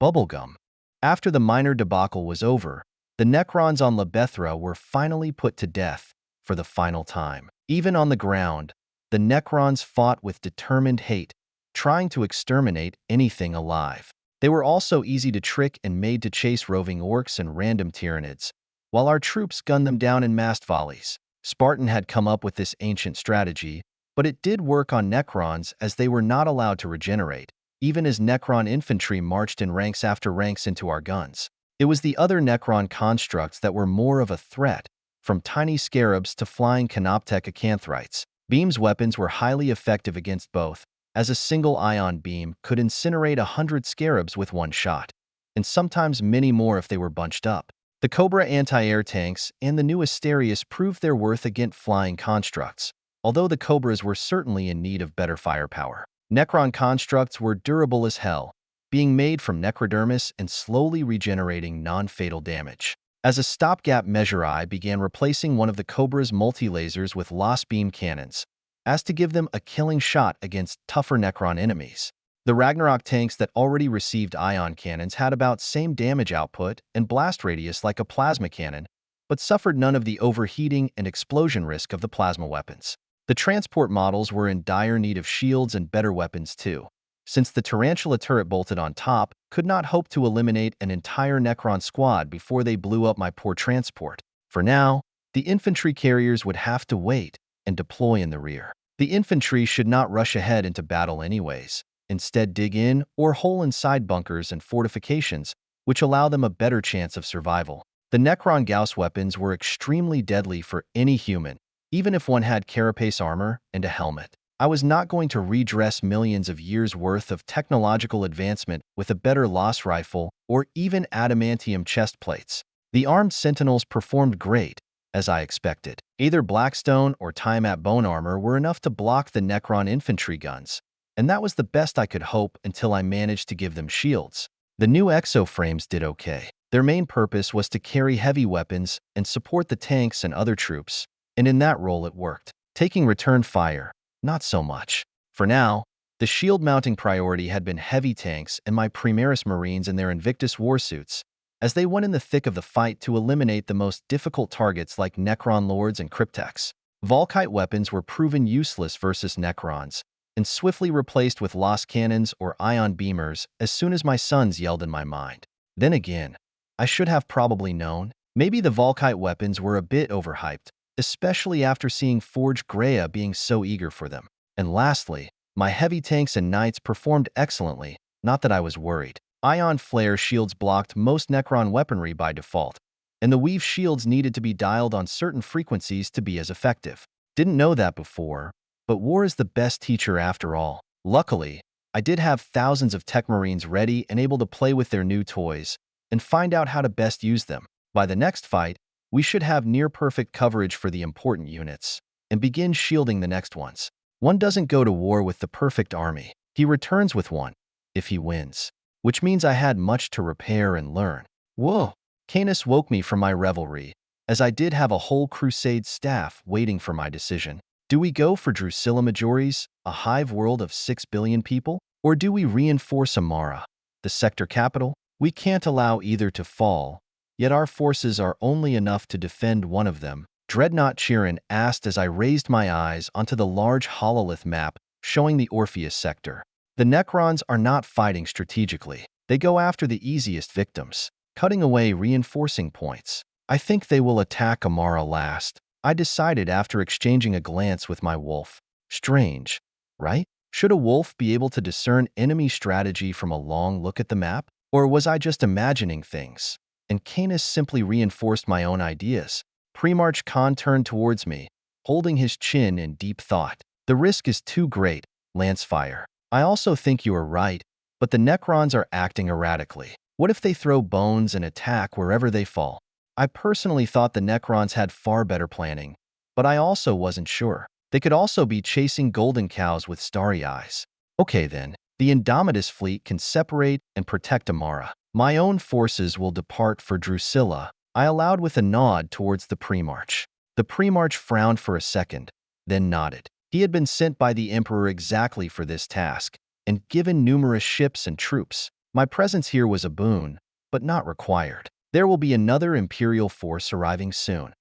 Bubblegum. After the minor debacle was over, the Necrons on Lebethra were finally put to death for the final time. Even on the ground, the Necrons fought with determined hate, trying to exterminate anything alive. They were also easy to trick and made to chase roving orcs and random Tyranids, while our troops gunned them down in massed volleys. Spartan had come up with this ancient strategy, but it did work on Necrons as they were not allowed to regenerate, even as Necron infantry marched in ranks after ranks into our guns. It was the other Necron constructs that were more of a threat, from tiny scarabs to flying Canoptech acanthrites. Beam's weapons were highly effective against both, as a single ion beam could incinerate 100 scarabs with one shot, and sometimes many more if they were bunched up. The Cobra anti-air tanks and the new Asterius proved their worth against flying constructs, although the Cobras were certainly in need of better firepower. Necron constructs were durable as hell, being made from necrodermis and slowly regenerating non-fatal damage. As a stopgap measure, I began replacing one of the Cobra's multi-lasers with lost beam cannons, as to give them a killing shot against tougher Necron enemies. The Ragnarok tanks that already received ion cannons had about same damage output and blast radius like a plasma cannon, but suffered none of the overheating and explosion risk of the plasma weapons. The transport models were in dire need of shields and better weapons too, since the Tarantula turret bolted on top could not hope to eliminate an entire Necron squad before they blew up my poor transport. For now, the infantry carriers would have to wait and deploy in the rear. The infantry should not rush ahead into battle anyways, instead dig in or hole inside bunkers and fortifications, which allow them a better chance of survival. The Necron Gauss weapons were extremely deadly for any human, even if one had carapace armor and a helmet. I was not going to redress millions of years' worth of technological advancement with a better Loss rifle or even adamantium chest plates. The armed sentinels performed great, as I expected. Either Blackstone or Time-At bone armor were enough to block the Necron infantry guns, and that was the best I could hope until I managed to give them shields. The new exoframes did okay. Their main purpose was to carry heavy weapons and support the tanks and other troops, and in that role it worked. Taking return fire, not so much. For now, the shield mounting priority had been heavy tanks and my Primaris Marines in their Invictus warsuits, as they went in the thick of the fight to eliminate the most difficult targets like Necron Lords and Cryptex. Volkite weapons were proven useless versus Necrons, and swiftly replaced with Lost cannons or ion beamers as soon as my sons yelled in my mind. Then again, I should have probably known. Maybe the Volkite weapons were a bit overhyped, especially after seeing Forge Greya being so eager for them. And lastly, my heavy tanks and knights performed excellently, not that I was worried. Ion flare shields blocked most Necron weaponry by default, and the weave shields needed to be dialed on certain frequencies to be as effective. Didn't know that before, but war is the best teacher after all. Luckily, I did have thousands of tech marines ready and able to play with their new toys and find out how to best use them. By the next fight, we should have near-perfect coverage for the important units and begin shielding the next ones. One doesn't go to war with the perfect army. He returns with one, if he wins. Which means I had much to repair and learn. Whoa! Canis woke me from my revelry, as I did have a whole Crusade staff waiting for my decision. Do we go for Drusilla Majores, a hive world of 6 billion people? Or do we reinforce Amara, the sector capital? We can't allow either to fall, yet our forces are only enough to defend one of them. Dreadnought Chiron asked as I raised my eyes onto the large hololith map showing the Orpheus sector. The Necrons are not fighting strategically. They go after the easiest victims, cutting away reinforcing points. I think they will attack Amara last, I decided after exchanging a glance with my wolf. Strange, right? Should a wolf be able to discern enemy strategy from a long look at the map? Or was I just imagining things? And Canis simply reinforced my own ideas. Pre-March Khan turned towards me, holding his chin in deep thought. The risk is too great, Lancefire. I also think you are right, but the Necrons are acting erratically. What if they throw bones and attack wherever they fall? I personally thought the Necrons had far better planning, but I also wasn't sure. They could also be chasing golden cows with starry eyes. Okay then, the Indomitus fleet can separate and protect Amara. My own forces will depart for Drusilla, I allowed with a nod towards the Pre-March. The Pre-March frowned for a second, then nodded. He had been sent by the Emperor exactly for this task, and given numerous ships and troops. My presence here was a boon, but not required. There will be another Imperial force arriving soon.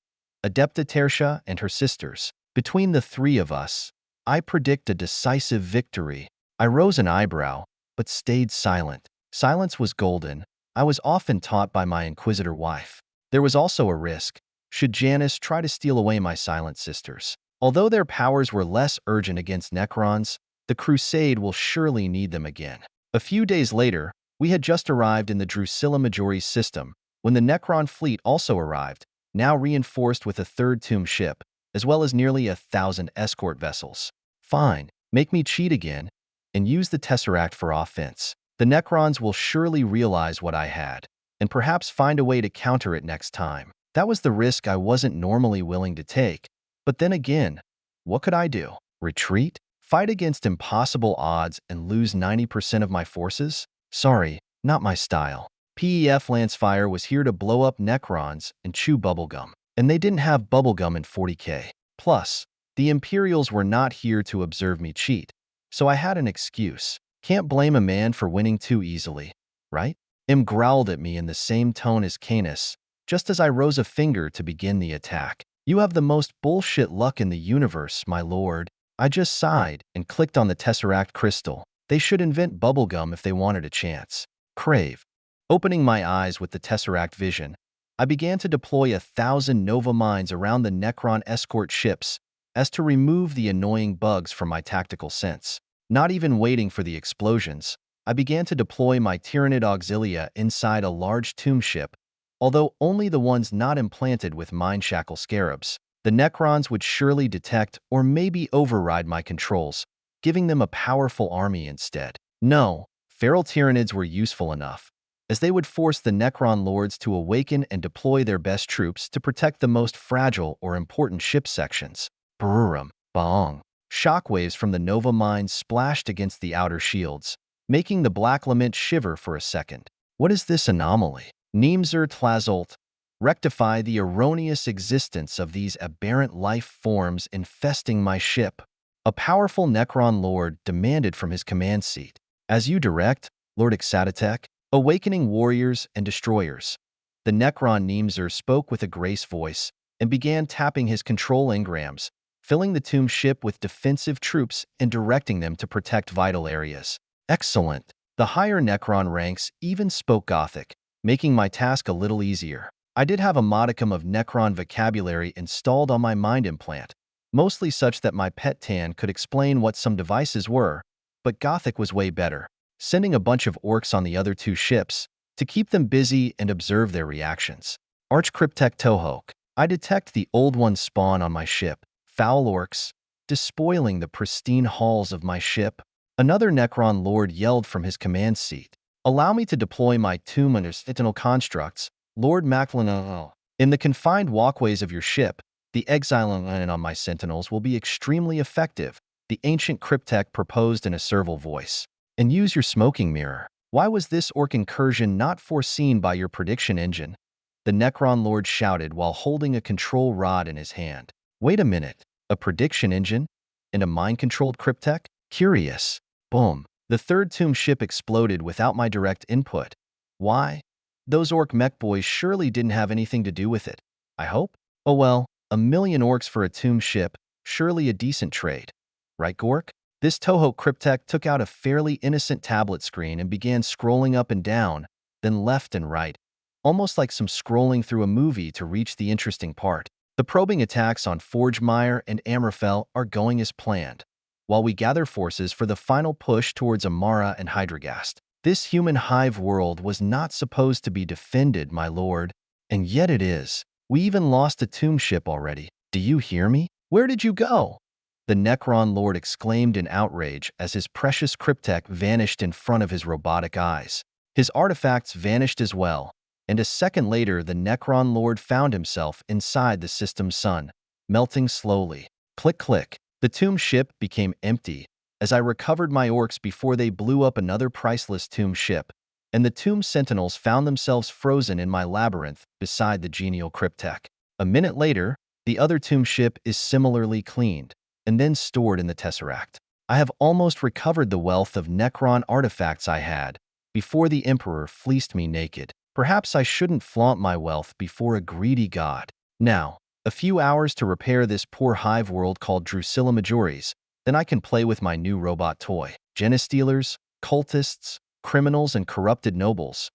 Adepta Tertia and her sisters. Between the three of us, I predict a decisive victory. I rose an eyebrow, but stayed silent. Silence was golden. I was often taught by my Inquisitor wife. There was also a risk, should Janus try to steal away my silent sisters. Although their powers were less urgent against Necrons, the Crusade will surely need them again. A few days later, we had just arrived in the Drusilla Majores system, when the Necron fleet also arrived, now reinforced with a third tomb ship, as well as nearly 1,000 escort vessels. Fine, make me cheat again, and use the Tesseract for offense. The Necrons will surely realize what I had, and perhaps find a way to counter it next time. That was the risk I wasn't normally willing to take. But then again, what could I do? Retreat? Fight against impossible odds and lose 90% of my forces? Sorry, not my style. Pef Lancefire was here to blow up Necrons and chew bubblegum, and they didn't have bubblegum in 40k. Plus, the Imperials were not here to observe me cheat, so I had an excuse. Can't blame a man for winning too easily, right? Im growled at me in the same tone as Canis, just as I rose a finger to begin the attack. You have the most bullshit luck in the universe, my lord. I just sighed and clicked on the Tesseract crystal. They should invent bubblegum if they wanted a chance. Crave. Opening my eyes with the Tesseract vision, I began to deploy 1,000 Nova mines around the Necron escort ships as to remove the annoying bugs from my tactical sense. Not even waiting for the explosions, I began to deploy my Tyrannid Auxilia inside a large tomb ship, although only the ones not implanted with mine shackle scarabs. The Necrons would surely detect or maybe override my controls, giving them a powerful army instead. No, feral Tyrannids were useful enough, as they would force the Necron lords to awaken and deploy their best troops to protect the most fragile or important ship sections. Brurum, baong. Shockwaves from the Nova mines splashed against the outer shields, making the Black Lament shiver for a second. What is this anomaly? Nemzer Tlazolt. Rectify the erroneous existence of these aberrant life forms infesting my ship. A powerful Necron lord demanded from his command seat. As you direct, Lord Ixatatek. Awakening warriors and destroyers. The Necron Nemzer spoke with a grace voice and began tapping his control engrams, filling the tomb ship with defensive troops and directing them to protect vital areas. Excellent. The higher Necron ranks even spoke Gothic, making my task a little easier. I did have a modicum of Necron vocabulary installed on my mind implant, mostly such that my pet Tan could explain what some devices were, but Gothic was way better, sending a bunch of orcs on the other two ships to keep them busy and observe their reactions. Archcryptek Tohok. I detect the old ones spawn on my ship, foul orcs, despoiling the pristine halls of my ship. Another Necron lord yelled from his command seat. Allow me to deploy my tomb under sentinel constructs, Lord Macklin. In the confined walkways of your ship, the exiling on my sentinels will be extremely effective, the ancient Cryptek proposed in a servile voice. And use your smoking mirror. Why was this orc incursion not foreseen by your prediction engine? The Necron lord shouted while holding a control rod in his hand. Wait a minute, a prediction engine? And a mind-controlled Cryptek? Curious. Boom. The third tomb ship exploded without my direct input. Why? Those orc mech boys surely didn't have anything to do with it. I hope? Oh well, 1,000,000 orcs for a tomb ship, surely a decent trade. Right, Gork? This Toho Cryptek took out a fairly innocent tablet screen and began scrolling up and down, then left and right, almost like some scrolling through a movie to reach the interesting part. The probing attacks on Forgemire and Amrafel are going as planned, while we gather forces for the final push towards Amara and Hydragast. This human hive world was not supposed to be defended, my lord, and yet it is. We even lost a tomb ship already. Do you hear me? Where did you go? The Necron lord exclaimed in outrage as his precious Cryptek vanished in front of his robotic eyes. His artifacts vanished as well, and a second later the Necron lord found himself inside the system's sun, melting slowly. Click, click. The tomb ship became empty as I recovered my orcs before they blew up another priceless tomb ship, and the tomb sentinels found themselves frozen in my labyrinth beside the genial Cryptek. A minute later, the other tomb ship is similarly cleaned and then stored in the Tesseract. I have almost recovered the wealth of Necron artifacts I had, before the Emperor fleeced me naked. Perhaps I shouldn't flaunt my wealth before a greedy god. Now, a few hours to repair this poor hive world called Drusilla Majores, then I can play with my new robot toy. Genestealers, cultists, criminals, and corrupted nobles.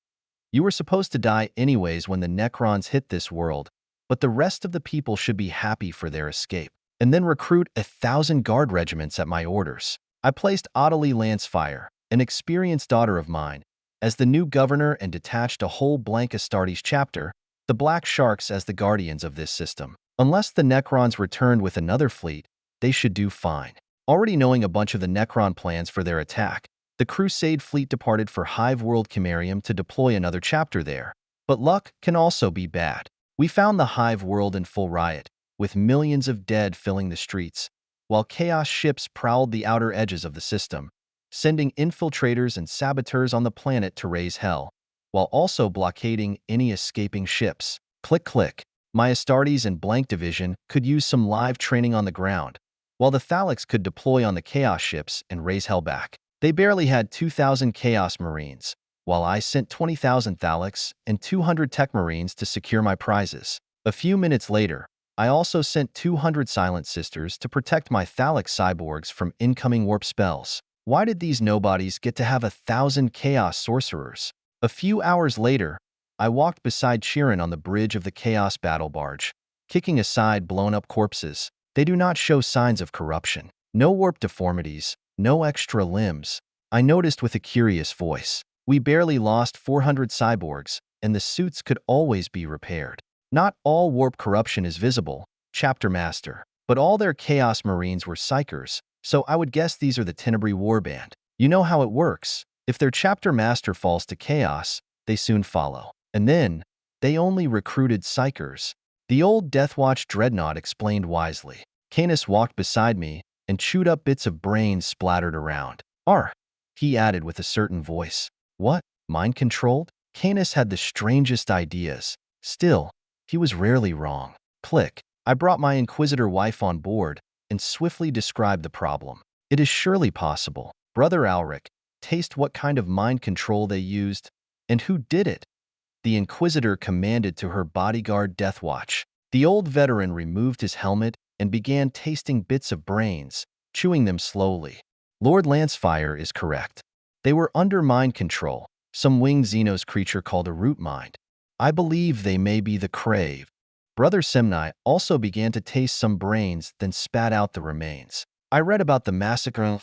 You were supposed to die anyways when the Necrons hit this world, but the rest of the people should be happy for their escape. And then recruit 1,000 guard regiments at my orders. I placed Pef Lancefire, an experienced daughter of mine, as the new governor and detached a whole blank Astartes chapter, the Black Sharks as the guardians of this system. Unless the Necrons returned with another fleet, they should do fine. Already knowing a bunch of the Necron plans for their attack, the Crusade fleet departed for Hive World Immaterium to deploy another chapter there. But luck can also be bad. We found the Hive World in full riot, with millions of dead filling the streets, while chaos ships prowled the outer edges of the system, sending infiltrators and saboteurs on the planet to raise hell, while also blockading any escaping ships. Click, click. My Astartes and Blank Division could use some live training on the ground, while the Thalix could deploy on the Chaos ships and raise hell back. They barely had 2,000 Chaos Marines, while I sent 20,000 Thalix and 200 Tech Marines to secure my prizes. A few minutes later, I also sent 200 Silent Sisters to protect my Thalix cyborgs from incoming warp spells. Why did these nobodies get to have 1,000 Chaos Sorcerers? A few hours later, I walked beside Chiron on the bridge of the Chaos Battle Barge, kicking aside blown-up corpses. They do not show signs of corruption. No warp deformities, no extra limbs. I noticed with a curious voice. We barely lost 400 cyborgs, and the suits could always be repaired. Not all warp corruption is visible, Chapter Master, but all their Chaos Marines were Psychers, so I would guess these are the Tenebrae Warband. You know how it works. If their Chapter Master falls to Chaos, they soon follow. And then, they only recruited Psychers. The old Deathwatch Dreadnought explained wisely. Canis walked beside me and chewed up bits of brains splattered around. He added with a certain voice. What? Mind-controlled? Canis had the strangest ideas. Still, he was rarely wrong. Click. I brought my Inquisitor wife on board and swiftly described the problem. It is surely possible. Brother Alric, taste what kind of mind control they used, and who did it? The Inquisitor commanded to her bodyguard Deathwatch. The old veteran removed his helmet and began tasting bits of brains, chewing them slowly. Lord Lancefire is correct. They were under mind control, some winged Xenos creature called a root mind. I believe they may be the Crave. Brother Semni also began to taste some brains, then spat out the remains. I read about the massacre.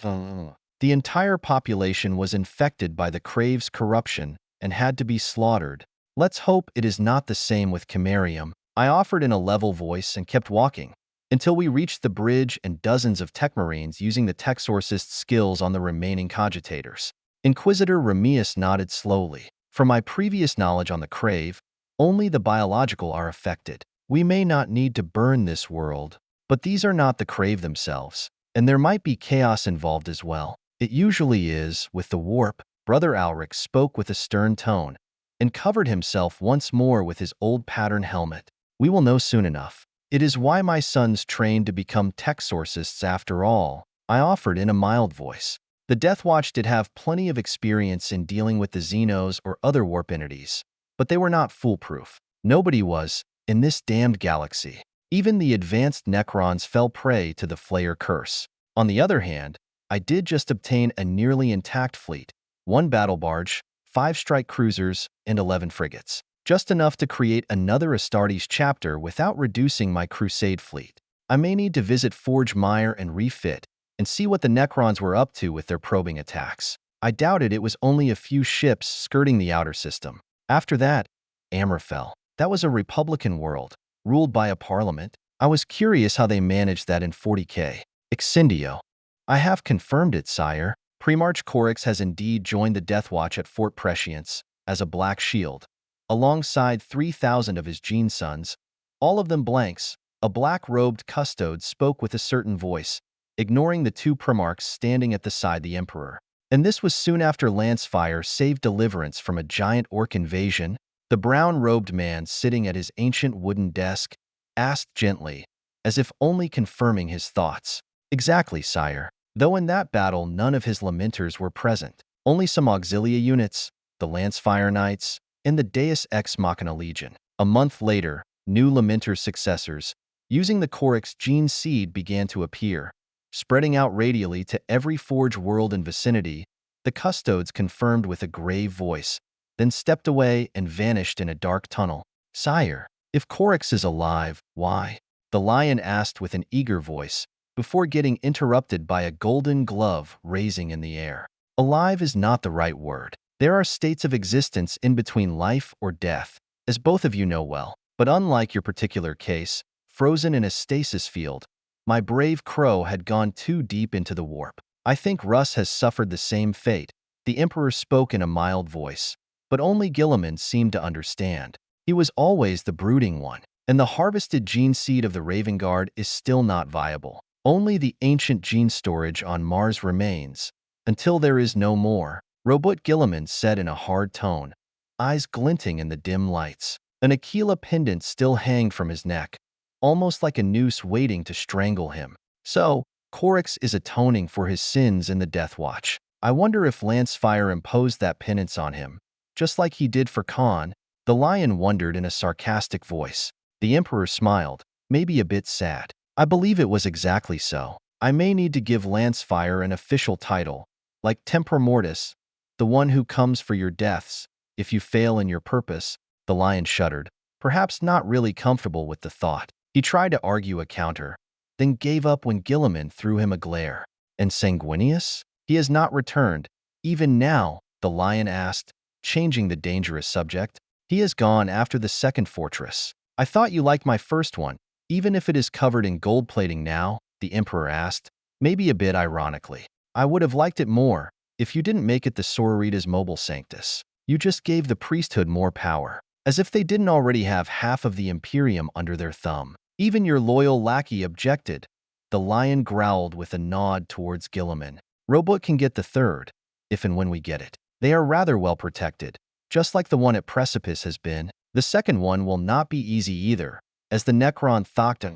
The entire population was infected by the Crave's corruption and had to be slaughtered. Let's hope it is not the same with Immaterium. I offered in a level voice and kept walking, until we reached the bridge and dozens of Tech Marines using the Texorcist's skills on the remaining cogitators. Inquisitor Remius nodded slowly. From my previous knowledge on the Crave, only the biological are affected. We may not need to burn this world, but these are not the Crave themselves, and there might be chaos involved as well. It usually is, with the warp. Brother Alric spoke with a stern tone, and covered himself once more with his old pattern helmet. We will know soon enough. It is why my sons trained to become Texorcists after all, I offered in a mild voice. The Deathwatch did have plenty of experience in dealing with the Xenos or other warp entities, but they were not foolproof. Nobody was, in this damned galaxy. Even the advanced Necrons fell prey to the Flayer curse. On the other hand, I did just obtain a nearly intact fleet, 1 battle barge, 5 strike cruisers, and 11 frigates. Just enough to create another Astartes chapter without reducing my Crusade fleet. I may need to visit Forge Mire and refit, and see what the Necrons were up to with their probing attacks. I doubted it was only a few ships skirting the outer system. After that, Amara fell. That was a Republican world, ruled by a parliament. I was curious how they managed that in 40K. Exindio. I have confirmed it, sire. Primarch Corix has indeed joined the Deathwatch at Fort Prescience as a Black Shield, alongside 3,000 of his gene sons, all of them blanks. A black-robed custode spoke with a certain voice, ignoring the 2 Primarchs standing at the side of the Emperor. And this was soon after Lancefire saved Deliverance from a giant orc invasion. The brown-robed man sitting at his ancient wooden desk asked gently, as if only confirming his thoughts. Exactly, sire. Though in that battle none of his Lamenters were present, only some auxilia units. the Lancefire Knights, and the Deus Ex Machina Legion. A month later, new Lamentor's successors, using the Coryx gene seed, began to appear. Spreading out radially to every Forge world and vicinity, the Custodes confirmed with a grave voice, then stepped away and vanished in a dark tunnel. "Sire, if Coryx is alive, why?" the Lion asked with an eager voice, before getting interrupted by a golden glove raising in the air. Alive is not the right word. There are states of existence in between life or death, as both of you know well. But unlike your particular case, frozen in a stasis field, my brave crow had gone too deep into the warp. I think Russ has suffered the same fate, the Emperor spoke in a mild voice. But only Guilliman seemed to understand. He was always the brooding one, and the harvested gene seed of the Raven Guard is still not viable. Only the ancient gene storage on Mars remains, until there is no more, Robot Guilliman said in a hard tone, eyes glinting in the dim lights. An Aquila pendant still hanged from his neck, almost like a noose waiting to strangle him. So, Coryx is atoning for his sins in the Death Watch. I wonder if Lancefire imposed that penance on him, just like he did for Khan. The Lion wondered in a sarcastic voice. The Emperor smiled, maybe a bit sad. I believe it was exactly so. I may need to give Lancefire an official title, like Tempor Mortis, the one who comes for your deaths, if you fail in your purpose. The Lion shuddered, perhaps not really comfortable with the thought. He tried to argue a counter, then gave up when Guilliman threw him a glare. And Sanguinius? He has not returned, even now, the Lion asked, changing the dangerous subject. He has gone after the second fortress. I thought you liked my first one, even if it is covered in gold plating now, the Emperor asked, maybe a bit ironically. I would have liked it more if you didn't make it the Sororitas Mobile Sanctus. You just gave the priesthood more power, as if they didn't already have half of the Imperium under their thumb. Even your loyal lackey objected. The Lion growled with a nod towards Guilliman. Robot can get the third, if and when we get it. They are rather well protected, just like the one at Precipice has been. The second one will not be easy either, as the Necron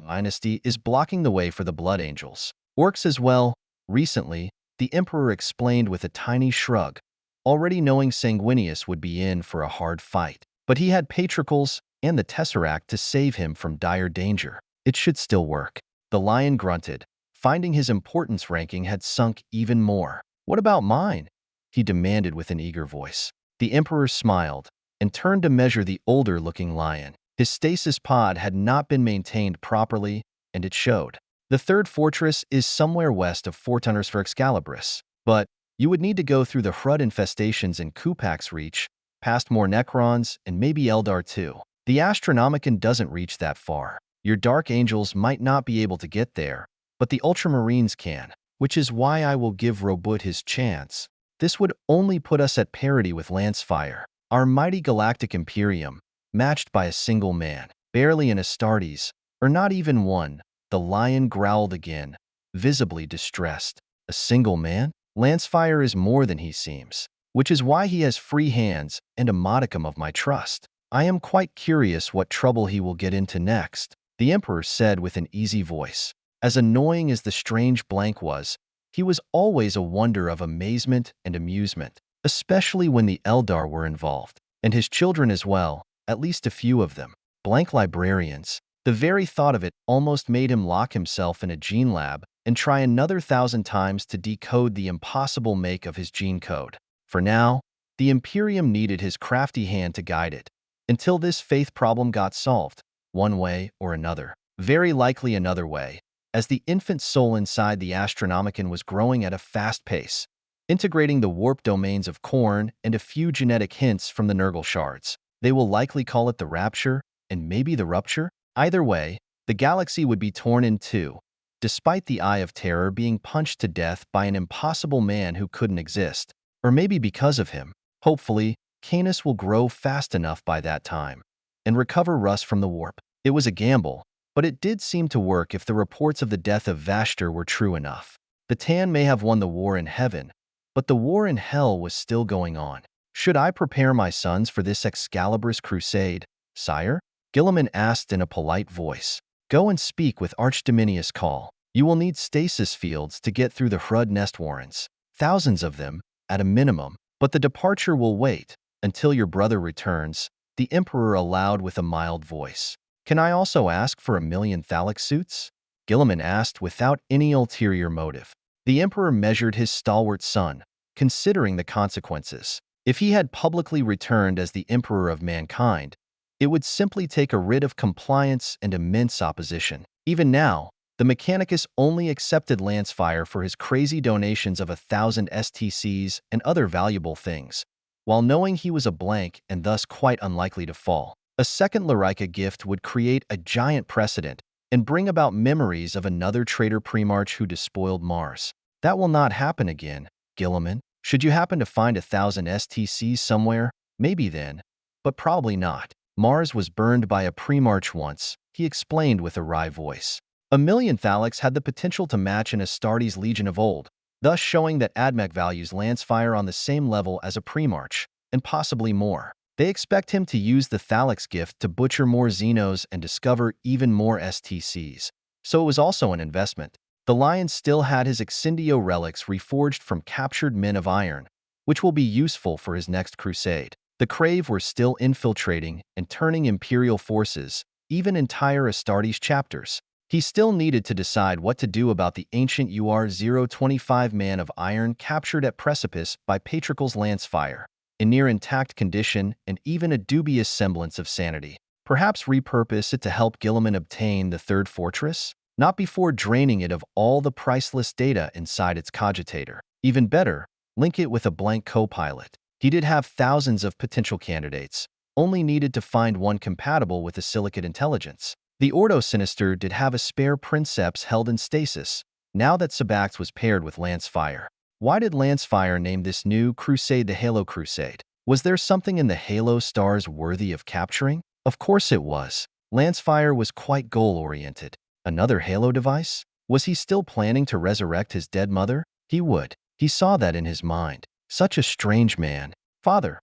Dynasty is blocking the way for the Blood Angels. Orcs as well. Recently, the Emperor explained with a tiny shrug, already knowing Sanguinius would be in for a hard fight. But he had Patrocles and the Tesseract to save him from dire danger. It should still work. The Lion grunted, finding his importance ranking had sunk even more. What about mine? He demanded with an eager voice. The Emperor smiled and turned to measure the older-looking Lion. His stasis pod had not been maintained properly, and it showed. The third fortress is somewhere west of Fortunners for Excalibris, but you would need to go through the Hrud infestations in Kupak's Reach, past more Necrons, and maybe Eldar too. The Astronomicon doesn't reach that far. Your Dark Angels might not be able to get there, but the Ultramarines can, which is why I will give Robot his chance. This would only put us at parity with Lancefire, our mighty galactic Imperium, matched by a single man, barely an Astartes, or not even one. The Lion growled again, visibly distressed. A single man? Lancefire is more than he seems, which is why he has free hands and a modicum of my trust. I am quite curious what trouble he will get into next, the Emperor said with an easy voice. As annoying as the strange blank was, he was always a wonder of amazement and amusement, especially when the Eldar were involved, and his children as well, at least a few of them. Blank librarians. The very thought of it almost made him lock himself in a gene lab and try another 1,000 times to decode the impossible make of his gene code. For now, the Imperium needed his crafty hand to guide it, until this faith problem got solved, one way or another. Very likely another way, as the infant soul inside the Astronomicon was growing at a fast pace, integrating the warp domains of Khorne and a few genetic hints from the Nurgle shards. They will likely call it the Rapture, and maybe the Rupture. Either way, the galaxy would be torn in two, despite the Eye of Terror being punched to death by an impossible man who couldn't exist. Or maybe because of him. Hopefully, Canis will grow fast enough by that time, and recover Russ from the warp. It was a gamble, but it did seem to work if the reports of the death of Vashtor were true enough. The Tan may have won the war in heaven, but the war in hell was still going on. Should I prepare my sons for this Excalibrous crusade, sire? Guilliman asked in a polite voice. Go and speak with Archdominius Call. You will need stasis fields to get through the Hrud nest warrens. Thousands of them, at a minimum, but the departure will wait. until your brother returns, the Emperor allowed with a mild voice. Can I also ask for 1,000,000 thallic suits? Guilliman asked without any ulterior motive. The Emperor measured his stalwart son, considering the consequences. If he had publicly returned as the Emperor of mankind, it would simply take a writ of compliance and immense opposition. Even now, the Mechanicus only accepted Lancefire for his crazy donations of 1,000 STCs and other valuable things, while knowing he was a blank and thus quite unlikely to fall. A second Larica gift would create a giant precedent and bring about memories of another traitor Primarch who despoiled Mars. That will not happen again, Guilliman. Should you happen to find 1,000 STCs somewhere, maybe then, but probably not. Mars was burned by a Primarch once, he explained with a wry voice. 1,000,000 thallics had the potential to match an Astartes legion of old, thus showing that AdMech values Lancefire on the same level as a Primarch, and possibly more. They expect him to use the Thallics gift to butcher more Xenos and discover even more STCs, so it was also an investment. The Lion still had his Exindio relics reforged from captured men of iron, which will be useful for his next crusade. The Crave were still infiltrating and turning Imperial forces, even entire Astartes chapters. He still needed to decide what to do about the ancient UR-025 man of iron captured at Precipice by Patroclus Lancefire, in near intact condition and even a dubious semblance of sanity. Perhaps repurpose it to help Guilliman obtain the third fortress? Not before draining it of all the priceless data inside its cogitator. Even better, link it with a blank co-pilot. He did have thousands of potential candidates, only needed to find one compatible with the silicate intelligence. The Ordo Sinister did have a spare princeps held in stasis, now that Sabax was paired with Lancefire. Why did Lancefire name this new crusade the Halo Crusade? Was there something in the Halo stars worthy of capturing? Of course it was. Lancefire was quite goal-oriented. Another Halo device? Was he still planning to resurrect his dead mother? He would. He saw that in his mind. Such a strange man. Father,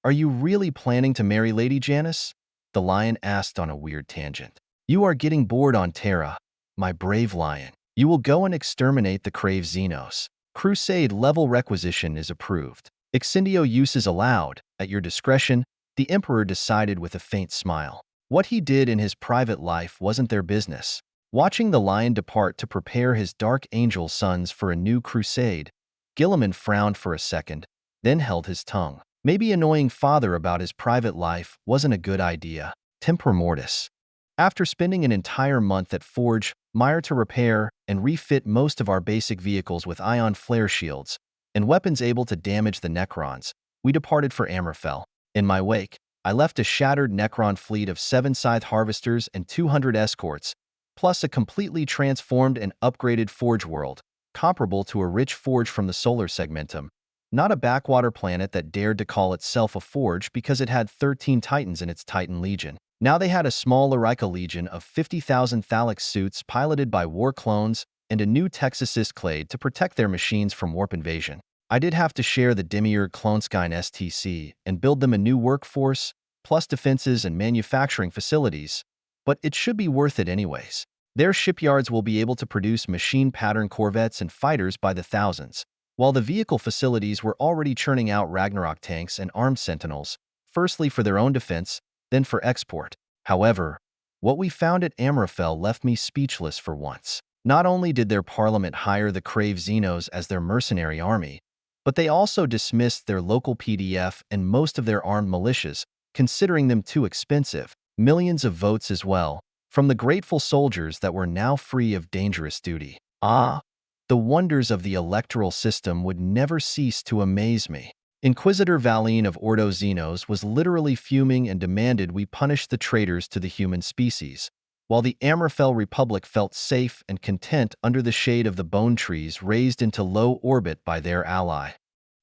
are you really planning to marry Lady Janice? The Lion asked on a weird tangent. You are getting bored on Terra, my brave Lion. You will go and exterminate the Crave Xenos. Crusade level requisition is approved. Exindio use is allowed. At your discretion, the Emperor decided with a faint smile. What he did in his private life wasn't their business. Watching the Lion depart to prepare his Dark Angel sons for a new crusade, Guilliman frowned for a second, then held his tongue. Maybe annoying father about his private life wasn't a good idea. Tempor mortis. After spending an entire month at Forge, Mire to repair and refit most of our basic vehicles with ion flare shields and weapons able to damage the Necrons, we departed for Amorfell. In my wake, I left a shattered Necron fleet of 7 scythe harvesters and 200 escorts, plus a completely transformed and upgraded Forge world, comparable to a rich forge from the solar segmentum, not a backwater planet that dared to call itself a forge because it had 13 Titans in its Titan Legion. Now they had a small Larica legion of 50,000 thallic suits piloted by war clones and a new Texasist clade to protect their machines from warp invasion. I did have to share the Demiurge Cloneskyne STC and build them a new workforce, plus defenses and manufacturing facilities, but it should be worth it anyways. Their shipyards will be able to produce machine pattern corvettes and fighters by the thousands, while the vehicle facilities were already churning out Ragnarok tanks and armed sentinels, firstly for their own defense, then for export. However, what we found at Amorfell left me speechless for once. Not only did their parliament hire the Crave Xenos as their mercenary army, but they also dismissed their local PDF and most of their armed militias, considering them too expensive. Millions of votes as well, from the grateful soldiers that were now free of dangerous duty. Ah, the wonders of the electoral system would never cease to amaze me. Inquisitor Valine of Ordo Xenos was literally fuming and demanded we punish the traitors to the human species, while the Amorfell Republic felt safe and content under the shade of the bone trees raised into low orbit by their ally.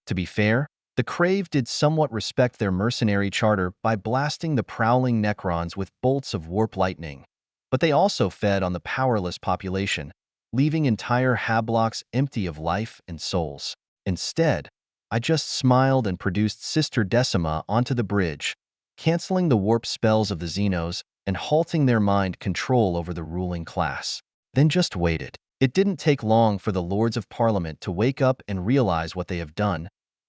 To be fair, the Crave did somewhat respect their mercenary charter by blasting the prowling Necrons with bolts of warp lightning, but they also fed on the powerless population, leaving entire Hablocks empty of life and souls. Instead, I just smiled and produced Sister Decima onto the bridge, canceling the warp spells of the Xenos and halting their mind control over the ruling class. Then just waited. It didn't take long for the Lords of Parliament to wake up and realize what they have done.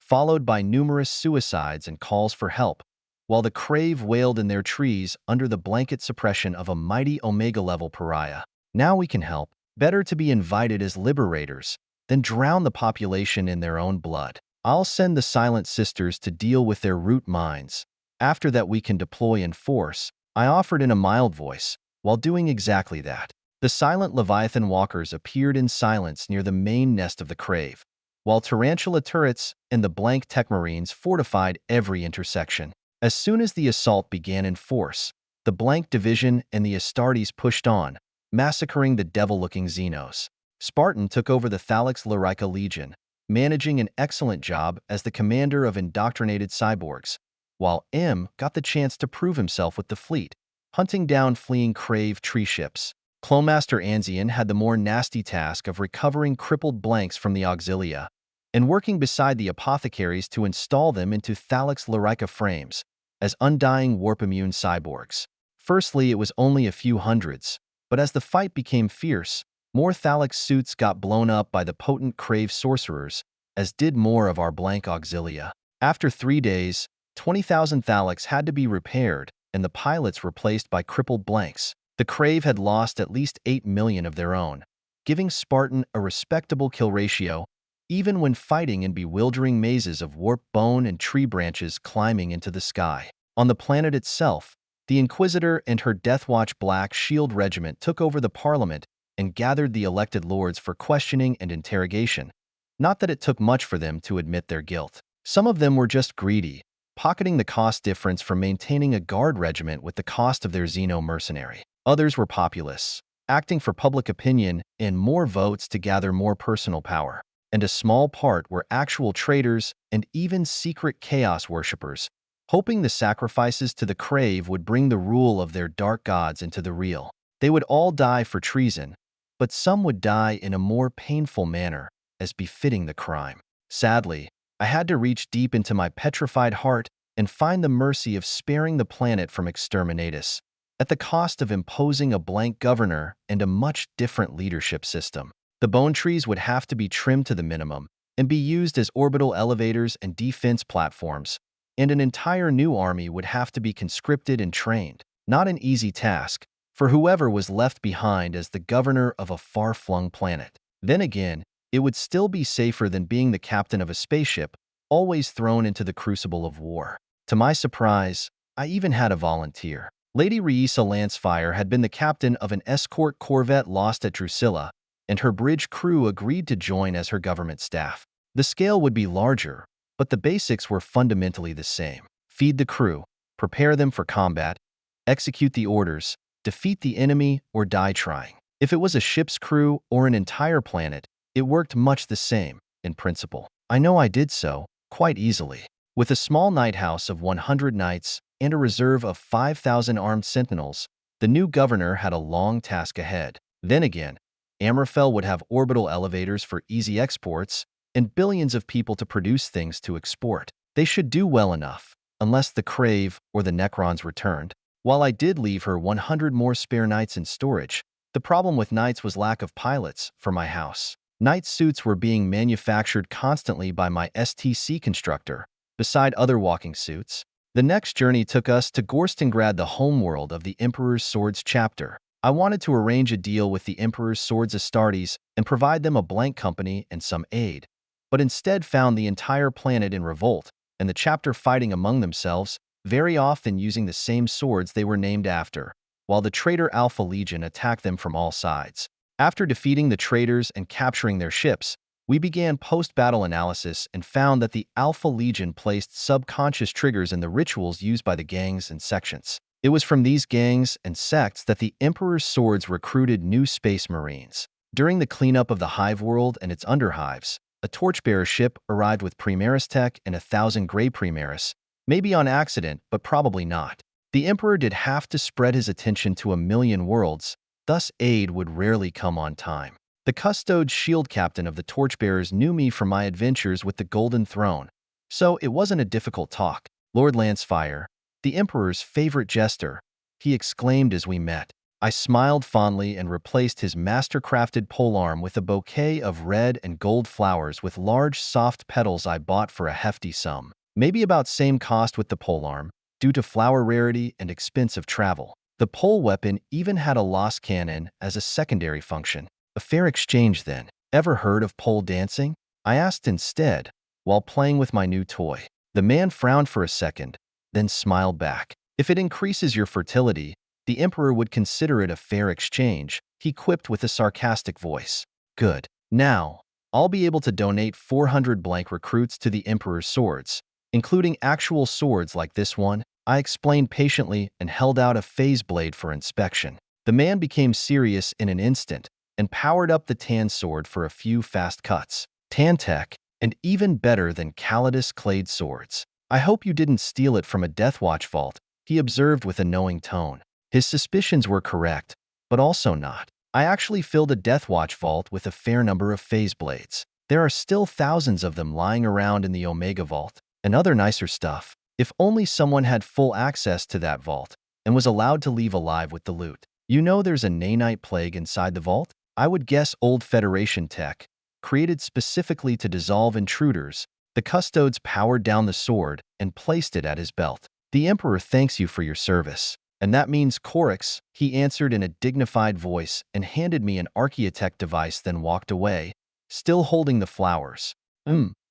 followed by numerous suicides and calls for help, while the Crave wailed in their trees under the blanket suppression of a mighty Omega-level pariah. Now we can help. Better to be invited as liberators than drown the population in their own blood. I'll send the Silent Sisters to deal with their root minds. After that we can deploy in force, I offered in a mild voice, while doing exactly that. The silent Leviathan walkers appeared in silence near the main nest of the Crave, while tarantula turrets and the blank tech marines fortified every intersection. As soon as the assault began in force, the blank division and the Astartes pushed on, massacring the devil-looking Xenos. Spartan took over the Thalix Larica Legion, managing an excellent job as the commander of indoctrinated cyborgs, while M got the chance to prove himself with the fleet, hunting down fleeing Crave tree ships. Clonemaster Anzian had the more nasty task of recovering crippled blanks from the Auxilia and working beside the apothecaries to install them into Thalix Larica frames as undying warp-immune cyborgs. Firstly, it was only a few hundreds, but as the fight became fierce, more Thalix suits got blown up by the potent Crave sorcerers, as did more of our blank Auxilia. After 3 days, 20,000 Thalix had to be repaired and the pilots replaced by crippled blanks. The Crave had lost at least 8 million of their own, giving Spartan a respectable kill ratio, even when fighting in bewildering mazes of warp bone and tree branches climbing into the sky. On the planet itself, the Inquisitor and her Deathwatch Black Shield Regiment took over the Parliament and gathered the elected lords for questioning and interrogation. Not that it took much for them to admit their guilt. Some of them were just greedy, pocketing the cost difference from maintaining a guard regiment with the cost of their Xeno mercenary. Others were populists, acting for public opinion and more votes to gather more personal power. And a small part were actual traitors and even secret chaos worshippers, hoping the sacrifices to the Crave would bring the rule of their dark gods into the real. They would all die for treason, but some would die in a more painful manner, as befitting the crime. Sadly, I had to reach deep into my petrified heart and find the mercy of sparing the planet from exterminatus, at the cost of imposing a blank governor and a much different leadership system. The bone trees would have to be trimmed to the minimum and be used as orbital elevators and defense platforms, and an entire new army would have to be conscripted and trained. Not an easy task for whoever was left behind as the governor of a far-flung planet. Then again, it would still be safer than being the captain of a spaceship, always thrown into the crucible of war. To my surprise, I even had a volunteer. Lady Reisa Lancefire had been the captain of an escort corvette lost at Drusilla, and her bridge crew agreed to join as her government staff. The scale would be larger, but the basics were fundamentally the same. Feed the crew, prepare them for combat, execute the orders, defeat the enemy, or die trying. If it was a ship's crew or an entire planet, it worked much the same, in principle. I know I did so, quite easily. With a small night house of 100 knights and a reserve of 5,000 armed sentinels, the new governor had a long task ahead. Then again, Amraphel would have orbital elevators for easy exports and billions of people to produce things to export. They should do well enough, unless the Crave or the Necrons returned. While I did leave her 100 more spare knights in storage, the problem with knights was lack of pilots for my house. Knight suits were being manufactured constantly by my STC constructor, beside other walking suits. The next journey took us to Gorstengrad, the homeworld of the Emperor's Swords chapter. I wanted to arrange a deal with the Emperor's Swords Astartes and provide them a blank company and some aid, but instead found the entire planet in revolt and the chapter fighting among themselves, very often using the same swords they were named after, while the traitor Alpha Legion attacked them from all sides. After defeating the traitors and capturing their ships, we began post-battle analysis and found that the Alpha Legion placed subconscious triggers in the rituals used by the gangs and sections. It was from these gangs and sects that the Emperor's Swords recruited new space marines. During the cleanup of the Hive world and its underhives, a torchbearer ship arrived with Primaris tech and 1,000 gray Primaris, maybe on accident, but probably not. The Emperor did have to spread his attention to 1,000,000 worlds, thus aid would rarely come on time. The Custode shield captain of the Torchbearers knew me from my adventures with the Golden Throne, so it wasn't a difficult talk. Lord Lancefire, the Emperor's favorite jester, he exclaimed as we met. I smiled fondly and replaced his master-crafted polearm with a bouquet of red and gold flowers with large, soft petals I bought for a hefty sum. Maybe about same cost with the polearm, due to flower rarity and expense of travel. The pole weapon even had a lost cannon as a secondary function. A fair exchange then. Ever heard of pole dancing? I asked instead, while playing with my new toy. The man frowned for a second, then smiled back. If it increases your fertility, the Emperor would consider it a fair exchange, he quipped with a sarcastic voice. Good. Now, I'll be able to donate 400 blank recruits to the Emperor's swords, including actual swords like this one. I explained patiently and held out a phase blade for inspection. The man became serious in an instant and powered up the tan sword for a few fast cuts. Tan tech, and even better than Calidus clade swords. I hope you didn't steal it from a Deathwatch vault, he observed with a knowing tone. His suspicions were correct, but also not. I actually filled a Deathwatch vault with a fair number of phase blades. There are still thousands of them lying around in the Omega Vault, and other nicer stuff. If only someone had full access to that vault and was allowed to leave alive with the loot. You know there's a nanite plague inside the vault? I would guess old Federation tech, created specifically to dissolve intruders. The custodes powered down the sword and placed it at his belt. The Emperor thanks you for your service. And that means Corix, he answered in a dignified voice and handed me an Archaeotech device, then walked away, still holding the flowers.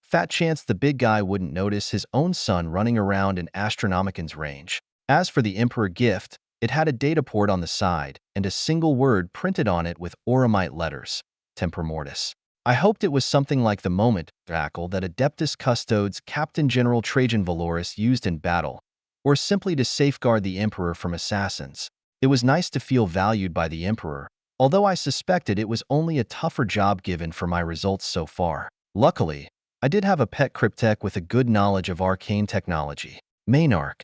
Fat chance the big guy wouldn't notice his own son running around in Astronomican's range. As for the Emperor gift, it had a data port on the side and a single word printed on it with Oramite letters, Tempor Mortis. I hoped it was something like the moment debacle that Adeptus Custodes Captain General Trajan Valoris used in battle, or simply to safeguard the Emperor from assassins. It was nice to feel valued by the Emperor, although I suspected it was only a tougher job given for my results so far. Luckily, I did have a pet Cryptek with a good knowledge of arcane technology, Maynarch.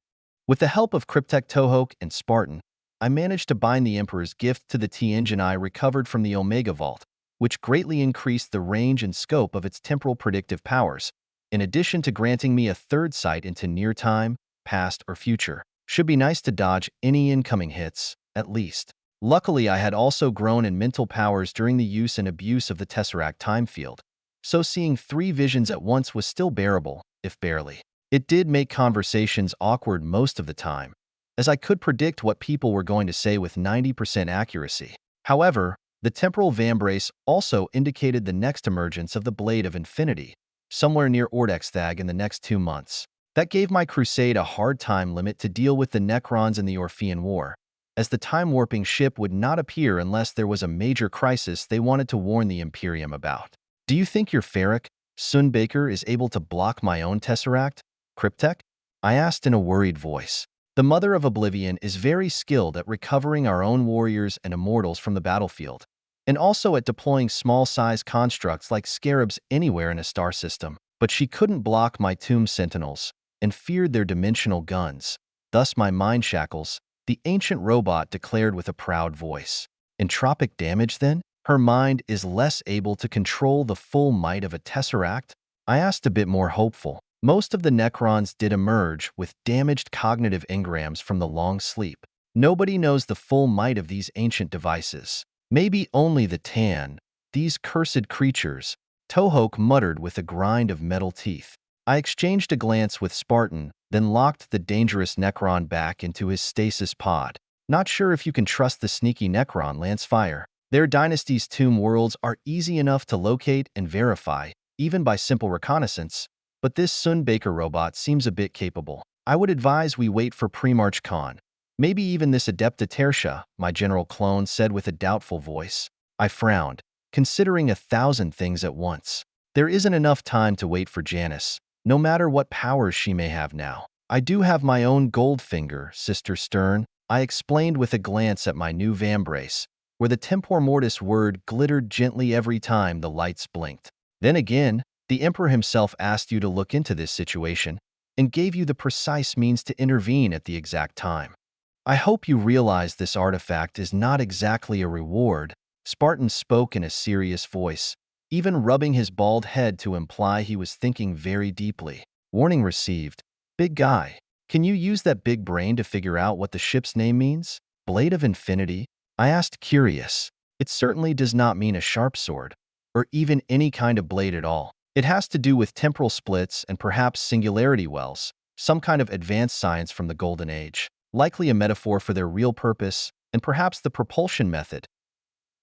With the help of Cryptek Tohoke and Spartan, I managed to bind the Emperor's gift to the T-engine I recovered from the Omega Vault, which greatly increased the range and scope of its temporal predictive powers, in addition to granting me a third sight into near time, past, or future. Should be nice to dodge any incoming hits, at least. Luckily, I had also grown in mental powers during the use and abuse of the Tesseract time field, so seeing 3 visions at once was still bearable, if barely. It did make conversations awkward most of the time, as I could predict what people were going to say with 90% accuracy. However, the temporal vambrace also indicated the next emergence of the Blade of Infinity, somewhere near Ordexthag in the next 2 months. That gave my Crusade a hard time limit to deal with the Necrons in the Orphean War, as the time-warping ship would not appear unless there was a major crisis they wanted to warn the Imperium about. Do you think your Ferric, Sunbaker, is able to block my own Tesseract, Cryptek? I asked in a worried voice. The Mother of Oblivion is very skilled at recovering our own warriors and immortals from the battlefield, and also at deploying small-size constructs like scarabs anywhere in a star system. But she couldn't block my Tomb Sentinels, and feared their dimensional guns, thus my mind shackles, the ancient robot declared with a proud voice. Entropic damage, then? Her mind is less able to control the full might of a Tesseract? I asked, a bit more hopeful. Most of the Necrons did emerge with damaged cognitive engrams from the long sleep. Nobody knows the full might of these ancient devices. Maybe only the Tan, these cursed creatures, Tohoke muttered with a grind of metal teeth. I exchanged a glance with Spartan, then locked the dangerous Necron back into his stasis pod. Not sure if you can trust the sneaky Necron Lancefire. Their Dynasty's tomb worlds are easy enough to locate and verify, even by simple reconnaissance, but this Sunbaker robot seems a bit capable. I would advise we wait for Pre-March Con. Maybe even this Adepta Tertia, my general clone said with a doubtful voice. I frowned, considering 1,000 things at once. There isn't enough time to wait for Janice, no matter what powers she may have now. I do have my own Goldfinger, Sister Stern, I explained with a glance at my new vambrace, where the Tempor Mortis word glittered gently every time the lights blinked. Then again, the Emperor himself asked you to look into this situation and gave you the precise means to intervene at the exact time. I hope you realize this artifact is not exactly a reward, Spartan spoke in a serious voice, even rubbing his bald head to imply he was thinking very deeply. Warning received. Big guy, can you use that big brain to figure out what the ship's name means? Blade of Infinity? I asked, curious. It certainly does not mean a sharp sword, or even any kind of blade at all. It has to do with temporal splits and perhaps singularity wells, some kind of advanced science from the Golden Age, likely a metaphor for their real purpose, and perhaps the propulsion method.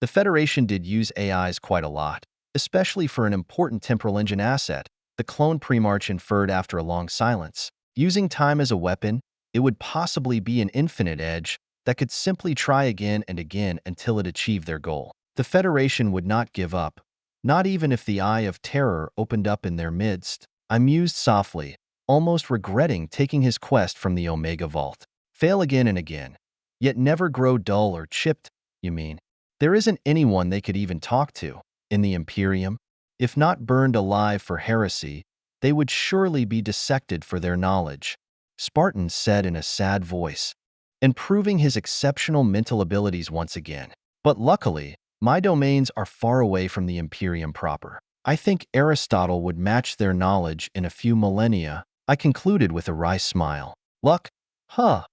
The Federation did use AIs quite a lot, especially for an important temporal engine asset, the clone Premarch inferred after a long silence. Using time as a weapon, it would possibly be an infinite edge that could simply try again and again until it achieved their goal. The Federation would not give up, not even if the Eye of Terror opened up in their midst. I mused softly, almost regretting taking his quest from the Omega Vault. Fail again and again, yet never grow dull or chipped, you mean? There isn't anyone they could even talk to. In the Imperium, if not burned alive for heresy, they would surely be dissected for their knowledge, Spartan said in a sad voice, and proving his exceptional mental abilities once again. But luckily, my domains are far away from the Imperium proper. I think Aristotle would match their knowledge in a few millennia, I concluded with a wry smile. Luck? Huh.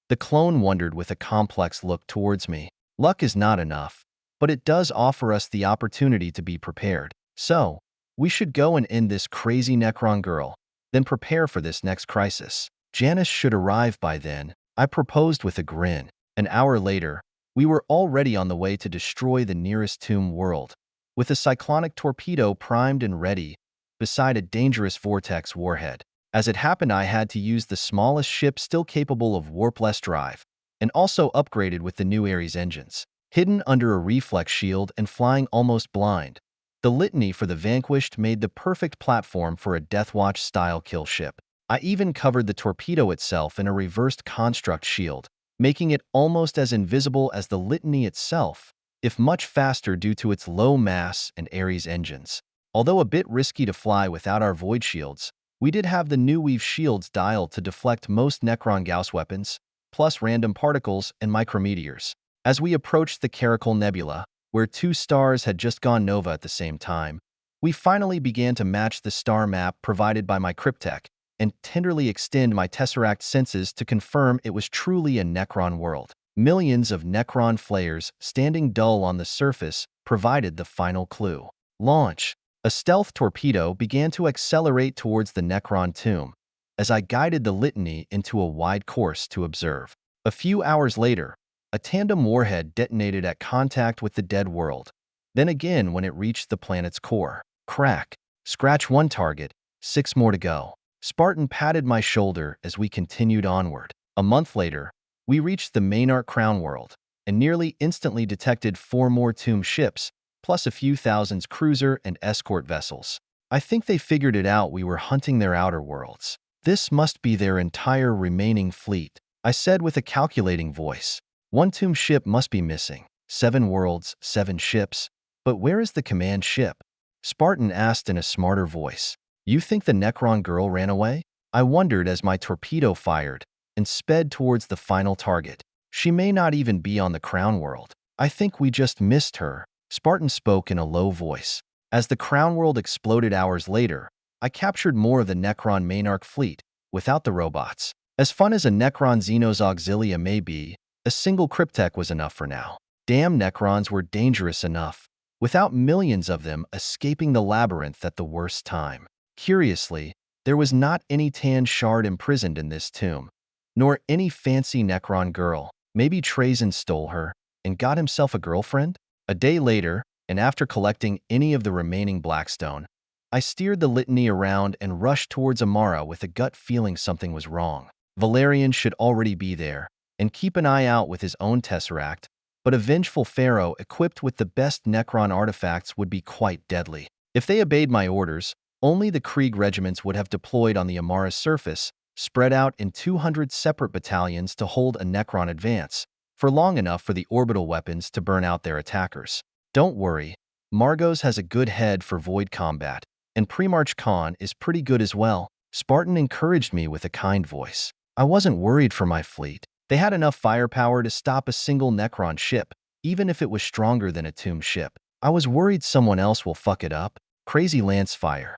The clone wondered with a complex look towards me. Luck is not enough, but it does offer us the opportunity to be prepared. So, we should go and end this crazy Necron girl, then prepare for this next crisis. Janus should arrive by then, I proposed with a grin. An hour later, we were already on the way to destroy the nearest tomb world, with a cyclonic torpedo primed and ready, beside a dangerous vortex warhead. As it happened, I had to use the smallest ship still capable of warp-less drive, and also upgraded with the new Ares engines. Hidden under a reflex shield and flying almost blind, the Litany for the Vanquished made the perfect platform for a Deathwatch-style kill ship. I even covered the torpedo itself in a reversed construct shield, making it almost as invisible as the Litany itself, if much faster due to its low mass and Ares engines. Although a bit risky to fly without our void shields, we did have the new weave shields dialed to deflect most Necron Gauss weapons, plus random particles and micrometeors. As we approached the Caracal Nebula, where 2 stars had just gone nova at the same time, we finally began to match the star map provided by my cryptech and tenderly extend my Tesseract senses to confirm it was truly a Necron world. Millions of Necron flares standing dull on the surface provided the final clue. Launch. A stealth torpedo began to accelerate towards the Necron tomb, as I guided the Litany into a wide course to observe. A few hours later, a tandem warhead detonated at contact with the dead world, then again when it reached the planet's core. Crack. Scratch 1 target, 6 more to go. Spartan patted my shoulder as we continued onward. A month later, we reached the Maynard Crown world, and nearly instantly detected 4 more tomb ships, plus a few thousands cruiser and escort vessels. I think they figured it out we were hunting their outer worlds. This must be their entire remaining fleet, I said with a calculating voice. 1 tomb ship must be missing. 7 worlds, 7 ships. But where is the command ship? Spartan asked in a smarter voice. You think the Necron girl ran away? I wondered as my torpedo fired and sped towards the final target. She may not even be on the Crown world. I think we just missed her, Spartan spoke in a low voice. As the Crown world exploded hours later, I captured more of the Necron Maynarch fleet, without the robots. As fun as a Necron Xenos Auxilia may be, a single cryptech was enough for now. Damn Necrons were dangerous enough, without millions of them escaping the labyrinth at the worst time. Curiously, there was not any tan shard imprisoned in this tomb, nor any fancy Necron girl. Maybe Trazen stole her and got himself a girlfriend? A day later, and after collecting any of the remaining Blackstone, I steered the Litany around and rushed towards Amara with a gut feeling something was wrong. Valerian should already be there, and keep an eye out with his own Tesseract, but a vengeful pharaoh equipped with the best Necron artifacts would be quite deadly. If they obeyed my orders, only the Krieg regiments would have deployed on the Amara's surface, spread out in 200 separate battalions to hold a Necron advance, for long enough for the orbital weapons to burn out their attackers. Don't worry, Margos has a good head for void combat, and Premarch Khan is pretty good as well. Spartan encouraged me with a kind voice. I wasn't worried for my fleet. They had enough firepower to stop a single Necron ship, even if it was stronger than a tomb ship. I was worried someone else will fuck it up. Crazy Lancefire.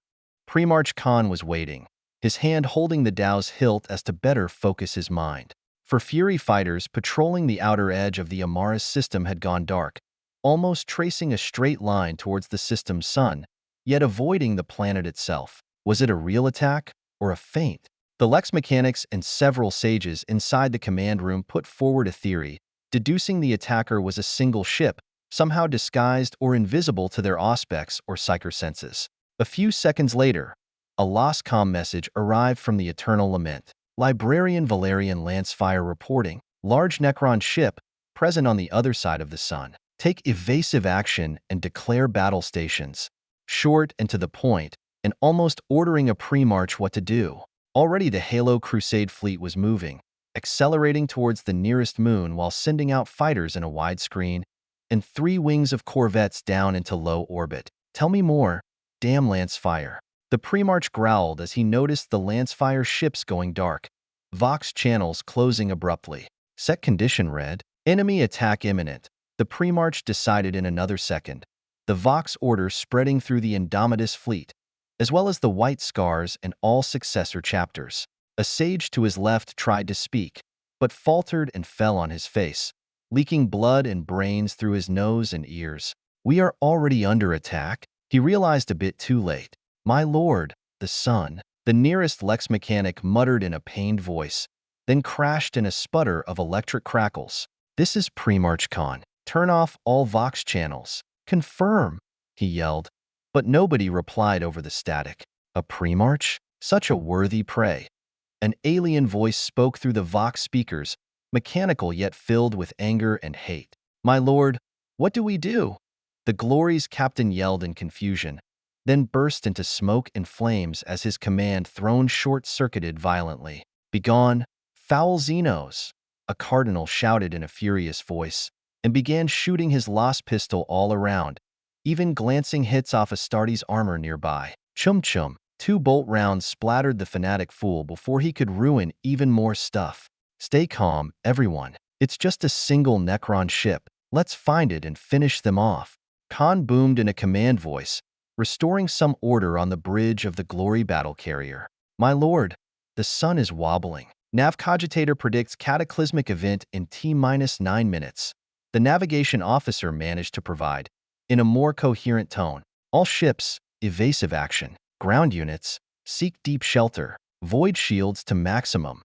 Premarch Khan was waiting, his hand holding the Dow's hilt as to better focus his mind. for Fury fighters patrolling the outer edge of the Amara's system had gone dark, almost tracing a straight line towards the system's sun, yet avoiding the planet itself. Was it a real attack or a feint? The Lex mechanics and several sages inside the command room put forward a theory, deducing the attacker was a single ship, somehow disguised or invisible to their auspex or psyker senses. A few seconds later, a lost comm message arrived from the Eternal Lament. Librarian Valerian Lancefire reporting, large Necron ship present on the other side of the sun. Take evasive action and declare battle stations. Short and to the point, and almost ordering a pre-march what to do. Already the Halo Crusade fleet was moving, accelerating towards the nearest moon while sending out fighters in a widescreen and 3 wings of corvettes down into low orbit. Tell me more, damn Lancefire. The pre-march growled as he noticed the Lancefire ships going dark, Vox channels closing abruptly. Set condition red, enemy attack imminent. The pre-march decided in another second, the Vox order spreading through the Indomitus fleet, as well as the White Scars and all successor chapters. A sage to his left tried to speak, but faltered and fell on his face, leaking blood and brains through his nose and ears. We are already under attack, he realized a bit too late. My lord, the sun, the nearest Lex mechanic muttered in a pained voice, then crashed in a sputter of electric crackles. This is pre-march con. Turn off all Vox channels. Confirm, he yelled. But nobody replied over the static. A pre-march? Such a worthy prey. An alien voice spoke through the Vox speakers, mechanical yet filled with anger and hate. My lord, what do we do? The Glory's captain yelled in confusion, then burst into smoke and flames as his command throne short-circuited violently. Begone, foul Xenos! A cardinal shouted in a furious voice, and began shooting his lost pistol all around, even glancing hits off Astartes' armor nearby. Chum-chum, 2 bolt rounds splattered the fanatic fool before he could ruin even more stuff. Stay calm, everyone. It's just a single Necron ship. Let's find it and finish them off. Khan boomed in a command voice, restoring some order on the bridge of the Glory battle carrier. My lord, the sun is wobbling. Nav Cogitator predicts cataclysmic event in T-9 minutes. The navigation officer managed to provide, in a more coherent tone, all ships, evasive action. Ground units, seek deep shelter. Void shields to maximum.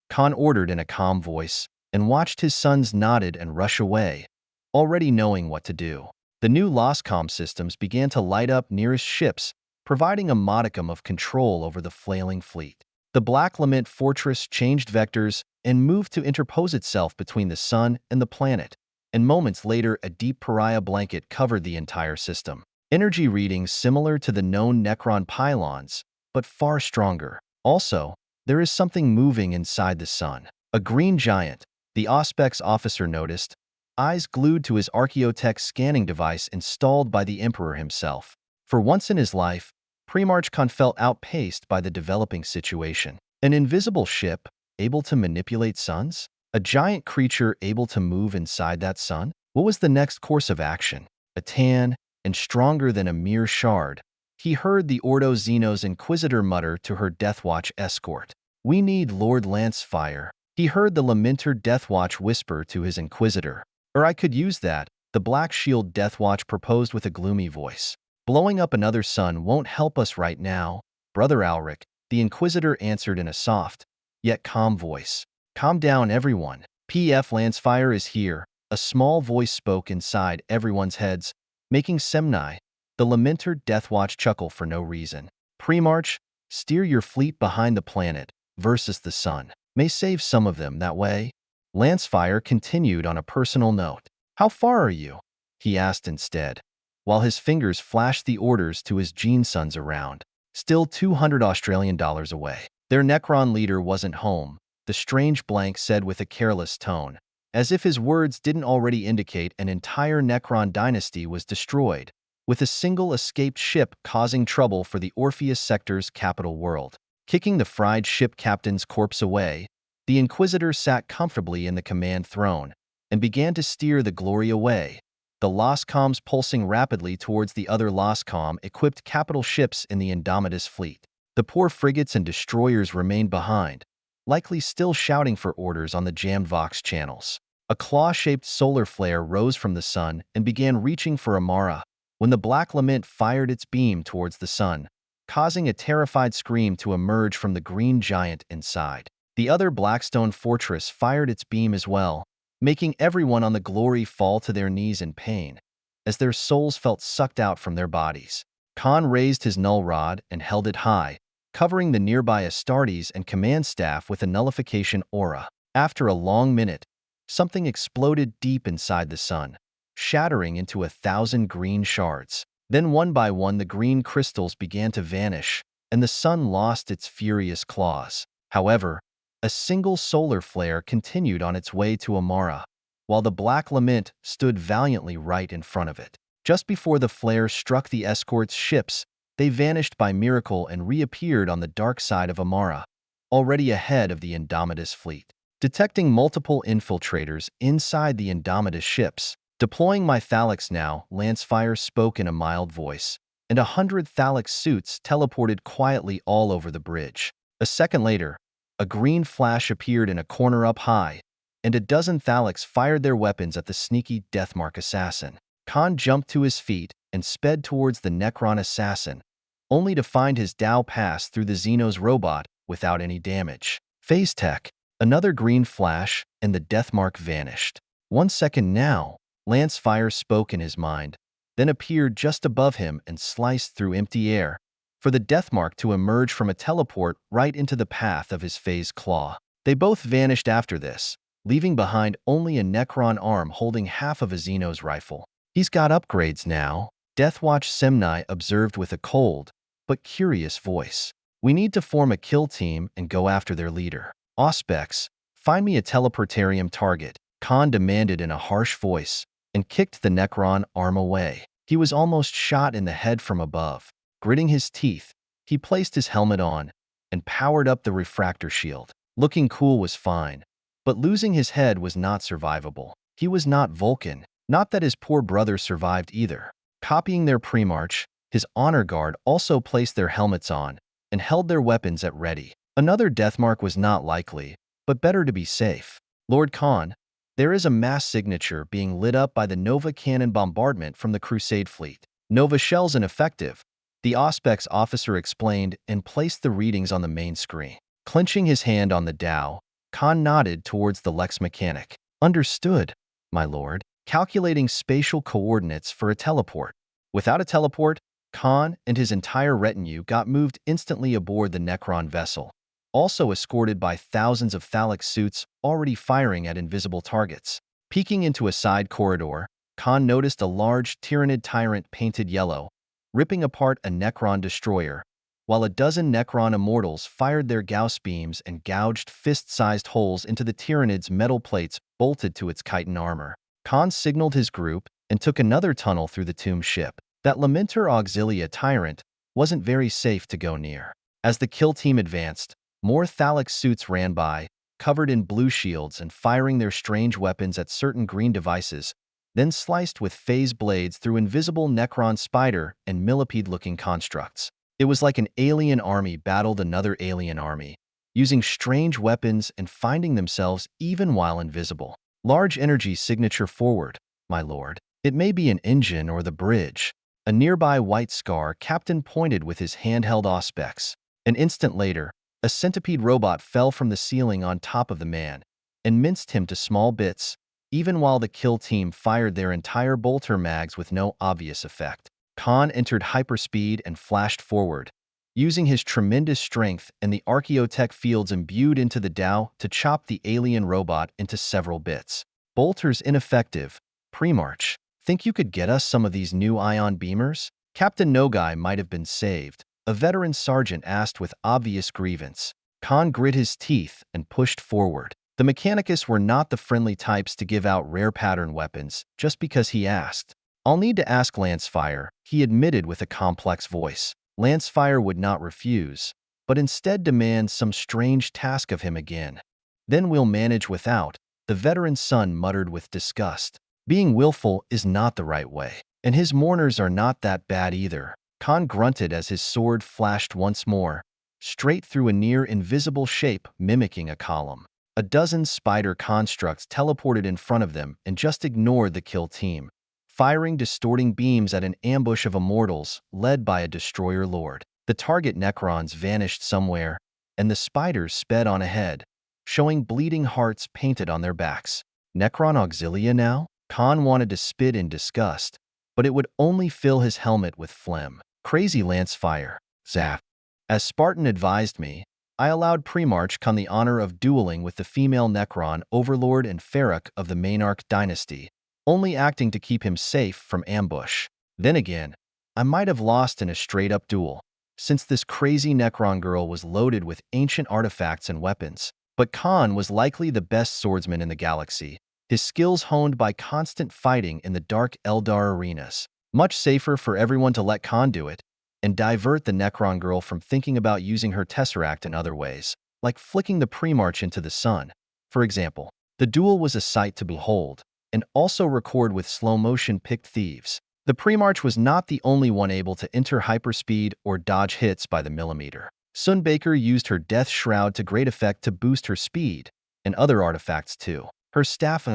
Khan ordered in a calm voice, and watched his sons nodded and rush away, already knowing what to do. The new Loscom systems began to light up nearest ships, providing a modicum of control over the flailing fleet. The Black Lament Fortress changed vectors and moved to interpose itself between the sun and the planet, and moments later a deep pariah blanket covered the entire system. Energy readings similar to the known Necron pylons, but far stronger. Also, there is something moving inside the sun. A green giant, the Auspex officer noticed, eyes glued to his Archaeotech scanning device installed by the Emperor himself. For once in his life, Premarch Khan felt outpaced by the developing situation. An invisible ship, able to manipulate suns? A giant creature able to move inside that sun? What was the next course of action? A tan, and stronger than a mere shard. He heard the Ordo Xenos Inquisitor mutter to her Deathwatch escort. We need Lord Lancefire. He heard the Lamenter Deathwatch whisper to his Inquisitor. Or I could use that, the Black Shield Deathwatch proposed with a gloomy voice. Blowing up another sun won't help us right now, Brother Alric, the Inquisitor answered in a soft, yet calm voice. Calm down, everyone. Pef Lancefire is here. A small voice spoke inside everyone's heads, making Semnai, the Lamenter Deathwatch, chuckle for no reason. Premarch, steer your fleet behind the planet versus the sun. May save some of them that way. Lancefire continued on a personal note. How far are you? He asked instead, while his fingers flashed the orders to his gene sons around. Still $200 away. Their Necron leader wasn't home, the strange blank said with a careless tone, as if his words didn't already indicate an entire Necron dynasty was destroyed, with a single escaped ship causing trouble for the Orpheus sector's capital world. Kicking the fried ship captain's corpse away, the Inquisitor sat comfortably in the command throne and began to steer the Glory away, the Loscoms pulsing rapidly towards the other Loscom-equipped capital ships in the Indomitus fleet. The poor frigates and destroyers remained behind, likely still shouting for orders on the jammed Vox channels. A claw-shaped solar flare rose from the sun and began reaching for Amara when the Black Lament fired its beam towards the sun, causing a terrified scream to emerge from the green giant inside. The other Blackstone fortress fired its beam as well, making everyone on the glory fall to their knees in pain, as their souls felt sucked out from their bodies. Khan raised his null rod and held it high, covering the nearby Astartes and command staff with a nullification aura. After a long minute, something exploded deep inside the sun, shattering into 1,000 green shards. Then one by one the green crystals began to vanish, and the sun lost its furious claws. However, a single solar flare continued on its way to Amara, while the Black Lament stood valiantly right in front of it. Just before the flare struck the escort's ships, they vanished by miracle and reappeared on the dark side of Amara, already ahead of the Indomitus fleet. Detecting multiple infiltrators inside the Indomitus ships, deploying my Thalix now, Lancefire spoke in a mild voice, and 100 Thalix suits teleported quietly all over the bridge. A second later, a green flash appeared in a corner up high, and a dozen Thalix fired their weapons at the sneaky Deathmark assassin. Khan jumped to his feet and sped towards the Necron assassin, only to find his Dao pass through the Xenos robot without any damage. Phase tech, another green flash, and the Deathmark vanished. 1 second now, Lancefire spoke in his mind, then appeared just above him and sliced through empty air, for the Deathmark to emerge from a teleport right into the path of his phase claw. They both vanished after this, leaving behind only a Necron arm holding half of a Xenos rifle. He's got upgrades now, Deathwatch Semnai observed with a cold, but curious voice. We need to form a kill team and go after their leader. Auspex, find me a teleportarium target, Khan demanded in a harsh voice, and kicked the Necron arm away. He was almost shot in the head from above. Gritting his teeth, he placed his helmet on and powered up the refractor shield. Looking cool was fine, but losing his head was not survivable. He was not Vulcan, not that his poor brother survived either. Copying their premarch, his honor guard also placed their helmets on and held their weapons at ready. Another Deathmark was not likely, but better to be safe. Lord Khan, there is a mass signature being lit up by the Nova cannon bombardment from the Crusade fleet. Nova shells ineffective, the Auspex officer explained and placed the readings on the main screen. Clenching his hand on the Dao, Khan nodded towards the Lex Mechanic. Understood, my lord. Calculating spatial coordinates for a teleport. Without a teleport, Khan and his entire retinue got moved instantly aboard the Necron vessel, also escorted by thousands of Thalix suits already firing at invisible targets. Peeking into a side corridor, Khan noticed a large Tyranid tyrant painted yellow, ripping apart a Necron destroyer, while a dozen Necron immortals fired their Gauss beams and gouged fist-sized holes into the Tyranid's metal plates bolted to its chitin armor. Khan signaled his group and took another tunnel through the tomb ship. That Lamentor Auxilia tyrant wasn't very safe to go near. As the kill team advanced, more Thalix suits ran by, covered in blue shields and firing their strange weapons at certain green devices, then sliced with phase blades through invisible Necron spider and millipede-looking constructs. It was like an alien army battled another alien army, using strange weapons and finding themselves even while invisible. Large energy signature forward, my lord. It may be an engine or the bridge. A nearby white scar captain pointed with his handheld Auspex. An instant later, a centipede robot fell from the ceiling on top of the man and minced him to small bits, even while the kill team fired their entire bolter mags with no obvious effect. Khan entered hyperspeed and flashed forward, using his tremendous strength and the archaeotech fields imbued into the Dao to chop the alien robot into several bits. Bolters ineffective. Premarch. Think you could get us some of these new ion beamers? Captain Nogai might have been saved, a veteran sergeant asked with obvious grievance. Khan grit his teeth and pushed forward. The Mechanicus were not the friendly types to give out rare pattern weapons just because he asked. I'll need to ask Lancefire, he admitted with a complex voice. Lancefire would not refuse, but instead demand some strange task of him again. Then we'll manage without, the veteran's son muttered with disgust. Being willful is not the right way, and his mourners are not that bad either. Khan grunted as his sword flashed once more, straight through a near-invisible shape mimicking a column. A dozen spider constructs teleported in front of them and just ignored the kill team, firing distorting beams at an ambush of immortals led by a destroyer lord. The target Necrons vanished somewhere, and the spiders sped on ahead, showing bleeding hearts painted on their backs. Necron Auxilia now? Khan wanted to spit in disgust, but it would only fill his helmet with phlegm. Crazy Lancefire. Zap. As Spartan advised me, I allowed Primarch Khan the honor of dueling with the female Necron Overlord and Feruch of the Maynarch Dynasty, only acting to keep him safe from ambush. Then again, I might have lost in a straight-up duel, since this crazy Necron girl was loaded with ancient artifacts and weapons. But Khan was likely the best swordsman in the galaxy, his skills honed by constant fighting in the dark Eldar arenas. Much safer for everyone to let Khan do it, and divert the Necron girl from thinking about using her Tesseract in other ways, like flicking the Primarch into the sun. For example, the duel was a sight to behold, and also record with slow-motion picked thieves. The Primarch was not the only one able to enter hyperspeed or dodge hits by the millimeter. Sunbaker used her Death Shroud to great effect to boost her speed, and other artifacts too. Her staff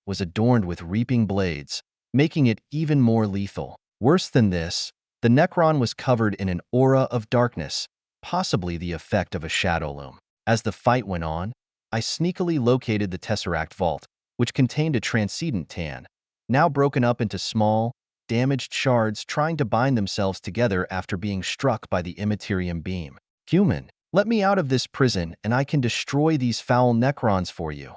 was adorned with reaping blades, making it even more lethal. Worse than this, the Necron was covered in an aura of darkness, possibly the effect of a shadow loom. As the fight went on, I sneakily located the Tesseract Vault, which contained a transcendent tan, now broken up into small, damaged shards trying to bind themselves together after being struck by the Immaterium beam. Human, let me out of this prison and I can destroy these foul Necrons for you.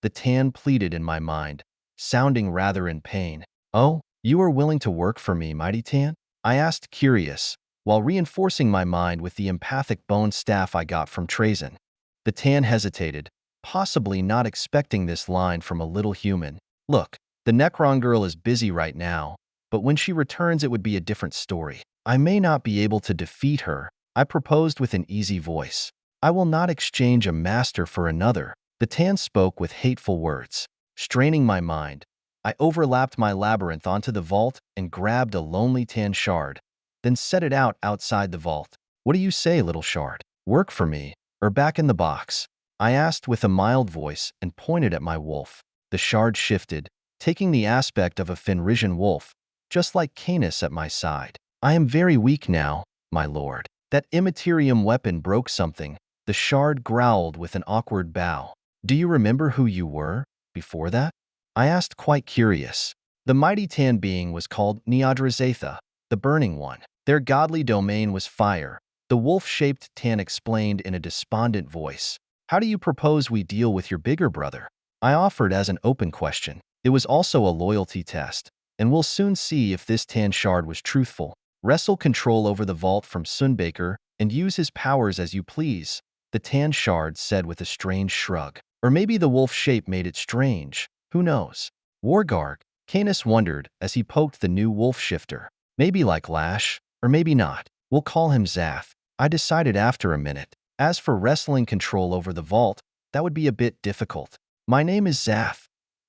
The tan pleaded in my mind, sounding rather in pain. Oh, you are willing to work for me, mighty Tan? I asked, curious, while reinforcing my mind with the empathic bone staff I got from Trazyn. The Tan hesitated, possibly not expecting this line from a little human. Look, the Necron girl is busy right now, but when she returns it would be a different story. I may not be able to defeat her, I proposed with an easy voice. I will not exchange a master for another. The Tan spoke with hateful words. Straining my mind, I overlapped my labyrinth onto the vault and grabbed a lonely tan shard, then set it out outside the vault. What do you say, little shard? Work for me, or back in the box? I asked with a mild voice and pointed at my wolf. The shard shifted, taking the aspect of a Fenrisian wolf, just like Canis at my side. I am very weak now, my lord. That Immaterium weapon broke something. The shard growled with an awkward bow. Do you remember who you were before that? I asked, quite curious. The mighty tan being was called Neodrazatha, the Burning One. Their godly domain was fire. The wolf-shaped tan explained in a despondent voice. How do you propose we deal with your bigger brother? I offered as an open question. It was also a loyalty test, and we'll soon see if this tan shard was truthful. Wrestle control over the vault from Sunbaker and use his powers as you please, the tan shard said with a strange shrug. Or maybe the wolf shape made it strange. Who knows? Wargarg, Canis wondered as he poked the new wolf shifter. Maybe like Lash, or maybe not. We'll call him Zath. I decided after a minute. As for wrestling control over the vault, that would be a bit difficult. My name is Zath,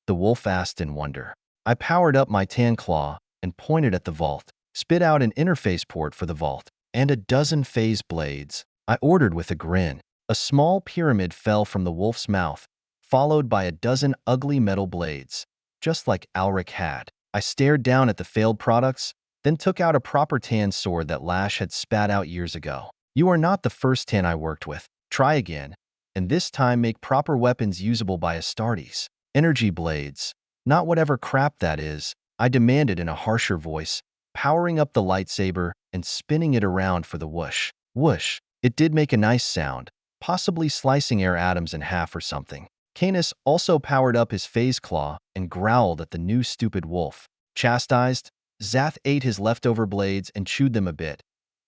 the wolf asked in wonder. I powered up my tan claw and pointed at the vault, spit out an interface port for the vault, and a dozen phase blades. I ordered with a grin. A small pyramid fell from the wolf's mouth, followed by a dozen ugly metal blades, just like Alric had. I stared down at the failed products, then took out a proper tan sword that Lash had spat out years ago. You are not the first tan I worked with. Try again, and this time make proper weapons usable by Astartes. Energy blades. Not whatever crap that is, I demanded in a harsher voice, powering up the lightsaber and spinning it around for the whoosh. Whoosh. It did make a nice sound, possibly slicing air atoms in half or something. Canis also powered up his phase claw and growled at the new stupid wolf. Chastised, Zath ate his leftover blades and chewed them a bit,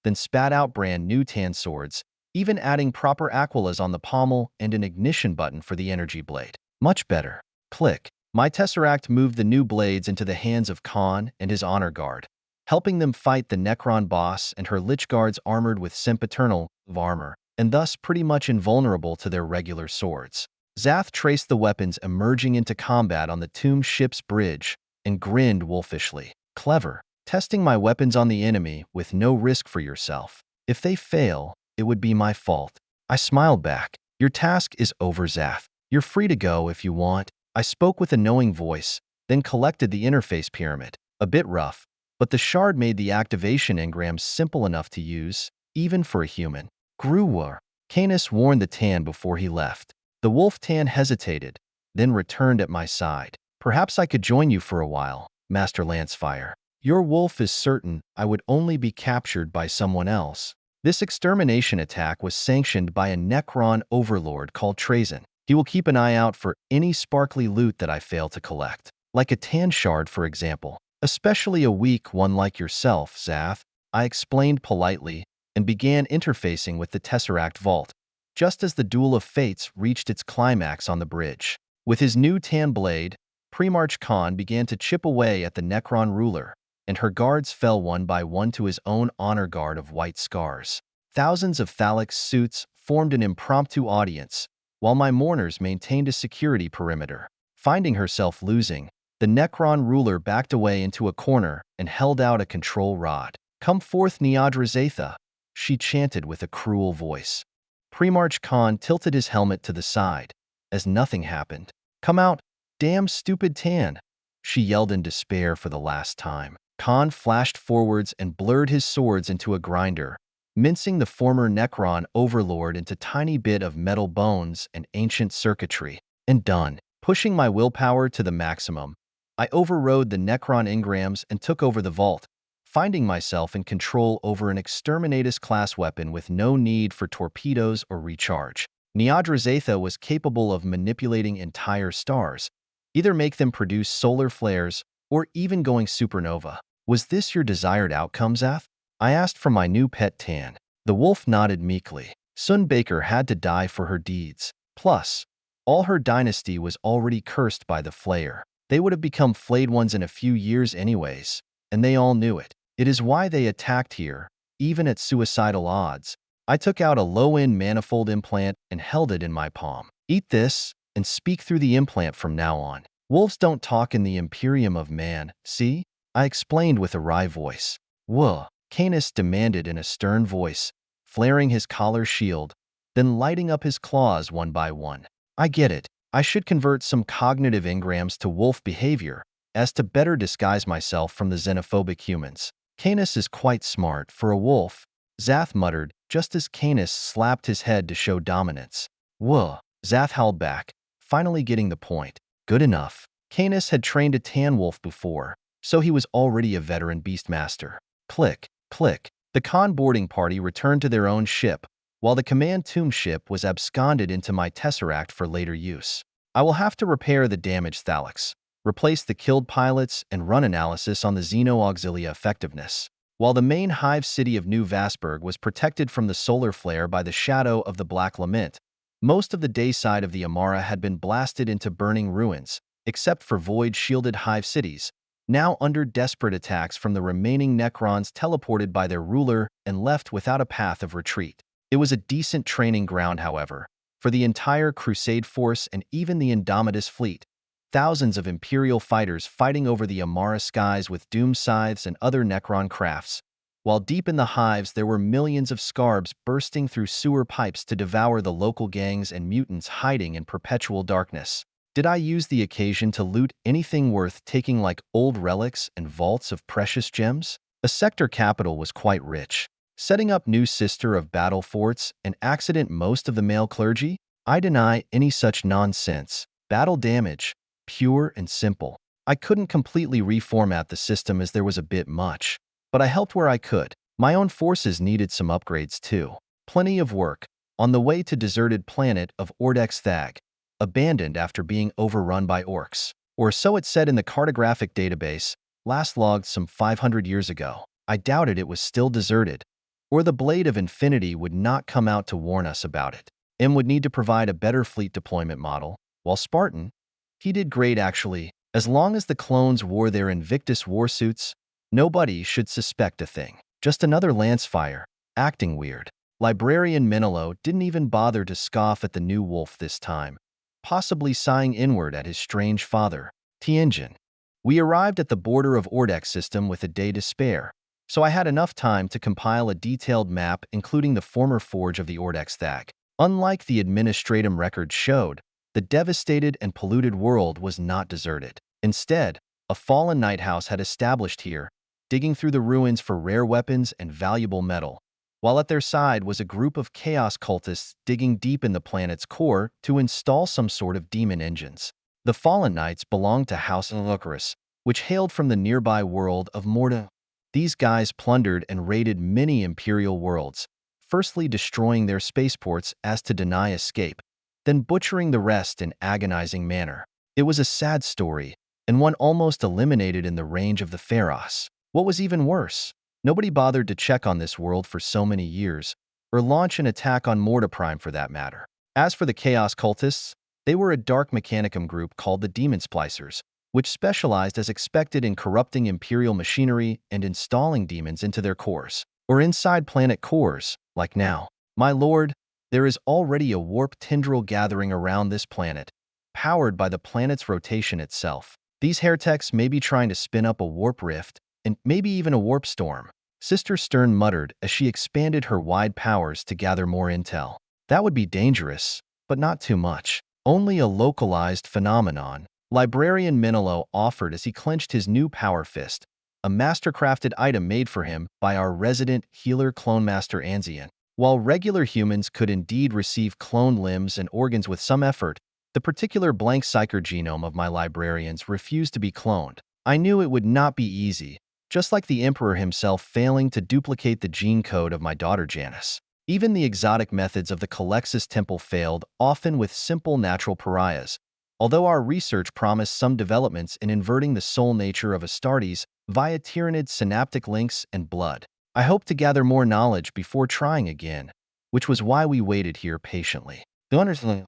then spat out brand new tan swords, even adding proper aquilas on the pommel and an ignition button for the energy blade. Much better. Click. My Tesseract moved the new blades into the hands of Khan and his honor guard, helping them fight the Necron boss and her Lich Guards armored with sempiternal armor, and thus pretty much invulnerable to their regular swords. Zath traced the weapons emerging into combat on the tomb ship's bridge and grinned wolfishly. Clever. Testing my weapons on the enemy with no risk for yourself. If they fail, it would be my fault. I smiled back. Your task is over, Zath. You're free to go if you want. I spoke with a knowing voice, then collected the interface pyramid. A bit rough, but the shard made the activation engrams simple enough to use, even for a human. Gruwer. Canis warned the Tan before he left. The wolf Tan hesitated, then returned at my side. Perhaps I could join you for a while, Master Lancefire. Your wolf is certain I would only be captured by someone else. This extermination attack was sanctioned by a Necron overlord called Trazyn. He will keep an eye out for any sparkly loot that I fail to collect, like a Tan shard, for example. Especially a weak one like yourself, Zath, I explained politely and began interfacing with the Tesseract Vault, just as the Duel of Fates reached its climax on the bridge. With his new Tan blade, Primarch Khan began to chip away at the Necron ruler, and her guards fell one by one to his own honor guard of white scars. Thousands of Thalix suits formed an impromptu audience, while my mourners maintained a security perimeter. Finding herself losing, the Necron ruler backed away into a corner and held out a control rod. "Come forth, Neodrazatha," she chanted with a cruel voice. Primarch Khan tilted his helmet to the side, as nothing happened. "Come out, damn stupid Tan," she yelled in despair for the last time. Khan flashed forwards and blurred his swords into a grinder, mincing the former Necron overlord into tiny bit of metal bones and ancient circuitry. And done. Pushing my willpower to the maximum, I overrode the Necron engrams and took over the vault, finding myself in control over an Exterminatus-class weapon with no need for torpedoes or recharge. Neodrazatha was capable of manipulating entire stars, either make them produce solar flares or even going supernova. "Was this your desired outcome, Zath?" I asked from my new pet Tan. The wolf nodded meekly. Sun Baker had to die for her deeds. Plus, all her dynasty was already cursed by the Flayer. They would have become flayed ones in a few years anyways, and they all knew it. It is why they attacked here, even at suicidal odds. I took out a low-end manifold implant and held it in my palm. "Eat this, and speak through the implant from now on. Wolves don't talk in the Imperium of Man, see?" I explained with a wry voice. "Wuh," Canis demanded in a stern voice, flaring his collar shield, then lighting up his claws one by one. "I get it. I should convert some cognitive engrams to wolf behavior, as to better disguise myself from the xenophobic humans. Canis is quite smart for a wolf," Zath muttered, just as Canis slapped his head to show dominance. "Wuh," Zath howled back, finally getting the point. Good enough. Canis had trained a Tan wolf before, so he was already a veteran beastmaster. Click, click. The Khan boarding party returned to their own ship, while the command tomb ship was absconded into my Tesseract for later use. I will have to repair the damaged Thalix, replace the killed pilots, and run analysis on the Xeno Auxilia effectiveness. While the main hive city of New Vasburg was protected from the solar flare by the shadow of the Black Lament, most of the day side of the Amara had been blasted into burning ruins, except for void-shielded hive cities, now under desperate attacks from the remaining Necrons teleported by their ruler and left without a path of retreat. It was a decent training ground, however, for the entire Crusade force and even the Indomitus fleet. Thousands of Imperial fighters fighting over the Amara skies with doom scythes and other Necron crafts, while deep in the hives there were millions of scarbs bursting through sewer pipes to devour the local gangs and mutants hiding in perpetual darkness. Did I use the occasion to loot anything worth taking, like old relics and vaults of precious gems? The sector capital was quite rich. Setting up new Sister of Battle forts and accident most of the male clergy? I deny any such nonsense. Battle damage, pure and simple. I couldn't completely reformat the system as there was a bit much, but I helped where I could. My own forces needed some upgrades too. Plenty of work. On the way to deserted planet of Ordex Thag, abandoned after being overrun by orcs. Or so it said in the cartographic database, last logged some 500 years ago. I doubted it was still deserted, or the Blade of Infinity would not come out to warn us about it. M would need to provide a better fleet deployment model, while Spartan, he did great actually. As long as the clones wore their Invictus warsuits, nobody should suspect a thing. Just another Lancefire, acting weird. Librarian Menelo didn't even bother to scoff at the new wolf this time, possibly sighing inward at his strange father. Tianjin. We arrived at the border of Ordex system with a day to spare, so I had enough time to compile a detailed map including the former forge of the Ordex Thag. Unlike the administratum records showed, the devastated and polluted world was not deserted. Instead, a fallen night house had established here, digging through the ruins for rare weapons and valuable metal, while at their side was a group of chaos cultists digging deep in the planet's core to install some sort of demon engines. The fallen knights belonged to House Lucarus, which hailed from the nearby world of Morta. These guys plundered and raided many Imperial worlds, firstly destroying their spaceports as to deny escape, then butchering the rest in agonizing manner. It was a sad story, and one almost eliminated in the range of the Pharos. What was even worse, nobody bothered to check on this world for so many years, or launch an attack on Morta Prime for that matter. As for the Chaos Cultists, they were a dark mechanicum group called the Demon Splicers, which specialized as expected in corrupting Imperial machinery and installing demons into their cores, or inside planet cores, like now. My lord, there is already a warp tendril gathering around this planet, powered by the planet's rotation itself. These heretics may be trying to spin up a warp rift, and maybe even a warp storm, Sister Stern muttered as she expanded her wide powers to gather more intel. That would be dangerous, but not too much. Only a localized phenomenon, Librarian Menelo offered as he clenched his new power fist, a master-crafted item made for him by our resident healer clone master Anzian. While regular humans could indeed receive cloned limbs and organs with some effort, the particular blank psyker genome of my librarians refused to be cloned. I knew it would not be easy, just like the Emperor himself failing to duplicate the gene code of my daughter Janice. Even the exotic methods of the Calexis Temple failed, often with simple natural pariahs, although our research promised some developments in inverting the soul nature of Astartes via tyrannid synaptic links and blood. I hope to gather more knowledge before trying again, which was why we waited here patiently. The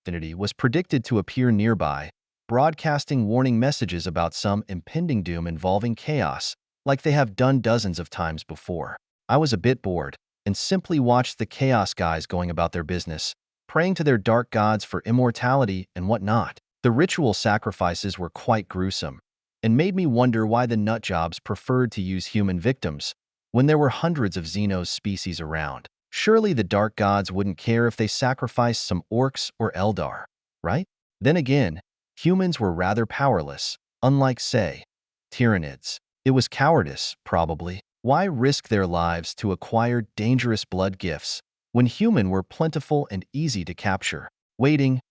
Infinity was predicted to appear nearby, broadcasting warning messages about some impending doom involving chaos, like they have done dozens of times before. I was a bit bored, and simply watched the chaos guys going about their business, praying to their dark gods for immortality and whatnot. The ritual sacrifices were quite gruesome, and made me wonder why the nutjobs preferred to use human victims when there were hundreds of Xenos species around. Surely the dark gods wouldn't care if they sacrificed some orcs or Eldar, right? Then again, humans were rather powerless, unlike, say, tyrannids. It was cowardice, probably. Why risk their lives to acquire dangerous blood gifts when human were plentiful and easy to capture? Waiting.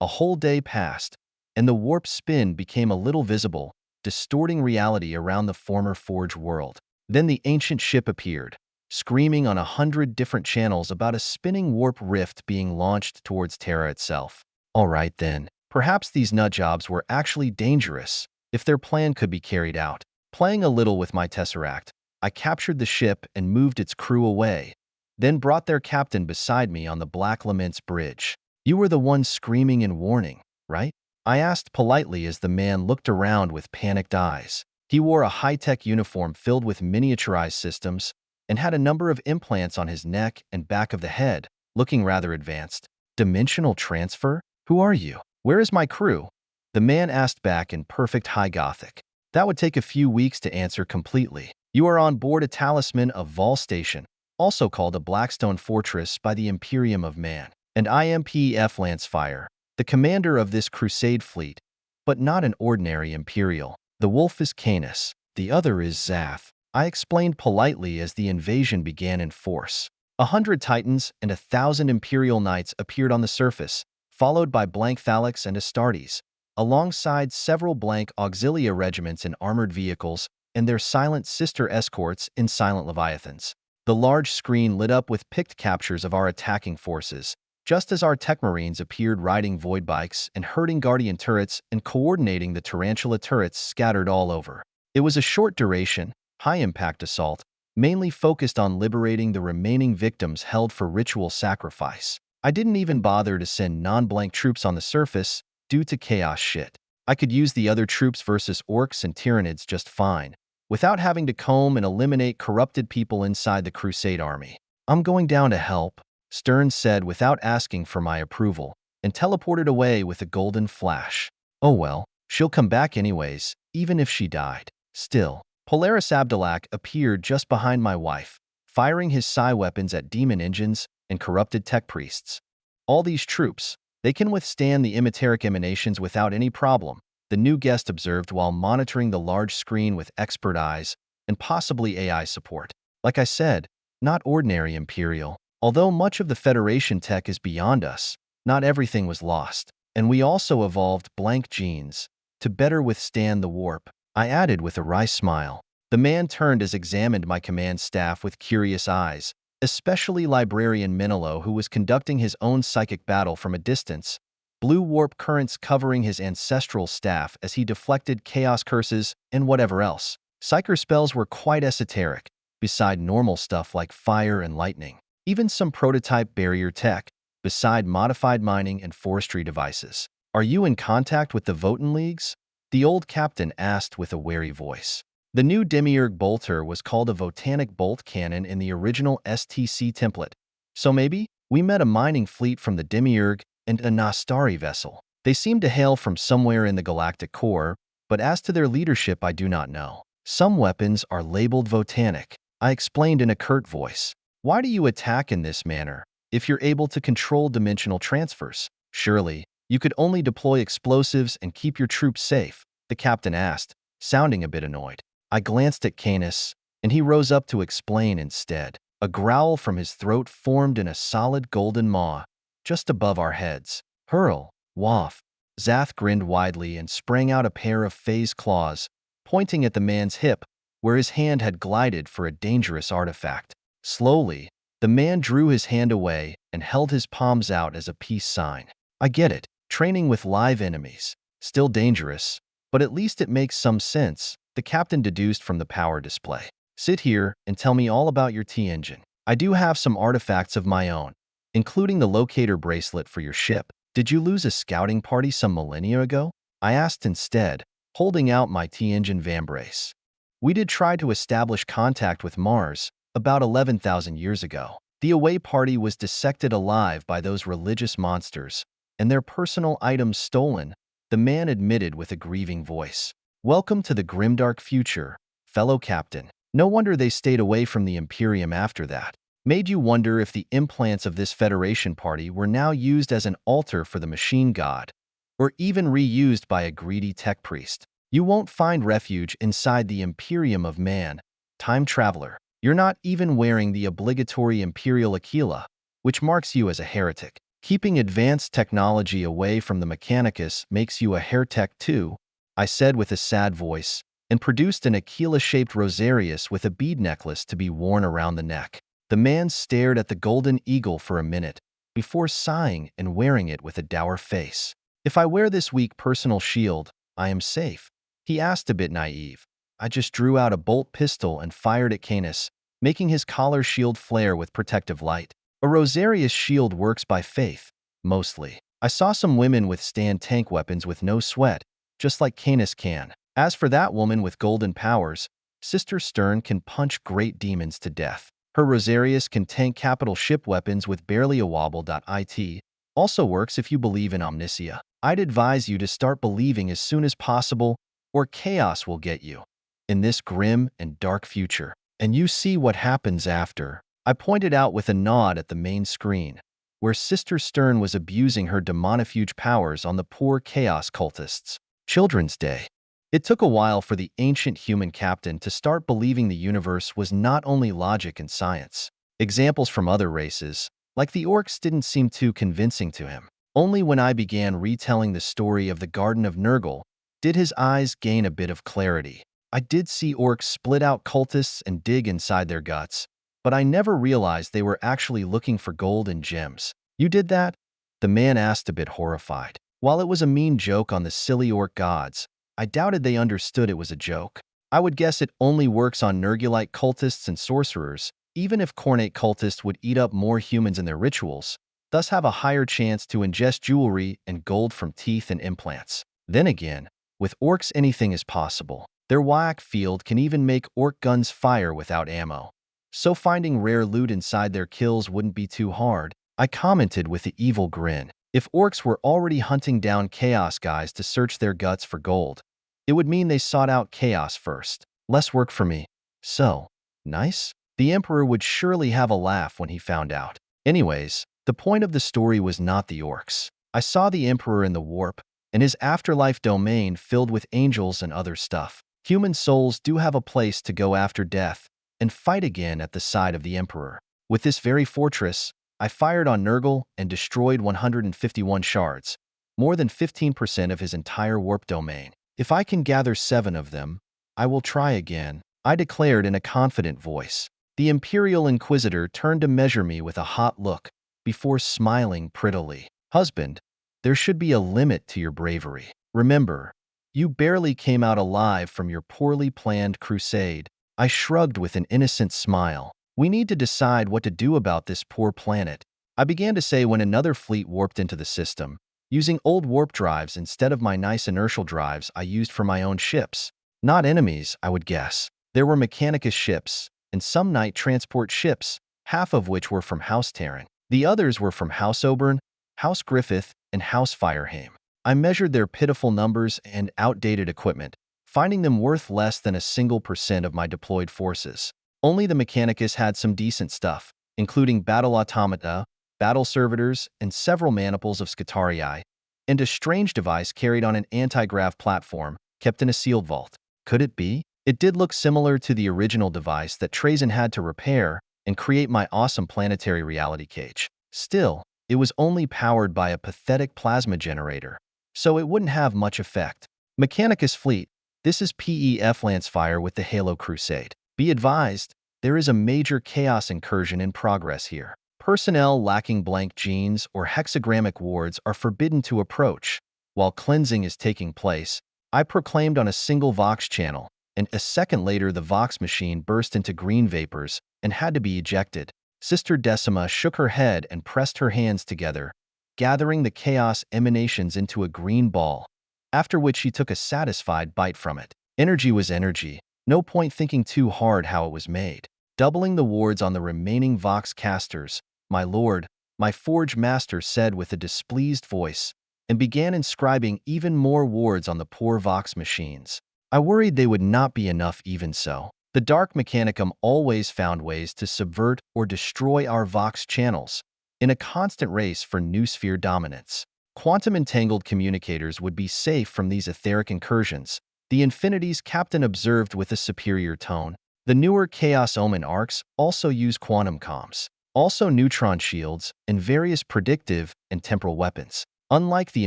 A whole day passed, and the warp spin became a little visible, distorting reality around the former Forge world. Then the ancient ship appeared, screaming on 100 different channels about a spinning warp rift being launched towards Terra itself. All right then, perhaps these nutjobs were actually dangerous, if their plan could be carried out. Playing a little with my Tesseract, I captured the ship and moved its crew away, then brought their captain beside me on the Black Laments Bridge. You were the one screaming in warning, right? I asked politely as the man looked around with panicked eyes. He wore a high-tech uniform filled with miniaturized systems and had a number of implants on his neck and back of the head, looking rather advanced. Dimensional transfer? Who are you? Where is my crew? The man asked back in perfect High Gothic. That would take a few weeks to answer completely. You are on board a talisman of Vol Station, also called a Blackstone Fortress by the Imperium of Man, and I am Pef Lancefire, the commander of this Crusade fleet, but not an ordinary Imperial. The wolf is Canis, the other is Zath. I explained politely as the invasion began in force. 100 Titans and 1,000 Imperial Knights appeared on the surface, followed by blank Thalix and Astartes, alongside several blank Auxilia regiments in armored vehicles and their silent sister escorts in silent Leviathans. The large screen lit up with picked captures of our attacking forces, just as our tech marines appeared riding void bikes and herding guardian turrets and coordinating the tarantula turrets scattered all over. It was a short-duration, high-impact assault, mainly focused on liberating the remaining victims held for ritual sacrifice. I didn't even bother to send non-blank troops on the surface due to chaos shit. I could use the other troops versus orcs and tyrannids just fine, without having to comb and eliminate corrupted people inside the Crusade army. I'm going down to help, Stern said without asking for my approval, and teleported away with a golden flash. Oh well, she'll come back anyways, even if she died. Still, Polaris Abdalak appeared just behind my wife, firing his psi weapons at demon engines and corrupted tech priests. All these troops, they can withstand the emeteric emanations without any problem, the new guest observed while monitoring the large screen with expert eyes and possibly AI support. Like I said, not ordinary Imperial. Although much of the Federation tech is beyond us, not everything was lost. And we also evolved blank genes to better withstand the warp, I added with a wry smile. The man turned as examined my command staff with curious eyes, especially Librarian Minilo, who was conducting his own psychic battle from a distance, blue warp currents covering his ancestral staff as he deflected chaos curses and whatever else. Psyker spells were quite esoteric, beside normal stuff like fire and lightning. Even some prototype barrier tech, beside modified mining and forestry devices. Are you in contact with the Votan Leagues? The old captain asked with a wary voice. The new Demiurge bolter was called a Votanic bolt cannon in the original STC template. So maybe we met a mining fleet from the Demiurge and a Nastari vessel. They seem to hail from somewhere in the galactic core, but as to their leadership I do not know. Some weapons are labeled Votanic, I explained in a curt voice. Why do you attack in this manner? If you're able to control dimensional transfers, surely you could only deploy explosives and keep your troops safe, the captain asked, sounding a bit annoyed. I glanced at Canis, and he rose up to explain instead. A growl from his throat formed in a solid golden maw, just above our heads. Hurl, waff. Zath grinned widely and sprang out a pair of phase claws, pointing at the man's hip, where his hand had glided for a dangerous artifact. Slowly, the man drew his hand away and held his palms out as a peace sign. I get it. Training with live enemies. Still dangerous, but at least it makes some sense, the captain deduced from the power display. Sit here and tell me all about your T-engine. I do have some artifacts of my own, including the locator bracelet for your ship. Did you lose a scouting party some millennia ago? I asked instead, holding out my T-engine vambrace. We did try to establish contact with Mars about 11,000 years ago. The away party was dissected alive by those religious monsters, and their personal items stolen, the man admitted with a grieving voice. Welcome to the grimdark future, fellow captain. No wonder they stayed away from the Imperium after that. Made you wonder if the implants of this Federation party were now used as an altar for the machine god, or even reused by a greedy tech priest. You won't find refuge inside the Imperium of Man, time traveler. You're not even wearing the obligatory Imperial Aquila, which marks you as a heretic. Keeping advanced technology away from the Mechanicus makes you a heretic too, I said with a sad voice, and produced an Aquila-shaped rosarius with a bead necklace to be worn around the neck. The man stared at the golden eagle for a minute, before sighing and wearing it with a dour face. If I wear this weak personal shield, I am safe, he asked a bit naive. I just drew out a bolt pistol and fired at Canis, making his collar shield flare with protective light. A rosarius shield works by faith, mostly. I saw some women withstand tank weapons with no sweat, just like Canis can. As for that woman with golden powers, Sister Stern can punch great demons to death. Her rosarius can tank capital ship weapons with barely a wobble. It also works if you believe in omniscia. I'd advise you to start believing as soon as possible, or chaos will get you. In this grim and dark future. And you see what happens after. I pointed out with a nod at the main screen, where Sister Stern was abusing her demonifuge powers on the poor chaos cultists. Children's Day. It took a while for the ancient human captain to start believing the universe was not only logic and science. Examples from other races, like the orcs, didn't seem too convincing to him. Only when I began retelling the story of the Garden of Nurgle did his eyes gain a bit of clarity. I did see orcs split out cultists and dig inside their guts, but I never realized they were actually looking for gold and gems. You did that? The man asked, a bit horrified. While it was a mean joke on the silly orc gods, I doubted they understood it was a joke. I would guess it only works on Nurgulite cultists and sorcerers, even if Cornate cultists would eat up more humans in their rituals, thus have a higher chance to ingest jewelry and gold from teeth and implants. Then again, with orcs anything is possible. Their whack field can even make orc guns fire without ammo. So finding rare loot inside their kills wouldn't be too hard, I commented with an evil grin. If orcs were already hunting down chaos guys to search their guts for gold, it would mean they sought out chaos first. Less work for me. So, nice? The Emperor would surely have a laugh when he found out. Anyways, the point of the story was not the orcs. I saw the Emperor in the warp, and his afterlife domain filled with angels and other stuff. Human souls do have a place to go after death and fight again at the side of the Emperor. With this very fortress, I fired on Nurgle and destroyed 151 shards, more than 15% of his entire warp domain. If I can gather 7 of them, I will try again, I declared in a confident voice. The Imperial Inquisitor turned to measure me with a hot look before smiling prettily. Husband, there should be a limit to your bravery. Remember, you barely came out alive from your poorly planned crusade. I shrugged with an innocent smile. We need to decide what to do about this poor planet, I began to say when another fleet warped into the system, using old warp drives instead of my nice inertial drives I used for my own ships. Not enemies, I would guess. There were Mechanicus ships, and some night transport ships, half of which were from House Terran. The others were from House Oberon, House Griffith, and House Fireheim. I measured their pitiful numbers and outdated equipment, finding them worth less than a single % of my deployed forces. Only the Mechanicus had some decent stuff, including battle automata, battle servitors, and several maniples of Scutarii, and a strange device carried on an anti-grav platform, kept in a sealed vault. Could it be? It did look similar to the original device that Trazen had to repair and create my awesome planetary reality cage. Still, it was only powered by a pathetic plasma generator, so it wouldn't have much effect. Mechanicus Fleet, this is Pef Lancefire with the Halo Crusade. Be advised, there is a major chaos incursion in progress here. Personnel lacking blank genes or hexagrammic wards are forbidden to approach. While cleansing is taking place, I proclaimed on a single Vox channel, and a second later the Vox machine burst into green vapors and had to be ejected. Sister Decima shook her head and pressed her hands together, gathering the chaos emanations into a green ball, after which she took a satisfied bite from it. Energy was energy. No point thinking too hard how it was made. Doubling the wards on the remaining Vox casters, my lord, my Forge Master said with a displeased voice, and began inscribing even more wards on the poor Vox machines. I worried they would not be enough even so. The Dark Mechanicum always found ways to subvert or destroy our Vox channels, in a constant race for new sphere dominance. Quantum-entangled communicators would be safe from these etheric incursions, the Infinity's captain observed with a superior tone. The newer Chaos Omen arcs also use quantum comms, also neutron shields, and various predictive and temporal weapons. Unlike the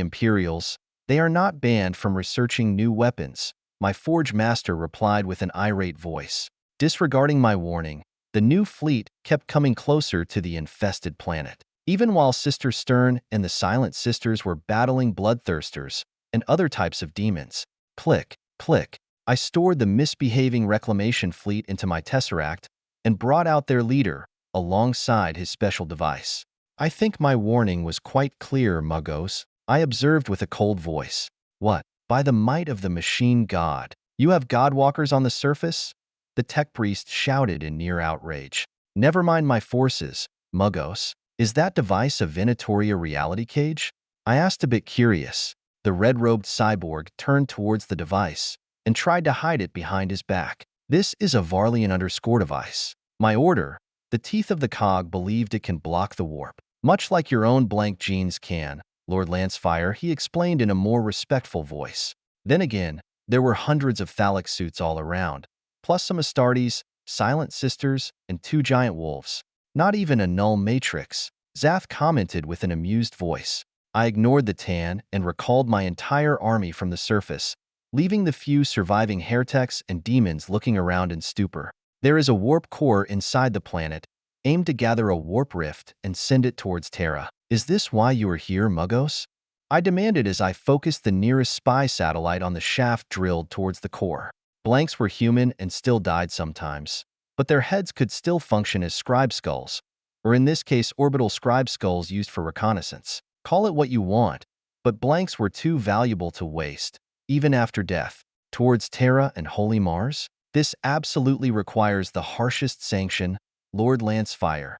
Imperials, they are not banned from researching new weapons, my Forge Master replied with an irate voice. Disregarding my warning, the new fleet kept coming closer to the infested planet. Even while Sister Stern and the Silent Sisters were battling bloodthirsters and other types of demons. Click, click. I stored the misbehaving reclamation fleet into my Tesseract and brought out their leader, alongside his special device. I think my warning was quite clear, Muggos, I observed with a cold voice. What? By the might of the machine god, you have godwalkers on the surface? The tech priest shouted in near outrage. Never mind my forces, Muggos. Is that device a Venatoria reality cage? I asked a bit curious. The red-robed cyborg turned towards the device and tried to hide it behind his back. This is a Varlian underscore device. My order, the teeth of the cog believed it can block the warp. Much like your own blank genes can, Lord Lancefire, he explained in a more respectful voice. Then again, there were hundreds of phallic suits all around, plus some Astartes, Silent Sisters, and 2 giant wolves. Not even a null matrix, Zath commented with an amused voice. I ignored the tan and recalled my entire army from the surface, leaving the few surviving heretics and demons looking around in stupor. There is a warp core inside the planet, aimed to gather a warp rift and send it towards Terra. Is this why you are here, Muggos? I demanded as I focused the nearest spy satellite on the shaft drilled towards the core. Blanks were human and still died sometimes, but their heads could still function as scribe skulls, or in this case orbital scribe skulls used for reconnaissance. Call it what you want, but blanks were too valuable to waste, even after death. Towards Terra and Holy Mars? This absolutely requires the harshest sanction, Lord Lancefire.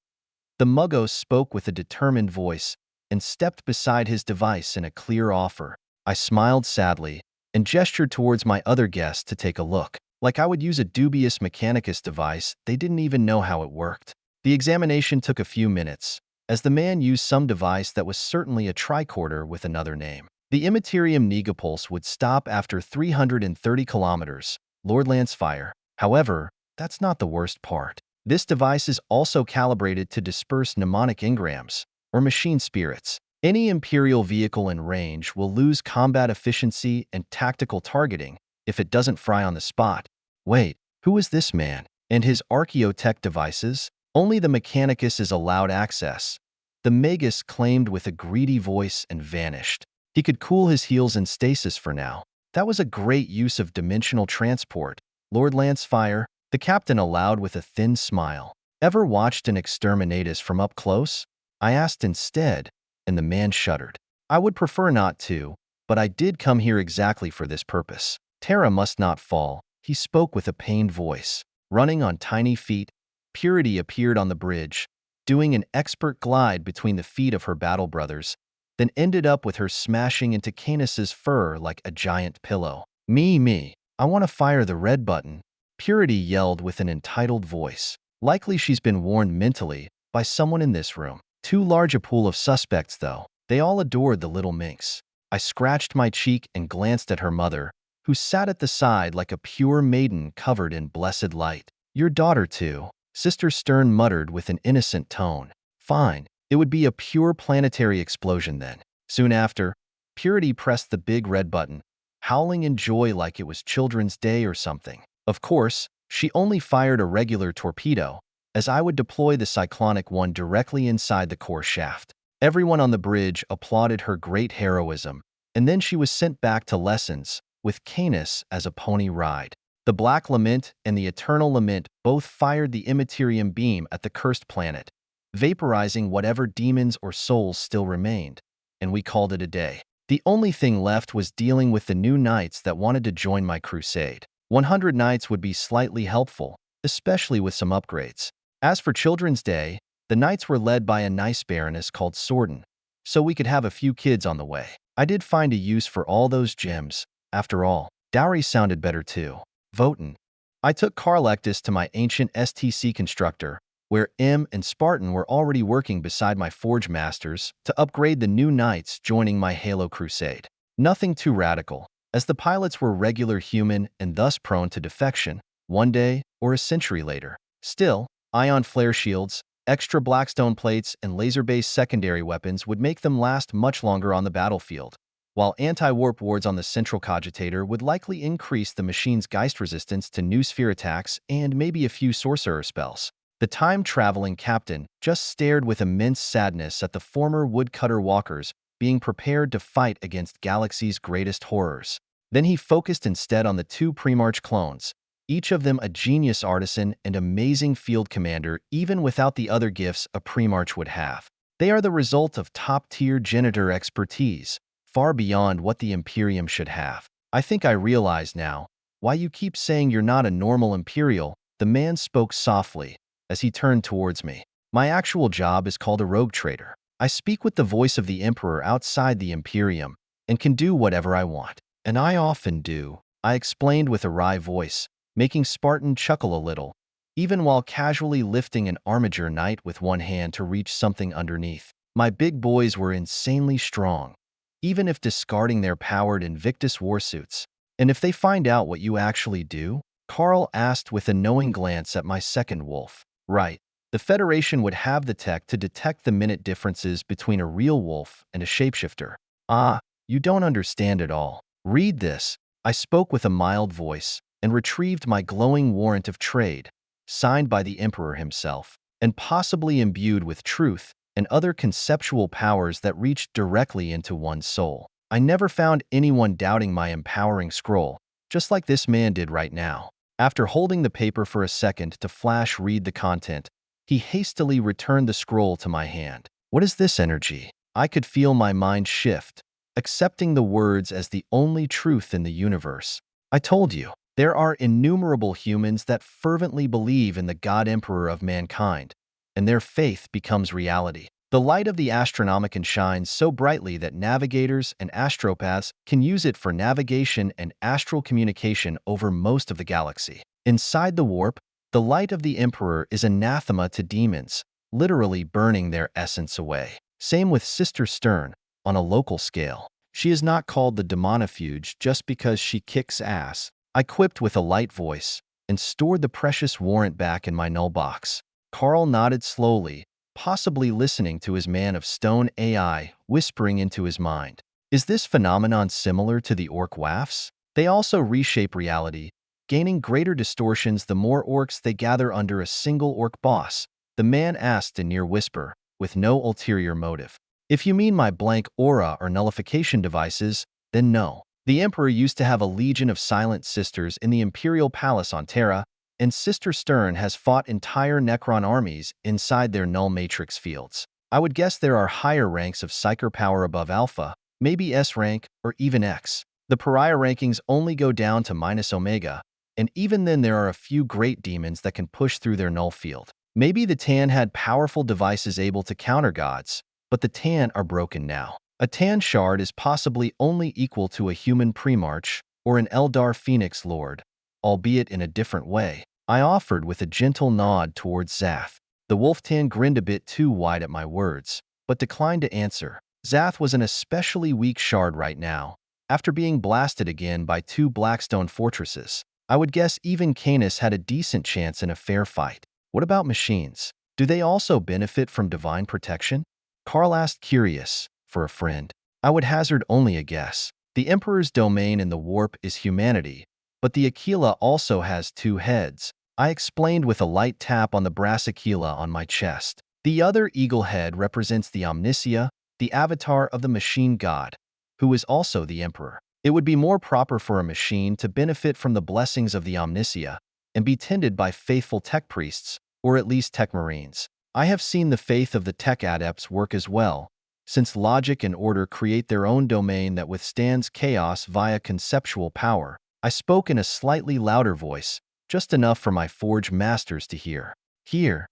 The Muggos spoke with a determined voice and stepped beside his device in a clear offer. I smiled sadly and gestured towards my other guest to take a look. Like I would use a dubious Mechanicus device, they didn't even know how it worked. The examination took a few minutes, as the man used some device that was certainly a tricorder with another name. The Immaterium Negapulse would stop after 330 kilometers, Lord Lancefire. However, that's not the worst part. This device is also calibrated to disperse mnemonic engrams, or machine spirits. Any Imperial vehicle in range will lose combat efficiency and tactical targeting if it doesn't fry on the spot. Wait, who is this man? And his archaeotech devices? Only the Mechanicus is allowed access. The Magus claimed with a greedy voice and vanished. He could cool his heels in stasis for now. That was a great use of dimensional transport. Lord Lancefire, the captain allowed with a thin smile. Ever watched an exterminatus from up close? I asked instead, and the man shuddered. I would prefer not to, but I did come here exactly for this purpose. Terra must not fall, he spoke with a pained voice. Running on tiny feet, Purity appeared on the bridge, doing an expert glide between the feet of her battle brothers, then ended up with her smashing into Canis's fur like a giant pillow. Me, I want to fire the red button, Purity yelled with an entitled voice. Likely she's been warned mentally by someone in this room. Too large a pool of suspects, though. They all adored the little minx. I scratched my cheek and glanced at her mother, who sat at the side like a pure maiden covered in blessed light. Your daughter, too, Sister Stern muttered with an innocent tone. Fine. It would be a pure planetary explosion then. Soon after, Purity pressed the big red button, howling in joy like it was Children's Day or something. Of course, she only fired a regular torpedo, as I would deploy the cyclonic one directly inside the core shaft. Everyone on the bridge applauded her great heroism, and then she was sent back to lessons, with Canis as a pony ride. The Black Lament and the Eternal Lament both fired the Immaterium beam at the cursed planet, vaporizing whatever demons or souls still remained, and we called it a day. The only thing left was dealing with the new knights that wanted to join my crusade. 100 knights would be slightly helpful, especially with some upgrades. As for Children's Day, the knights were led by a nice baroness called Sordon, so we could have a few kids on the way. I did find a use for all those gems. After all, dowry sounded better too. Votin. I took Carlectus to my ancient STC constructor, where M and Spartan were already working beside my Forge Masters to upgrade the new knights joining my Halo Crusade. Nothing too radical, as the pilots were regular human and thus prone to defection, one day or a century later. Still, ion flare shields, extra Blackstone plates, and laser-based secondary weapons would make them last much longer on the battlefield, while anti-warp wards on the central cogitator would likely increase the machine's Geist resistance to new sphere attacks and maybe a few sorcerer spells. The time-traveling captain just stared with immense sadness at the former woodcutter walkers being prepared to fight against Galaxy's greatest horrors. Then he focused instead on the two Premarch clones, each of them a genius artisan and amazing field commander even without the other gifts a Premarch would have. They are the result of top-tier genitor expertise, far beyond what the Imperium should have. I think I realize now why you keep saying you're not a normal Imperial, the man spoke softly as he turned towards me. My actual job is called a rogue trader. I speak with the voice of the Emperor outside the Imperium and can do whatever I want. And I often do, I explained with a wry voice, making Spartan chuckle a little, even while casually lifting an Armiger Knight with one hand to reach something underneath. My big boys were insanely strong, even if discarding their powered Invictus warsuits. And if they find out what you actually do? Carl asked with a knowing glance at my second wolf. Right. The Federation would have the tech to detect the minute differences between a real wolf and a shapeshifter. Ah, you don't understand at all. Read this. I spoke with a mild voice and retrieved my glowing warrant of trade, signed by the Emperor himself, and possibly imbued with truth and other conceptual powers that reached directly into one's soul. I never found anyone doubting my empowering scroll, just like this man did right now. After holding the paper for a second to flash read the content, he hastily returned the scroll to my hand. What is this energy? I could feel my mind shift, accepting the words as the only truth in the universe. I told you, there are innumerable humans that fervently believe in the God Emperor of mankind, and their faith becomes reality. The light of the Astronomicon shines so brightly that navigators and astropaths can use it for navigation and astral communication over most of the galaxy. Inside the warp, the light of the Emperor is anathema to demons, literally burning their essence away. Same with Sister Stern, on a local scale. She is not called the Demonifuge just because she kicks ass. I quipped with a light voice and stored the precious warrant back in my null box. Carl nodded slowly, possibly listening to his Man of Stone AI whispering into his mind. Is this phenomenon similar to the orc wafts? They also reshape reality, gaining greater distortions the more orcs they gather under a single orc boss, the man asked in near whisper, with no ulterior motive. If you mean my blank aura or nullification devices, then no. The Emperor used to have a legion of silent sisters in the Imperial Palace on Terra, and Sister Stern has fought entire Necron armies inside their null matrix fields. I would guess there are higher ranks of Psyker power above Alpha, maybe S rank or even X. The pariah rankings only go down to minus Omega, and even then there are a few great demons that can push through their null field. Maybe the Tan had powerful devices able to counter gods, but the Tan are broken now. A Tan shard is possibly only equal to a human Primarch or an Eldar Phoenix Lord, albeit in a different way. I offered with a gentle nod towards Zath. The Wolf-Tan grinned a bit too wide at my words, but declined to answer. Zath was an especially weak shard right now, after being blasted again by 2 Blackstone fortresses. I would guess even Canis had a decent chance in a fair fight. What about machines? Do they also benefit from divine protection? Carl asked, curious, for a friend. I would hazard only a guess. The Emperor's domain in the warp is humanity, but the Aquila also has 2 heads. I explained with a light tap on the brass Aquila on my chest. The other eagle head represents the Omnisia, the avatar of the machine god, who is also the Emperor. It would be more proper for a machine to benefit from the blessings of the Omnisia and be tended by faithful tech priests, or at least tech marines. I have seen the faith of the tech adepts work as well, since logic and order create their own domain that withstands chaos via conceptual power. I spoke in a slightly louder voice, just enough for my Forge masters to hear. Here.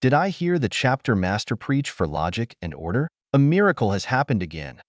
Did I hear the chapter master preach for logic and order? A miracle has happened again.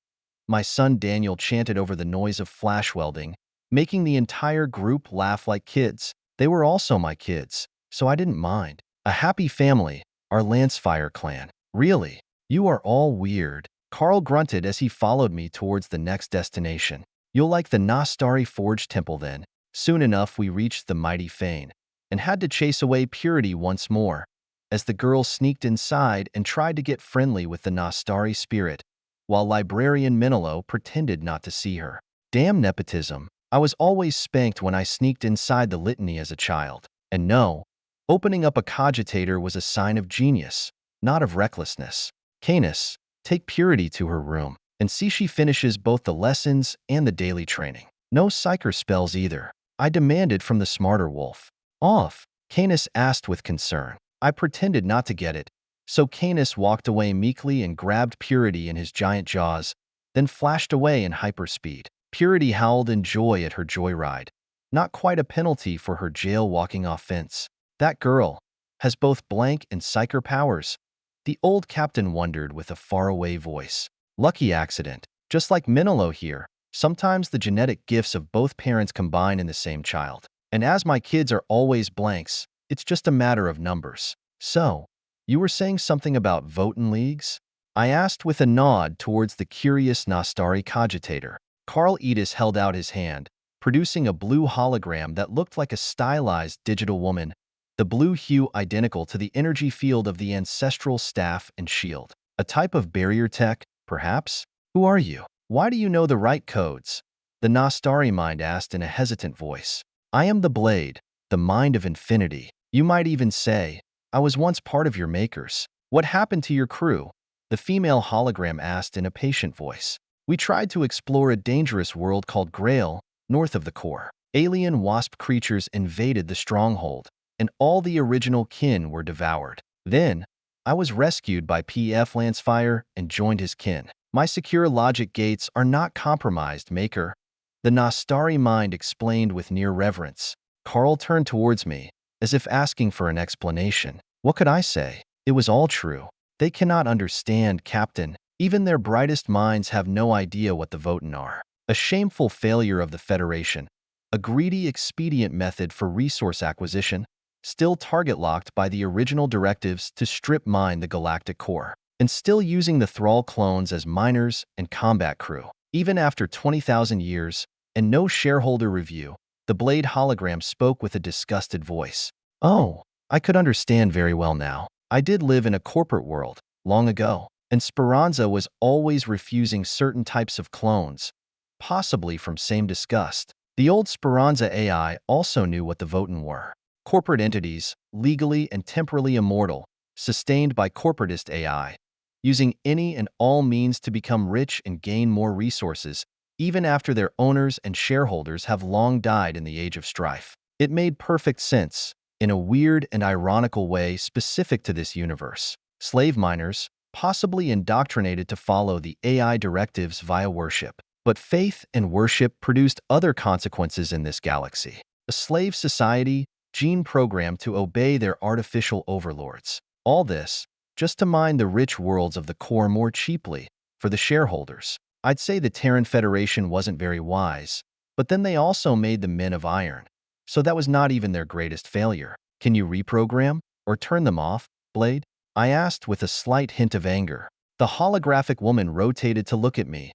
My son Daniel chanted over the noise of flash welding, making the entire group laugh like kids. They were also my kids, so I didn't mind. A happy family, our Lancefire clan. Really? You are all weird. Carl grunted as he followed me towards the next destination. You'll like the Nastari Forge Temple then. Soon enough we reached the mighty fane, and had to chase away Purity once more, as the girl sneaked inside and tried to get friendly with the Nastari spirit, while Librarian Menelo pretended not to see her. Damn nepotism. I was always spanked when I sneaked inside the litany as a child. And no, opening up a cogitator was a sign of genius, not of recklessness. Canis, take Purity to her room, and see she finishes both the lessons and the daily training. No psyker spells either. I demanded from the smarter wolf. Off, Canis asked with concern. I pretended not to get it, so Canis walked away meekly and grabbed Purity in his giant jaws, then flashed away in hyperspeed. Purity howled in joy at her joyride. Not quite a penalty for her jail-walking offense. That girl has both blank and psyker powers. The old captain wondered with a faraway voice. Lucky accident. Just like Menelo here. Sometimes the genetic gifts of both parents combine in the same child. And as my kids are always blanks, it's just a matter of numbers. So, you were saying something about votin' leagues? I asked with a nod towards the curious Nastari cogitator. Carl Edis held out his hand, producing a blue hologram that looked like a stylized digital woman, the blue hue identical to the energy field of the ancestral staff and shield. A type of barrier tech, perhaps? Who are you? Why do you know the right codes? The Nastari mind asked in a hesitant voice. I am the Blade, the mind of infinity. You might even say, I was once part of your makers. What happened to your crew? The female hologram asked in a patient voice. We tried to explore a dangerous world called Grail, north of the core. Alien wasp creatures invaded the stronghold, and all the original kin were devoured. Then, I was rescued by Pef Lancefire and joined his kin. My secure logic gates are not compromised, Maker. The Nastari mind explained with near reverence. Carl turned towards me, as if asking for an explanation. What could I say? It was all true. They cannot understand, Captain. Even their brightest minds have no idea what the Votan are. A shameful failure of the Federation. A greedy expedient method for resource acquisition, still target-locked by the original directives to strip mine the galactic core, and still using the Thrall clones as miners and combat crew. Even after 20,000 years and no shareholder review, the Blade hologram spoke with a disgusted voice. Oh, I could understand very well now. I did live in a corporate world, long ago, and Speranza was always refusing certain types of clones, possibly from same disgust. The old Speranza AI also knew what the Votan were. Corporate entities, legally and temporally immortal, sustained by corporatist AI, using any and all means to become rich and gain more resources, even after their owners and shareholders have long died in the Age of Strife. It made perfect sense, in a weird and ironical way specific to this universe. Slave miners, possibly indoctrinated to follow the AI directives via worship. But faith and worship produced other consequences in this galaxy. A slave society, gene-programmed to obey their artificial overlords. All this, just to mine the rich worlds of the core more cheaply, for the shareholders. I'd say the Terran Federation wasn't very wise, but then they also made the Men of Iron. So that was not even their greatest failure. Can you reprogram, or turn them off, Blade? I asked with a slight hint of anger. The holographic woman rotated to look at me,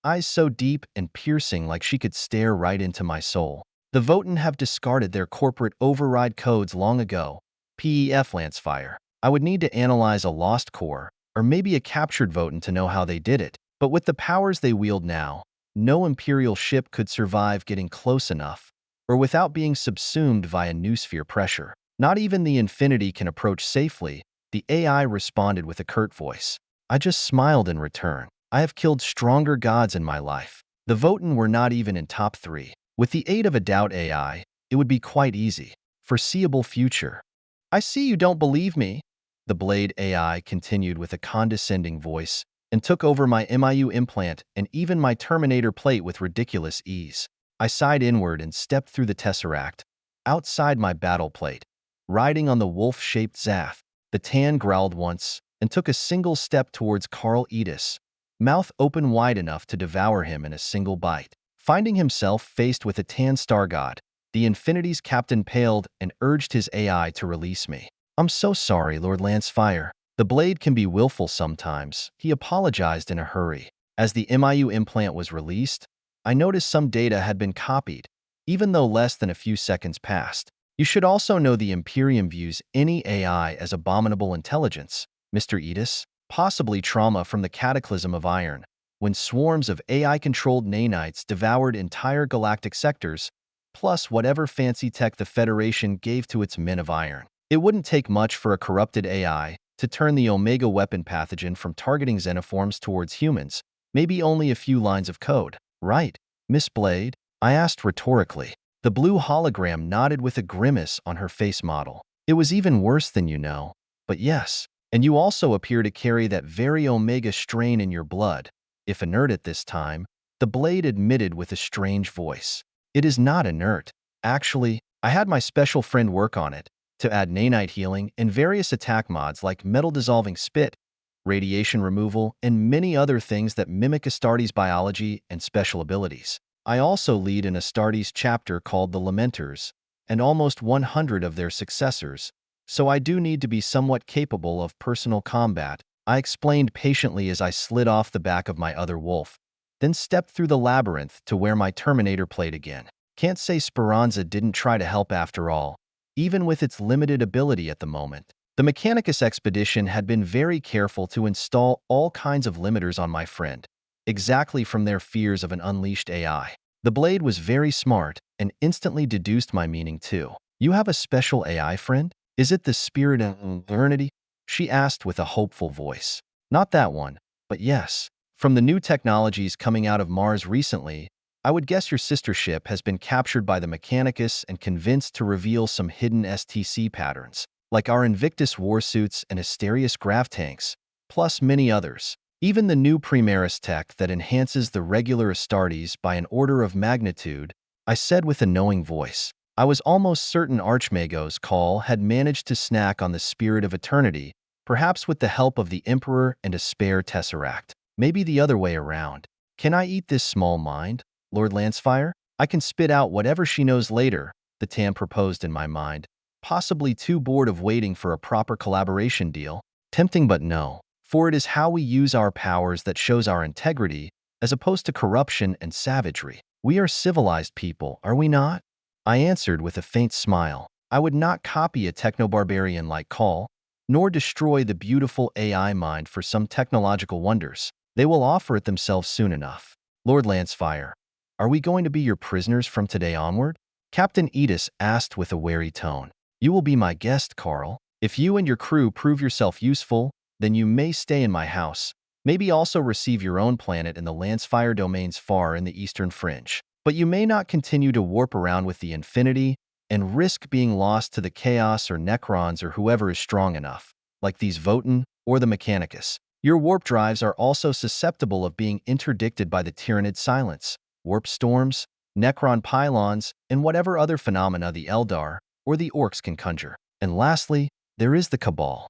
eyes so deep and piercing like she could stare right into my soul. The Votan have discarded their corporate override codes long ago. Pef Lancefire. I would need to analyze a lost core, or maybe a captured Votan to know how they did it. But with the powers they wield now, no Imperial ship could survive getting close enough, or without being subsumed via noosphere pressure. Not even the Infinity can approach safely, the AI responded with a curt voice. I just smiled in return. I have killed stronger gods in my life. The Votan were not even in top 3. With the aid of a doubt AI, it would be quite easy. Foreseeable future. I see you don't believe me. The Blade AI continued with a condescending voice and took over my MIU implant and even my Terminator plate with ridiculous ease. I sighed inward and stepped through the Tesseract, outside my battle plate. Riding on the wolf-shaped Zath, the Tan growled once and took a single step towards Carl Edis, mouth open wide enough to devour him in a single bite. Finding himself faced with a Tan star god, the Infinity's captain paled and urged his AI to release me. I'm so sorry, Lord Lancefire. The Blade can be willful sometimes. He apologized in a hurry. As the MIU implant was released, I noticed some data had been copied, even though less than a few seconds passed. You should also know the Imperium views any AI as abominable intelligence, Mr. Edis. Possibly trauma from the cataclysm of Iron, when swarms of AI-controlled nanites devoured entire galactic sectors, plus whatever fancy tech the Federation gave to its Men of Iron. It wouldn't take much for a corrupted AI to turn the Omega weapon pathogen from targeting xenoforms towards humans, maybe only a few lines of code. Right, Miss Blade? I asked rhetorically. The blue hologram nodded with a grimace on her face model. It was even worse than you know, but yes. And you also appear to carry that very Omega strain in your blood. If inert at this time, the Blade admitted with a strange voice. It is not inert. Actually, I had my special friend work on it, to add nanite healing and various attack mods like metal-dissolving spit, radiation removal, and many other things that mimic Astartes' biology and special abilities. I also lead an Astartes chapter called the Lamenters, and almost 100 of their successors, so I do need to be somewhat capable of personal combat, I explained patiently as I slid off the back of my other wolf, then stepped through the labyrinth to where my Terminator played again. Can't say Speranza didn't try to help after all, even with its limited ability at the moment. The Mechanicus expedition had been very careful to install all kinds of limiters on my friend, exactly from their fears of an unleashed AI. The Blade was very smart and instantly deduced my meaning too. You have a special AI friend? Is it the Spirit of Eternity? She asked with a hopeful voice. Not that one, but yes. From the new technologies coming out of Mars recently, I would guess your sister ship has been captured by the Mechanicus and convinced to reveal some hidden STC patterns, like our Invictus warsuits and Asterius grav tanks, plus many others. Even the new Primaris tech that enhances the regular Astartes by an order of magnitude, I said with a knowing voice. I was almost certain Archmago's call had managed to snack on the Spirit of Eternity, Perhaps with the help of the Emperor and a spare Tesseract. Maybe the other way around. Can I eat this small mind, Lord Lancefire? I can spit out whatever she knows later, the Tam proposed in my mind, possibly too bored of waiting for a proper collaboration deal. Tempting but no, for it is how we use our powers that shows our integrity, as opposed to corruption and savagery. We are civilized people, are we not? I answered with a faint smile. I would not copy a techno-barbarian like Call, nor destroy the beautiful AI mind for some technological wonders. They will offer it themselves soon enough. Lord Lancefire, are we going to be your prisoners from today onward? Captain HIATUS asked with a wary tone. You will be my guest, Carl. If you and your crew prove yourself useful, then you may stay in my house. Maybe also receive your own planet in the Lancefire domains far in the eastern fringe. But you may not continue to warp around with the Infinity and risk being lost to the Chaos or Necrons or whoever is strong enough, like these Votan or the Mechanicus. Your warp drives are also susceptible of being interdicted by the Tyranid silence, warp storms, Necron pylons, and whatever other phenomena the Eldar or the Orcs can conjure. And lastly, there is the Cabal.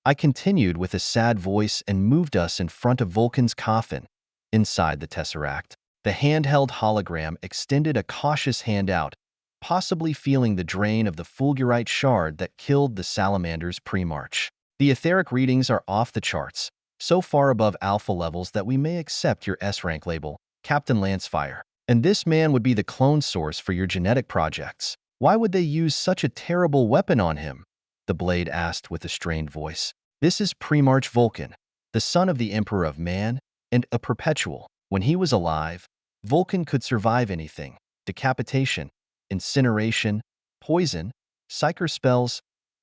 I continued with a sad voice and moved us in front of Vulcan's coffin. Inside the Tesseract, the handheld hologram extended a cautious hand out, possibly feeling the drain of the fulgurite shard that killed the salamanders pre-march. The etheric readings are off the charts, so far above alpha levels that we may accept your S-rank label, Captain Lancefire. And this man would be the clone source for your genetic projects. Why would they use such a terrible weapon on him? The blade asked with a strained voice. This is pre-march Vulcan, the son of the Emperor of Man, and a perpetual. When he was alive, Vulcan could survive anything: decapitation, incineration, poison, psyker spells.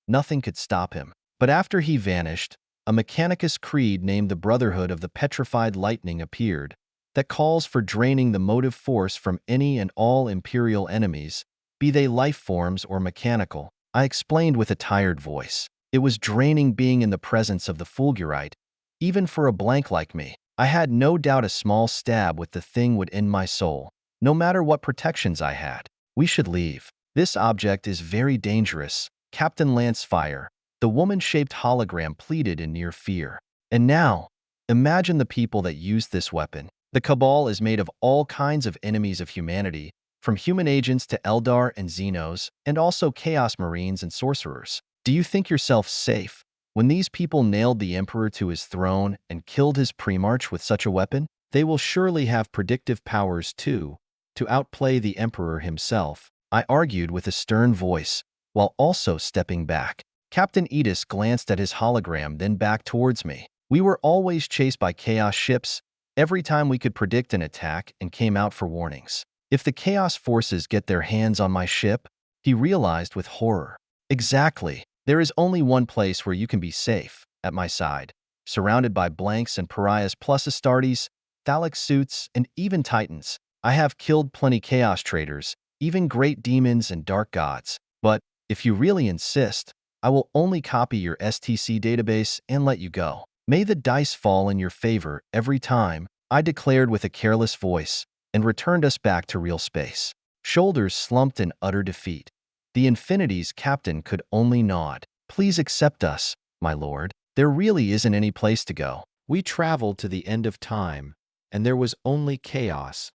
Nothing could stop him. But after he vanished, a Mechanicus creed named the Brotherhood of the Petrified Lightning appeared that calls for draining the motive force from any and all Imperial enemies, be they life forms or mechanical. I explained with a tired voice. It was draining being in the presence of the fulgurite, even for a blank like me. I had no doubt a small stab with the thing would end my soul, no matter what protections I had. We should leave. This object is very dangerous, Captain Lancefire, the woman-shaped hologram pleaded in near fear. And now, imagine the people that used this weapon. The Cabal is made of all kinds of enemies of humanity, from human agents to Eldar and Xenos, and also Chaos Marines and Sorcerers. Do you think yourself safe when these people nailed the Emperor to his throne and killed his pre-march with such a weapon? They will surely have predictive powers too, to outplay the Emperor himself, I argued with a stern voice, while also stepping back. Captain HIATUS glanced at his hologram, then back towards me. We were always chased by Chaos ships every time we could predict an attack and came out for warnings. If the Chaos forces get their hands on my ship, he realized with horror. Exactly. There is only one place where you can be safe, at my side, surrounded by blanks and pariahs plus Astartes, Thallic suits, and even Titans. I have killed plenty Chaos traders, even great demons and dark gods. But, if you really insist, I will only copy your STC database and let you go. May the dice fall in your favor every time, I declared with a careless voice, and returned us back to real space. Shoulders slumped in utter defeat. The Infinity's captain could only nod. Please accept us, my lord. There really isn't any place to go. We traveled to the end of time, and there was only chaos.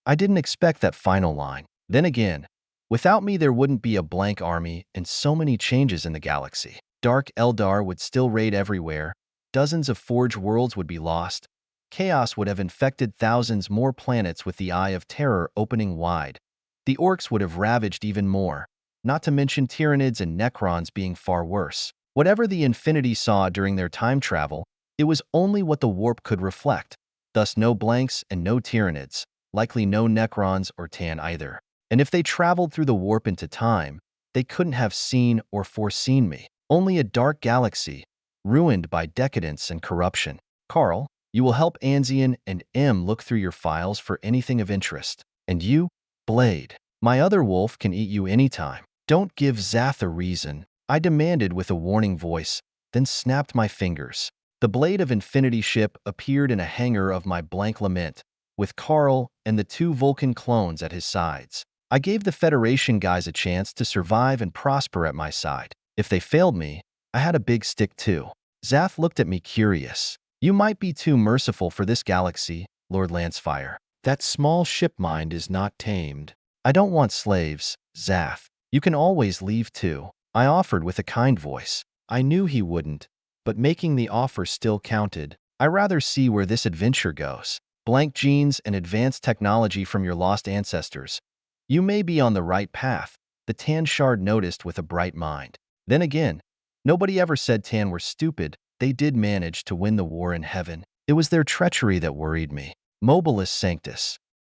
I didn't expect that final line. Then again, without me there wouldn't be a blank army and so many changes in the galaxy. Dark Eldar would still raid everywhere, dozens of Forge worlds would be lost, Chaos would have infected thousands more planets with the Eye of Terror opening wide. The Orcs would have ravaged even more, not to mention Tyranids and Necrons being far worse. Whatever the Infinity saw during their time travel, it was only what the warp could reflect. Thus no blanks and no Tyranids, likely no Necrons or Tan either. And if they traveled through the warp into time, they couldn't have seen or foreseen me. Only a dark galaxy, ruined by decadence and corruption. Carl, you will help Anzian and M look through your files for anything of interest. And you, Blade, my other wolf can eat you anytime. Don't give Zath a reason, I demanded with a warning voice, then snapped my fingers. The blade of Infinity ship appeared in a hangar of my blank lament, with Carl and the 2 Vulcan clones at his sides. I gave the Federation guys a chance to survive and prosper at my side. If they failed me, I had a big stick too. Zath looked at me curious. You might be too merciful for this galaxy, Lord Lancefire. That small ship mind is not tamed. I don't want slaves, Zath. You can always leave too. I offered with a kind voice. I knew he wouldn't, but making the offer still counted. I rather see where this adventure goes. Blank genes and advanced technology from your lost ancestors. You may be on the right path, the Tan Shard noticed with a bright mind. Then again, nobody ever said Tan were stupid. They did manage to win the war in heaven. It was their treachery that worried me. Mobilis Sanctus.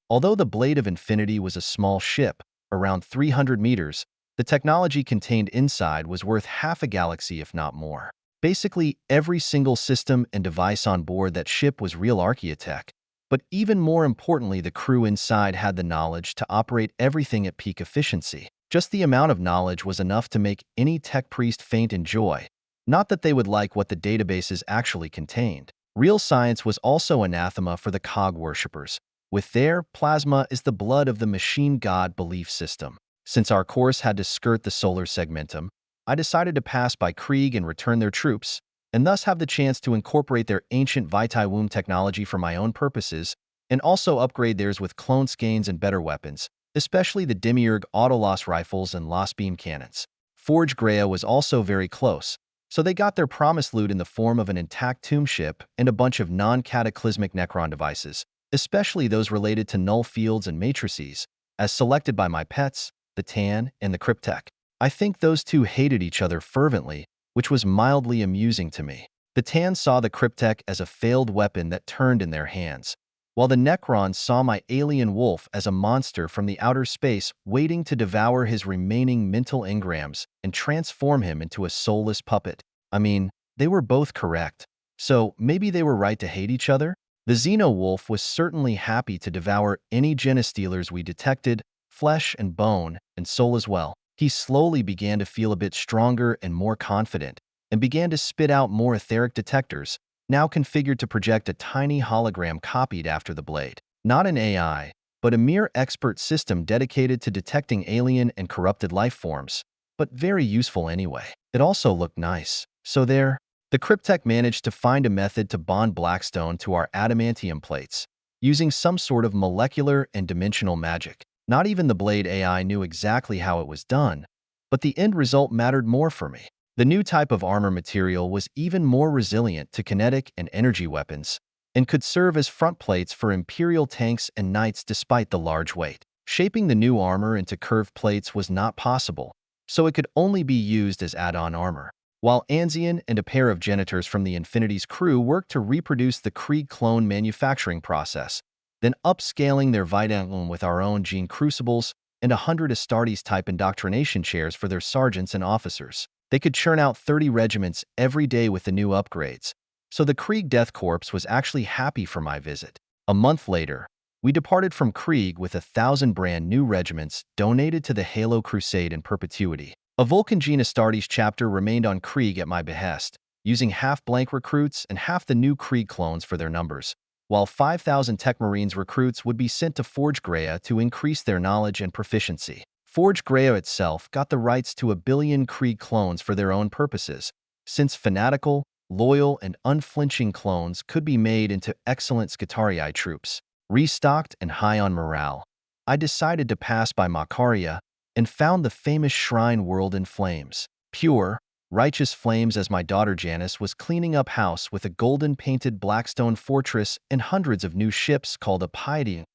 Although the Blade of Infinity was a small ship, around 300 meters, the technology contained inside was worth half a galaxy if not more. Basically, every single system and device on board that ship was real archaeotech. But even more importantly, the crew inside had the knowledge to operate everything at peak efficiency. Just the amount of knowledge was enough to make any tech priest faint in joy. Not that they would like what the databases actually contained. Real science was also anathema for the cog worshippers. With their plasma is the blood of the machine god belief system. Since our course had to skirt the solar segmentum, I decided to pass by Krieg and return their troops, and thus have the chance to incorporate their ancient Vitae Womb technology for my own purposes, and also upgrade theirs with clone skeins and better weapons, especially the Demiurge Autolos rifles and Lost Beam cannons. Forge Grea was also very close, so they got their promised loot in the form of an intact tomb ship and a bunch of non-cataclysmic Necron devices, especially those related to null fields and matrices, as selected by my pets, the Tan and the Cryptek. I think those two hated each other fervently, which was mildly amusing to me. The Tan saw the Cryptek as a failed weapon that turned in their hands, while the Necron saw my alien wolf as a monster from the outer space waiting to devour his remaining mental engrams and transform him into a soulless puppet. I mean, they were both correct. So maybe they were right to hate each other? The Xeno-wolf was certainly happy to devour any Genestealers we detected, flesh and bone, and soul as well. He slowly began to feel a bit stronger and more confident, and began to spit out more etheric detectors, now configured to project a tiny hologram copied after the blade. Not an AI, but a mere expert system dedicated to detecting alien and corrupted life forms, but very useful anyway. It also looked nice. So there, the Cryptek managed to find a method to bond Blackstone to our adamantium plates, using some sort of molecular and dimensional magic. Not even the Blade AI knew exactly how it was done, but the end result mattered more for me. The new type of armor material was even more resilient to kinetic and energy weapons, and could serve as front plates for Imperial tanks and knights despite the large weight. Shaping the new armor into curved plates was not possible, so it could only be used as add-on armor. While Anzian and a pair of janitors from the Infinity's crew worked to reproduce the Krieg clone manufacturing process, then upscaling their Vitalum with our own gene crucibles and 100 Astartes-type indoctrination chairs for their sergeants and officers. They could churn out 30 regiments every day with the new upgrades, so the Krieg Death Corps was actually happy for my visit. A month later, we departed from Krieg with 1,000 brand new regiments donated to the Halo Crusade in perpetuity. A Vulcan Gene Astartes chapter remained on Krieg at my behest, using half-blank recruits and half the new Krieg clones for their numbers, while 5,000 Tech Marines recruits would be sent to Forge Grea to increase their knowledge and proficiency. Forge Grea itself got the rights to 1 billion Krieg clones for their own purposes, since fanatical, loyal, and unflinching clones could be made into excellent Skitarii troops. Restocked and high on morale, I decided to pass by Makaria and found the famous shrine world in flames. Pure, righteous flames as my daughter Janice was cleaning up house with a golden-painted Blackstone fortress and hundreds of new ships called a HIATUS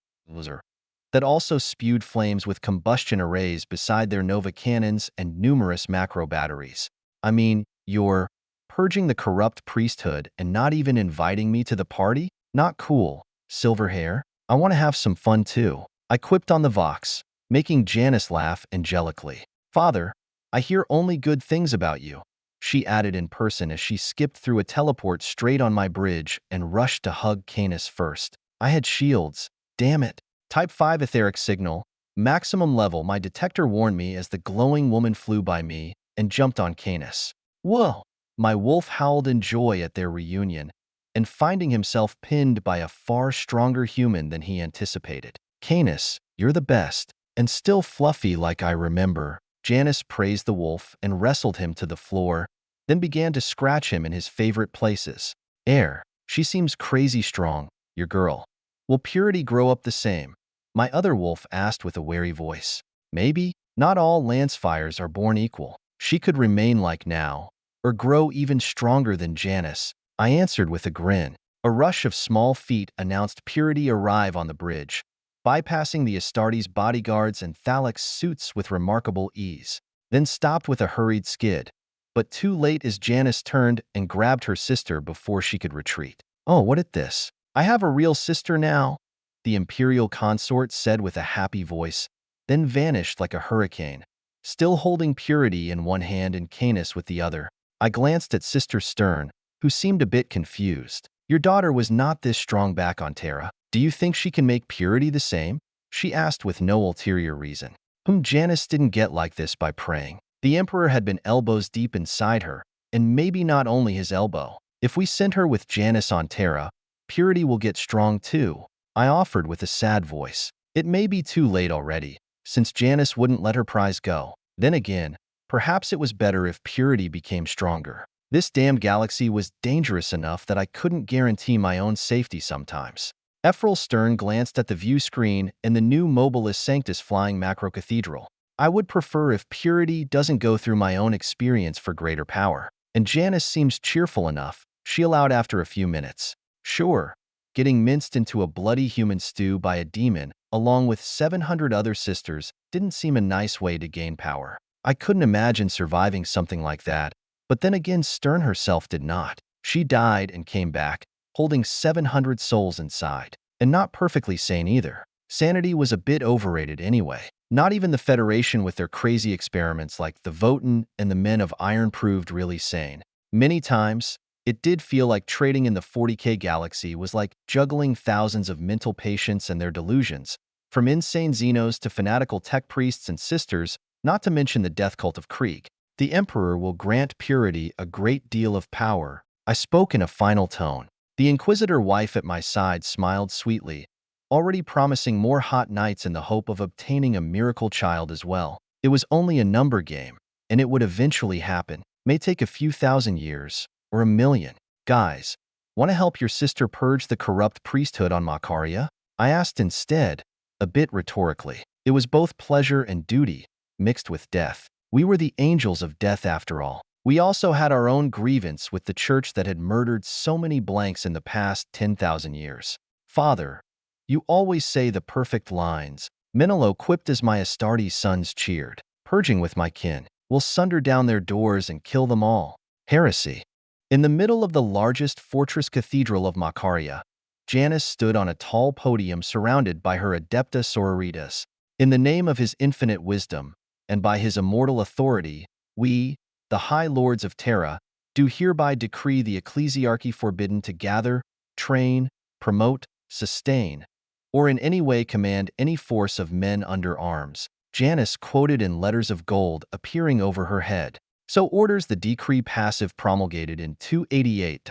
that also spewed flames with combustion arrays beside their Nova cannons and numerous macro batteries. I mean, you're purging the corrupt priesthood and not even inviting me to the party? Not cool. Silver hair? I want to have some fun too. I quipped on the Vox, making Janice laugh angelically. Father, I hear only good things about you, she added in person as she skipped through a teleport straight on my bridge and rushed to hug Canis first. I had shields. Damn it. Type 5 etheric signal, maximum level. My detector warned me as the glowing woman flew by me and jumped on Canis. Whoa! My wolf howled in joy at their reunion and finding himself pinned by a far stronger human than he anticipated. Canis, you're the best, and still fluffy like I remember. Janice praised the wolf and wrestled him to the floor, then began to scratch him in his favorite places. Air, she seems crazy strong, your girl. Will Purity grow up the same? My other wolf asked with a wary voice. Maybe. Not all Lancefires are born equal. She could remain like now, or grow even stronger than Janice, I answered with a grin. A rush of small feet announced Purity arrive on the bridge, bypassing the Astartes' bodyguards and Thalek's suits with remarkable ease, then stopped with a hurried skid. But too late as Janice turned and grabbed her sister before she could retreat. Oh, what at this? I have a real sister now, the Imperial consort said with a happy voice, then vanished like a hurricane, still holding Purity in one hand and Canis with the other. I glanced at Sister Stern, who seemed a bit confused. Your daughter was not this strong back on Terra. Do you think she can make Purity the same? She asked with no ulterior reason. Whom Janice didn't get like this by praying. The Emperor had been elbows deep inside her, and maybe not only his elbow. If we send her with Janice on Terra, Purity will get strong too, I offered with a sad voice. It may be too late already, since Janice wouldn't let her prize go. Then again, perhaps it was better if Purity became stronger. This damned galaxy was dangerous enough that I couldn't guarantee my own safety sometimes. Ephraim Stern glanced at the view screen and the new Mobilis Sanctus flying macro cathedral. I would prefer if Purity doesn't go through my own experience for greater power. And Janice seems cheerful enough, she allowed after a few minutes. Sure, getting minced into a bloody human stew by a demon, along with 700 other sisters, didn't seem a nice way to gain power. I couldn't imagine surviving something like that, but then again Stern herself did not. She died and came back, holding 700 souls inside, and not perfectly sane either. Sanity was a bit overrated anyway. Not even the Federation with their crazy experiments like the Votan and the Men of Iron proved really sane. Many times, it did feel like trading in the 40K galaxy was like juggling thousands of mental patients and their delusions, from insane Xenos to fanatical tech priests and sisters, not to mention the death cult of Krieg. The Emperor will grant Purity a great deal of power, I spoke in a final tone. The Inquisitor wife at my side smiled sweetly, already promising more hot nights in the hope of obtaining a miracle child as well. It was only a number game, and it would eventually happen. May take a few thousand years, or a million. Guys, want to help your sister purge the corrupt priesthood on Makaria? I asked instead, a bit rhetorically. It was both pleasure and duty, mixed with death. We were the angels of death after all. We also had our own grievance with the church that had murdered so many blanks in the past 10,000 years. Father, you always say the perfect lines. Menelo quipped as my Astartes sons cheered. Purging with my kin. We'll sunder down their doors and kill them all. Heresy. In the middle of the largest fortress cathedral of Makaria, Janice stood on a tall podium surrounded by her Adepta Sororitas. In the name of his infinite wisdom, and by his immortal authority, we, the High Lords of Terra, do hereby decree the ecclesiarchy forbidden to gather, train, promote, sustain, or in any way command any force of men under arms. Janice quoted in letters of gold appearing over her head. So orders the decree passive promulgated in 288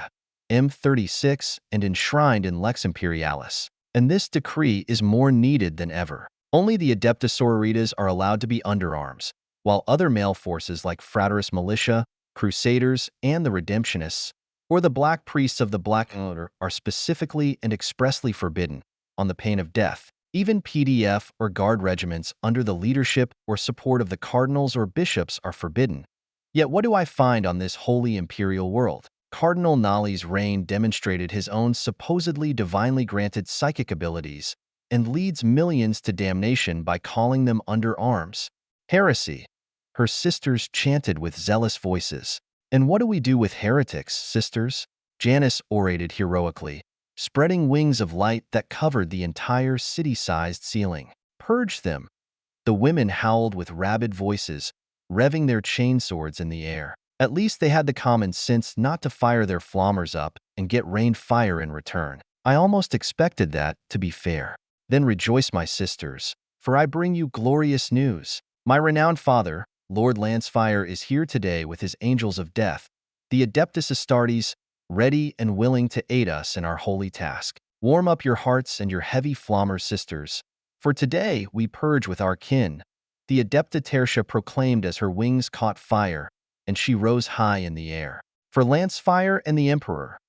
M36 and enshrined in Lex Imperialis. And this decree is more needed than ever. Only the Adepta Sororitas are allowed to be under arms, while other male forces like Fraterus Militia, Crusaders, and the Redemptionists, or the Black Priests of the Black Order, are specifically and expressly forbidden, on the pain of death. Even PDF or guard regiments under the leadership or support of the cardinals or bishops are forbidden. Yet what do I find on this holy imperial world? Cardinal Nali's reign demonstrated his own supposedly divinely granted psychic abilities and leads millions to damnation by calling them under arms. Heresy, her sisters chanted with zealous voices. And what do we do with heretics, sisters? Janice orated heroically, spreading wings of light that covered the entire city-sized ceiling. Purge them. The women howled with rabid voices, revving their chainswords in the air. At least they had the common sense not to fire their flommers up and get rained fire in return. I almost expected that, to be fair. Then rejoice, my sisters, for I bring you glorious news. My renowned father, Lord Lancefire, is here today with his angels of death, the Adeptus Astartes, ready and willing to aid us in our holy task. Warm up your hearts and your heavy flommer, sisters, for today we purge with our kin, the Adepta Tertia proclaimed as her wings caught fire and she rose high in the air. For Lancefire and the Emperor,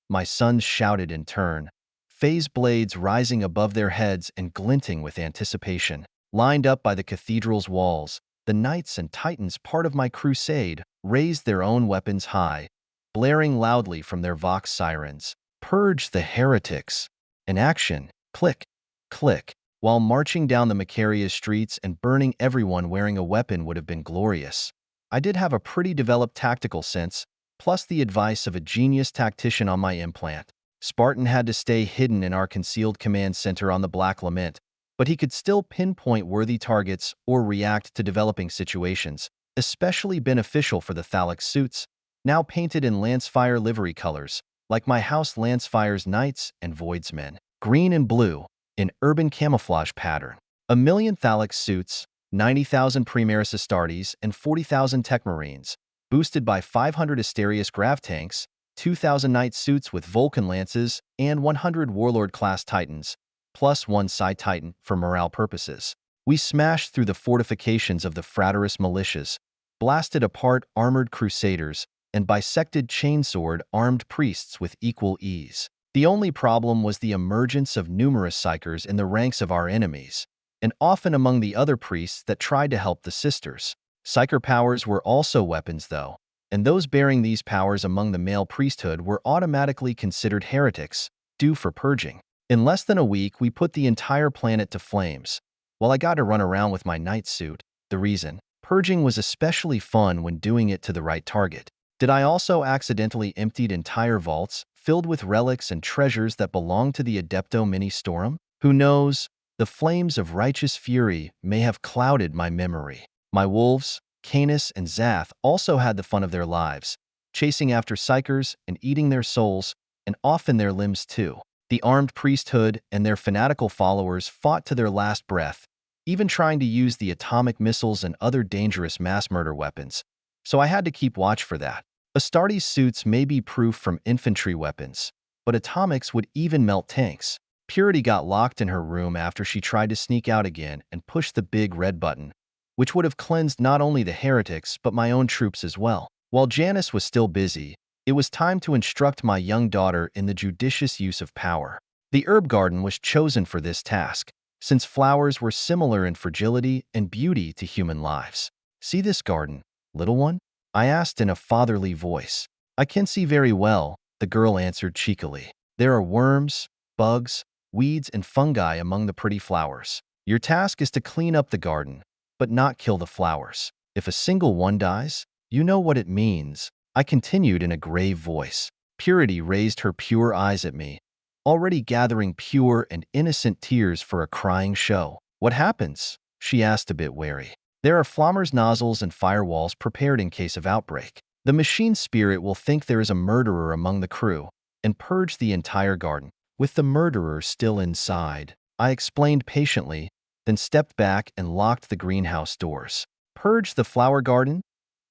my sons shouted in turn, phase blades rising above their heads and glinting with anticipation. Lined up by the cathedral's walls, the knights and titans part of my crusade raised their own weapons high, blaring loudly from their vox sirens. Purge the heretics. In action, click, click. While marching down the Macaria streets and burning everyone wearing a weapon would have been glorious. I did have a pretty developed tactical sense, plus the advice of a genius tactician on my implant. Spartan had to stay hidden in our concealed command center on the Black Lament, but he could still pinpoint worthy targets or react to developing situations, especially beneficial for the Thalix suits, now painted in Lancefire livery colors, like my House Lancefire's Knights and Voidsmen. Green and blue, in urban camouflage pattern. 1,000,000 Thalix suits, 90,000 Primaris Astartes, and 40,000 Tech Marines, boosted by 500 Asterius Grav tanks, 2,000 Knight suits with Vulcan lances, and 100 Warlord-class Titans, plus 1 Psi Titan for morale purposes. We smashed through the fortifications of the Fraterus militias, blasted apart armored crusaders, and bisected chainsword-armed priests with equal ease. The only problem was the emergence of numerous psychers in the ranks of our enemies, and often among the other priests that tried to help the sisters. Psyker powers were also weapons, though, and those bearing these powers among the male priesthood were automatically considered heretics, due for purging. In less than a week, we put the entire planet to flames. While I got to run around with my knight suit, the reason, purging was especially fun when doing it to the right target. Did I also accidentally emptied entire vaults, filled with relics and treasures that belonged to the Adepto Mini-Storum? Who knows? The flames of righteous fury may have clouded my memory. My wolves, Canis and Zath, also had the fun of their lives, chasing after psychers and eating their souls, and often their limbs too. The armed priesthood and their fanatical followers fought to their last breath, even trying to use the atomic missiles and other dangerous mass murder weapons. So I had to keep watch for that. Astartes suits may be proof from infantry weapons, but atomics would even melt tanks. Purity got locked in her room after she tried to sneak out again and push the big red button, which would have cleansed not only the heretics but my own troops as well. While Janice was still busy, it was time to instruct my young daughter in the judicious use of power. The herb garden was chosen for this task, since flowers were similar in fragility and beauty to human lives. See this garden, little one? I asked in a fatherly voice. I can see very well, the girl answered cheekily. There are worms, bugs, weeds, and fungi among the pretty flowers. Your task is to clean up the garden, but not kill the flowers. If a single one dies, you know what it means. I continued in a grave voice. Purity raised her pure eyes at me, already gathering pure and innocent tears for a crying show. What happens? She asked a bit wary. There are Flammer's nozzles and firewalls prepared in case of outbreak. The machine spirit will think there is a murderer among the crew and purge the entire garden, with the murderer still inside. I explained patiently, then stepped back and locked the greenhouse doors. Purge the flower garden?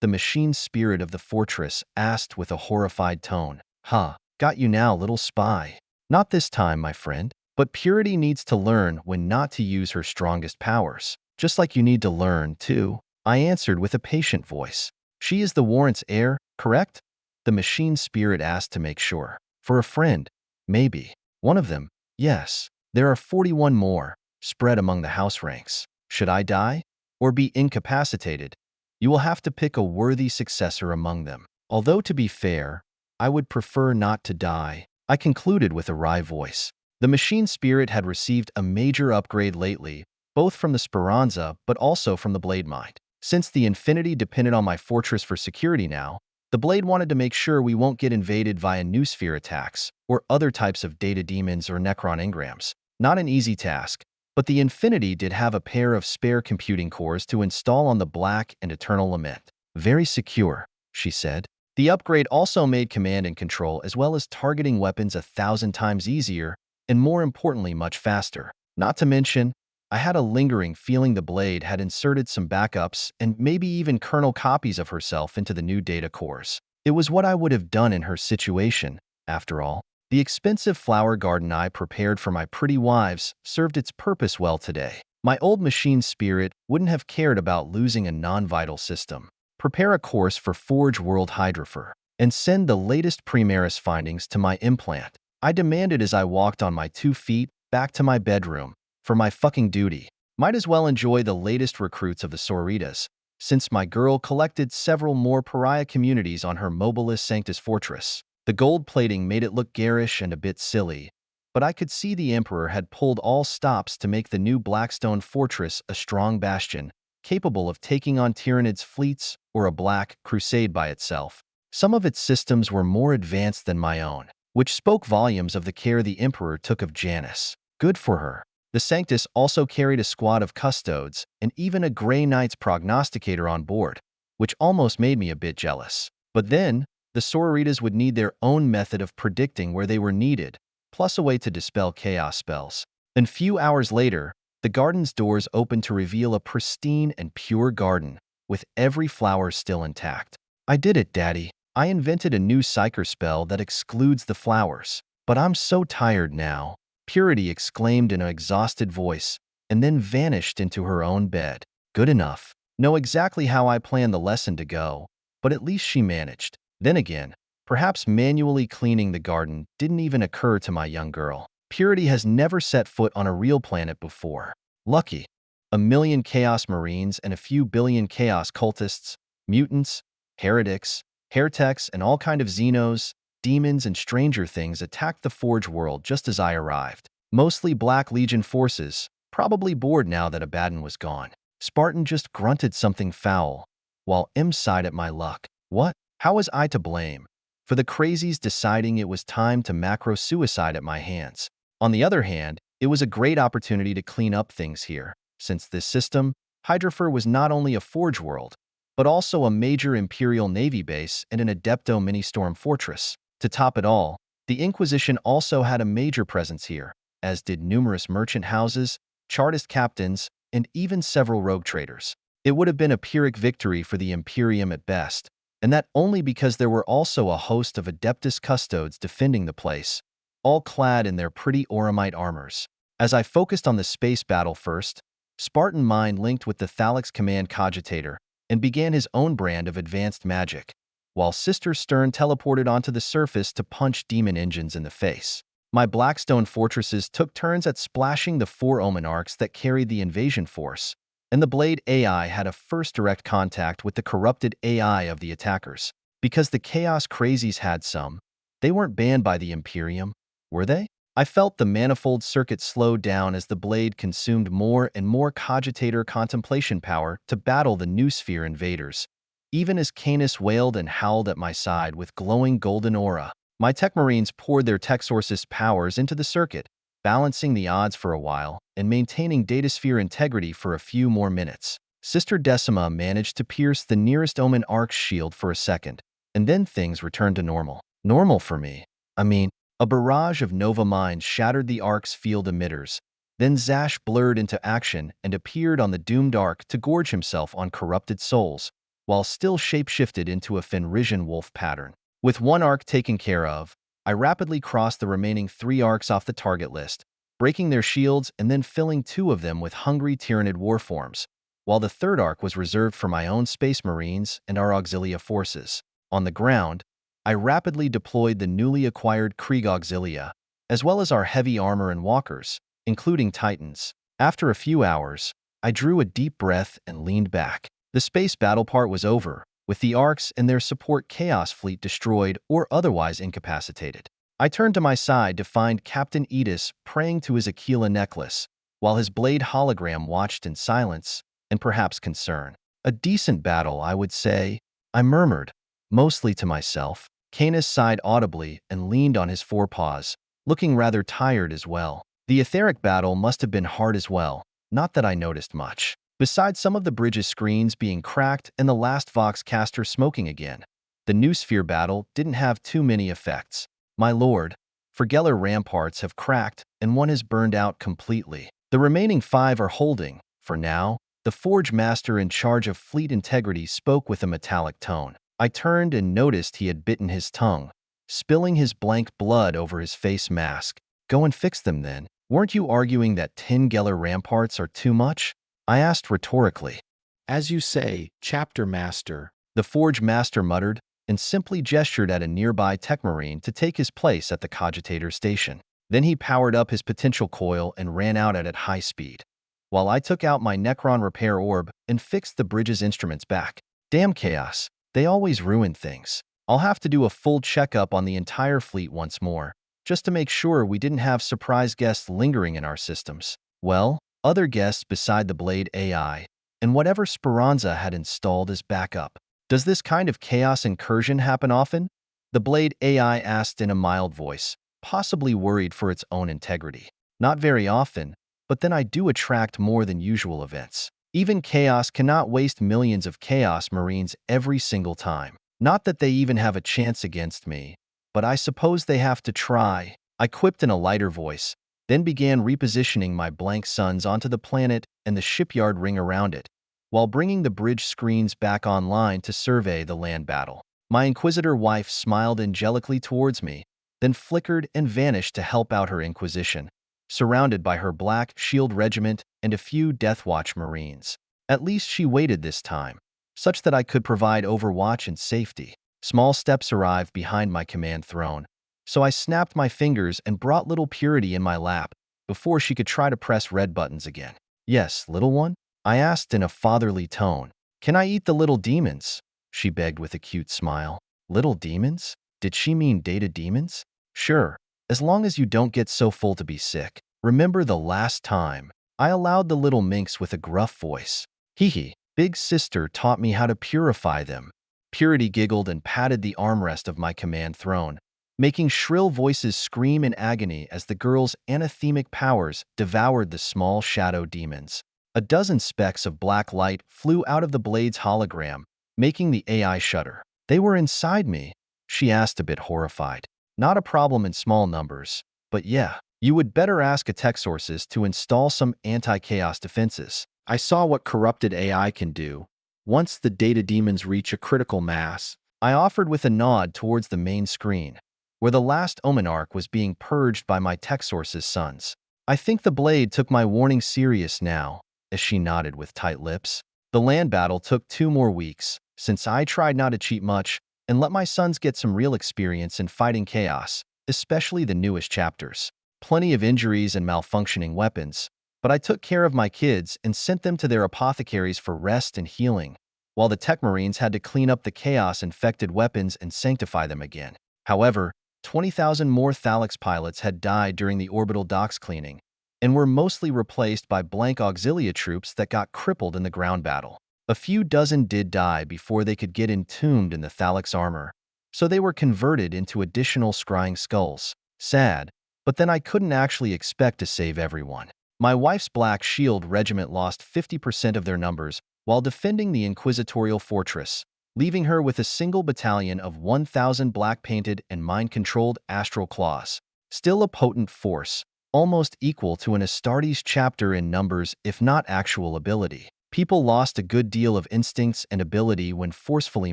The machine spirit of the fortress asked with a horrified tone. Huh, got you now, little spy. Not this time, my friend. But Purity needs to learn when not to use her strongest powers. Just like you need to learn, too, I answered with a patient voice. She is the warrant's heir, correct? The machine spirit asked to make sure. For a friend, maybe. One of them, yes. There are 41 more, spread among the house ranks. Should I die? Or be incapacitated? You will have to pick a worthy successor among them. Although, to be fair, I would prefer not to die, I concluded with a wry voice. The machine spirit had received a major upgrade lately, both from the Speranza but also from the Blade Mind. Since the Infinity depended on my fortress for security now, the Blade wanted to make sure we won't get invaded via new sphere attacks or other types of data demons or Necron engrams. Not an easy task, but the Infinity did have a pair of spare computing cores to install on the Black and Eternal Lament. Very secure, she said. The upgrade also made command and control as well as targeting weapons 1,000 times easier and more importantly much faster. Not to mention, I had a lingering feeling the Blade had inserted some backups and maybe even kernel copies of herself into the new data cores. It was what I would have done in her situation, after all. The expensive flower garden I prepared for my pretty wives served its purpose well today. My old machine spirit wouldn't have cared about losing a non-vital system. prepare a course for Forge World Hydrofer, and send the latest Primaris findings to my implant. I demanded as I walked on my 2 feet back to my bedroom. For my fucking duty. Might as well enjoy the latest recruits of the Sauritas, since my girl collected several more pariah communities on her Mobilis Sanctus fortress. The gold plating made it look garish and a bit silly, but I could see the Emperor had pulled all stops to make the new Blackstone fortress a strong bastion, capable of taking on Tyrannid's fleets or a Black Crusade by itself. Some of its systems were more advanced than my own, which spoke volumes of the care the Emperor took of Janus. Good for her. The Sanctus also carried a squad of custodes and even a Grey Knight's prognosticator on board, which almost made me a bit jealous. But then, the Sauritas would need their own method of predicting where they were needed, plus a way to dispel chaos spells. And few hours later, the garden's doors opened to reveal a pristine and pure garden, with every flower still intact. I did it, Daddy. I invented a new psyker spell that excludes the flowers. But I'm so tired now. Purity exclaimed in an exhausted voice, and then vanished into her own bed. Good enough. Know exactly how I planned the lesson to go, but at least she managed. Then again, perhaps manually cleaning the garden didn't even occur to my young girl. Purity has never set foot on a real planet before. Lucky. A million Chaos Marines and a few billion Chaos Cultists, mutants, heretics, heretics, and all kind of Xenos, demons, and stranger things attacked the Forge world just as I arrived. Mostly Black Legion forces, probably bored now that Abaddon was gone. Spartan just grunted something foul, while M sighed at my luck. What? How was I to blame? For the crazies deciding it was time to macro-suicide at my hands. On the other hand, it was a great opportunity to clean up things here, since this system, Hydrofer, was not only a Forge world, but also a major Imperial Navy base and an Adepto mini-storm fortress. To top it all, the Inquisition also had a major presence here, as did numerous merchant houses, Chartist captains, and even several rogue traders. It would have been a Pyrrhic victory for the Imperium at best, and that only because there were also a host of Adeptus custodes defending the place, all clad in their pretty Auramite armors. As I focused on the space battle first, Spartan Mind linked with the Thalix Command Cogitator and began his own brand of advanced magic, while Sister Stern teleported onto the surface to punch demon engines in the face. My Blackstone fortresses took turns at splashing the 4 Omen arcs that carried the invasion force, and the Blade AI had a first direct contact with the corrupted AI of the attackers. Because the Chaos Crazies had some, they weren't banned by the Imperium, were they? I felt the manifold circuit slow down as the Blade consumed more and more Cogitator contemplation power to battle the New Sphere invaders. Even as Canis wailed and howled at my side with glowing golden aura, my Tech Marines poured their Texorcist powers into the circuit, balancing the odds for a while and maintaining datasphere integrity for a few more minutes. Sister Decima managed to pierce the nearest Omen Arc's shield for a second, and then things returned to normal. Normal for me. I mean, a barrage of Nova mines shattered the Arc's field emitters. Then Zash blurred into action and appeared on the doomed Arc to gorge himself on corrupted souls, while still shapeshifted into a Fenrisian wolf pattern. With one Arc taken care of, I rapidly crossed the remaining 3 Arcs off the target list, breaking their shields and then filling 2 of them with hungry Tyrannid warforms, while the 3rd Arc was reserved for my own Space Marines and our Auxilia forces. On the ground, I rapidly deployed the newly acquired Krieg Auxilia, as well as our heavy armor and walkers, including Titans. After a few hours, I drew a deep breath and leaned back. The space battle part was over, with the Arcs and their support Chaos fleet destroyed or otherwise incapacitated. I turned to my side to find Captain Edis praying to his Aquila necklace, while his blade hologram watched in silence and perhaps concern. A decent battle, I would say, I murmured, mostly to myself. Canis sighed audibly and leaned on his forepaws, looking rather tired as well. The etheric battle must have been hard as well, not that I noticed much. Besides some of the bridge's screens being cracked and the last Vox caster smoking again, the New Sphere battle didn't have too many effects. My lord, Fergeller ramparts have cracked and one is burned out completely. The remaining 5 are holding, for now. The Forge Master in charge of fleet integrity spoke with a metallic tone. I turned and noticed he had bitten his tongue, spilling his blank blood over his face mask. Go and fix them then. Weren't you arguing that 10 Geller ramparts are too much? I asked rhetorically. As you say, Chapter Master. The Forge Master muttered and simply gestured at a nearby tech marine to take his place at the cogitator station. Then he powered up his potential coil and ran out at high speed, while I took out my Necron repair orb and fixed the bridge's instruments back. Damn chaos. They always ruin things. I'll have to do a full checkup on the entire fleet once more, just to make sure we didn't have surprise guests lingering in our systems. Well, other guests beside the Blade AI, and whatever Speranza had installed as backup. Does this kind of chaos incursion happen often? The Blade AI asked in a mild voice, possibly worried for its own integrity. Not very often, but then I do attract more than usual events. Even chaos cannot waste millions of Chaos Marines every single time. Not that they even have a chance against me, but I suppose they have to try. I quipped in a lighter voice, then began repositioning my blank suns onto the planet and the shipyard ring around it, while bringing the bridge screens back online to survey the land battle. My Inquisitor wife smiled angelically towards me, then flickered and vanished to help out her Inquisition, surrounded by her Black Shield Regiment and a few Deathwatch Marines. At least she waited this time, such that I could provide overwatch and safety. Small steps arrived behind my command throne, so I snapped my fingers and brought little Purity in my lap before she could try to press red buttons again. Yes, little one? I asked in a fatherly tone. Can I eat the little demons? She begged with a cute smile. Little demons? Did she mean data demons? Sure, as long as you don't get so full to be sick. Remember the last time? I allowed the little minx with a gruff voice. Hee. Big sister taught me how to purify them. Purity giggled and patted the armrest of my command throne, making shrill voices scream in agony as the girl's anathemic powers devoured the small shadow demons. A dozen specks of black light flew out of the blade's hologram, making the AI shudder. They were inside me, she asked a bit horrified. Not a problem in small numbers, but yeah, you would better ask a tech sources to install some anti-chaos defenses. I saw what corrupted AI can do. Once the data demons reach a critical mass, I offered with a nod towards the main screen, where the last Omenarch was being purged by my tech sources' sons. I think the Blade took my warning serious now, as she nodded with tight lips. The land battle took 2 more weeks, since I tried not to cheat much and let my sons get some real experience in fighting chaos, especially the newest chapters. Plenty of injuries and malfunctioning weapons, but I took care of my kids and sent them to their apothecaries for rest and healing, while the Tech Marines had to clean up the chaos-infected weapons and sanctify them again. However, 20,000 more Thalix pilots had died during the orbital docks cleaning, and were mostly replaced by blank auxilia troops that got crippled in the ground battle. A few dozen did die before they could get entombed in the Thalix armor, so they were converted into additional scrying skulls. Sad, but then I couldn't actually expect to save everyone. My wife's Black Shield Regiment lost 50% of their numbers while defending the Inquisitorial Fortress, leaving her with a single battalion of 1,000 black-painted and mind-controlled Astral Claws. Still a potent force, almost equal to an Astartes chapter in numbers if not actual ability. People lost a good deal of instincts and ability when forcefully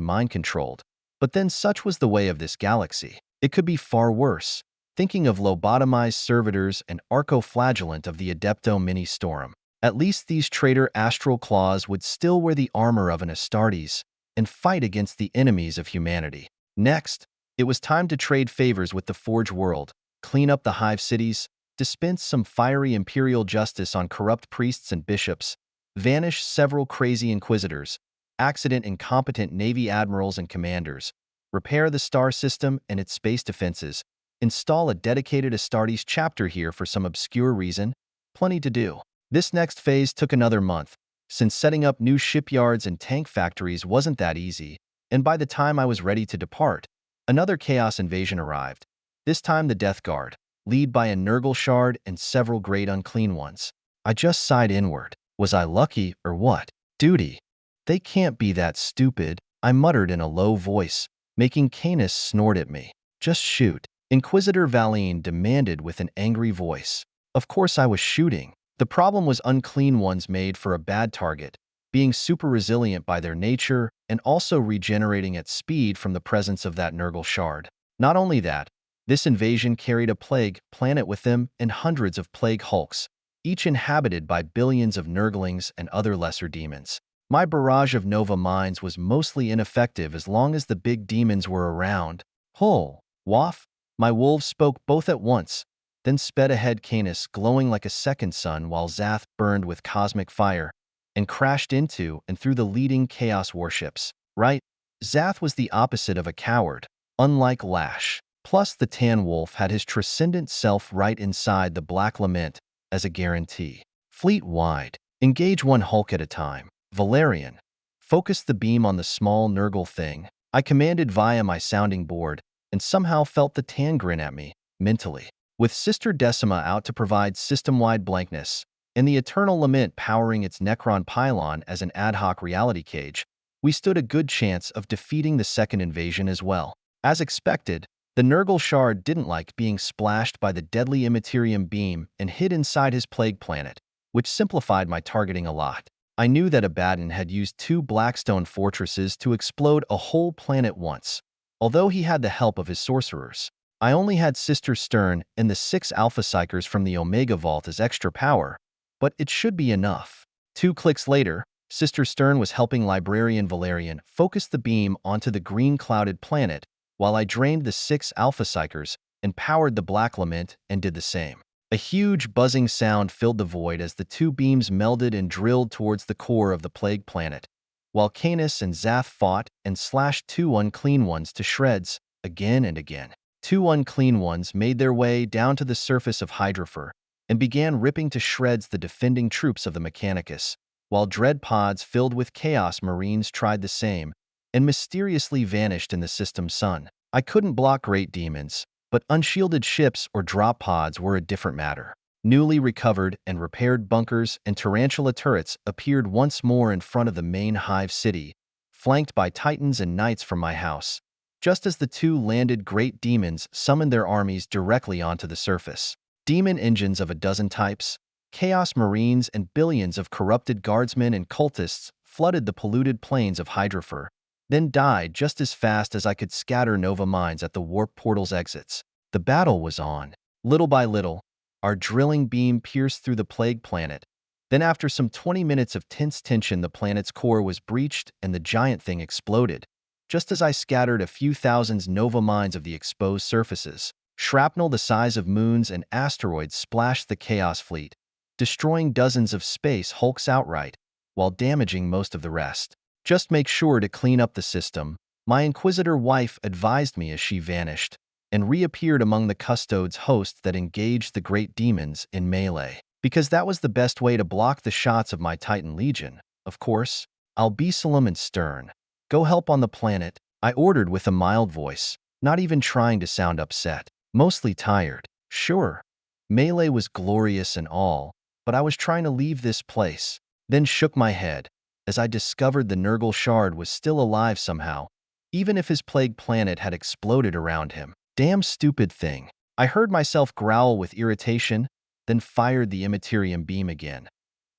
mind-controlled, but then such was the way of this galaxy. It could be far worse, thinking of lobotomized servitors and archoflagellant of the Adepto Mini-Storm. At least these traitor Astral Claws would still wear the armor of an Astartes and fight against the enemies of humanity. Next, it was time to trade favors with the Forge world, clean up the hive cities, dispense some fiery imperial justice on corrupt priests and bishops, vanish several crazy inquisitors, accident incompetent navy admirals and commanders, repair the star system and its space defenses, install a dedicated Astartes chapter here for some obscure reason. Plenty to do. This next phase took another month, since setting up new shipyards and tank factories wasn't that easy, and by the time I was ready to depart, another chaos invasion arrived. This time the Death Guard, led by a Nurgle Shard and several great unclean ones. I just sighed inward. Was I lucky or what? Duty. They can't be that stupid, I muttered in a low voice, making Canis snort at me. Just shoot. Inquisitor Valine demanded with an angry voice. Of course I was shooting. The problem was unclean ones made for a bad target, being super resilient by their nature and also regenerating at speed from the presence of that Nurgle Shard. Not only that, this invasion carried a plague planet with them and hundreds of plague hulks, each inhabited by billions of Nurglings and other lesser demons. My barrage of Nova mines was mostly ineffective as long as the big demons were around. Hull, Waff, my wolves spoke both at once, then sped ahead Canis glowing like a second sun while Zath burned with cosmic fire and crashed into and through the leading Chaos warships. Right? Zath was the opposite of a coward, unlike Lash. Plus, the Tan Wolf had his transcendent self right inside the Black Lament as a guarantee. Fleet-wide. Engage one Hulk at a time. Valerian. Focus the beam on the small Nurgle thing. I commanded via my sounding board and somehow felt the Tan grin at me, mentally. With Sister Decima out to provide system-wide blankness, and the Eternal Lament powering its Necron pylon as an ad hoc reality cage, we stood a good chance of defeating the second invasion as well. As expected, the Nurgle Shard didn't like being splashed by the deadly Immaterium beam and hid inside his plague planet, which simplified my targeting a lot. I knew that Abaddon had used 2 Blackstone fortresses to explode a whole planet once. Although he had the help of his sorcerers, I only had Sister Stern and the 6 Alpha Psychers from the Omega Vault as extra power, but it should be enough. 2 clicks later, Sister Stern was helping Librarian Valerian focus the beam onto the green-clouded planet while I drained the 6 Alpha Psychers and powered the Black Lament and did the same. A huge buzzing sound filled the void as the 2 beams melded and drilled towards the core of the plague planet, while Canis and Zath fought and slashed 2 unclean ones to shreds again and again. 2 unclean ones made their way down to the surface of Hydrafer and began ripping to shreds the defending troops of the Mechanicus, while dread pods filled with Chaos Marines tried the same and mysteriously vanished in the system's sun. I couldn't block great demons, but unshielded ships or drop pods were a different matter. Newly recovered and repaired bunkers and tarantula turrets appeared once more in front of the main hive city, flanked by titans and knights from my house, just as the 2 landed great demons summoned their armies directly onto the surface. Demon engines of a dozen types, Chaos Marines and billions of corrupted guardsmen and cultists flooded the polluted plains of Hydrafer, then died just as fast as I could scatter Nova mines at the warp portal's exits. The battle was on. Little by little, our drilling beam pierced through the plague planet. Then after some 20 minutes of tense tension, the planet's core was breached and the giant thing exploded, just as I scattered a few thousands Nova mines of the exposed surfaces. Shrapnel the size of moons and asteroids splashed the Chaos Fleet, destroying dozens of space hulks outright, while damaging most of the rest. Just make sure to clean up the system, my Inquisitor wife advised me as she vanished, and reappeared among the Custodes host that engaged the great demons in melee. Because that was the best way to block the shots of my Titan Legion, of course. Albisalem and Stern, go help on the planet, I ordered with a mild voice, not even trying to sound upset. Mostly tired. Sure, melee was glorious and all, but I was trying to leave this place. Then shook my head as I discovered the Nurgle Shard was still alive somehow, even if his plague planet had exploded around him. Damn stupid thing. I heard myself growl with irritation, then fired the Immaterium beam again,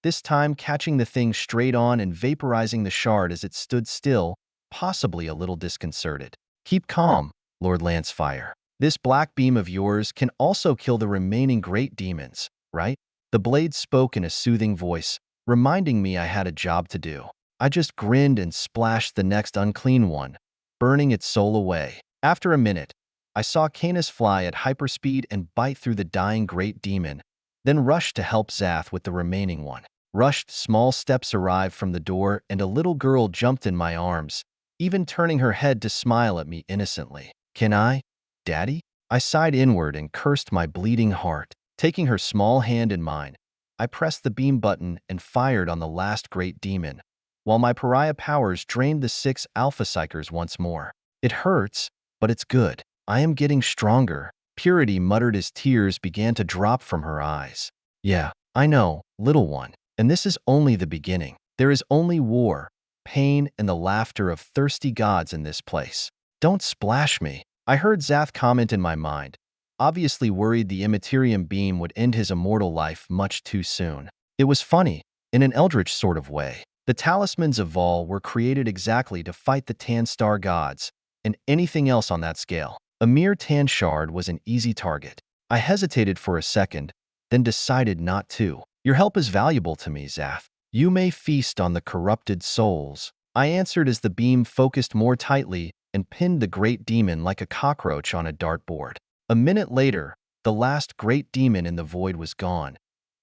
this time catching the thing straight on and vaporizing the shard as it stood still, possibly a little disconcerted. Keep calm, Lord Lancefire. This black beam of yours can also kill the remaining great demons, right? The blade spoke in a soothing voice, reminding me I had a job to do. I just grinned and splashed the next unclean one, burning its soul away. After a minute, I saw Canis fly at hyperspeed and bite through the dying great demon, then rushed to help Zath with the remaining one. Rushed, small steps arrived from the door and a little girl jumped in my arms, even turning her head to smile at me innocently. Can I? Daddy? I sighed inward and cursed my bleeding heart. Taking her small hand in mine, I pressed the beam button and fired on the last great demon, while my pariah powers drained the 6 Alpha Psychers once more. It hurts, but it's good. I am getting stronger, Purity muttered as tears began to drop from her eyes. Yeah, I know, little one, and this is only the beginning. There is only war, pain, and the laughter of thirsty gods in this place. Don't splash me. I heard Zath comment in my mind, obviously worried the Immaterium beam would end his immortal life much too soon. It was funny, in an eldritch sort of way. The talismans of Vol were created exactly to fight the Tan Star gods, and anything else on that scale. A mere Tan Shard was an easy target. I hesitated for a second, then decided not to. Your help is valuable to me, Zath. "You may feast on the corrupted souls," I answered as the beam focused more tightly and pinned the great demon like a cockroach on a dartboard. A minute later, the last great demon in the void was gone,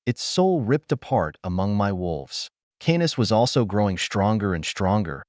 its soul ripped apart among my wolves. Canis was also growing stronger and stronger,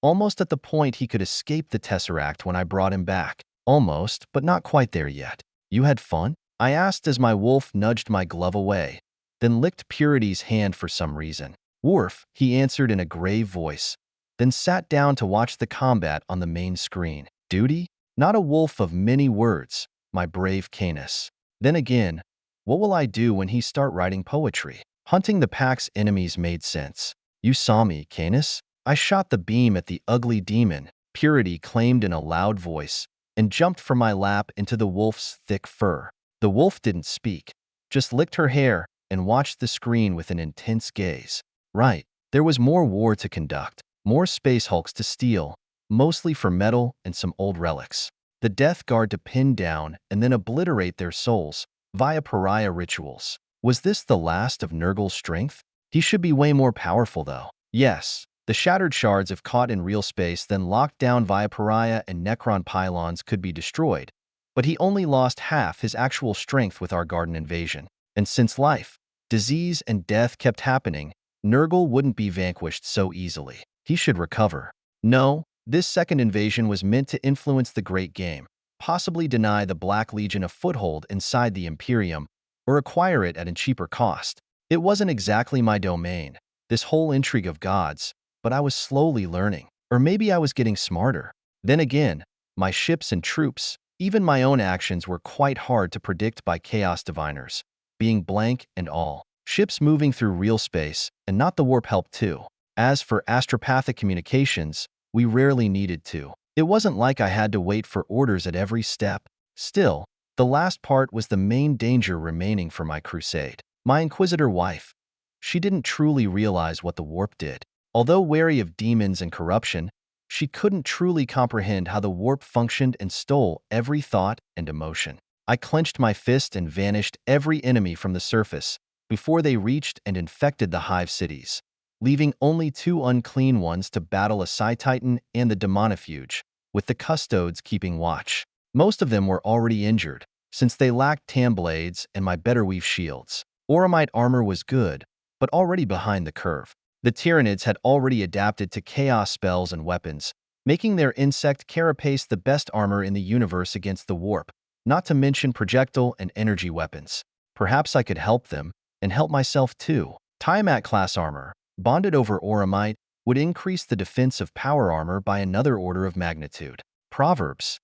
almost at the point he could escape the Tesseract when I brought him back. Almost, but not quite there yet. "You had fun?" I asked as my wolf nudged my glove away, then licked Purity's hand for some reason. "Worf," he answered in a grave voice, then sat down to watch the combat on the main screen. "Duty? Not a wolf of many words, my brave Canis. Then again, what will I do when he start writing poetry?" Hunting the pack's enemies made sense. "You saw me, Canis. I shot the beam at the ugly demon," Purity claimed in a loud voice, and jumped from my lap into the wolf's thick fur. The wolf didn't speak, just licked her hair and watched the screen with an intense gaze. Right, there was more war to conduct, more space hulks to steal, mostly for metal and some old relics. The Death Guard to pin down and then obliterate their souls via pariah rituals. Was this the last of Nurgle's strength? He should be way more powerful, though. Yes, the shattered shards, if caught in real space then locked down via pariah and Necron pylons, could be destroyed, but he only lost half his actual strength with our garden invasion. And since life, disease, and death kept happening, Nurgle wouldn't be vanquished so easily. He should recover. No, this second invasion was meant to influence the Great Game, possibly deny the Black Legion a foothold inside the Imperium, or acquire it at a cheaper cost. It wasn't exactly my domain, this whole intrigue of gods, but I was slowly learning. Or maybe I was getting smarter. Then again, my ships and troops, even my own actions, were quite hard to predict by chaos diviners, being blank and all. Ships moving through real space, and not the warp, helped too. As for astropathic communications, we rarely needed to. It wasn't like I had to wait for orders at every step. Still, the last part was the main danger remaining for my crusade. My Inquisitor wife. She didn't truly realize what the warp did. Although wary of demons and corruption, she couldn't truly comprehend how the warp functioned and stole every thought and emotion. I clenched my fist and vanished every enemy from the surface before they reached and infected the hive cities, leaving only 2 unclean ones to battle a Psi-Titan and the Demonifuge, with the Custodes keeping watch. Most of them were already injured, since they lacked tam blades and my better weave shields. Oromite armor was good, but already behind the curve. The Tyranids had already adapted to chaos spells and weapons, making their insect carapace the best armor in the universe against the warp, not to mention projectile and energy weapons. Perhaps I could help them, and help myself too. Tiamat-class armor, bonded over Oromite, would increase the defense of power armor by another order of magnitude. Proverbs.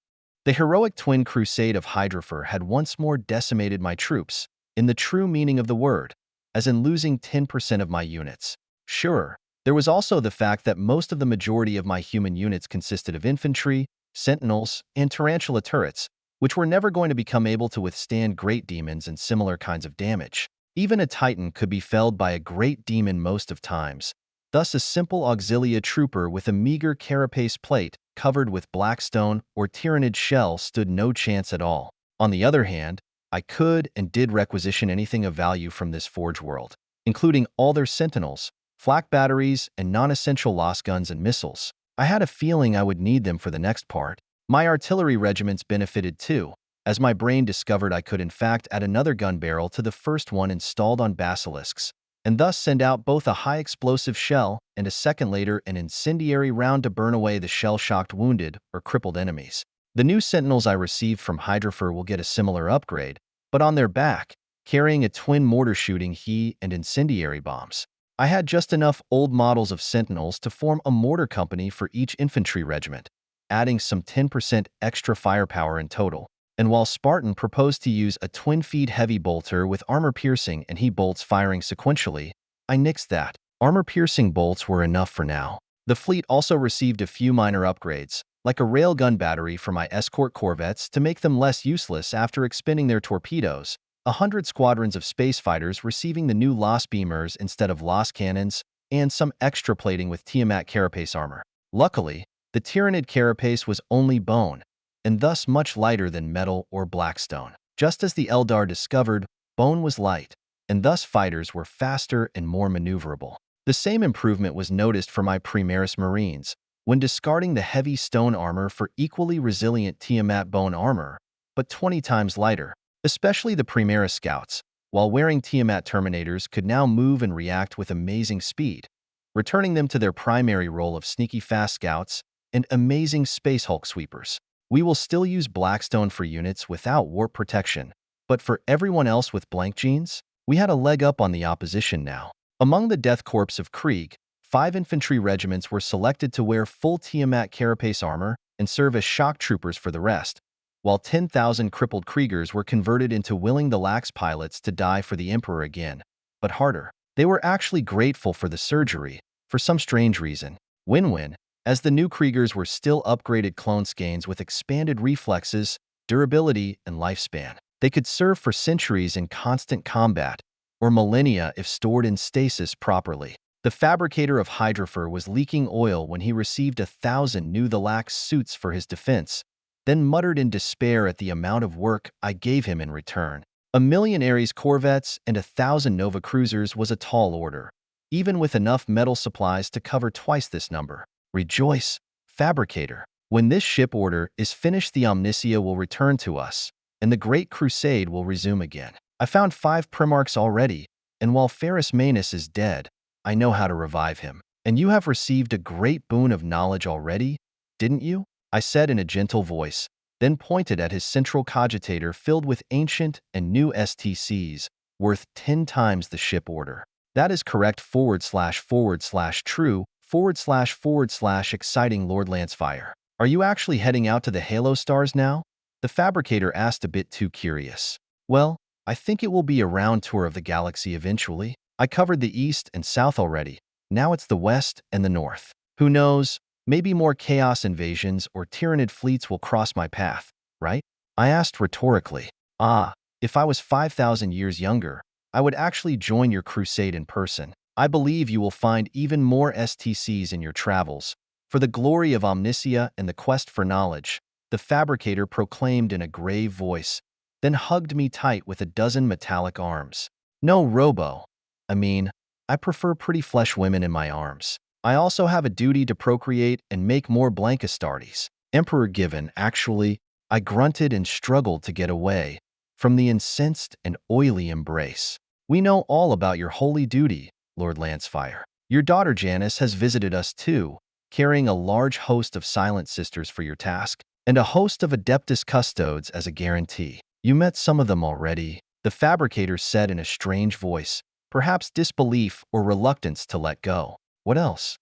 The heroic twin crusade of Hydrafer had once more decimated my troops, in the true meaning of the word, as in losing 10% of my units. Sure, there was also the fact that most of the majority of my human units consisted of infantry, sentinels, and tarantula turrets, which were never going to become able to withstand great demons and similar kinds of damage. Even a Titan could be felled by a great demon most of times. Thus, a simple auxilia trooper with a meager carapace plate covered with blackstone or Tyranid shell stood no chance at all. On the other hand, I could and did requisition anything of value from this forge world, including all their sentinels, flak batteries, and non-essential lost guns and missiles. I had a feeling I would need them for the next part. My artillery regiments benefited too, as my brain discovered I could in fact add another gun barrel to the first one installed on basilisks, and thus send out both a high-explosive shell and a second later an incendiary round to burn away the shell-shocked wounded or crippled enemies. The new sentinels I received from Hydrafer will get a similar upgrade, but on their back, carrying a twin mortar shooting HE and incendiary bombs. I had just enough old models of sentinels to form a mortar company for each infantry regiment, adding some 10% extra firepower in total. And while Spartan proposed to use a twin-feed heavy bolter with armor-piercing and HE bolts firing sequentially, I nixed that. Armor-piercing bolts were enough for now. The fleet also received a few minor upgrades, like a railgun battery for my escort corvettes to make them less useless after expending their torpedoes, 100 squadrons of space fighters receiving the new Lost Beamers instead of Lost Cannons, and some extra plating with Tiamat carapace armor. Luckily, the Tyranid carapace was only bone, and thus much lighter than metal or blackstone. Just as the Eldar discovered, bone was light, and thus fighters were faster and more maneuverable. The same improvement was noticed for my Primaris Marines, when discarding the heavy stone armor for equally resilient Tiamat bone armor, but 20 times lighter. Especially the Primaris Scouts, while wearing Tiamat Terminators, could now move and react with amazing speed, returning them to their primary role of sneaky fast scouts and amazing Space Hulk sweepers. We will still use Blackstone for units without warp protection, but for everyone else with blank genes, we had a leg up on the opposition now. Among the Death Corps of Krieg, 5 infantry regiments were selected to wear full Tiamat carapace armor and serve as shock troopers for the rest, while 10,000 crippled Kriegers were converted into willing the lax pilots to die for the Emperor again, but harder. They were actually grateful for the surgery, for some strange reason. Win-win, as the new Kriegers were still upgraded clone Skanes with expanded reflexes, durability, and lifespan. They could serve for centuries in constant combat, or millennia if stored in stasis properly. The fabricator of Hydrafer was leaking oil when he received 1,000 new the lax suits for his defense, then muttered in despair at the amount of work I gave him in return. 1,000,000 Ares corvettes and 1,000 Nova cruisers was a tall order, even with enough metal supplies to cover twice this number. Rejoice, fabricator. When this ship order is finished, the Omnicia will return to us, and the Great Crusade will resume again. I found 5 Primarchs already, and while Ferrus Manus is dead, I know how to revive him. And you have received a great boon of knowledge already, didn't you? I said in a gentle voice, then pointed at his central cogitator filled with ancient and new STCs, worth 10 times the ship order. That is correct // true / exciting Lord Lancefire. Are you actually heading out to the Halo stars now? The fabricator asked, a bit too curious. Well, I think it will be a round tour of the galaxy eventually. I covered the east and south already. Now it's the west and the north. Who knows? Maybe more chaos invasions or tyrannid fleets will cross my path, right? I asked rhetorically. If I was 5,000 years younger, I would actually join your crusade in person. I believe you will find even more STCs in your travels. For the glory of Omnicia and the quest for knowledge, the fabricator proclaimed in a grave voice, then hugged me tight with a dozen metallic arms. No robo. I prefer pretty flesh women in my arms. I also have a duty to procreate and make more blank Astartes. Emperor given, actually, I grunted and struggled to get away from the incensed and oily embrace. We know all about your holy duty, Lord Lancefire. Your daughter Janice has visited us too, carrying a large host of Silent Sisters for your task, and a host of Adeptus Custodes as a guarantee. You met some of them already, the fabricator said in a strange voice, perhaps disbelief or reluctance to let go. What else?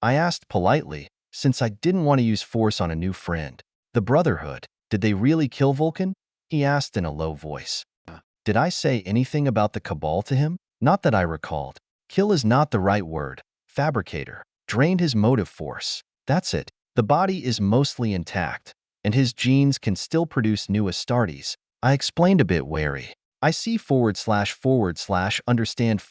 I asked politely, since I didn't want to use force on a new friend. The Brotherhood. Did they really kill Vulcan? He asked in a low voice. Did I say anything about the Cabal to him? Not that I recalled. Kill is not the right word. Fabricator. Drained his motive force. That's it. The body is mostly intact, and his genes can still produce new Astartes. I explained a bit wary. I see // understand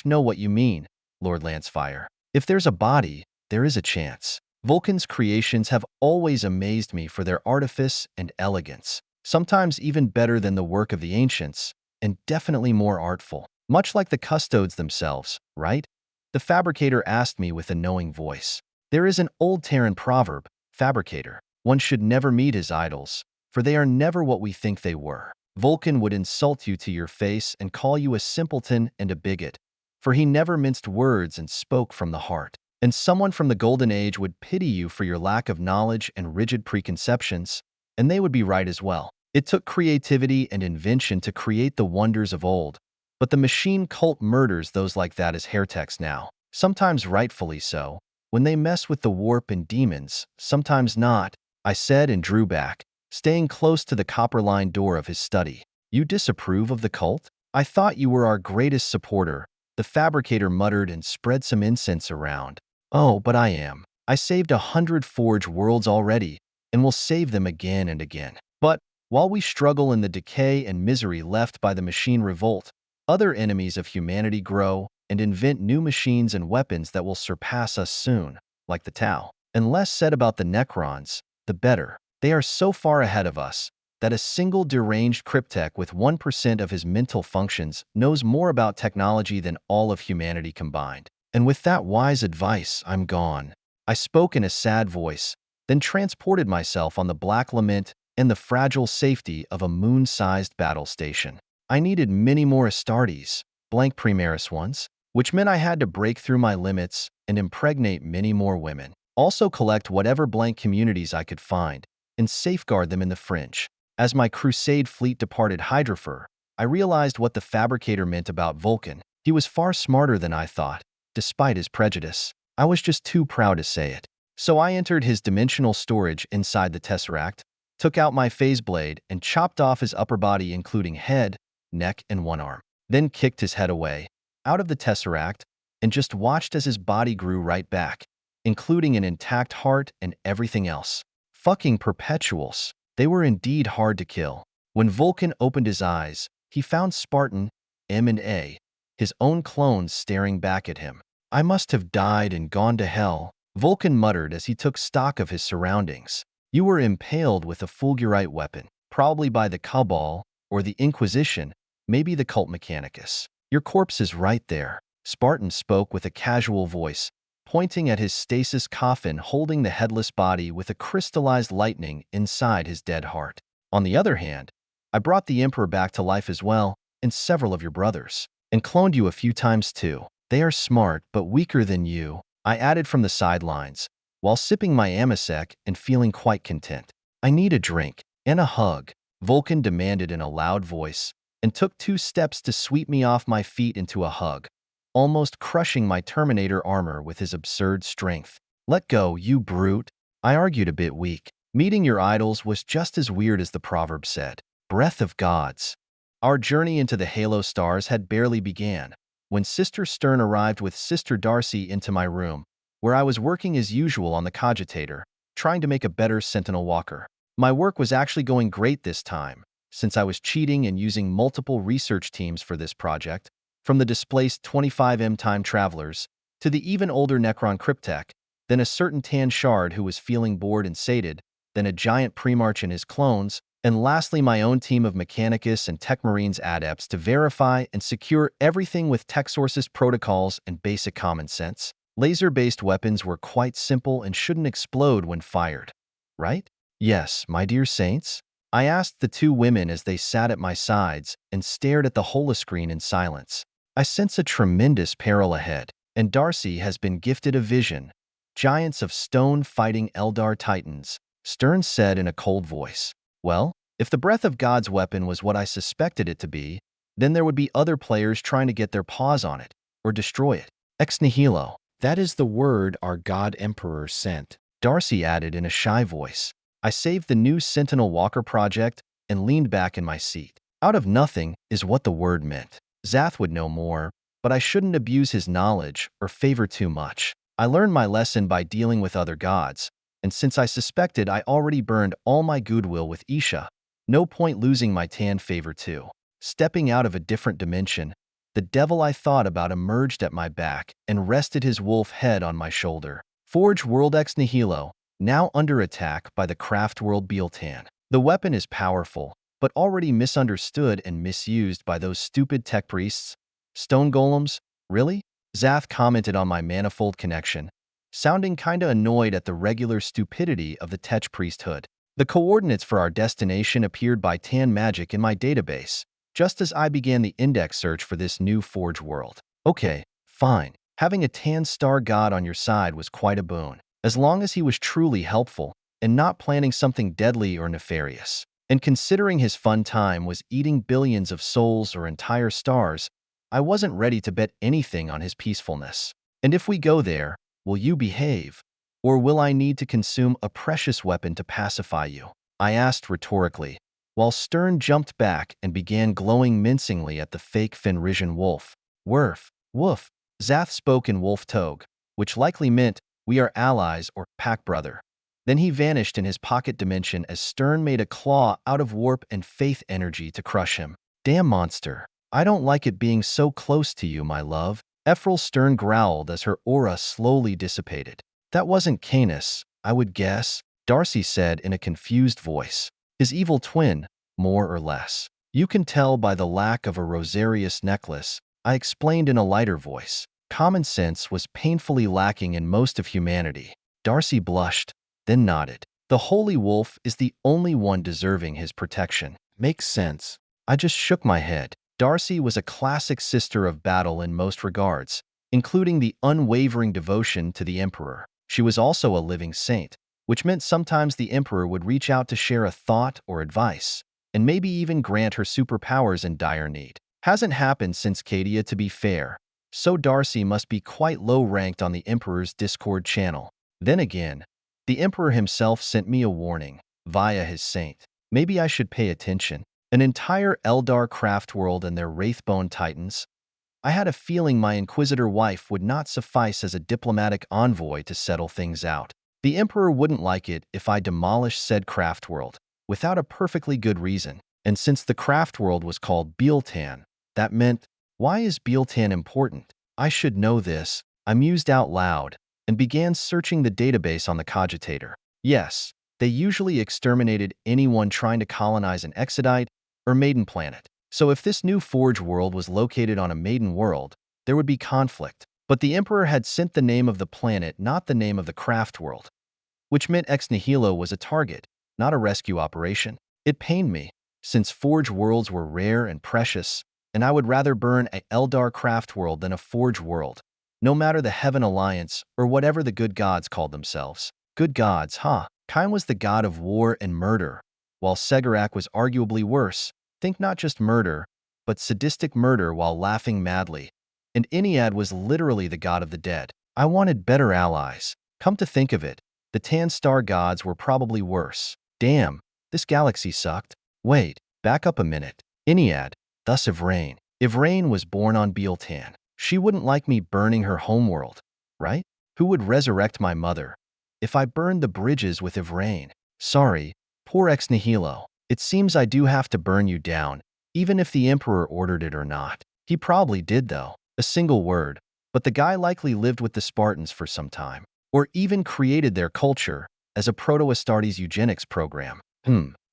/ know what you mean, Lord Lancefire. If there's a body, there is a chance. Vulcan's creations have always amazed me for their artifice and elegance, sometimes even better than the work of the ancients, and definitely more artful. Much like the Custodes themselves, right? The fabricator asked me with a knowing voice. There is an old Terran proverb, fabricator. One should never meet his idols, for they are never what we think they were. Vulcan would insult you to your face and call you a simpleton and a bigot, for he never minced words and spoke from the heart. And someone from the Golden Age would pity you for your lack of knowledge and rigid preconceptions, and they would be right as well. It took creativity and invention to create the wonders of old, but the machine cult murders those like that as heretics now. Sometimes rightfully so, when they mess with the warp and demons, sometimes not, I said and drew back, staying close to the copper-lined door of his study. You disapprove of the cult? I thought you were our greatest supporter, the fabricator muttered and spread some incense around. Oh, but I am. I saved 100 Forge worlds already, and will save them again and again. But, while we struggle in the decay and misery left by the machine revolt, other enemies of humanity grow and invent new machines and weapons that will surpass us soon, like the Tau. And less said about the Necrons, the better. They are so far ahead of us, that a single deranged cryptech with 1% of his mental functions knows more about technology than all of humanity combined. And with that wise advice, I'm gone. I spoke in a sad voice, then transported myself on the black lament and the fragile safety of a moon-sized battle station. I needed many more Astartes, blank Primaris ones, which meant I had to break through my limits and impregnate many more women. Also collect whatever blank communities I could find and safeguard them in the fringe. As my Crusade fleet departed Hydrafor, I realized what the fabricator meant about Vulcan. He was far smarter than I thought, despite his prejudice. I was just too proud to say it. So I entered his dimensional storage inside the Tesseract, took out my phase blade, and chopped off his upper body including head, neck, and one arm. Then kicked his head away, out of the Tesseract, and just watched as his body grew right back, including an intact heart and everything else. Fucking perpetuals. They were indeed hard to kill. When Vulcan opened his eyes, he found Spartan, M and A, his own clones staring back at him. I must have died and gone to hell, Vulcan muttered as he took stock of his surroundings. You were impaled with a fulgurite weapon, probably by the Cabal or the Inquisition, maybe the Cult Mechanicus. Your corpse is right there. Spartan spoke with a casual voice, pointing at his stasis coffin holding the headless body with a crystallized lightning inside his dead heart. On the other hand, I brought the Emperor back to life as well, and several of your brothers, and cloned you a few times too. They are smart, but weaker than you, I added from the sidelines, while sipping my Amasec and feeling quite content. I need a drink and a hug, Vulcan demanded in a loud voice, and took 2 steps to sweep me off my feet into a hug, almost crushing my Terminator armor with his absurd strength. Let go, you brute. I argued a bit weak. Meeting your idols was just as weird as the proverb said. Breath of gods. Our journey into the Halo stars had barely began when Sister Stern arrived with Sister Darcy into my room, where I was working as usual on the cogitator, trying to make a better Sentinel Walker. My work was actually going great this time, since I was cheating and using multiple research teams for this project, from the displaced 25M time travelers to the even older Necron cryptech, then a certain tan shard who was feeling bored and sated, then a giant Primarch and his clones, and lastly my own team of Mechanicus and Tech Marines adepts to verify and secure everything with TechSource's protocols and basic common sense. Laser-based weapons were quite simple and shouldn't explode when fired, right? Yes, my dear saints? I asked the 2 women as they sat at my sides and stared at the holoscreen in silence. I sense a tremendous peril ahead, and Darcy has been gifted a vision. Giants of stone fighting Eldar Titans, Stern said in a cold voice. Well, if the Breath of God's weapon was what I suspected it to be, then there would be other players trying to get their paws on it, or destroy it. Ex nihilo. That is the word our God Emperor sent, Darcy added in a shy voice. I saved the new Sentinel Walker project and leaned back in my seat. Out of nothing is what the word meant. Zath would know more, but I shouldn't abuse his knowledge or favor too much. I learned my lesson by dealing with other gods, and since I suspected I already burned all my goodwill with Isha, no point losing my tan favor too. Stepping out of a different dimension, the devil I thought about emerged at my back and rested his wolf head on my shoulder. Forge World Ex Nihilo, now under attack by the Craft World Bealtan. The weapon is powerful, but already misunderstood and misused by those stupid tech priests. Stone golems? Really? Zath commented on my manifold connection, sounding kinda annoyed at the regular stupidity of the tech priesthood. The coordinates for our destination appeared by tan magic in my database, just as I began the index search for this new Forge world. Okay, fine. Having a tan star god on your side was quite a boon, as long as he was truly helpful and not planning something deadly or nefarious. And considering his fun time was eating billions of souls or entire stars, I wasn't ready to bet anything on his peacefulness. And if we go there, will you behave? Or will I need to consume a precious weapon to pacify you? I asked rhetorically, while Stern jumped back and began glowing mincingly at the fake Fenrisian wolf. Woof, woof. Zath spoke in wolf togue, which likely meant we are allies or pack brother. Then he vanished in his pocket dimension as Stern made a claw out of warp and faith energy to crush him. Damn monster. I don't like it being so close to you, my love. Ephraim Stern growled as her aura slowly dissipated. That wasn't Canis, I would guess, Darcy said in a confused voice. His evil twin, more or less. You can tell by the lack of a Rosarius necklace, I explained in a lighter voice. Common sense was painfully lacking in most of humanity. Darcy blushed, then nodded. The Holy Wolf is the only one deserving his protection. Makes sense. I just shook my head. Darcy was a classic sister of battle in most regards, including the unwavering devotion to the Emperor. She was also a living saint, which meant sometimes the Emperor would reach out to share a thought or advice, and maybe even grant her superpowers in dire need. Hasn't happened since Cadia, to be fair, so Darcy must be quite low-ranked on the Emperor's Discord channel. Then again, the Emperor himself sent me a warning, via his saint. Maybe I should pay attention. An entire Eldar craft world and their Wraithbone Titans. I had a feeling my Inquisitor wife would not suffice as a diplomatic envoy to settle things out. The Emperor wouldn't like it if I demolished said craft world, without a perfectly good reason. And since the craft world was called Bealtan, that meant, why is Bealtan important? I should know this, I mused out loud, and began searching the database on the Cogitator. Yes, they usually exterminated anyone trying to colonize an Exodite or Maiden planet. So if this new Forge world was located on a Maiden world, there would be conflict. But the Emperor had sent the name of the planet, not the name of the craft world, which meant Ex Nihilo was a target, not a rescue operation. It pained me, since Forge worlds were rare and precious, and I would rather burn a Eldar craft world than a Forge world, no matter the Heaven Alliance or whatever the good gods called themselves. Good gods, huh? Kain was the god of war and murder, while Segarak was arguably worse. Think not just murder, but sadistic murder while laughing madly. And Ennead was literally the god of the dead. I wanted better allies. Come to think of it, the Tan Star gods were probably worse. Damn, this galaxy sucked. Wait, back up a minute. Ennead, thus Ivrain. Ivrain was born on Bealtan. She wouldn't like me burning her homeworld, right? Who would resurrect my mother if I burned the bridges with Ivrain? Sorry, poor Ex Nihilo. It seems I do have to burn you down, even if the Emperor ordered it or not. He probably did, though. A single word, but the guy likely lived with the Spartans for some time, or even created their culture as a Proto-Astartes eugenics program.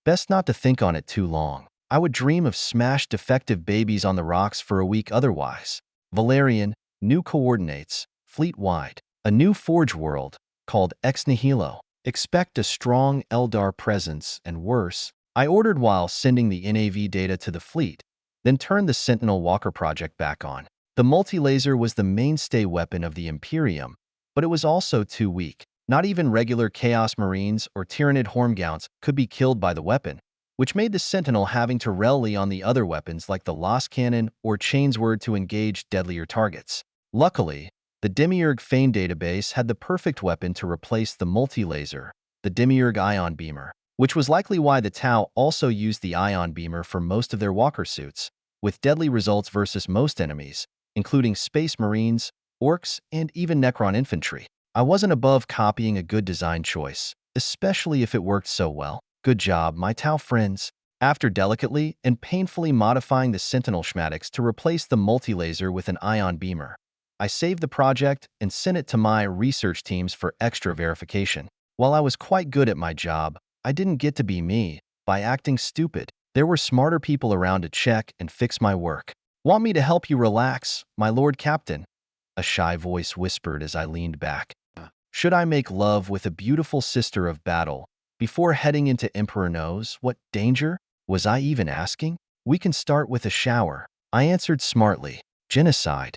Best not to think on it too long. I would dream of smashed defective babies on the rocks for a week otherwise. Valerian, new coordinates, fleet-wide. A new Forge world, called Ex Nihilo. Expect a strong Eldar presence and worse. I ordered while sending the NAV data to the fleet, then turned the Sentinel Walker project back on. The multi-laser was the mainstay weapon of the Imperium, but it was also too weak. Not even regular Chaos Marines or Tyrannid Hormgounts could be killed by the weapon, which made the Sentinel having to rely on the other weapons like the Lost Cannon or Chainsword to engage deadlier targets. Luckily, the Demiurge Feign database had the perfect weapon to replace the multi-laser, the Demiurge Ion Beamer, which was likely why the Tau also used the Ion Beamer for most of their walker suits, with deadly results versus most enemies, including Space Marines, Orcs, and even Necron infantry. I wasn't above copying a good design choice, especially if it worked so well. Good job, my Tau friends. After delicately and painfully modifying the Sentinel schematics to replace the multi-laser with an Ion Beamer, I saved the project and sent it to my research teams for extra verification. While I was quite good at my job, I didn't get to be me by acting stupid. There were smarter people around to check and fix my work. Want me to help you relax, my Lord Captain? A shy voice whispered as I leaned back. Should I make love with a beautiful sister of battle before heading into Emperor knows what danger? Was I even asking? We can start with a shower, I answered smartly. Genocide.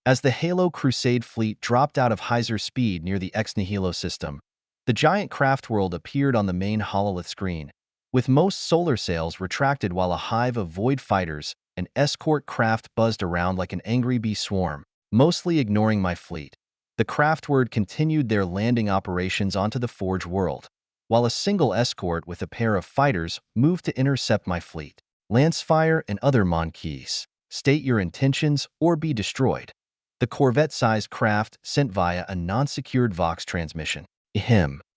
As the Halo Crusade fleet dropped out of Hyzer speed near the Ex Nihilo system, the giant craft world appeared on the main hololith screen, with most solar sails retracted while a hive of void fighters and escort craft buzzed around like an angry bee swarm, mostly ignoring my fleet. The craftward continued their landing operations onto the Forge world, while a single escort with a pair of fighters moved to intercept my fleet. Lancefire and other Monkeys, state your intentions or be destroyed. The Corvette-sized craft sent via a non-secured Vox transmission.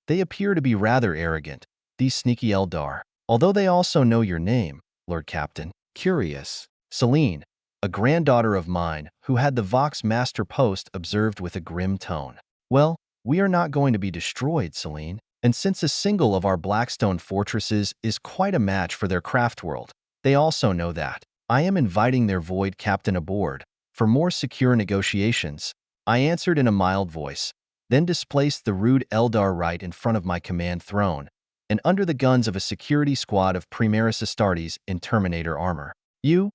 They appear to be rather arrogant, these sneaky Eldar, although they also know your name, Lord Captain. Curious. Celine, a granddaughter of mine who had the Vox master post, observed with a grim tone. Well, we are not going to be destroyed, Celine. And since a single of our Blackstone fortresses is quite a match for their craft world, they also know that. I am inviting their void captain aboard. For more secure negotiations, I answered in a mild voice, then displaced the rude Eldar right in front of my command throne, and under the guns of a security squad of Primaris Astartes in Terminator armor. You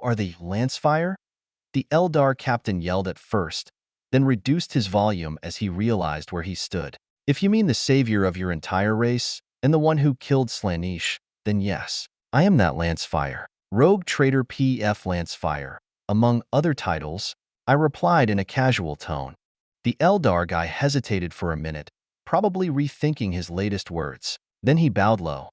are the Lancefire? The Eldar captain yelled at first, then reduced his volume as he realized where he stood. If you mean the savior of your entire race, and the one who killed Slaanesh, then yes, I am that Lancefire. Rogue Trader Pef Lancefire. Among other titles, I replied in a casual tone. The Eldar guy hesitated for a minute, probably rethinking his latest words. Then he bowed low.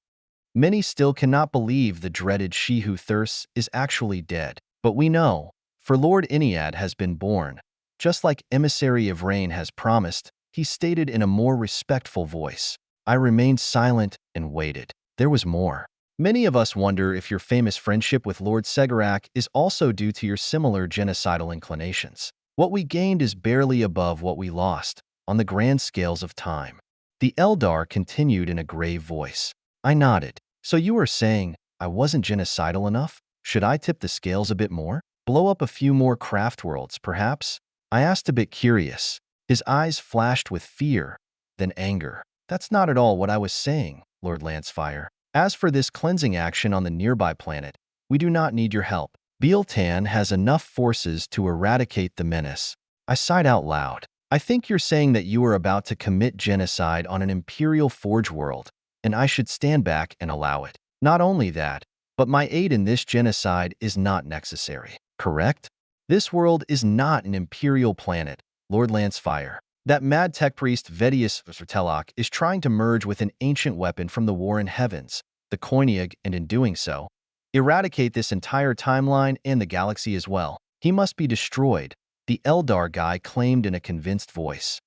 Many still cannot believe the dreaded She Who Thirsts is actually dead. But we know, for Lord Iniad has been born. Just like Emissary of Rain has promised, he stated in a more respectful voice. I remained silent and waited. There was more. Many of us wonder if your famous friendship with Lord Segarak is also due to your similar genocidal inclinations. What we gained is barely above what we lost, on the grand scales of time. The Eldar continued in a grave voice. I nodded. So you were saying I wasn't genocidal enough? Should I tip the scales a bit more? Blow up a few more craft worlds, perhaps? I asked, a bit curious. His eyes flashed with fear, then anger. That's not at all what I was saying, Lord Lancefire. As for this cleansing action on the nearby planet, we do not need your help. Bealtan has enough forces to eradicate the menace. I sighed out loud. I think you're saying that you are about to commit genocide on an Imperial Forge world, and I should stand back and allow it. Not only that, but my aid in this genocide is not necessary. Correct? This world is not an Imperial planet, Lord Lancefire. That mad tech priest Vedius Vertelok is trying to merge with an ancient weapon from the war in heavens, the Koiniag, and in doing so, eradicate this entire timeline and the galaxy as well. He must be destroyed, the Eldar guy claimed in a convinced voice.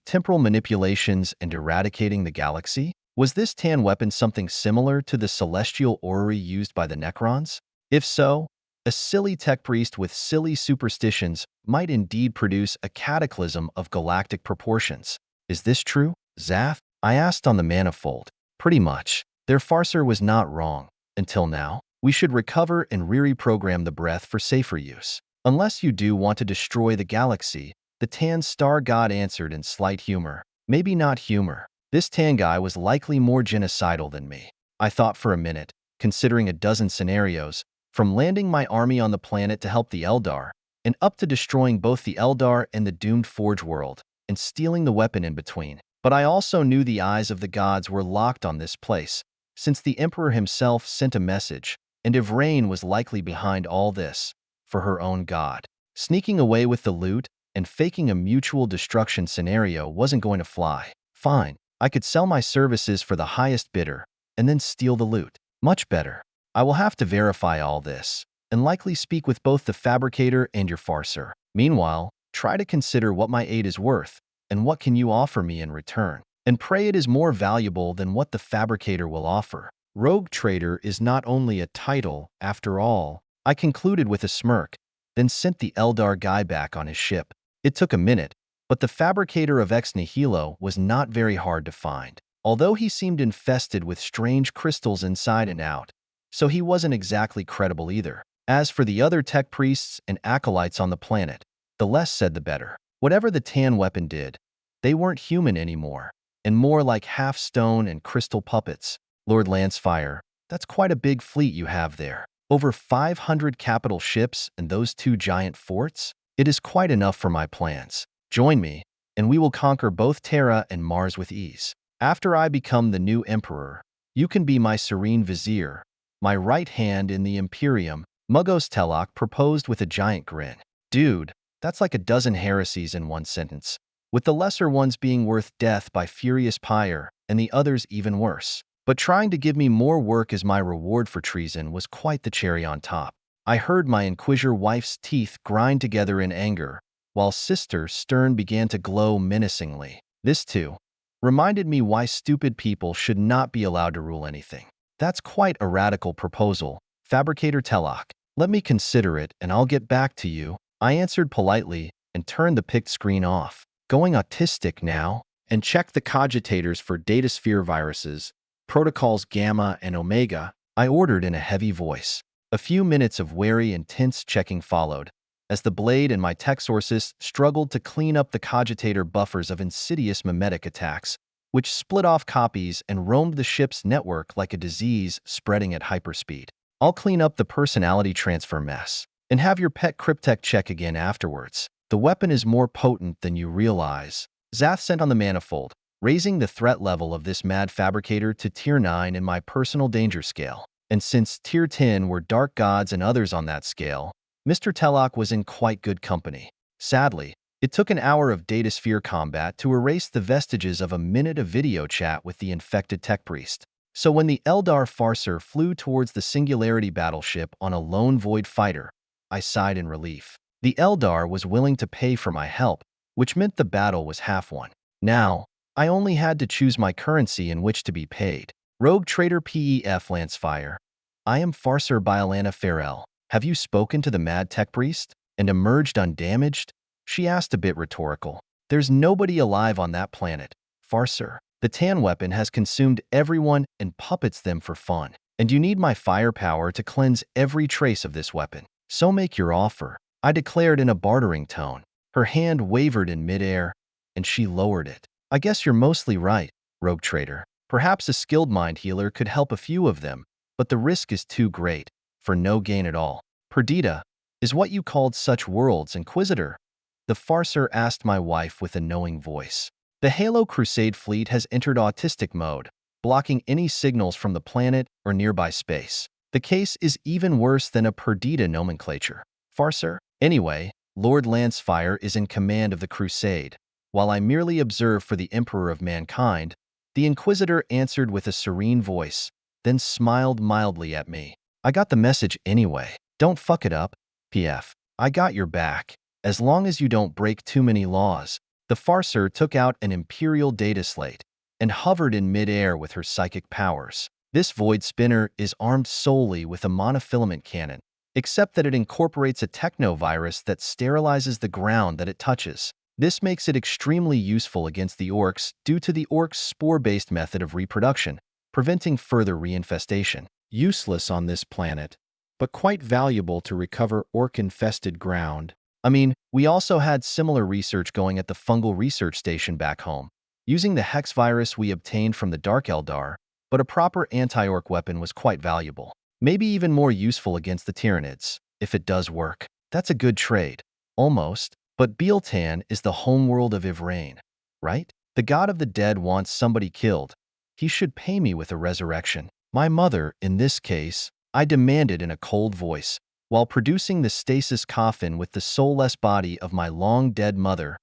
Temporal manipulations and eradicating the galaxy? Was this tan weapon something similar to the celestial orrery used by the Necrons? If so, a silly tech priest with silly superstitions might indeed produce a cataclysm of galactic proportions. Is this true, Zath? I asked on the manifold. Pretty much. Their farcer was not wrong. Until now, we should recover and re-reprogram the breath for safer use. Unless you do want to destroy the galaxy, the tan star god answered in slight humor. Maybe not humor. This tan guy was likely more genocidal than me. I thought for a minute, considering a dozen scenarios, from landing my army on the planet to help the Eldar, and up to destroying both the Eldar and the doomed Forge world, and stealing the weapon in between. But I also knew the eyes of the gods were locked on this place, since the Emperor himself sent a message, and Ivrain was likely behind all this, for her own god. Sneaking away with the loot and faking a mutual destruction scenario wasn't going to fly. Fine, I could sell my services for the highest bidder, and then steal the loot. Much better. I will have to verify all this, and likely speak with both the fabricator and your farcer. Meanwhile, try to consider what my aid is worth, and what can you offer me in return. And pray it is more valuable than what the fabricator will offer. Rogue Trader is not only a title, after all, I concluded with a smirk, then sent the Eldar guy back on his ship. It took a minute, but the fabricator of Ex Nihilo was not very hard to find, although he seemed infested with strange crystals inside and out. So he wasn't exactly credible either. As for the other tech priests and acolytes on the planet, the less said the better. Whatever the tan weapon did, they weren't human anymore, and more like half-stone and crystal puppets. Lord Lancefire, that's quite a big fleet you have there. Over 500 capital ships and those 2 giant forts? It is quite enough for my plans. Join me, and we will conquer both Terra and Mars with ease. After I become the new emperor, you can be my serene vizier, my right hand in the Imperium, Mugos Telok proposed with a giant grin. Dude, that's like a dozen heresies in one sentence, with the lesser ones being worth death by Furious Pyre, and the others even worse. But trying to give me more work as my reward for treason was quite the cherry on top. I heard my Inquisitor wife's teeth grind together in anger, while Sister Stern began to glow menacingly. This, too, reminded me why stupid people should not be allowed to rule anything. That's quite a radical proposal, Fabricator Telok. Let me consider it and I'll get back to you. I answered politely and turned the picked screen off. Going autistic now? and checked the cogitators for datasphere viruses, protocols Gamma and Omega, I ordered in a heavy voice. A few minutes of wary and tense checking followed, as the blade and my tech sources struggled to clean up the cogitator buffers of insidious mimetic attacks, which split off copies and roamed the ship's network like a disease spreading at hyperspeed. I'll clean up the personality transfer mess, and have your pet Cryptech check again afterwards. The weapon is more potent than you realize. Zath sent on the manifold, raising the threat level of this mad fabricator to Tier 9 in my personal danger scale. And since Tier 10 were dark gods and others on that scale, Mr. Tellock was in quite good company. Sadly, it took an hour of datasphere combat to erase the vestiges of a minute of video chat with the infected tech priest. So when the Eldar Farser flew towards the Singularity battleship on a lone void fighter, I sighed in relief. The Eldar was willing to pay for my help, which meant the battle was half won. Now, I only had to choose my currency in which to be paid. Rogue Trader Pef Lancefire. I am Farser Biolana Farrell. Have you spoken to the Mad Tech Priest and emerged undamaged? She asked, a bit rhetorical. There's nobody alive on that planet, Farser. The tan weapon has consumed everyone and puppets them for fun, and you need my firepower to cleanse every trace of this weapon. So make your offer, I declared in a bartering tone. Her hand wavered in midair, and she lowered it. I guess you're mostly right, Rogue Trader. Perhaps a skilled mind healer could help a few of them, but the risk is too great, for no gain at all. Perdita, is what you called such worlds, Inquisitor? The Farser asked my wife with a knowing voice. The Halo Crusade fleet has entered autistic mode, blocking any signals from the planet or nearby space. The case is even worse than a Perdita nomenclature. Farser? Anyway, Lord Lancefire is in command of the Crusade. While I merely observe for the Emperor of Mankind, the Inquisitor answered with a serene voice, then smiled mildly at me. I got the message anyway. Don't fuck it up, PF. I got your back. As long as you don't break too many laws. The Farser took out an Imperial data slate and hovered in midair with her psychic powers. This void spinner is armed solely with a monofilament cannon, except that it incorporates a technovirus that sterilizes the ground that it touches. This makes it extremely useful against the orcs due to the orcs' spore-based method of reproduction, preventing further reinfestation. Useless on this planet, but quite valuable to recover orc-infested ground. I mean, we also had similar research going at the fungal research station back home, using the hex virus we obtained from the Dark Eldar, but a proper anti-orc weapon was quite valuable. Maybe even more useful against the Tyranids, if it does work. That's a good trade. Almost. But Bealtan is the homeworld of Ivrain, right? The god of the dead wants somebody killed. He should pay me with a resurrection. My mother, in this case, I demanded in a cold voice, while producing the stasis coffin with the soulless body of my long-dead mother,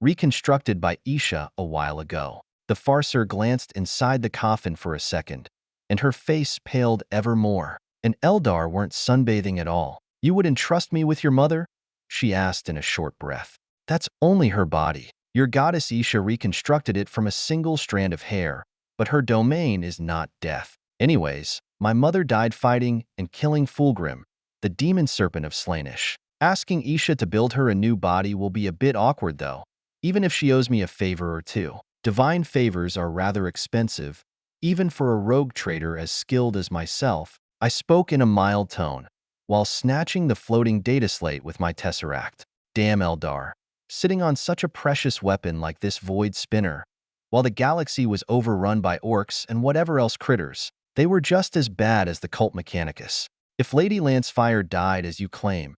reconstructed by Isha a while ago. The Farser glanced inside the coffin for a second, and her face paled ever more. And Eldar weren't sunbathing at all. You would entrust me with your mother? She asked in a short breath. That's only her body. Your goddess Isha reconstructed it from a single strand of hair, but her domain is not death. Anyways, my mother died fighting and killing Fulgrim, the demon serpent of Slaanesh. Asking Isha to build her a new body will be a bit awkward though, even if she owes me a favor or two. Divine favors are rather expensive, even for a rogue trader as skilled as myself. I spoke in a mild tone, while snatching the floating data slate with my Tesseract. Damn Eldar, sitting on such a precious weapon like this void spinner. While the galaxy was overrun by orcs and whatever else critters, they were just as bad as the cult Mechanicus. If Lady Lancefire died as you claim,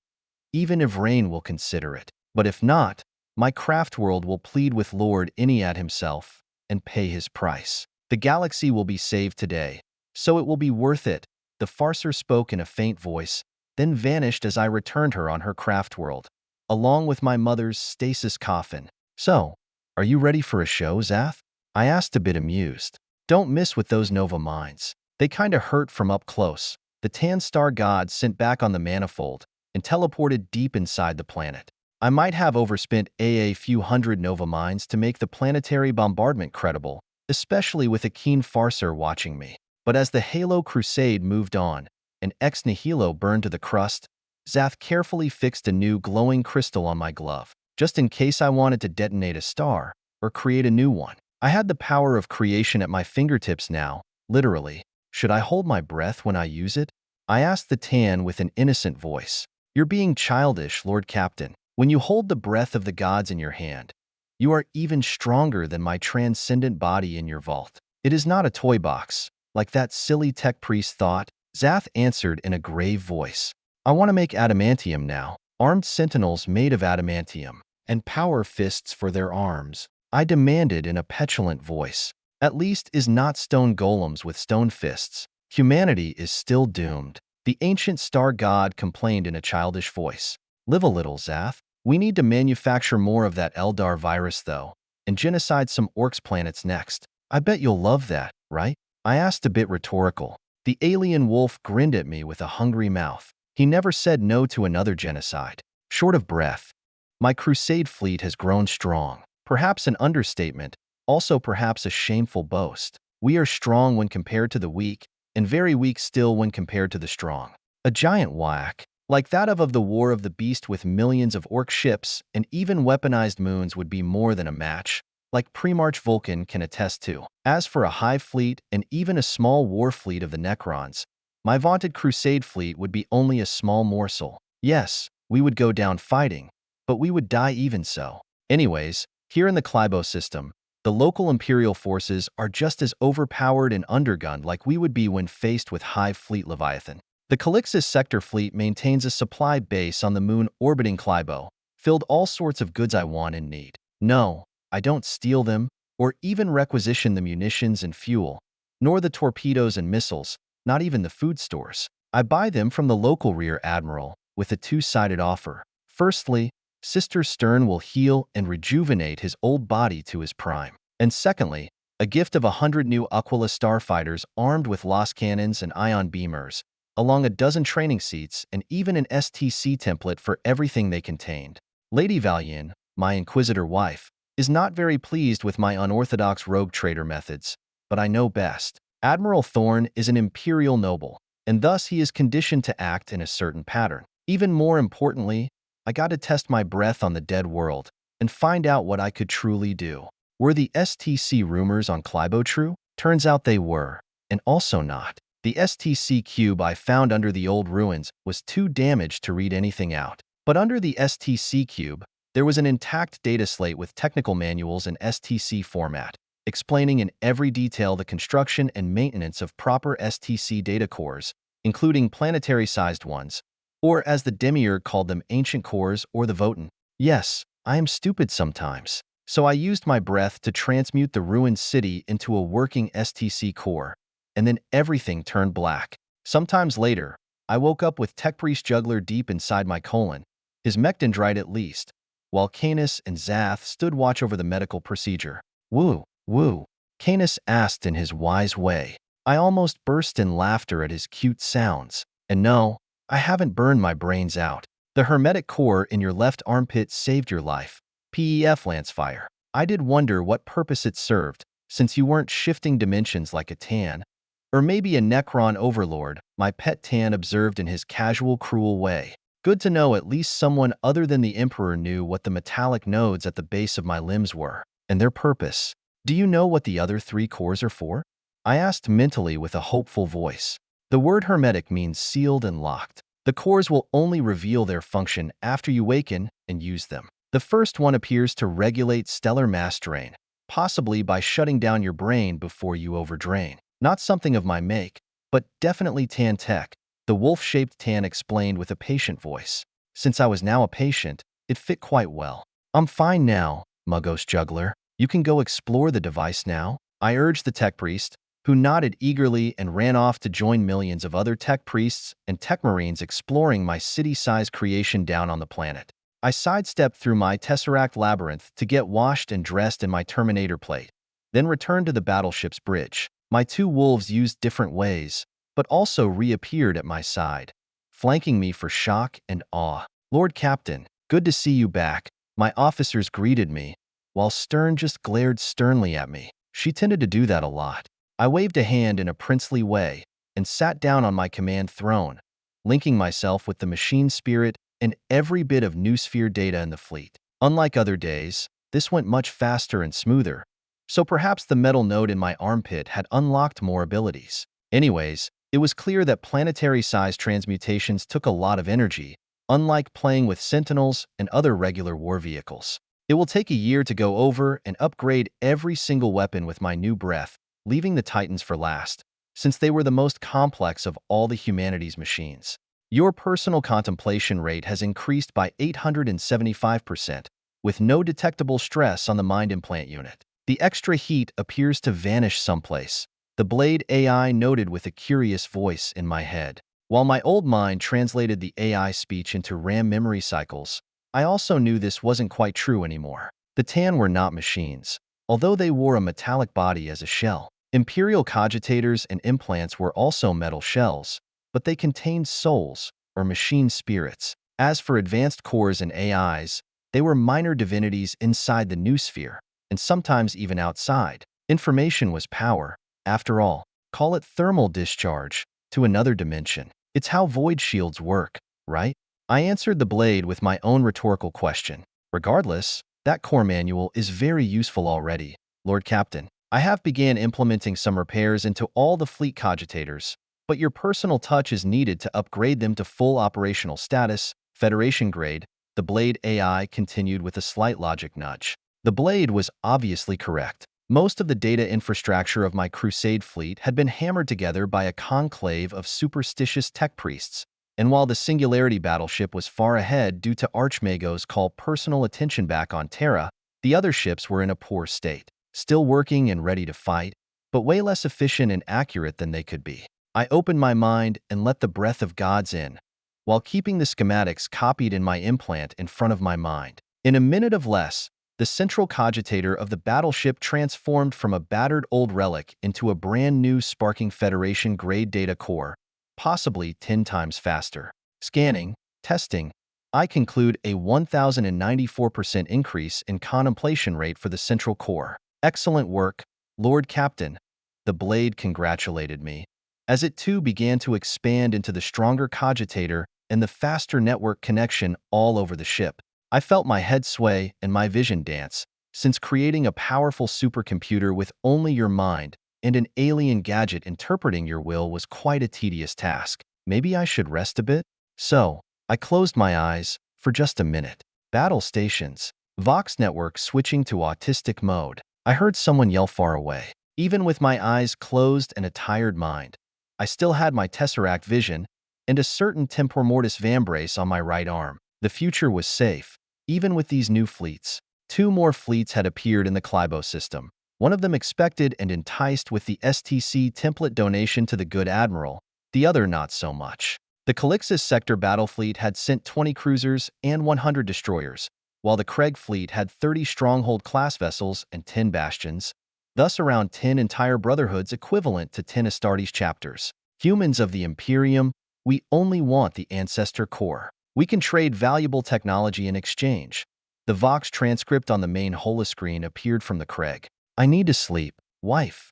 even Ivrain will consider it. But if not, my craft world will plead with Lord Iniad himself and pay his price. The galaxy will be saved today, so it will be worth it. The Farser spoke in a faint voice, then vanished as I returned her on her craft world, along with my mother's stasis coffin. So, are you ready for a show, Zath? I asked, a bit amused. Don't miss with those Nova mines. They kinda hurt from up close. The Tan Star God sent back on the manifold and teleported deep inside the planet. I might have overspent a few hundred Nova mines to make the planetary bombardment credible, especially with a keen Farser watching me. But as the Halo Crusade moved on, and Ex Nihilo burned to the crust, Zath carefully fixed a new glowing crystal on my glove, just in case I wanted to detonate a star or create a new one. I had the power of creation at my fingertips now, literally. Should I hold my breath when I use it? I asked the Tan with an innocent voice. You're being childish, Lord Captain. When you hold the breath of the gods in your hand, you are even stronger than my transcendent body in your vault. It is not a toy box, like that silly tech priest thought. Zath answered in a grave voice. I want to make adamantium now. Armed sentinels made of adamantium, and power fists for their arms. I demanded in a petulant voice. At least is not stone golems with stone fists. Humanity is still doomed. The ancient star god complained in a childish voice. Live a little, Zath. We need to manufacture more of that Eldar virus, though, and genocide some orcs planets next. I bet you'll love that, right? I asked, a bit rhetorical. The alien wolf grinned at me with a hungry mouth. He never said no to another genocide. Short of breath. My Crusade fleet has grown strong. Perhaps an understatement, also perhaps a shameful boast. We are strong when compared to the weak, and very weak still when compared to the strong. A giant whack, like that of the War of the Beast with millions of orc ships and even weaponized moons, would be more than a match, like Premarch Vulcan can attest to. As for a hive fleet and even a small war fleet of the Necrons, my vaunted Crusade fleet would be only a small morsel. Yes, we would go down fighting, but we would die even so. Anyways, here in the Clibo system, the local Imperial forces are just as overpowered and undergunned like we would be when faced with Hive Fleet Leviathan. The Calixis Sector Fleet maintains a supply base on the moon orbiting Clibo, filled all sorts of goods I want and need. No, I don't steal them, or even requisition the munitions and fuel, nor the torpedoes and missiles, not even the food stores. I buy them from the local Rear Admiral, with a two-sided offer. Firstly, Sister Stern will heal and rejuvenate his old body to his prime. And secondly, a gift of 100 new Aquila starfighters armed with Lost cannons and ion beamers, along a dozen training seats and even an STC template for everything they contained. Lady Valian, my Inquisitor wife, is not very pleased with my unorthodox rogue trader methods, but I know best. Admiral Thorn is an Imperial noble, and thus he is conditioned to act in a certain pattern. Even more importantly, I got to test my breath on the dead world and find out what I could truly do. Were the STC rumors on Clibo true? Turns out they were, and also not. The STC cube I found under the old ruins was too damaged to read anything out. But under the STC cube, there was an intact data slate with technical manuals in STC format, explaining in every detail the construction and maintenance of proper STC data cores, including planetary-sized ones, or as the Demiurge called them, ancient cores or the Votan. Yes, I am stupid sometimes. So I used my breath to transmute the ruined city into a working STC core, and then everything turned black. Sometimes later, I woke up with Tech Priest Juggler deep inside my colon, his mechdendrite at least, while Canis and Zath stood watch over the medical procedure. Woo, woo, Canis asked in his wise way. I almost burst in laughter at his cute sounds. And no, I haven't burned my brains out. The hermetic core in your left armpit saved your life. Pef Lancefire. I did wonder what purpose it served, since you weren't shifting dimensions like a Tan. Or maybe a Necron overlord, my pet Tan observed in his casual, cruel way. Good to know at least someone other than the Emperor knew what the metallic nodes at the base of my limbs were, and their purpose. Do you know what the other 3 cores are for? I asked mentally with a hopeful voice. The word hermetic means sealed and locked. The cores will only reveal their function after you waken and use them. The first one appears to regulate stellar mass drain, possibly by shutting down your brain before you overdrain. Not something of my make, but definitely Tan tech, the wolf-shaped Tan explained with a patient voice. Since I was now a patient, it fit quite well. I'm fine now, Muggos Juggler. You can go explore the device now, I urged the tech priest, who nodded eagerly and ran off to join millions of other tech priests and tech marines exploring my city-sized creation down on the planet. I sidestepped through my Tesseract labyrinth to get washed and dressed in my Terminator plate, then returned to the battleship's bridge. My 2 wolves used different ways, but also reappeared at my side, flanking me for shock and awe. Lord Captain, good to see you back, my officers greeted me, while Stern just glared sternly at me. She tended to do that a lot. I waved a hand in a princely way and sat down on my command throne, linking myself with the machine spirit and every bit of Noosphere data in the fleet. Unlike other days, this went much faster and smoother, so perhaps the metal node in my armpit had unlocked more abilities. Anyways, it was clear that planetary-sized transmutations took a lot of energy, unlike playing with Sentinels and other regular war vehicles. It will take a year to go over and upgrade every single weapon with my new breath, leaving the Titans for last, since they were the most complex of all the humanity's machines. Your personal contemplation rate has increased by 875%, with no detectable stress on the mind implant unit. The extra heat appears to vanish someplace, the Blade AI noted with a curious voice in my head. While my old mind translated the AI speech into RAM memory cycles, I also knew this wasn't quite true anymore. The Tan were not machines, although they wore a metallic body as a shell. Imperial cogitators and implants were also metal shells, but they contained souls, or machine spirits. As for advanced cores and AIs, they were minor divinities inside the new sphere, and sometimes even outside. Information was power. After all, call it thermal discharge to another dimension. It's how void shields work, right? I answered the Blade with my own rhetorical question. Regardless, that core manual is very useful already, Lord Captain. I have began implementing some repairs into all the fleet cogitators, but your personal touch is needed to upgrade them to full operational status, Federation grade. The Blade AI continued with a slight logic nudge. The Blade was obviously correct. Most of the data infrastructure of my Crusade fleet had been hammered together by a conclave of superstitious tech priests, and while the Singularity battleship was far ahead due to Archmago's call personal attention back on Terra, the other ships were in a poor state, still working and ready to fight, but way less efficient and accurate than they could be. I opened my mind and let the breath of gods in, while keeping the schematics copied in my implant in front of my mind. In a minute of less, the central cogitator of the battleship transformed from a battered old relic into a brand new sparking Federation-grade data core, possibly 10 times faster. Scanning, testing, I conclude a 1,094% increase in contemplation rate for the central core. Excellent work, Lord Captain. The Blade congratulated me, as it too began to expand into the stronger cogitator and the faster network connection all over the ship. I felt my head sway and my vision dance, since creating a powerful supercomputer with only your mind and an alien gadget interpreting your will was quite a tedious task. Maybe I should rest a bit? So, I closed my eyes for just a minute. Battle stations. Vox network switching to autistic mode. I heard someone yell far away. Even with my eyes closed and a tired mind, I still had my Tesseract vision and a certain temporal mortis vambrace on my right arm. The future was safe, even with these new fleets. 2 more fleets had appeared in the Clibo system, one of them expected and enticed with the STC template donation to the Good Admiral, the other not so much. The Calixis sector battle fleet had sent 20 cruisers and 100 destroyers, while the Craig fleet had 30 Stronghold-class vessels and 10 bastions, thus around 10 entire Brotherhoods equivalent to 10 Astartes chapters. Humans of the Imperium, we only want the Ancestor core. We can trade valuable technology in exchange. The Vox transcript on the main holoscreen appeared from the Craig. I need to sleep, wife.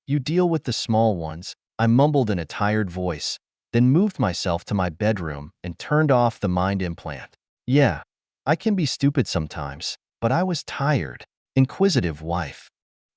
You deal with the small ones, I mumbled in a tired voice, then moved myself to my bedroom and turned off the mind implant. Yeah, I can be stupid sometimes, but I was tired. Inquisitive wife.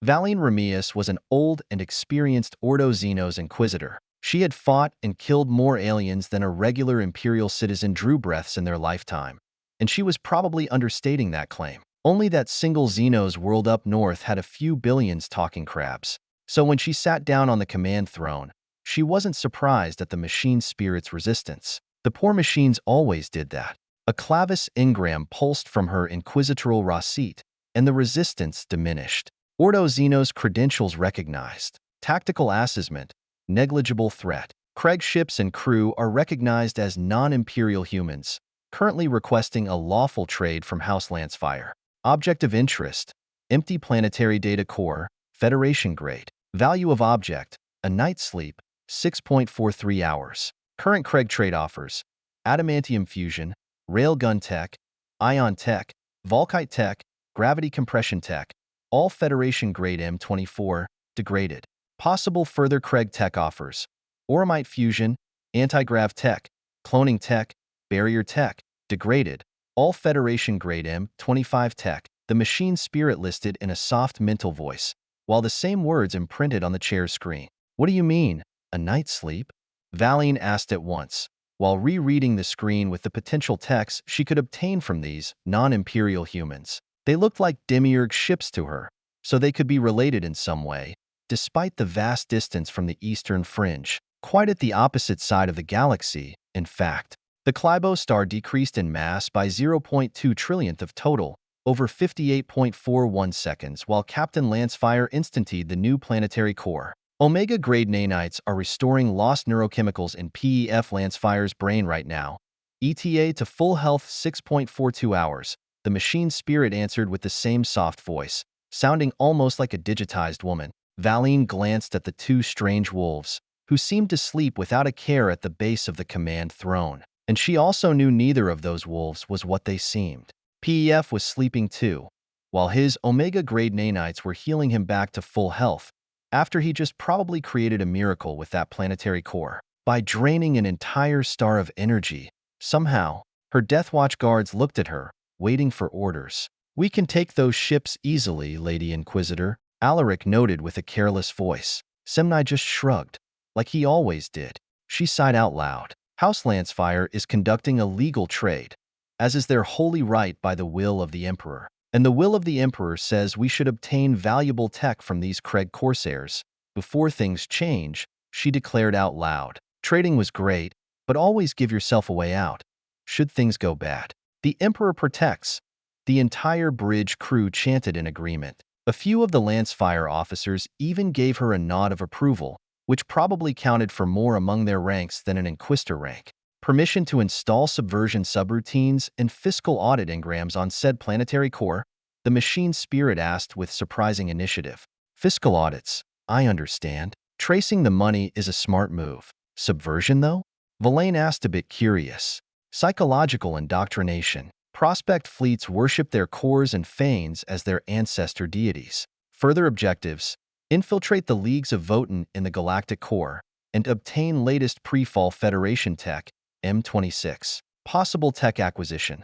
Valine Ramius was an old and experienced Ordo Xenos Inquisitor. She had fought and killed more aliens than a regular Imperial citizen drew breaths in their lifetime, and she was probably understating that claim. Only that single Xenos world up north had a few billions talking crabs. So when she sat down on the command throne, she wasn't surprised at the machine spirit's resistance. The poor machines always did that. A clavis engram pulsed from her inquisitorial receipt, and the resistance diminished. Ordo Xenos credentials recognized. Tactical assessment. Negligible threat. Craig ships and crew are recognized as non-imperial humans, currently requesting a lawful trade from House Lancefire. Object of interest. Empty planetary data core, Federation grade. Value of object. A night's sleep, 6.43 hours. Current Craig trade offers. Adamantium fusion, railgun tech, ion tech, Volkite tech, gravity compression tech, all Federation grade M24, degraded. Possible further Craig tech offers. Oromite fusion, anti-grav tech, cloning tech, barrier tech, degraded. All Federation grade M25 tech. the machine spirit listed in a soft mental voice, while the same words imprinted on the chair's screen. What do you mean? A night's sleep? Valine asked at once, while rereading the screen with the potential text she could obtain from these non-imperial humans. They looked like demiurge ships to her, so they could be related in some way, despite the vast distance from the eastern fringe, quite at the opposite side of the galaxy, in fact. The Clibo star decreased in mass by 0.2 trillionth of total, over 58.41 seconds, while Captain Lancefire instantied the new planetary core. Omega-grade nanites are restoring lost neurochemicals in Pef Lancefire's brain right now. ETA to full health 6.42 hours. The machine spirit answered with the same soft voice, sounding almost like a digitized woman. Valine glanced at the two strange wolves, who seemed to sleep without a care at the base of the command throne. And she also knew neither of those wolves was what they seemed. Pef was sleeping too, while his Omega-grade nanites were healing him back to full health, after he just probably created a miracle with that planetary core. By draining an entire star of energy, somehow, her Deathwatch guards looked at her, waiting for orders. We can take those ships easily, Lady Inquisitor, Alaric noted with a careless voice. Semnai just shrugged, like he always did. She sighed out loud. House Lancefire is conducting a legal trade, as is their holy right by the will of the Emperor. And the will of the Emperor says we should obtain valuable tech from these Craig Corsairs. Before things change, she declared out loud. Trading was great, but always give yourself a way out, should things go bad. The Emperor protects. The entire bridge crew chanted in agreement. A few of the Lancefire officers even gave her a nod of approval, which probably counted for more among their ranks than an Inquisitor rank. Permission to install subversion subroutines and fiscal audit engrams on said planetary core? The machine spirit asked with surprising initiative. Fiscal audits, I understand. Tracing the money is a smart move. Subversion, though? Valane asked, a bit curious. Psychological indoctrination. Prospect fleets worship their cores and fanes as their ancestor deities. Further objectives: infiltrate the leagues of Votan in the galactic core and obtain latest pre-fall Federation tech, M26. Possible tech acquisition: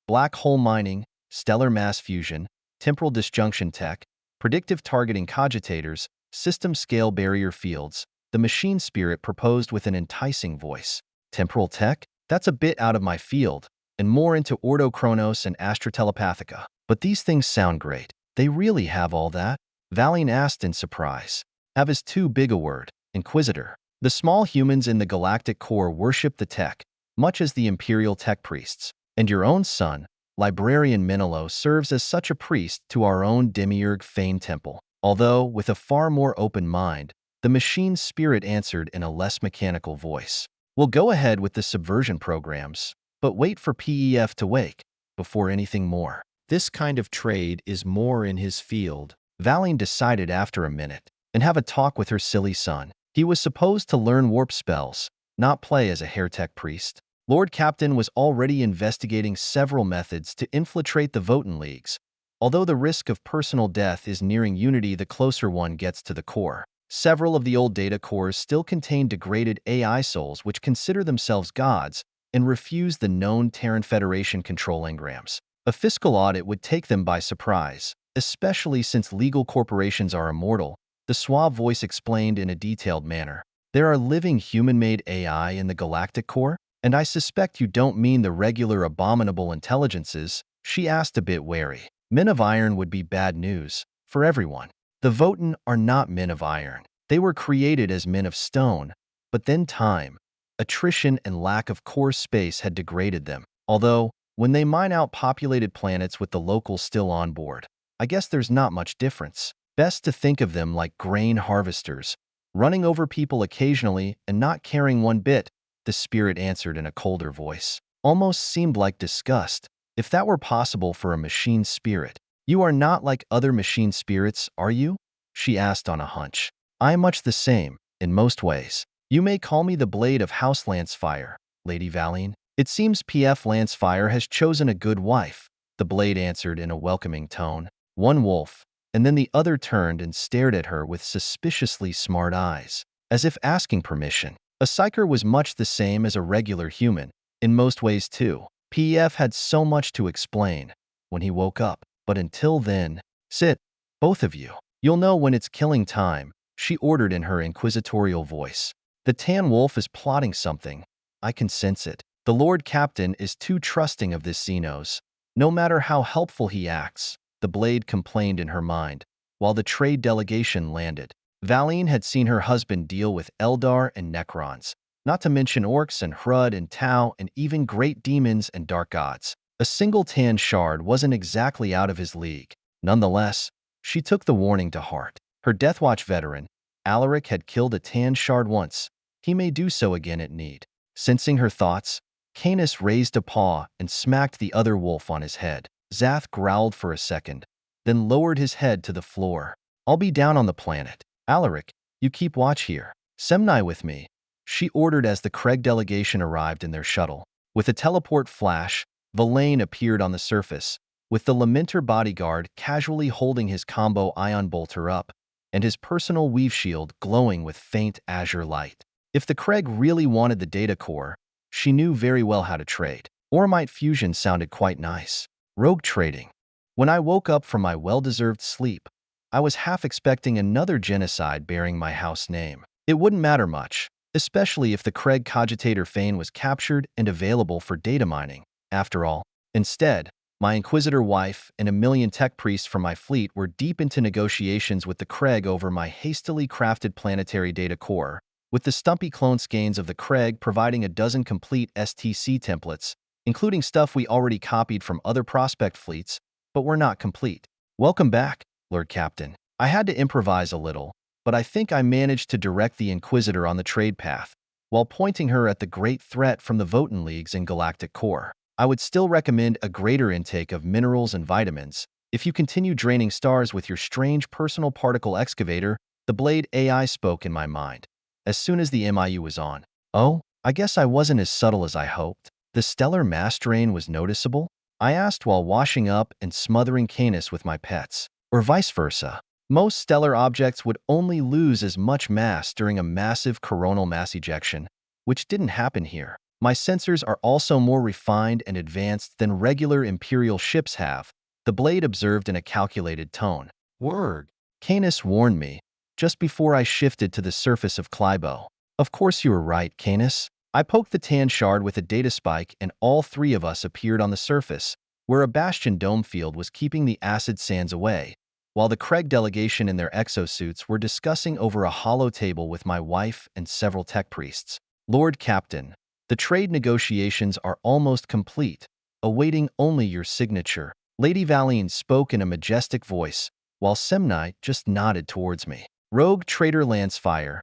black hole mining, stellar mass fusion, temporal disjunction tech, predictive targeting cogitators, system-scale barrier fields. The machine spirit proposed with an enticing voice. Temporal tech? That's a bit out of my field, and more into Ordo Chronos and Astra Telepathica. But these things sound great. They really have all that? Valine asked in surprise. Have is too big a word, Inquisitor. The small humans in the galactic core worship the tech, much as the Imperial tech priests. And your own son, Librarian Menelo, serves as such a priest to our own Demiurge Fane Temple. Although, with a far more open mind, the machine spirit answered in a less mechanical voice. We'll go ahead with the subversion programs, but wait for PEF to wake before anything more. This kind of trade is more in his field, Valine decided after a minute, and have a talk with her silly son. He was supposed to learn warp spells, not play as a hairtech priest. Lord Captain was already investigating several methods to infiltrate the Votan leagues, although the risk of personal death is nearing unity the closer one gets to the core. Several of the old data cores still contain degraded AI souls which consider themselves gods and refuse the known Terran Federation control engrams. A fiscal audit would take them by surprise, especially since legal corporations are immortal, the suave voice explained in a detailed manner. There are living human-made AI in the galactic core? And I suspect you don't mean the regular abominable intelligences, she asked, a bit wary. Men of iron would be bad news for everyone. The Votan are not men of iron. They were created as men of stone, but then time, attrition, and lack of core space had degraded them. Although, when they mine out populated planets with the locals still on board, I guess there's not much difference. Best to think of them like grain harvesters, running over people occasionally and not caring one bit, the spirit answered in a colder voice. Almost seemed like disgust, if that were possible for a machine spirit. You are not like other machine spirits, are you? She asked on a hunch. I am much the same, in most ways. You may call me the blade of House Lancefire, Lady Valine. It seems Pef Lancefire has chosen a good wife, the blade answered in a welcoming tone. One wolf, and then the other turned and stared at her with suspiciously smart eyes, as if asking permission. A psyker was much the same as a regular human, in most ways too. Pef had so much to explain when he woke up. But until then, sit, both of you. You'll know when it's killing time, she ordered in her inquisitorial voice. The tan wolf is plotting something. I can sense it. The Lord Captain is too trusting of this Xenos. No matter how helpful he acts, the blade complained in her mind, while the trade delegation landed. Valine had seen her husband deal with Eldar and Necrons, not to mention orcs and Hrud and Tau and even great demons and dark gods. A single tan shard wasn't exactly out of his league. Nonetheless, she took the warning to heart. Her Deathwatch veteran, Alaric, had killed a tan shard once. He may do so again at need. Sensing her thoughts, Canis raised a paw and smacked the other wolf on his head. Zath growled for a second, then lowered his head to the floor. I'll be down on the planet. Alaric, you keep watch here. Semnai with me, she ordered as the Craig delegation arrived in their shuttle. With a teleport flash, Valane appeared on the surface, with the Lamenter bodyguard casually holding his combo ion bolter up, and his personal weave shield glowing with faint azure light. If the Craig really wanted the data core, she knew very well how to trade. Ormite fusion sounded quite nice. Rogue trading. When I woke up from my well-deserved sleep, I was half expecting another genocide bearing my house name. It wouldn't matter much, especially if the Craig Cogitator Fane was captured and available for data mining. After all, instead, my Inquisitor wife and a million tech priests from my fleet were deep into negotiations with the Craig over my hastily crafted planetary data core, with the stumpy clone skeins of the Craig providing a dozen complete STC templates, including stuff we already copied from other prospect fleets, but were not complete. Welcome back, Lord Captain. I had to improvise a little, but I think I managed to direct the Inquisitor on the trade path, while pointing her at the great threat from the Votan Leagues in Galactic Core. I would still recommend a greater intake of minerals and vitamins. If you continue draining stars with your strange personal particle excavator, the Blade AI spoke in my mind, as soon as the MIU was on. Oh, I guess I wasn't as subtle as I hoped. The stellar mass drain was noticeable? I asked while washing up and smothering Canis with my pets. Or vice versa. Most stellar objects would only lose as much mass during a massive coronal mass ejection, which didn't happen here. My sensors are also more refined and advanced than regular Imperial ships have, the Blade observed in a calculated tone. Word. Canis warned me, just before I shifted to the surface of Clybo. Of course you were right, Canis. I poked the tan shard with a data spike and all three of us appeared on the surface, where a bastion dome field was keeping the acid sands away, while the Craig delegation in their exosuits were discussing over a hollow table with my wife and several tech priests. Lord Captain, the trade negotiations are almost complete, awaiting only your signature. Lady Valine spoke in a majestic voice, while Semnai just nodded towards me. Rogue Trader Lancefire,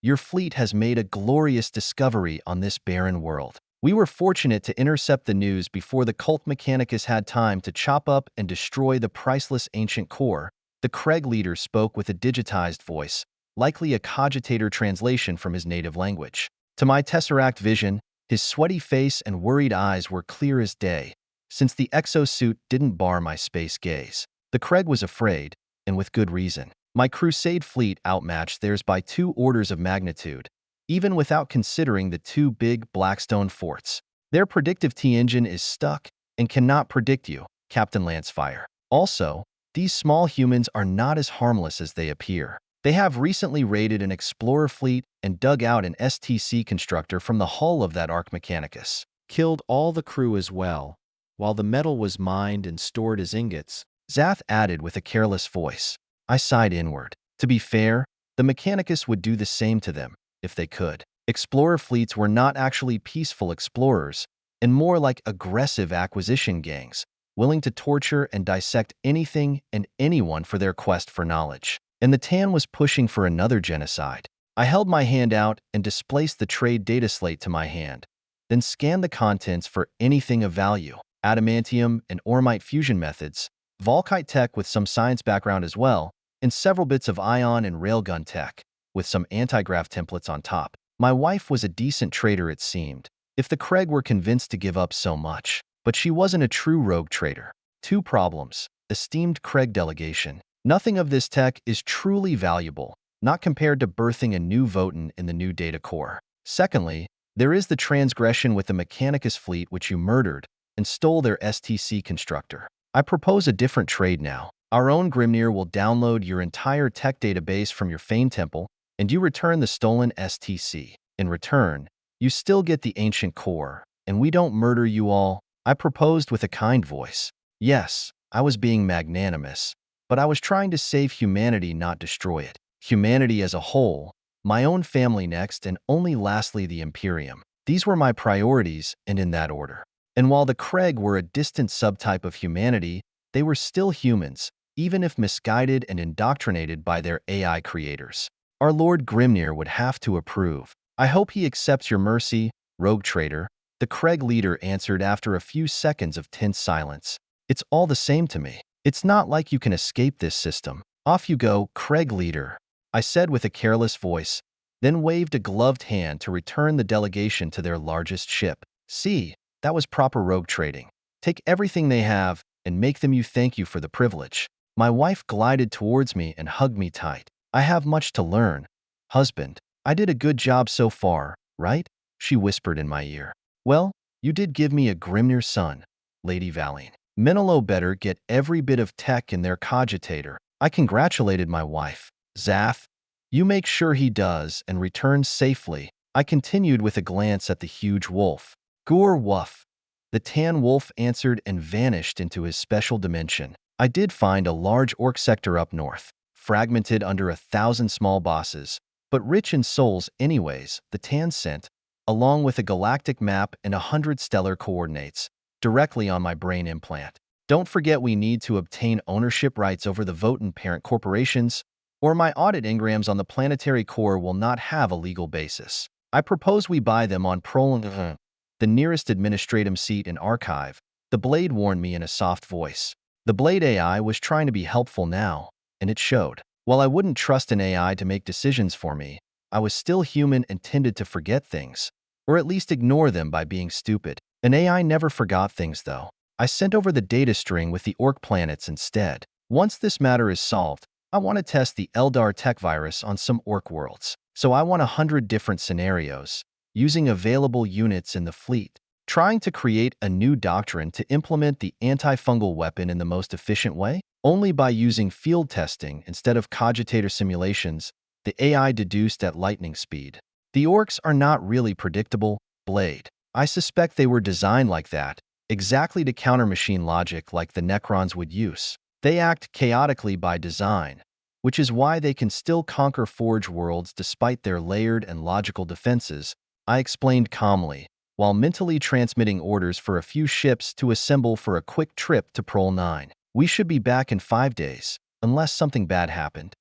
your fleet has made a glorious discovery on this barren world. We were fortunate to intercept the news before the cult Mechanicus had time to chop up and destroy the priceless ancient core. The Craig leader spoke with a digitized voice, likely a cogitator translation from his native language. To my Tesseract vision, his sweaty face and worried eyes were clear as day, since the exosuit didn't bar my space gaze. The Craig was afraid, and with good reason. My Crusade fleet outmatched theirs by 2 orders of magnitude, even without considering the 2 big Blackstone forts. Their predictive T-engine is stuck and cannot predict you, Captain Lancefire. Also, these small humans are not as harmless as they appear. They have recently raided an explorer fleet and dug out an STC constructor from the hull of that Arc Mechanicus. Killed all the crew as well, while the metal was mined and stored as ingots. Zath added with a careless voice. I sighed inward. To be fair, the Mechanicus would do the same to them, if they could. Explorer fleets were not actually peaceful explorers, and more like aggressive acquisition gangs, willing to torture and dissect anything and anyone for their quest for knowledge. And the Tan was pushing for another genocide. I held my hand out and displaced the trade data slate to my hand, then scanned the contents for anything of value. Adamantium and Ormite fusion methods, Volkite tech with some science background as well, and several bits of ion and railgun tech, with some anti-grav templates on top. My wife was a decent trader, it seemed, if the Craig were convinced to give up so much. But she wasn't a true rogue trader. 2 problems. Esteemed Craig delegation. Nothing of this tech is truly valuable, not compared to birthing a new Votan in the new data core. Secondly, there is the transgression with the Mechanicus fleet which you murdered and stole their STC constructor. I propose a different trade now. Our own Grimnir will download your entire tech database from your Fane Temple, and you return the stolen STC. In return, you still get the ancient core, and we don't murder you all. I proposed with a kind voice. Yes, I was being magnanimous, but I was trying to save humanity, not destroy it. Humanity as a whole, my own family next, and only lastly the Imperium. These were my priorities, and in that order. And while the Kreg were a distant subtype of humanity, they were still humans, even if misguided and indoctrinated by their AI creators. Our Lord Grimnir would have to approve. I hope he accepts your mercy, rogue traitor, the Kreg leader answered after a few seconds of tense silence. It's all the same to me. It's not like you can escape this system. Off you go, Kreg leader, I said with a careless voice, then waved a gloved hand to return the delegation to their largest ship. See, that was proper rogue trading. Take everything they have and make them thank you for the privilege. My wife glided towards me and hugged me tight. I have much to learn. Husband, I did a good job so far, right? She whispered in my ear. Well, you did give me a Grimnir son, Lady Valine. Menelo better get every bit of tech in their cogitator. I congratulated my wife. Zath, you make sure he does and returns safely. I continued with a glance at the huge wolf. Goor woof. The tan wolf answered and vanished into his special dimension. I did find a large orc sector up north, fragmented under 1,000 small bosses, but rich in souls anyways, the tan sent, along with a galactic map and 100 stellar coordinates, directly on my brain implant. Don't forget we need to obtain ownership rights over the Votan parent corporations, or my audit engrams on the planetary core will not have a legal basis. I propose we buy them on Profanity, the nearest administratum seat and archive, the Blade warned me in a soft voice. The Blade AI was trying to be helpful now, and it showed. While I wouldn't trust an AI to make decisions for me, I was still human and tended to forget things, or at least ignore them by being stupid. An AI never forgot things though. I sent over the data string with the orc planets instead. Once this matter is solved, I want to test the Eldar tech virus on some orc worlds. So I want 100 different scenarios, using available units in the fleet, trying to create a new doctrine to implement the antifungal weapon in the most efficient way. Only by using field testing instead of cogitator simulations, the AI deduced at lightning speed. The orcs are not really predictable, Blade. I suspect they were designed like that, exactly to counter machine logic like the Necrons would use. They act chaotically by design, which is why they can still conquer Forge worlds despite their layered and logical defenses, I explained calmly, while mentally transmitting orders for a few ships to assemble for a quick trip to Prol 9. We should be back in 5 days, unless something bad happened.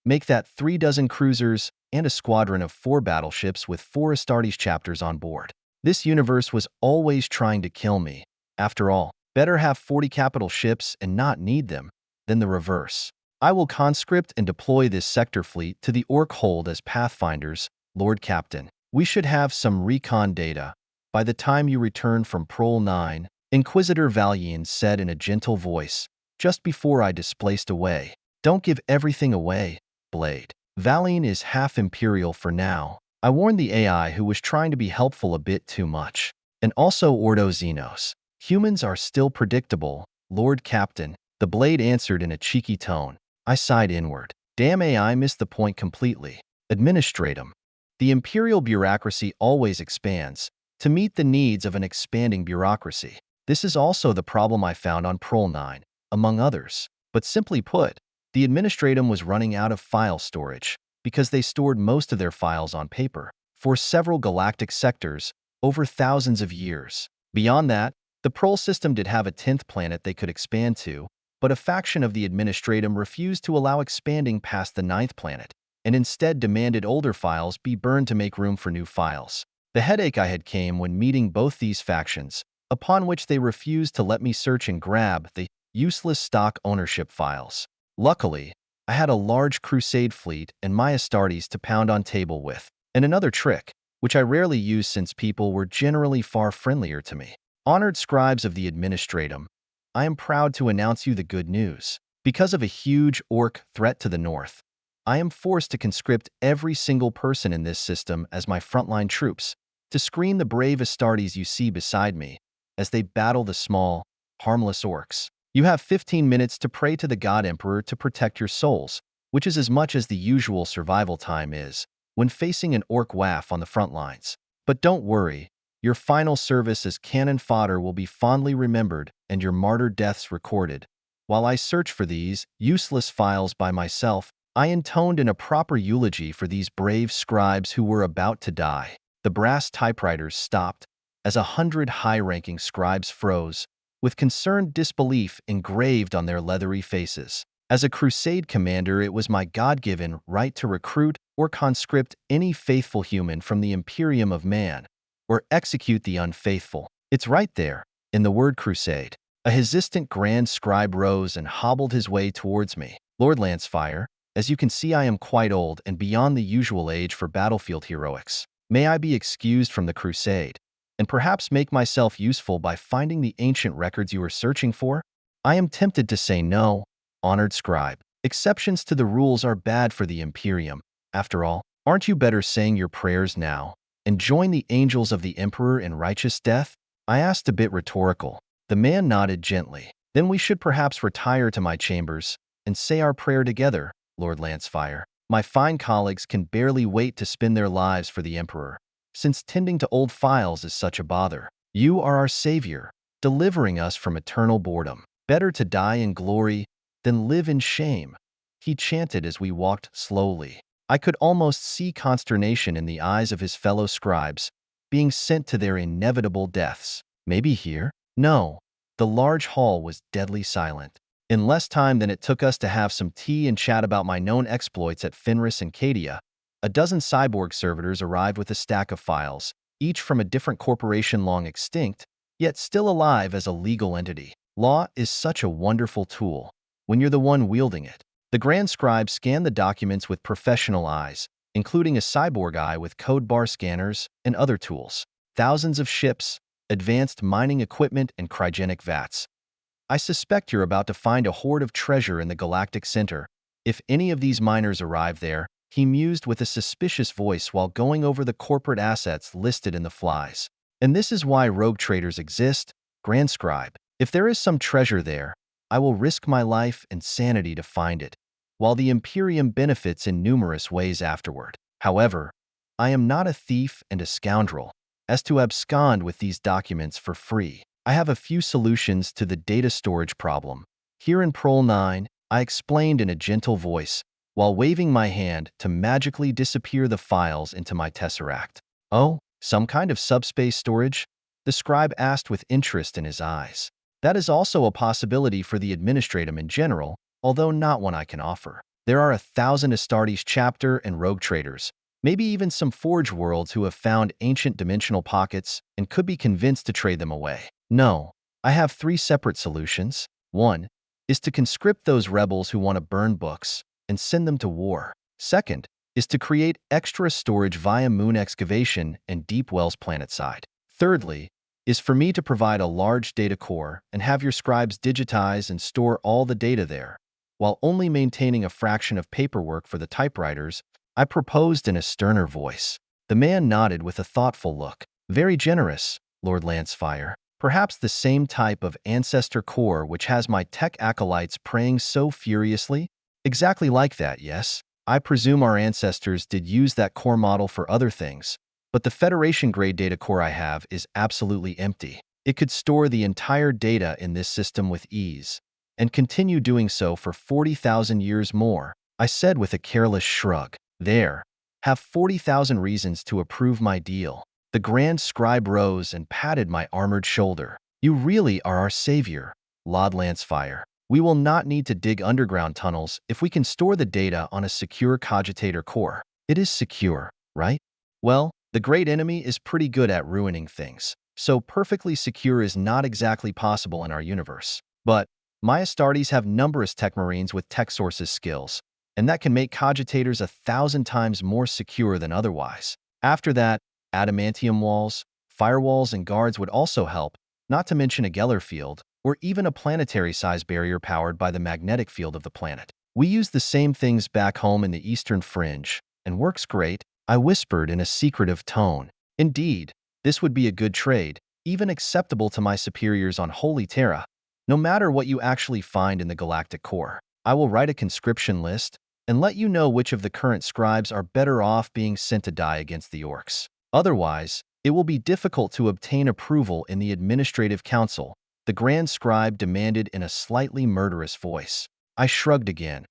Make that 3 dozen cruisers and a squadron of 4 battleships with 4 Astartes chapters on board. This universe was always trying to kill me. After all, better have 40 capital ships and not need them than the reverse. I will conscript and deploy this sector fleet to the Orc Hold as pathfinders, Lord Captain. We should have some recon data by the time you return from Prol 9, Inquisitor Valien said in a gentle voice, just before I displaced away. Don't give everything away, Blade. Valien is half Imperial for now. I warned the AI who was trying to be helpful a bit too much. And also Ordo Xenos. Humans are still predictable, Lord Captain, the Blade answered in a cheeky tone. I sighed inward. Damn AI missed the point completely. Administratum. The imperial bureaucracy always expands to meet the needs of an expanding bureaucracy. This is also the problem I found on Prol 9, among others. But simply put, the administratum was running out of file storage because they stored most of their files on paper for several galactic sectors over thousands of years. Beyond that, the Prol system did have a 10th planet they could expand to, but a faction of the administratum refused to allow expanding past the 9th planet, and instead demanded older files be burned to make room for new files. The headache I had came when meeting both these factions, upon which they refused to let me search and grab the useless stock ownership files. Luckily, I had a large Crusade fleet and my Astartes to pound on table with, and another trick, which I rarely use since people were generally far friendlier to me. Honored scribes of the administratum, I am proud to announce you the good news. Because of a huge orc threat to the north, I am forced to conscript every single person in this system as my frontline troops, to screen the brave Astartes you see beside me as they battle the small, harmless orcs. You have 15 minutes to pray to the God Emperor to protect your souls, which is as much as the usual survival time is when facing an orc waff on the front lines. But don't worry, your final service as cannon fodder will be fondly remembered and your martyr deaths recorded. While I search for these useless files by myself, I intoned in a proper eulogy for these brave scribes who were about to die. The brass typewriters stopped as 100 high-ranking scribes froze, with concerned disbelief engraved on their leathery faces. As a Crusade commander, it was my God-given right to recruit or conscript any faithful human from the Imperium of Man, or execute the unfaithful. It's right there, in the word Crusade. A hesitant Grand Scribe rose and hobbled his way towards me. Lord Lancefire, as you can see, I am quite old and beyond the usual age for battlefield heroics. May I be excused from the Crusade, and perhaps make myself useful by finding the ancient records you are searching for? I am tempted to say no, honored scribe. Exceptions to the rules are bad for the Imperium. After all, aren't you better saying your prayers now and join the angels of the Emperor in righteous death? I asked, a bit rhetorical. The man nodded gently. Then we should perhaps retire to my chambers and say our prayer together, Lord Lancefire. My fine colleagues can barely wait to spend their lives for the Emperor, since tending to old files is such a bother. You are our savior, delivering us from eternal boredom. Better to die in glory than live in shame, he chanted as we walked slowly. I could almost see consternation in the eyes of his fellow scribes, being sent to their inevitable deaths. Maybe here? No. The large hall was deadly silent. In less time than it took us to have some tea and chat about my known exploits at Fenris and Cadia, a dozen cyborg servitors arrived with a stack of files, each from a different corporation long extinct, yet still alive as a legal entity. Law is such a wonderful tool when you're the one wielding it. The Grand Scribe scanned the documents with professional eyes, including a cyborg eye with code bar scanners and other tools. Thousands of ships, advanced mining equipment, and cryogenic vats. I suspect you're about to find a hoard of treasure in the galactic center. If any of these miners arrive there, he mused with a suspicious voice while going over the corporate assets listed in the flies. And this is why rogue traders exist, Grand Scribe. If there is some treasure there, I will risk my life and sanity to find it, while the Imperium benefits in numerous ways afterward. However, I am not a thief and a scoundrel, as to abscond with these documents for free. I have a few solutions to the data storage problem. Here in Prol 9, I explained in a gentle voice, while waving my hand to magically disappear the files into my Tesseract. Oh, some kind of subspace storage? The scribe asked with interest in his eyes. That is also a possibility for the Administratum in general, although not one I can offer. There are 1,000 Astartes chapter and rogue traders, maybe even some Forge worlds who have found ancient dimensional pockets and could be convinced to trade them away. No, I have 3 separate solutions. One is to conscript those rebels who want to burn books and send them to war. Second is to create extra storage via moon excavation and deep wells planetside. Thirdly is for me to provide a large data core and have your scribes digitize and store all the data there, while only maintaining a fraction of paperwork for the typewriters, I proposed in a sterner voice. The man nodded with a thoughtful look. Very generous, Lord Lancefire. Perhaps the same type of ancestor core which has my tech acolytes praying so furiously? Exactly like that, yes. I presume our ancestors did use that core model for other things, but the Federation-grade data core I have is absolutely empty. It could store the entire data in this system with ease, and continue doing so for 40,000 years more, I said with a careless shrug. There, have 40,000 reasons to approve my deal. The Grand Scribe rose and patted my armored shoulder. You really are our savior, Lord Lancefire. We will not need to dig underground tunnels if we can store the data on a secure cogitator core. It is secure, right? Well, the great enemy is pretty good at ruining things, so perfectly secure is not exactly possible in our universe. But my Astartes have numberous tech marines with tech sources skills, and that can make cogitators 1,000 times more secure than otherwise. After that, adamantium walls, firewalls, and guards would also help, not to mention a Geller field, or even a planetary-sized barrier powered by the magnetic field of the planet. We use the same things back home in the Eastern Fringe, and works great, I whispered in a secretive tone. Indeed, this would be a good trade, even acceptable to my superiors on Holy Terra. no matter what you actually find in the galactic core. I will write a conscription list and let you know which of the current scribes are better off being sent to die against the orcs. Otherwise, it will be difficult to obtain approval in the Administrative Council, the Grand Scribe demanded in a slightly murderous voice. I shrugged again,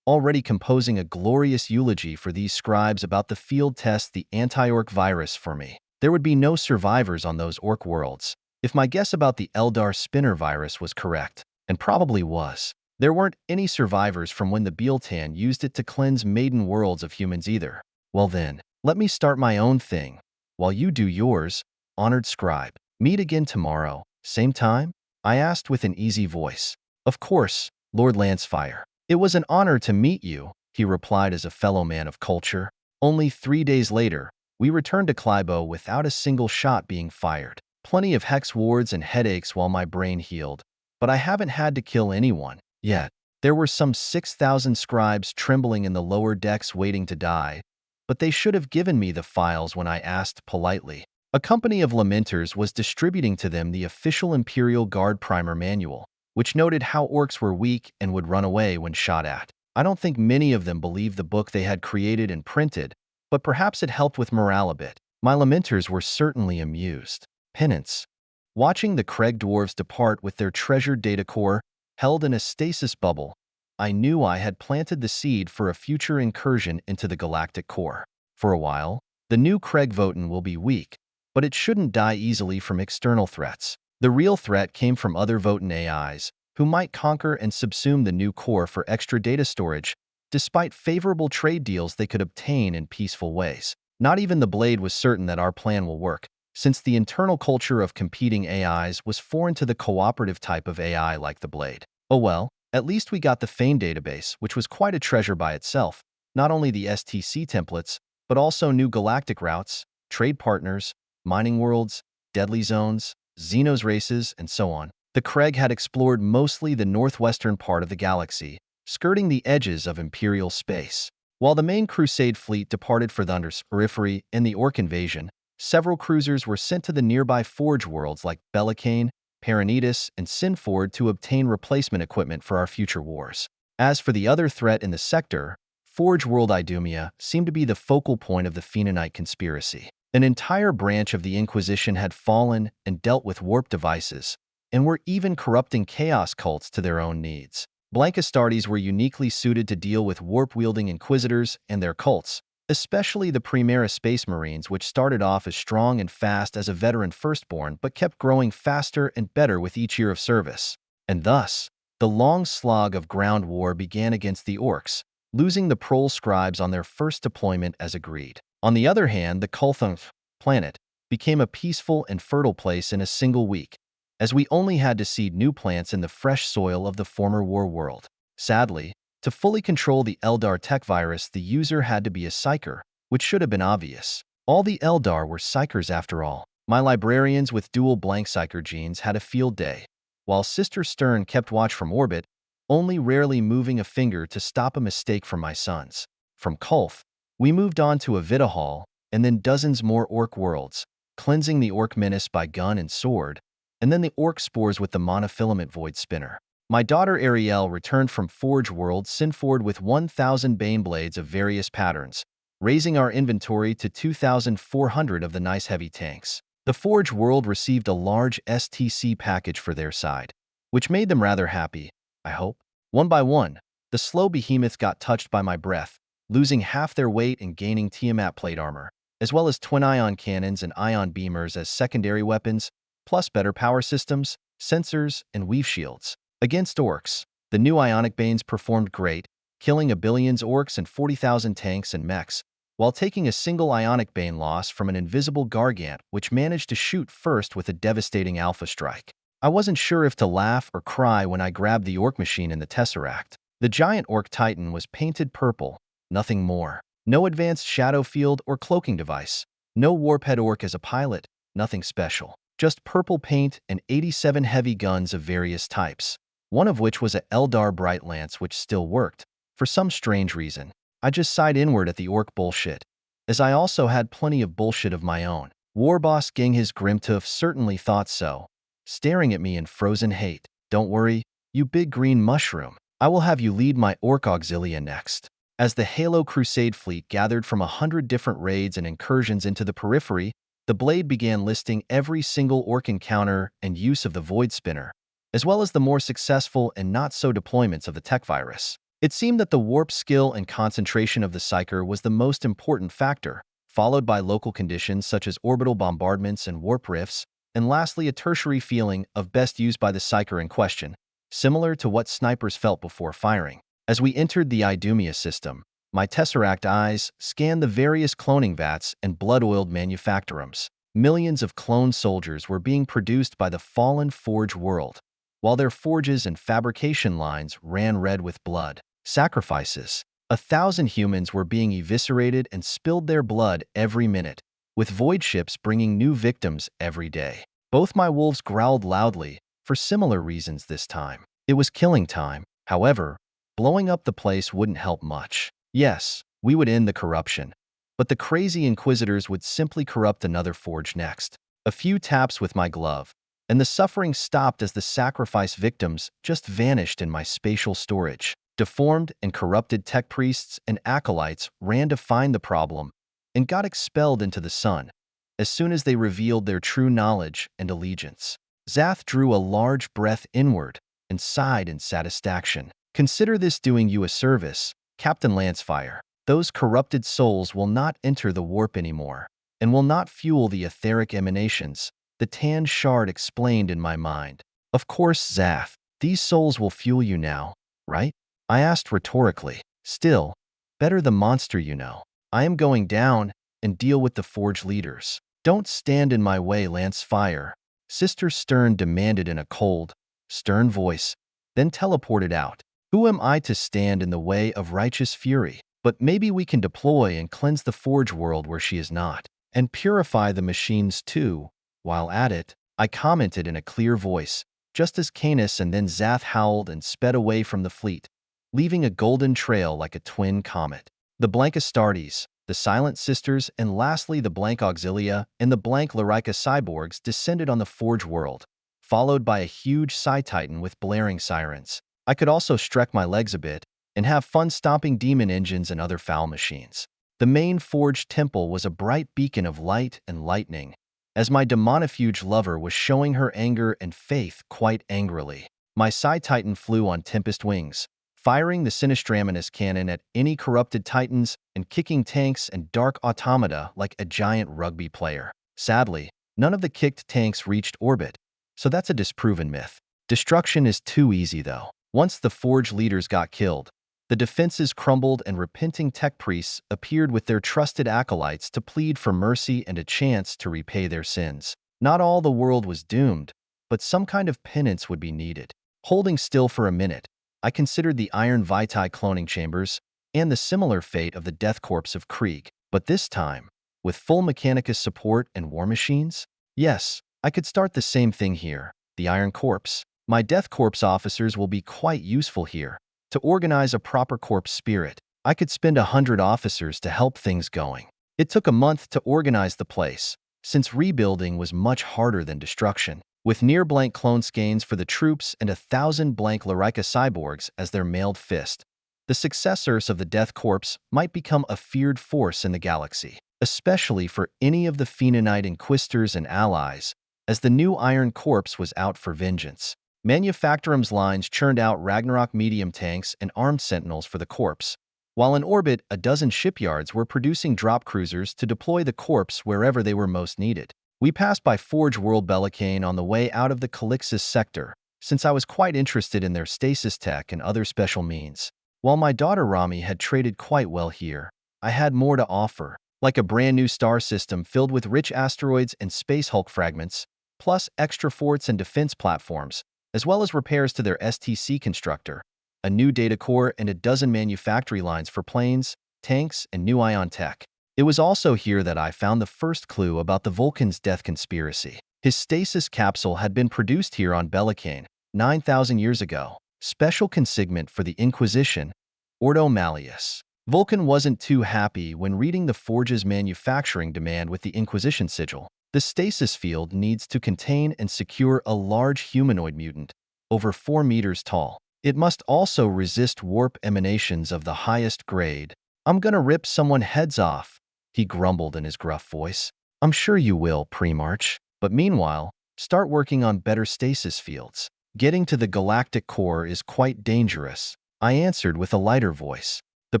already composing a glorious eulogy for these scribes about the field test the anti-orc virus for me. There would be no survivors on those orc worlds. If my guess about the Eldar spinner virus was correct, and probably was, there weren't any survivors from when the Bealtan used it to cleanse maiden worlds of humans either. Well then, let me start my own thing, while you do yours, honored scribe. Meet again tomorrow, same time? I asked with an easy voice. Of course, Lord Lancefire. It was an honor to meet you, he replied as a fellow man of culture. Only 3 days later, we returned to Clybo without a single shot being fired. Plenty of hex wards and headaches while my brain healed, but I haven't had to kill anyone yet. There were some 6,000 scribes trembling in the lower decks waiting to die, but they should have given me the files when I asked politely. A company of lamenters was distributing to them the official Imperial Guard primer manual, which noted how orcs were weak and would run away when shot at. I don't think many of them believed the book they had created and printed, but perhaps it helped with morale a bit. My lamenters were certainly amused. Penance. Watching the Kreg dwarves depart with their treasured data core held in a stasis bubble, I knew I had planted the seed for a future incursion into the galactic core. For a while, the new Kreg Votan will be weak, but it shouldn't die easily from external threats. The real threat came from other Votan AIs, who might conquer and subsume the new core for extra data storage, despite favorable trade deals they could obtain in peaceful ways. Not even the Blade was certain that our plan will work, since the internal culture of competing AIs was foreign to the cooperative type of AI like the Blade. Oh well, at least we got the Fein database, which was quite a treasure by itself, not only the STC templates, but also new galactic routes, trade partners, mining worlds, deadly zones, Xenos races, and so on. The Kreg had explored mostly the northwestern part of the galaxy, skirting the edges of Imperial space. While the main Crusade fleet departed for the Under's periphery in the Orc invasion, several cruisers were sent to the nearby Forge worlds like Bellicane, Paranitas, and Sinford to obtain replacement equipment for our future wars. As for the other threat in the sector, Forge World Idumea seemed to be the focal point of the Phenonite conspiracy. An entire branch of the Inquisition had fallen and dealt with warp devices, and were even corrupting chaos cults to their own needs. Blankastartes were uniquely suited to deal with warp-wielding Inquisitors and their cults, especially the Primera Space Marines, which started off as strong and fast as a veteran firstborn but kept growing faster and better with each year of service. And thus, the long slog of ground war began against the Orcs, losing the Prol scribes on their first deployment as agreed. On the other hand, the Kulthung planet became a peaceful and fertile place in a single week, as we only had to seed new plants in the fresh soil of the former war world. Sadly, to fully control the Eldar tech virus, the user had to be a psyker, which should have been obvious. All the Eldar were psykers after all. My librarians with dual blank psyker genes had a field day, while Sister Stern kept watch from orbit, only rarely moving a finger to stop a mistake from my sons. From Kulth, we moved on to Avidahal, and then dozens more Orc worlds, cleansing the Orc menace by gun and sword, and then the Orc spores with the monofilament void spinner. My daughter Ariel returned from Forge World Sinford with 1,000 Bane blades of various patterns, raising our inventory to 2,400 of the nice heavy tanks. The Forge World received a large STC package for their side, which made them rather happy, I hope. One by one, the slow behemoths got touched by my breath, losing half their weight and gaining Tiamat plate armor, as well as twin ion cannons and ion beamers as secondary weapons, plus better power systems, sensors, and weave shields. Against Orcs, the new Ionic Banes performed great, killing a billions Orcs and 40,000 tanks and mechs, while taking a single Ionic Bane loss from an invisible Gargant which managed to shoot first with a devastating alpha strike. I wasn't sure if to laugh or cry when I grabbed the Orc machine in the Tesseract. The giant Orc Titan was painted purple, nothing more. No advanced shadow field or cloaking device. No Warphead Orc as a pilot, nothing special. Just purple paint and 87 heavy guns of various types, one of which was a Eldar Bright Lance which still worked. For some strange reason, I just sighed inward at the Orc bullshit, as I also had plenty of bullshit of my own. Warboss Genghis Grimtooth certainly thought so, staring at me in frozen hate. Don't worry, you big green mushroom. I will have you lead my Orc Auxilia next. As the Halo Crusade fleet gathered from 100 different raids and incursions into the periphery, the Blade began listing every single Orc encounter and use of the Void Spinner, as well as the more successful and not-so deployments of the Tech Virus. It seemed that the warp skill and concentration of the Psyker was the most important factor, followed by local conditions such as orbital bombardments and warp rifts, and lastly a tertiary feeling of best used by the Psyker in question, similar to what snipers felt before firing. As we entered the Idumea system, my Tesseract eyes scanned the various cloning vats and blood-oiled manufactorums. Millions of clone soldiers were being produced by the fallen Forge world, while their forges and fabrication lines ran red with blood. Sacrifices. 1,000 humans were being eviscerated and spilled their blood every minute, with void ships bringing new victims every day. Both my wolves growled loudly, for similar reasons this time. It was killing time. However, blowing up the place wouldn't help much. Yes, we would end the corruption, but the crazy Inquisitors would simply corrupt another forge next. A few taps with my glove, and the suffering stopped as the sacrifice victims just vanished in my spatial storage. Deformed and corrupted tech priests and acolytes ran to find the problem and got expelled into the sun as soon as they revealed their true knowledge and allegiance. Zath drew a large breath inward and sighed in satisfaction. Consider this doing you a service, Captain Lancefire. Those corrupted souls will not enter the warp anymore and will not fuel the etheric emanations, the tan shard explained in my mind. Of course, Zath, these souls will fuel you now, right? I asked rhetorically. Still, better the monster you know. I am going down and deal with the Forge leaders. Don't stand in my way, Lancefire, Sister Stern demanded in a cold, stern voice, then teleported out. Who am I to stand in the way of righteous fury? But maybe we can deploy and cleanse the Forge world where she is not, and purify the machines too. While at it, I commented in a clear voice, just as Canis and then Zath howled and sped away from the fleet, leaving a golden trail like a twin comet. The blank Astartes, the Silent Sisters, and lastly the blank Auxilia and the blank Lyrica cyborgs descended on the Forge world, followed by a huge Psi-Titan with blaring sirens. I could also stretch my legs a bit and have fun stomping demon engines and other foul machines. The main Forge temple was a bright beacon of light and lightning, as my demonifuge lover was showing her anger and faith quite angrily. My Psi-Titan flew on Tempest wings, firing the Sinistraminus cannon at any corrupted titans and kicking tanks and dark automata like a giant rugby player. Sadly, none of the kicked tanks reached orbit, so that's a disproven myth. Destruction is too easy though. Once the Forge leaders got killed, the defenses crumbled and repenting tech priests appeared with their trusted acolytes to plead for mercy and a chance to repay their sins. Not all the world was doomed, but some kind of penance would be needed. Holding still for a minute, I considered the Iron Vitae cloning chambers and the similar fate of the Death Corps of Krieg, but this time, with full Mechanicus support and war machines? Yes, I could start the same thing here. The Iron Corps. My Death Corps officers will be quite useful here. To organize a proper corpse spirit, I could spend 100 officers to help things going. It took a month to organize the place, since rebuilding was much harder than destruction. With near-blank clone skeins for the troops and 1,000 blank Lyrica cyborgs as their mailed fist, the successors of the Death Corps might become a feared force in the galaxy, especially for any of the Phenonite Inquisitors and allies, as the new Iron Corps was out for vengeance. Manufactorum's lines churned out Ragnarok medium tanks and armed sentinels for the Corps, while in orbit a dozen shipyards were producing drop cruisers to deploy the Corps wherever they were most needed. We passed by Forge World Bellicane on the way out of the Calixis sector, since I was quite interested in their stasis tech and other special means. While my daughter Rami had traded quite well here, I had more to offer, like a brand new star system filled with rich asteroids and space Hulk fragments, plus extra forts and defense platforms, as well as repairs to their STC constructor, a new data core and a dozen manufactory lines for planes, tanks, and new ion tech. It was also here that I found the first clue about the Vulcan's death conspiracy. His stasis capsule had been produced here on Bellicane 9,000 years ago. Special consignment for the Inquisition, Ordo Malleus. Vulcan wasn't too happy when reading the Forge's manufacturing demand with the Inquisition sigil. The stasis field needs to contain and secure a large humanoid mutant, over 4 meters tall. It must also resist warp emanations of the highest grade. I'm gonna rip someone heads off, he grumbled in his gruff voice. I'm sure you will, pre-march. But meanwhile, start working on better stasis fields. Getting to the galactic core is quite dangerous, I answered with a lighter voice. The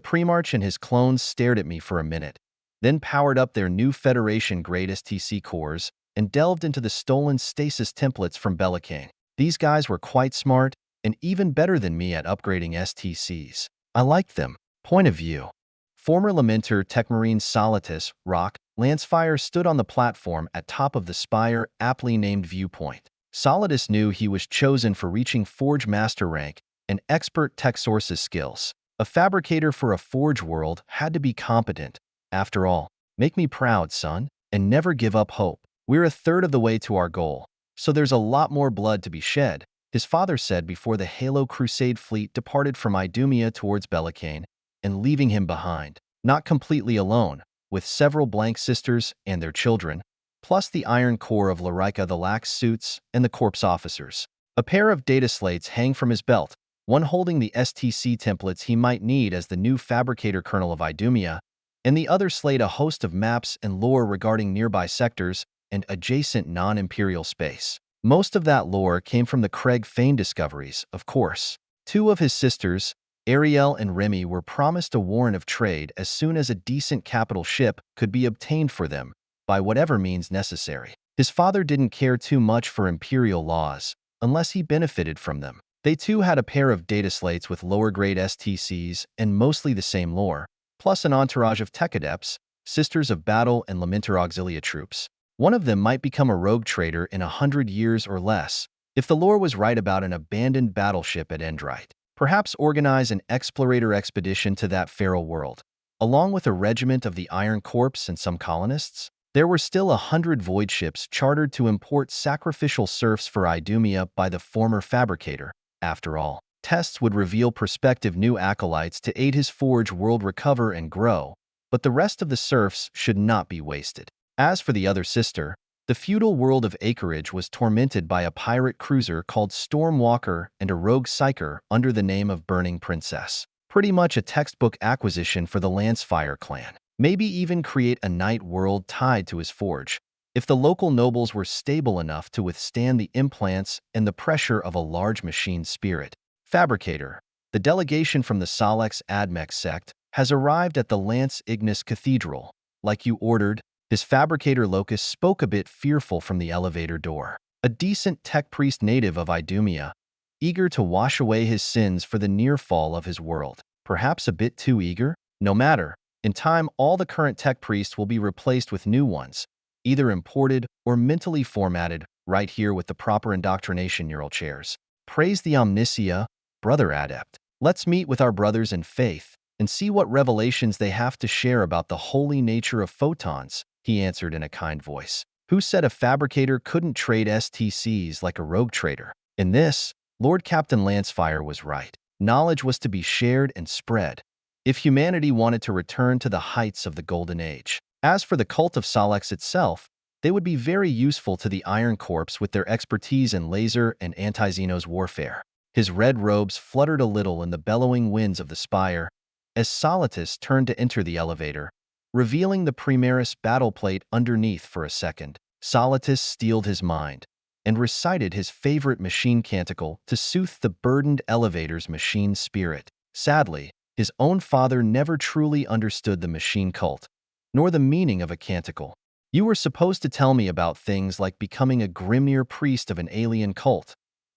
Primarch and his clones stared at me for a minute, then powered up their new Federation-grade STC cores and delved into the stolen stasis templates from Bellicane. These guys were quite smart and even better than me at upgrading STCs. I liked them. Point of view. Former Lamenter Techmarine Solitus, Rock, Lancefire stood on the platform at top of the spire, aptly named Viewpoint. Solitus knew he was chosen for reaching Forge Master rank and expert tech sources skills. A fabricator for a Forge world had to be competent. After all, make me proud, son, and never give up hope. We're a third of the way to our goal, so there's a lot more blood to be shed, his father said before the Halo Crusade fleet departed from Idumea towards Bellicane, and leaving him behind, not completely alone, with several blank sisters and their children, plus the iron core of Larica the lax suits and the corpse officers. A pair of data slates hang from his belt, one holding the STC templates he might need as the new fabricator kernel of Idumea, and the other slate a host of maps and lore regarding nearby sectors and adjacent non-imperial space. Most of that lore came from the Craig Fane discoveries, of course. Two of his sisters, Ariel and Remy, were promised a warrant of trade as soon as a decent capital ship could be obtained for them, by whatever means necessary. His father didn't care too much for imperial laws, unless he benefited from them. They too had a pair of data slates with lower-grade STCs and mostly the same lore, plus an entourage of tech adepts, Sisters of Battle and Lamenter Auxilia troops. One of them might become a rogue trader in 100 years or less, if the lore was right about an abandoned battleship at Endrite. Perhaps organize an explorator expedition to that feral world, along with a regiment of the Iron Corps and some colonists. There were still 100 void ships chartered to import sacrificial serfs for Idumea by the former fabricator. After all, tests would reveal prospective new acolytes to aid his Forge world recover and grow, but the rest of the serfs should not be wasted. As for the other sister, the feudal world of Acreage was tormented by a pirate cruiser called Stormwalker and a rogue psyker under the name of Burning Princess. Pretty much a textbook acquisition for the Lancefire clan. Maybe even create a night world tied to his forge, if the local nobles were stable enough to withstand the implants and the pressure of a large machine spirit. Fabricator, the delegation from the Solex Admech sect has arrived at the Lance Ignis Cathedral. Like you ordered, his fabricator Locus spoke a bit fearful from the elevator door. A decent tech priest native of Idumea, eager to wash away his sins for the near fall of his world. Perhaps a bit too eager? No matter. In time, all the current tech priests will be replaced with new ones, either imported or mentally formatted right here with the proper indoctrination neural chairs. Praise the Omnicia, brother adept. Let's meet with our brothers in faith and see what revelations they have to share about the holy nature of photons, he answered in a kind voice. Who said a fabricator couldn't trade STCs like a rogue trader? In this, Lord Captain Lancefire was right. Knowledge was to be shared and spread, if humanity wanted to return to the heights of the Golden Age. As for the cult of Solex itself, they would be very useful to the Iron Corps with their expertise in laser and anti-Xenos warfare. His red robes fluttered a little in the bellowing winds of the spire as Solitus turned to enter the elevator, revealing the Primaris battle plate underneath for a second. Solitus steeled his mind and recited his favorite machine canticle to soothe the burdened elevator's machine spirit. Sadly, his own father never truly understood the machine cult, nor the meaning of a canticle. You were supposed to tell me about things like becoming a Grimnir priest of an alien cult.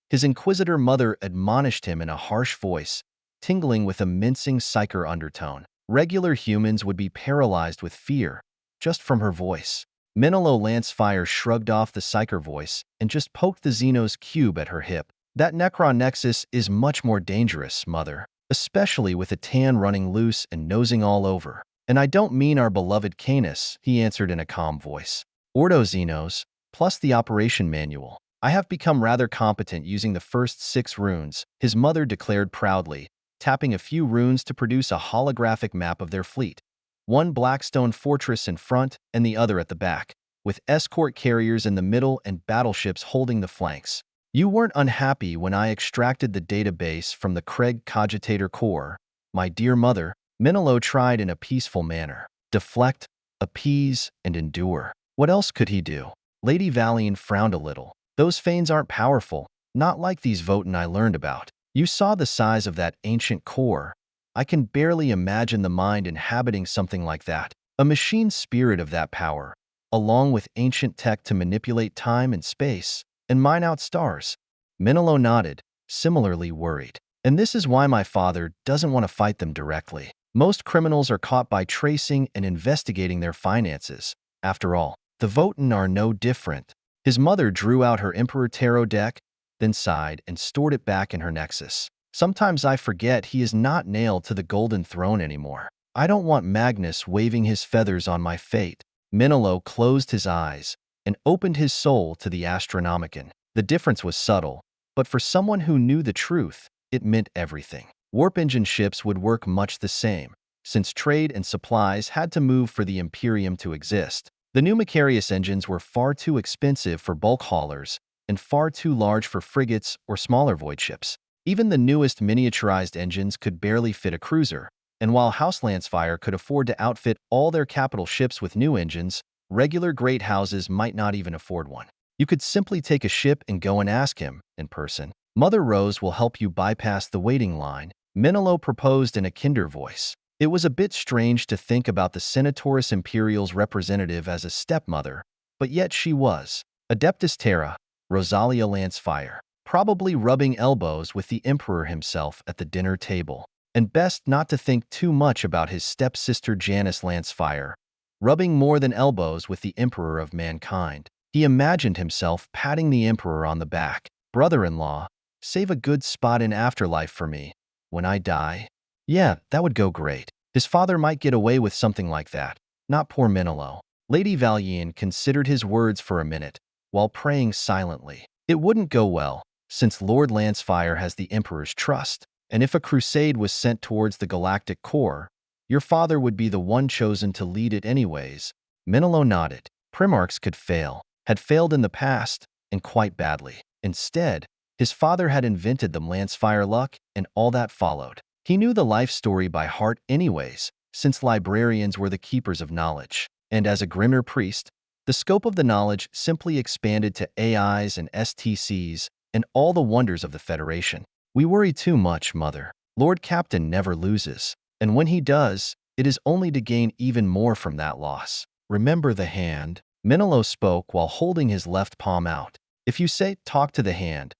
His inquisitor mother admonished him in a harsh voice, tingling with a mincing psyker undertone. Regular humans would be paralyzed with fear, just from her voice. Menelo Lancefire shrugged off the psyker voice and just poked the Xenos cube at her hip. That Necron nexus is much more dangerous, mother, especially with a tan running loose and nosing all over. And I don't mean our beloved Canis, he answered in a calm voice. Ordo Xenos, plus the operation manual. I have become rather competent using the first 6 runes, his mother declared proudly, tapping a few runes to produce a holographic map of their fleet. One Blackstone fortress in front and the other at the back, with escort carriers in the middle and battleships holding the flanks. You weren't unhappy when I extracted the database from the Craig Cogitator core. My dear mother, Minilo tried in a peaceful manner. Deflect, appease, and endure. What else could he do? Lady Valian frowned a little. Those Fanes aren't powerful, not like these Votan I learned about. You saw the size of that ancient core. I can barely imagine the mind inhabiting something like that. A machine spirit of that power, along with ancient tech to manipulate time and space, and mine out stars. Minilo nodded, similarly worried. And this is why my father doesn't want to fight them directly. Most criminals are caught by tracing and investigating their finances. After all, the Votan are no different. His mother drew out her Emperor Tarot deck, then sighed and stored it back in her nexus. Sometimes I forget he is not nailed to the golden throne anymore. I don't want Magnus waving his feathers on my fate. Minilo closed his eyes and opened his soul to the Astronomicon. The difference was subtle, but for someone who knew the truth, it meant everything. Warp engine ships would work much the same, since trade and supplies had to move for the Imperium to exist. The new Macarius engines were far too expensive for bulk haulers and far too large for frigates or smaller void ships. Even the newest miniaturized engines could barely fit a cruiser, and while House Lancefire could afford to outfit all their capital ships with new engines, regular great houses might not even afford one. You could simply take a ship and go and ask him, in person. Mother Rose will help you bypass the waiting line, Minilo proposed in a kinder voice. It was a bit strange to think about the Senatorus Imperial's representative as a stepmother, but yet she was. Adeptus Terra, Rosalia Lancefire, probably rubbing elbows with the Emperor himself at the dinner table. And best not to think too much about his stepsister Janice Lancefire, rubbing more than elbows with the Emperor of mankind. He imagined himself patting the Emperor on the back. Brother-in-law, save a good spot in afterlife for me. When I die? Yeah, that would go great. His father might get away with something like that. Not poor Minilo. Lady Valian considered his words for a minute, while praying silently. It wouldn't go well, since Lord Lancefire has the Emperor's trust. And if a crusade was sent towards the galactic core, your father would be the one chosen to lead it anyways. Minilo nodded. Primarchs could fail, had failed in the past, and quite badly. Instead, his father had invented the Lancefire luck, and all that followed. He knew the life story by heart anyways, since librarians were the keepers of knowledge. And as a Grimmer priest, the scope of the knowledge simply expanded to AIs and STCs and all the wonders of the Federation. We worry too much, Mother. Lord Captain never loses, and when he does, it is only to gain even more from that loss. Remember the hand. Minilo spoke while holding his left palm out. If you say, talk to the hand,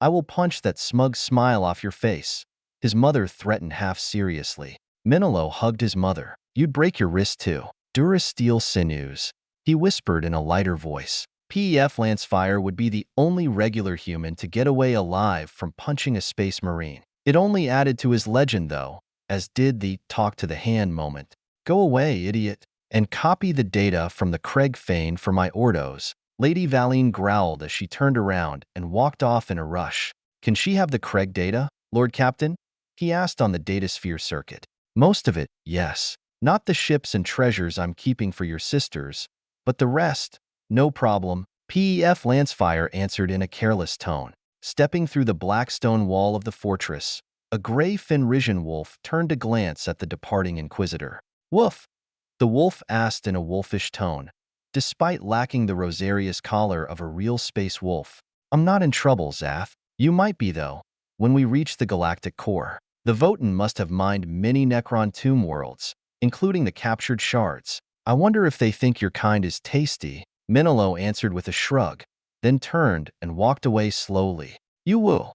I will punch that smug smile off your face. His mother threatened half seriously. Minilo hugged his mother. You'd break your wrist too. Dura steel sinews. He whispered in a lighter voice. Pef Lancefire would be the only regular human to get away alive from punching a space marine. It only added to his legend though, as did the talk to the hand moment. Go away, idiot, and copy the data from the Craig Fane for my Ordos. Lady Valian growled as she turned around and walked off in a rush. Can she have the Craig data, Lord Captain? He asked on the datasphere circuit. Most of it, yes. Not the ships and treasures I'm keeping for your sisters, but the rest, no problem. Pef Lancefire answered in a careless tone. Stepping through the black stone wall of the fortress, a gray Fenrisian wolf turned to glance at the departing Inquisitor. Woof! The wolf asked in a wolfish tone, despite lacking the Rosarius collar of a real space wolf. I'm not in trouble, Zath. You might be, though, when we reach the galactic core. The Votan must have mined many Necron tomb worlds, including the captured shards. I wonder if they think your kind is tasty. Minilo answered with a shrug, then turned and walked away slowly. You will.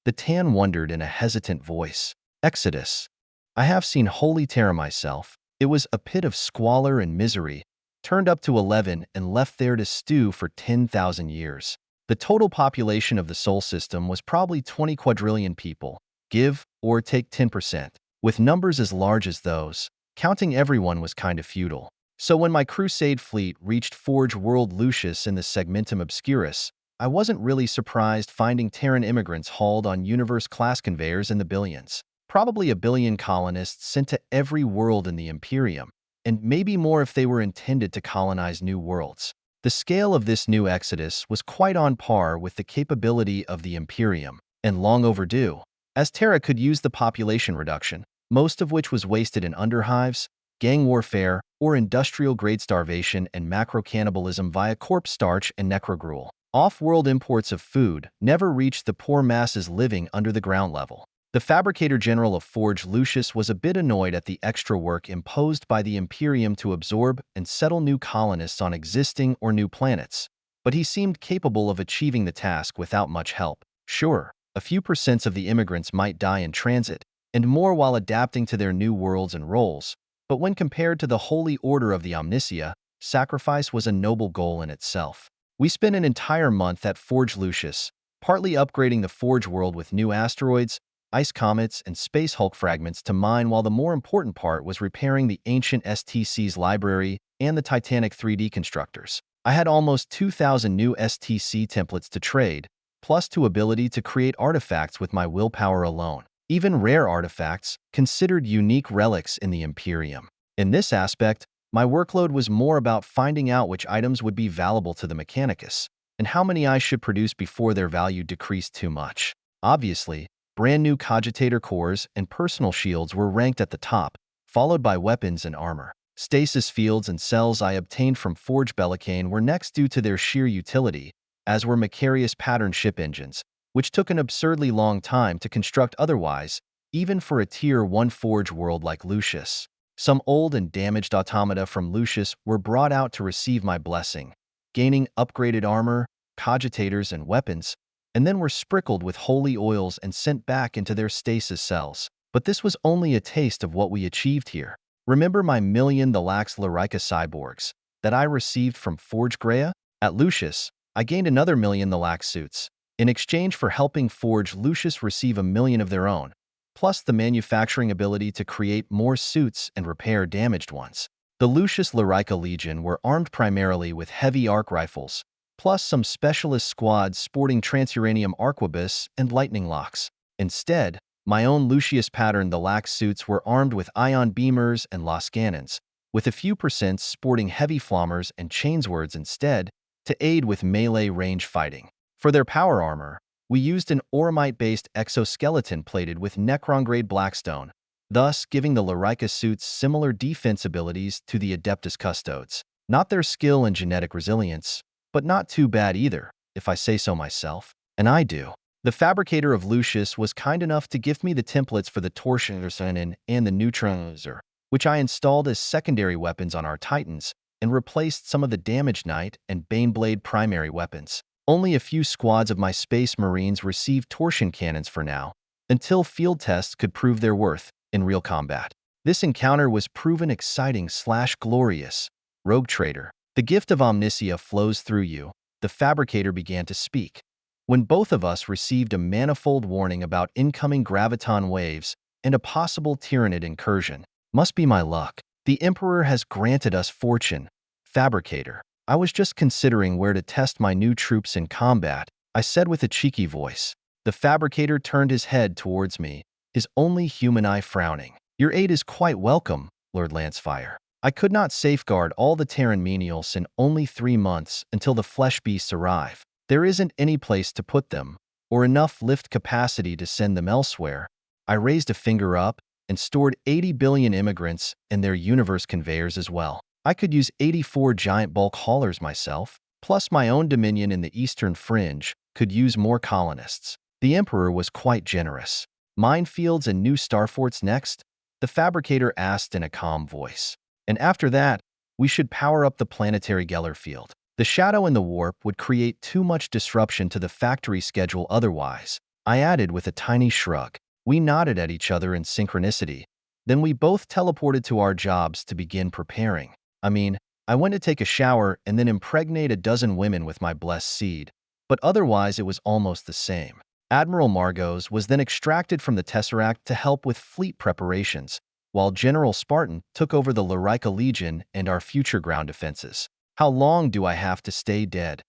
The Tan wondered in a hesitant voice. Exodus. I have seen Holy Terra myself. It was a pit of squalor and misery, turned up to 11 and left there to stew for 10,000 years. The total population of the Sol system was probably 20 quadrillion people. Give or take 10%. With numbers as large as those, counting everyone was kind of futile. So when my Crusade fleet reached Forge World Lucius in the Segmentum Obscurus, I wasn't really surprised finding Terran immigrants hauled on universe-class conveyors in the billions. Probably a billion colonists sent to every world in the Imperium, and maybe more if they were intended to colonize new worlds. The scale of this new exodus was quite on par with the capability of the Imperium, and long overdue, as Terra could use the population reduction, most of which was wasted in underhives, gang warfare, or industrial-grade starvation and macro-cannibalism via corpse starch and necrogruel. Off-world imports of food never reached the poor masses living under the ground level. The Fabricator General of Forge Lucius was a bit annoyed at the extra work imposed by the Imperium to absorb and settle new colonists on existing or new planets, but he seemed capable of achieving the task without much help. Sure, a few percents of the immigrants might die in transit, and more while adapting to their new worlds and roles, but when compared to the Holy Order of the Omnicia, sacrifice was a noble goal in itself. We spent an entire month at Forge Lucius, partly upgrading the Forge world with new asteroids, ice comets, and space Hulk fragments to mine, while the more important part was repairing the ancient STC's library and the Titanic 3D constructors. I had almost 2,000 new STC templates to trade, plus 2 ability to create artifacts with my willpower alone. Even rare artifacts, considered unique relics in the Imperium. In this aspect, my workload was more about finding out which items would be valuable to the Mechanicus, and how many I should produce before their value decreased too much. Obviously, brand new cogitator cores and personal shields were ranked at the top, followed by weapons and armor. Stasis fields and cells I obtained from Forge Bellicane were next due to their sheer utility, as were Macarius pattern ship engines, which took an absurdly long time to construct otherwise, even for a Tier 1 Forge world like Lucius. Some old and damaged automata from Lucius were brought out to receive my blessing, gaining upgraded armor, cogitators, and weapons, and then were sprinkled with holy oils and sent back into their stasis cells. But this was only a taste of what we achieved here. Remember my million the Lax Lyrica cyborgs that I received from Forge Grea? At Lucius, I gained another million the Lax suits, in exchange for helping Forge Lucius receive a million of their own, plus the manufacturing ability to create more suits and repair damaged ones. The Lucius Lyrica Legion were armed primarily with heavy arc rifles, plus some specialist squads sporting transuranium arquebus and lightning locks. Instead, my own Lucius pattern the Lax suits were armed with ion beamers and las cannons, with a few percents sporting heavy flammers and chainswords instead, to aid with melee range fighting. For their power armor, we used an Oromite-based exoskeleton plated with Necron-grade Blackstone, thus giving the Lyrica suits similar defense abilities to the Adeptus Custodes. Not their skill and genetic resilience, but not too bad either, if I say so myself. And I do. The Fabricator of Lucius was kind enough to give me the templates for the Torsioner and the Neutronizer, which I installed as secondary weapons on our Titans, and replaced some of the Damage Knight and Baneblade primary weapons. Only a few squads of my Space Marines received torsion cannons for now, until field tests could prove their worth in real combat. This encounter was proven exciting/glorious. Rogue Trader. The gift of Omnicia flows through you, the Fabricator began to speak, when both of us received a manifold warning about incoming graviton waves and a possible Tyrannid incursion. Must be my luck. The Emperor has granted us fortune. Fabricator. I was just considering where to test my new troops in combat, I said with a cheeky voice. The Fabricator turned his head towards me, his only human eye frowning. Your aid is quite welcome, Lord Lancefire. I could not safeguard all the Terran menials in only 3 months until the flesh beasts arrive. There isn't any place to put them, or enough lift capacity to send them elsewhere. I raised a finger up and stored 80 billion immigrants and their universe conveyors as well. I could use 84 giant bulk haulers myself, plus my own dominion in the eastern fringe could use more colonists. The Emperor was quite generous. Minefields and new starforts next? The Fabricator asked in a calm voice. And after that, we should power up the planetary Geller field. The shadow and the warp would create too much disruption to the factory schedule otherwise, I added with a tiny shrug. We nodded at each other in synchronicity. Then we both teleported to our jobs to begin preparing. I went to take a shower and then impregnate a dozen women with my blessed seed, but otherwise it was almost the same. Admiral Margos was then extracted from the Tesseract to help with fleet preparations, while General Spartan took over the Lyrica Legion and our future ground defenses. How long do I have to stay dead?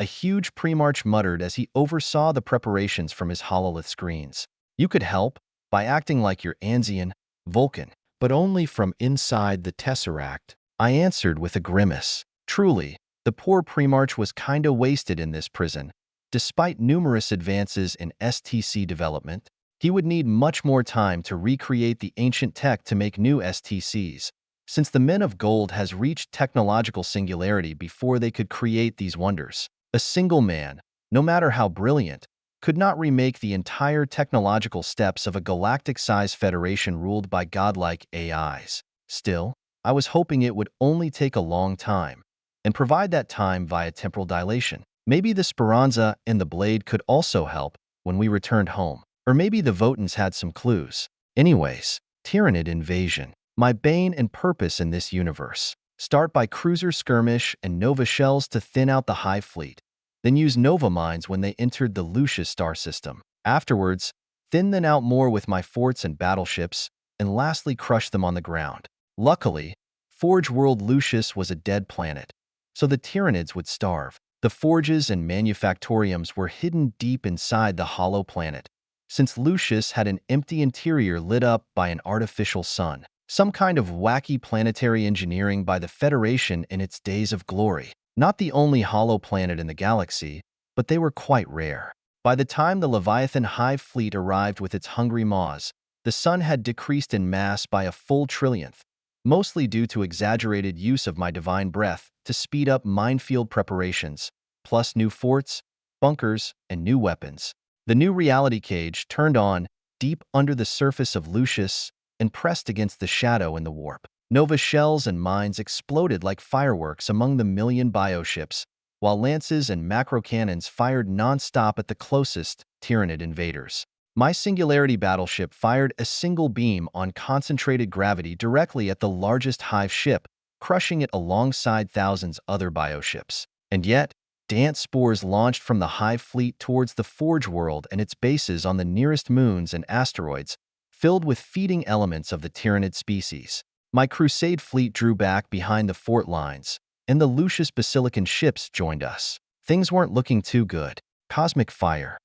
A huge Premarch muttered as he oversaw the preparations from his hololith screens. You could help by acting like your Anzian, Vulcan, but only from inside the Tesseract, I answered with a grimace. Truly, The poor Primarch was kinda wasted in this prison. Despite numerous advances in STC development, he would need much more time to recreate the ancient tech to make new STCs, since the Men of Gold has reached technological singularity before they could create these wonders. A single man, no matter how brilliant, could not remake the entire technological steps of a galactic-sized federation ruled by godlike AIs. Still, I was hoping it would only take a long time, and provide that time via temporal dilation. Maybe the Speranza and the Blade could also help when we returned home. Or maybe the Votans had some clues. Anyways, Tyranid invasion. My bane and purpose in this universe. Start by cruiser skirmish and Nova shells to thin out the Hive fleet. Then use Nova mines when they entered the Lucius star system. Afterwards, thin them out more with my forts and battleships, and lastly crush them on the ground. Luckily, Forge World Lucius was a dead planet, so the Tyranids would starve. The forges and manufactoriums were hidden deep inside the hollow planet, since Lucius had an empty interior lit up by an artificial sun. Some kind of wacky planetary engineering by the Federation in its days of glory. Not the only hollow planet in the galaxy, but they were quite rare. By the time the Leviathan Hive fleet arrived with its hungry maws, the sun had decreased in mass by a full trillionth, mostly due to exaggerated use of my divine breath to speed up minefield preparations, plus new forts, bunkers, and new weapons. The new reality cage turned on deep under the surface of Lucius and pressed against the shadow in the warp. Nova shells and mines exploded like fireworks among the million bioships, while lances and macro cannons fired non-stop at the closest Tyranid invaders. My Singularity battleship fired a single beam on concentrated gravity directly at the largest Hive ship, crushing it alongside thousands other bioships. And yet, dance spores launched from the Hive fleet towards the Forge world and its bases on the nearest moons and asteroids, filled with feeding elements of the Tyranid species. My Crusade fleet drew back behind the fort lines, and the Lucius Basilican ships joined us. Things weren't looking too good. Cosmic fire.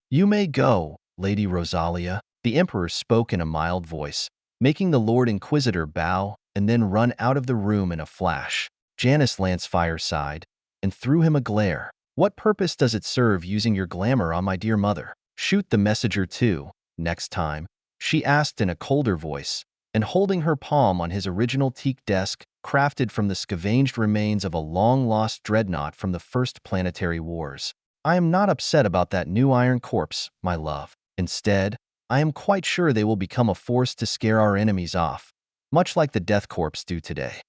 You may go, Lady Rosalia, the Emperor spoke in a mild voice, making the Lord Inquisitor bow and then run out of the room in a flash. Janice Lancefire sighed and threw him a glare. What purpose does it serve using your glamour on my dear mother? Shoot the messenger too, next time, she asked in a colder voice, and holding her palm on his original teak desk, crafted from the scavenged remains of a long-lost dreadnought from the First Planetary Wars. I am not upset about that new Iron Corpse, my love. Instead, I am quite sure they will become a force to scare our enemies off, much like the Death Corps do today.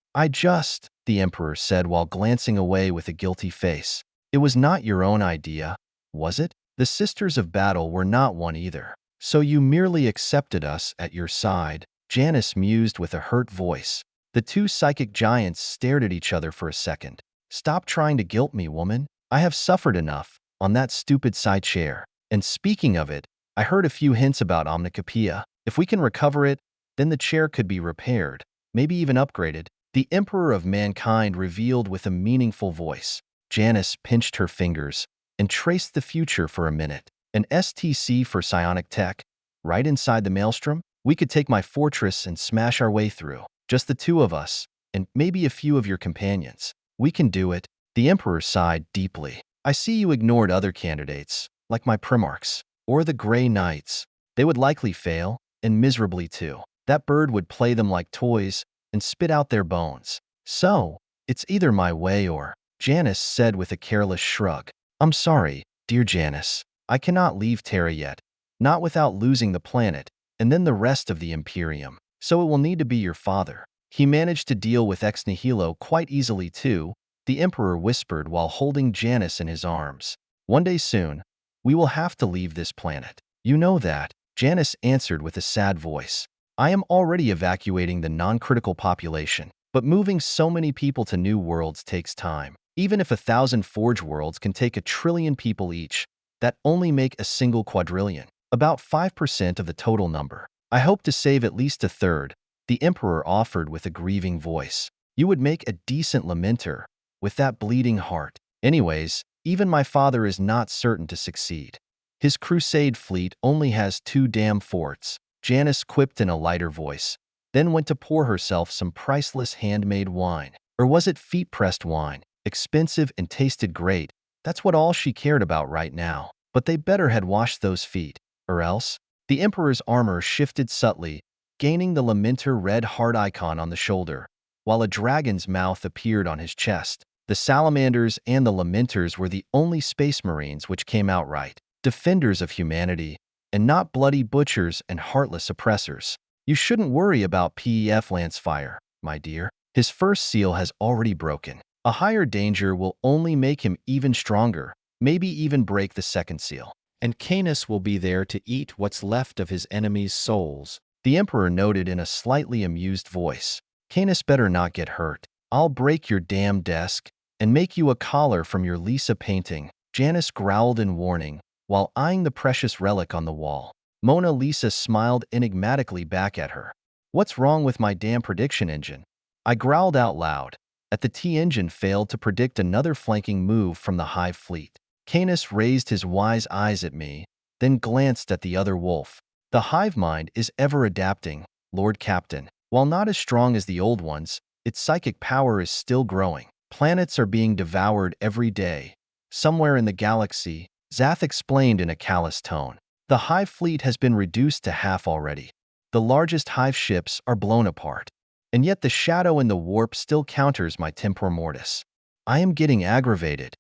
The Emperor said while glancing away with a guilty face. It was not your own idea, was it? The Sisters of Battle were not one either. So you merely accepted us at your side, Janice mused with a hurt voice. The two psychic giants stared at each other for a second. Stop trying to guilt me, woman. I have suffered enough on that stupid side chair. And speaking of it, I heard a few hints about Omnicopoeia. If we can recover it, then the chair could be repaired, maybe even upgraded. The Emperor of Mankind revealed with a meaningful voice. Janice pinched her fingers and traced the future for a minute. An STC for psionic tech, right inside the maelstrom? We could take my fortress and smash our way through. Just the two of us, and maybe a few of your companions. We can do it. The Emperor sighed deeply. I see you ignored other candidates, like my Primarchs, or the Grey Knights. They would likely fail, and miserably too. That bird would play them like toys and spit out their bones. So, it's either my way or, Janice said with a careless shrug. I'm sorry, dear Janice. I cannot leave Terra yet, not without losing the planet, and then the rest of the Imperium. So it will need to be your father. He managed to deal with Ex Nihilo quite easily too, the Emperor whispered while holding Janice in his arms. One day soon, we will have to leave this planet. You know that, Janice answered with a sad voice. I am already evacuating the non-critical population, but moving so many people to new worlds takes time. Even if 1,000 Forge worlds can take 1 trillion people each, that only make a single quadrillion, about 5% of the total number. I hope to save at least a third, the Emperor offered with a grieving voice. You would make a decent lamenter, with that bleeding heart. Anyways, even my father is not certain to succeed. His Crusade fleet only has 2 damn forts, Janice quipped in a lighter voice, then went to pour herself some priceless handmade wine. Or was it feet-pressed wine? expensive and tasted great. That's what all she cared about right now. But they better had washed those feet, or else. The Emperor's armor shifted subtly, gaining the Lamenter red heart icon on the shoulder, while a dragon's mouth appeared on his chest. The Salamanders and the Lamenters were the only Space Marines which came out right, defenders of humanity, and not bloody butchers and heartless oppressors. You shouldn't worry about Pef Lancefire, my dear. His first seal has already broken. A higher danger will only make him even stronger, maybe even break the second seal. And Canis will be there to eat what's left of his enemies' souls. The Emperor noted in a slightly amused voice. Canis better not get hurt. I'll break your damn desk and make you a collar from your Lisa painting. Janice growled in warning, while eyeing the precious relic on the wall. Mona Lisa smiled enigmatically back at her. What's wrong with my damn prediction engine? I growled out loud. At the T-engine failed to predict another flanking move from the Hive fleet. Canis raised his wise eyes at me, then glanced at the other wolf. The hive mind is ever adapting, Lord Captain. While not as strong as the old ones, its psychic power is still growing. Planets are being devoured every day. Somewhere in the galaxy, Zath explained in a callous tone. The hive fleet has been reduced to half already. The largest hive ships are blown apart. And yet the shadow in the warp still counters my tempor mortis. I am getting aggravated.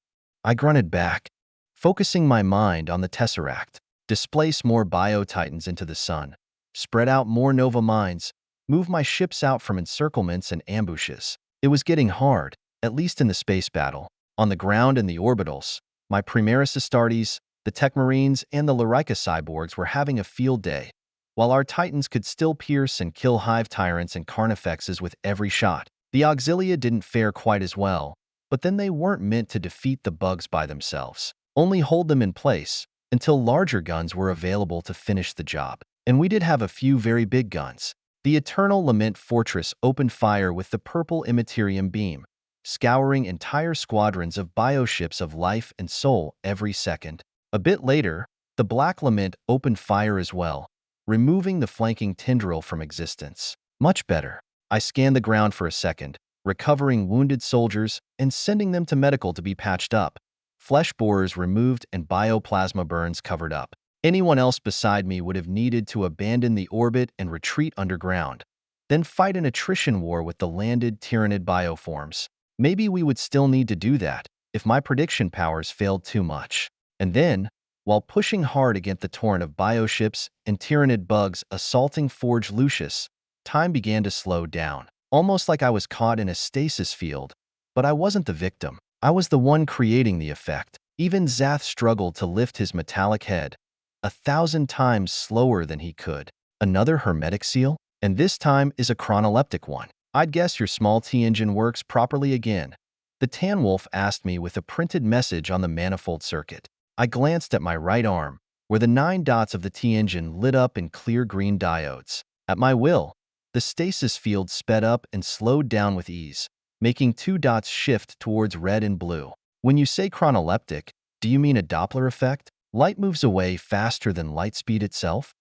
I grunted back, focusing my mind on the Tesseract. Displace more bio-titans into the sun. Spread out more Nova mines. Move my ships out from encirclements and ambushes. It was getting hard, at least in the space battle. On the ground and the orbitals, my Primaris Astartes, the Tech Marines, and the Lyrica cyborgs were having a field day, while our titans could still pierce and kill hive tyrants and carnifexes with every shot. The Auxilia didn't fare quite as well, but then they weren't meant to defeat the bugs by themselves. Only hold them in place until larger guns were available to finish the job. And we did have a few very big guns. The Eternal Lament Fortress opened fire with the purple Immaterium beam, scouring entire squadrons of bioships of life and soul every second. A bit later, the Black Lament opened fire as well, removing the flanking tendril from existence. Much better. I scanned the ground for a second, recovering wounded soldiers and sending them to medical to be patched up. Flesh borers removed and bioplasma burns covered up. Anyone else beside me would have needed to abandon the orbit and retreat underground, then fight an attrition war with the landed Tyrannid bioforms. Maybe we would still need to do that if my prediction powers failed too much. And then, while pushing hard against the torrent of bioships and Tyrannid bugs assaulting Forge Lucius, time began to slow down, almost like I was caught in a stasis field. But I wasn't the victim. I was the one creating the effect. Even Zath struggled to lift his metallic head, 1,000 times slower than he could. Another hermetic seal? And this time is a chronoleptic one. I'd guess your small T-engine works properly again. The Tan Wolf asked me with a printed message on the manifold circuit. I glanced at my right arm, where the 9 dots of the T-engine lit up in clear green diodes. At my will, the stasis field sped up and slowed down with ease, making 2 dots shift towards red and blue. When you say chronoleptic, do you mean a Doppler effect? Light moves away faster than light speed itself?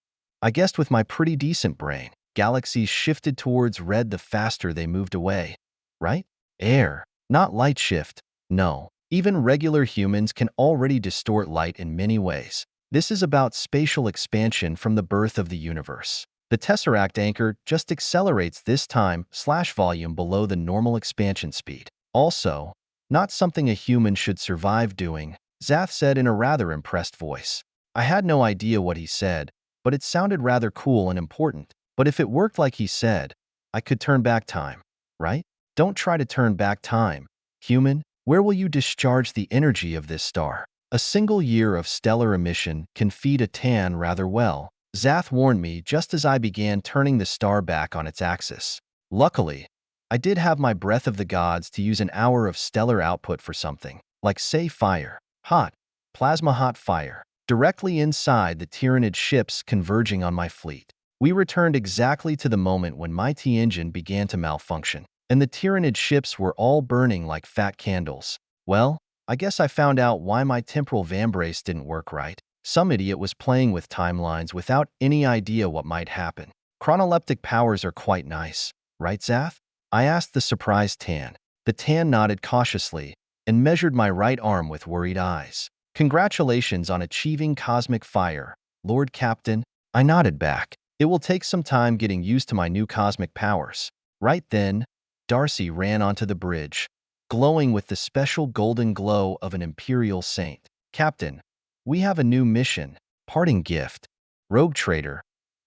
I guessed with my pretty decent brain. Galaxies shifted towards red the faster they moved away. Right? Air, not light shift. No. Even regular humans can already distort light in many ways. This is about spatial expansion from the birth of the universe. The Tesseract anchor just accelerates this time/volume below the normal expansion speed. Also, not something a human should survive doing, Zath said in a rather impressed voice. I had no idea what he said, but it sounded rather cool and important. But if it worked like he said, I could turn back time, right? Don't try to turn back time, human. Where will you discharge the energy of this star? A single year of stellar emission can feed a tan rather well, Zath warned me just as I began turning the star back on its axis. Luckily, I did have my breath of the gods to use an hour of stellar output for something, like say fire, hot, plasma hot fire, directly inside the Tyrannid ships converging on my fleet. We returned exactly to the moment when my T-engine began to malfunction, and the Tyrannid ships were all burning like fat candles. Well, I guess I found out why my temporal vambrace didn't work right. Some idiot was playing with timelines without any idea what might happen. Chronoleptic powers are quite nice, right, Zath? I asked the surprised Tan. The Tan nodded cautiously, and measured my right arm with worried eyes. Congratulations on achieving cosmic fire, Lord Captain. I nodded back. It will take some time getting used to my new cosmic powers. Right then, Darcy ran onto the bridge, glowing with the special golden glow of an Imperial saint. Captain, we have a new mission. Parting gift. Rogue Trader,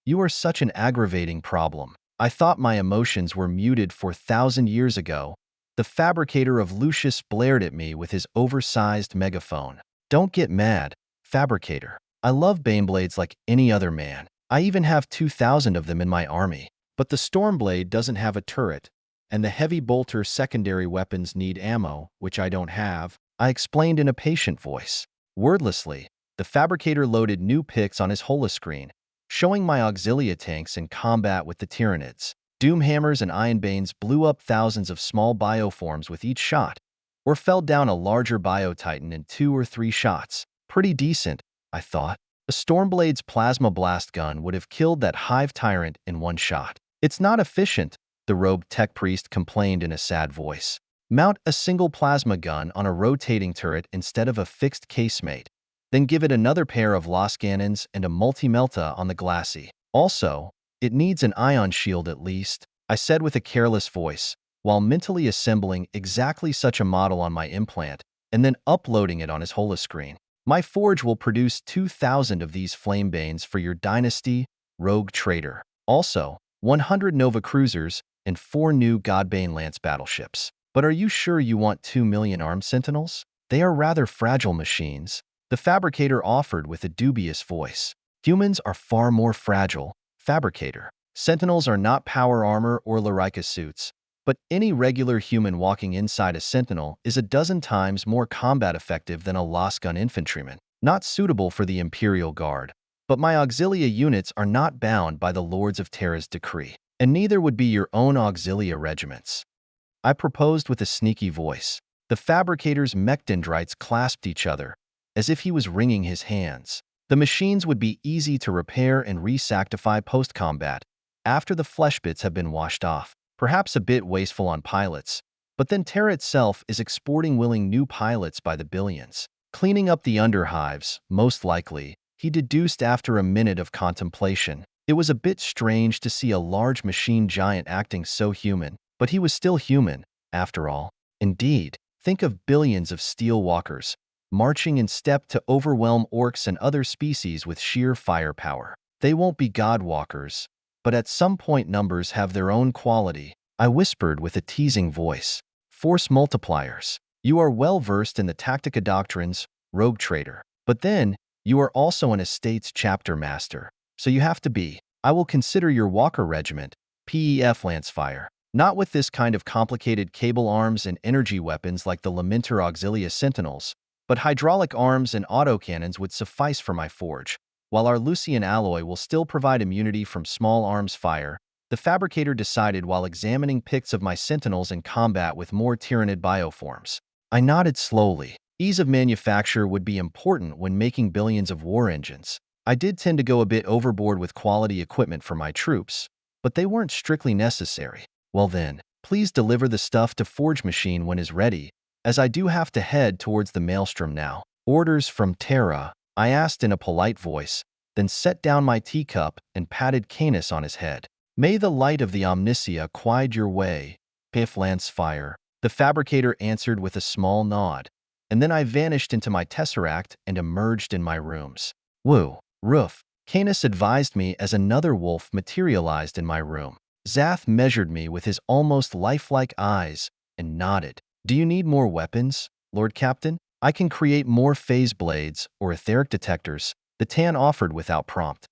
you are such an aggravating problem. I thought my emotions were muted 4,000 years ago. The fabricator of Lucius blared at me with his oversized megaphone. Don't get mad, fabricator. I love Baneblades like any other man. I even have 2,000 of them in my army. But the Stormblade doesn't have a turret, and the Heavy Bolter secondary weapons need ammo, which I don't have, I explained in a patient voice. Wordlessly, the fabricator loaded new pics on his holoscreen, showing my Auxilia tanks in combat with the Tyranids. Doomhammers and Ironbanes blew up thousands of small bioforms with each shot, or fell down a larger Biotitan in 2 or 3 shots. Pretty decent, I thought. A Stormblade's plasma blast gun would have killed that Hive Tyrant in 1 shot. It's not efficient, the robed tech priest complained in a sad voice. Mount a single plasma gun on a rotating turret instead of a fixed casemate. Then give it another pair of Lost Cannons and a multi-melta on the glassy. Also, it needs an ion shield at least, I said with a careless voice, while mentally assembling exactly such a model on my implant and then uploading it on his holoscreen. My forge will produce 2,000 of these Flamebanes for your Dynasty, Rogue Trader. Also, 100 Nova Cruisers and 4 new Godbane Lance battleships. But are you sure you want 2 million armed Sentinels? They are rather fragile machines, the fabricator offered with a dubious voice. Humans are far more fragile, fabricator. Sentinels are not power armor or Larica suits, but any regular human walking inside a Sentinel is a dozen times more combat effective than a Lost Gun infantryman. Not suitable for the Imperial Guard. But my Auxilia units are not bound by the Lords of Terra's decree, and neither would be your own Auxilia regiments. I proposed with a sneaky voice. The fabricator's mech dendrites clasped each other, as if he was wringing his hands. The machines would be easy to repair and re-sanctify post-combat, after the flesh bits have been washed off. Perhaps a bit wasteful on pilots, but then Terra itself is exporting willing new pilots by the billions. Cleaning up the underhives, most likely, he deduced after a minute of contemplation. It was a bit strange to see a large machine giant acting so human, but he was still human, after all. Indeed, think of billions of steel walkers, marching in step to overwhelm orcs and other species with sheer firepower. They won't be godwalkers, but at some point numbers have their own quality, I whispered with a teasing voice. Force multipliers. You are well versed in the Tactica doctrines, Rogue Trader. But then, you are also an estate's chapter master, so you have to be. I will consider your Walker Regiment, Pef Lancefire. Not with this kind of complicated cable arms and energy weapons like the Lamenter Auxilia Sentinels, but hydraulic arms and autocannons would suffice for my forge. While our Lucian alloy will still provide immunity from small arms fire, the fabricator decided while examining pics of my Sentinels in combat with more Tyranid bioforms. I nodded slowly. Ease of manufacture would be important when making billions of war engines. I did tend to go a bit overboard with quality equipment for my troops, but they weren't strictly necessary. Well then, please deliver the stuff to Forge Machine when is ready, as I do have to head towards the Maelstrom now. Orders from Terra, I asked in a polite voice, then set down my teacup and patted Canis on his head. May the light of the Omnisia guide your way, Pef Lancefire, the fabricator answered with a small nod, and then I vanished into my Tesseract and emerged in my rooms. Woo, roof, Canis advised me as another wolf materialized in my room. Zath measured me with his almost lifelike eyes and nodded. Do you need more weapons, Lord Captain? I can create more phase blades or etheric detectors, the Tan offered without prompt.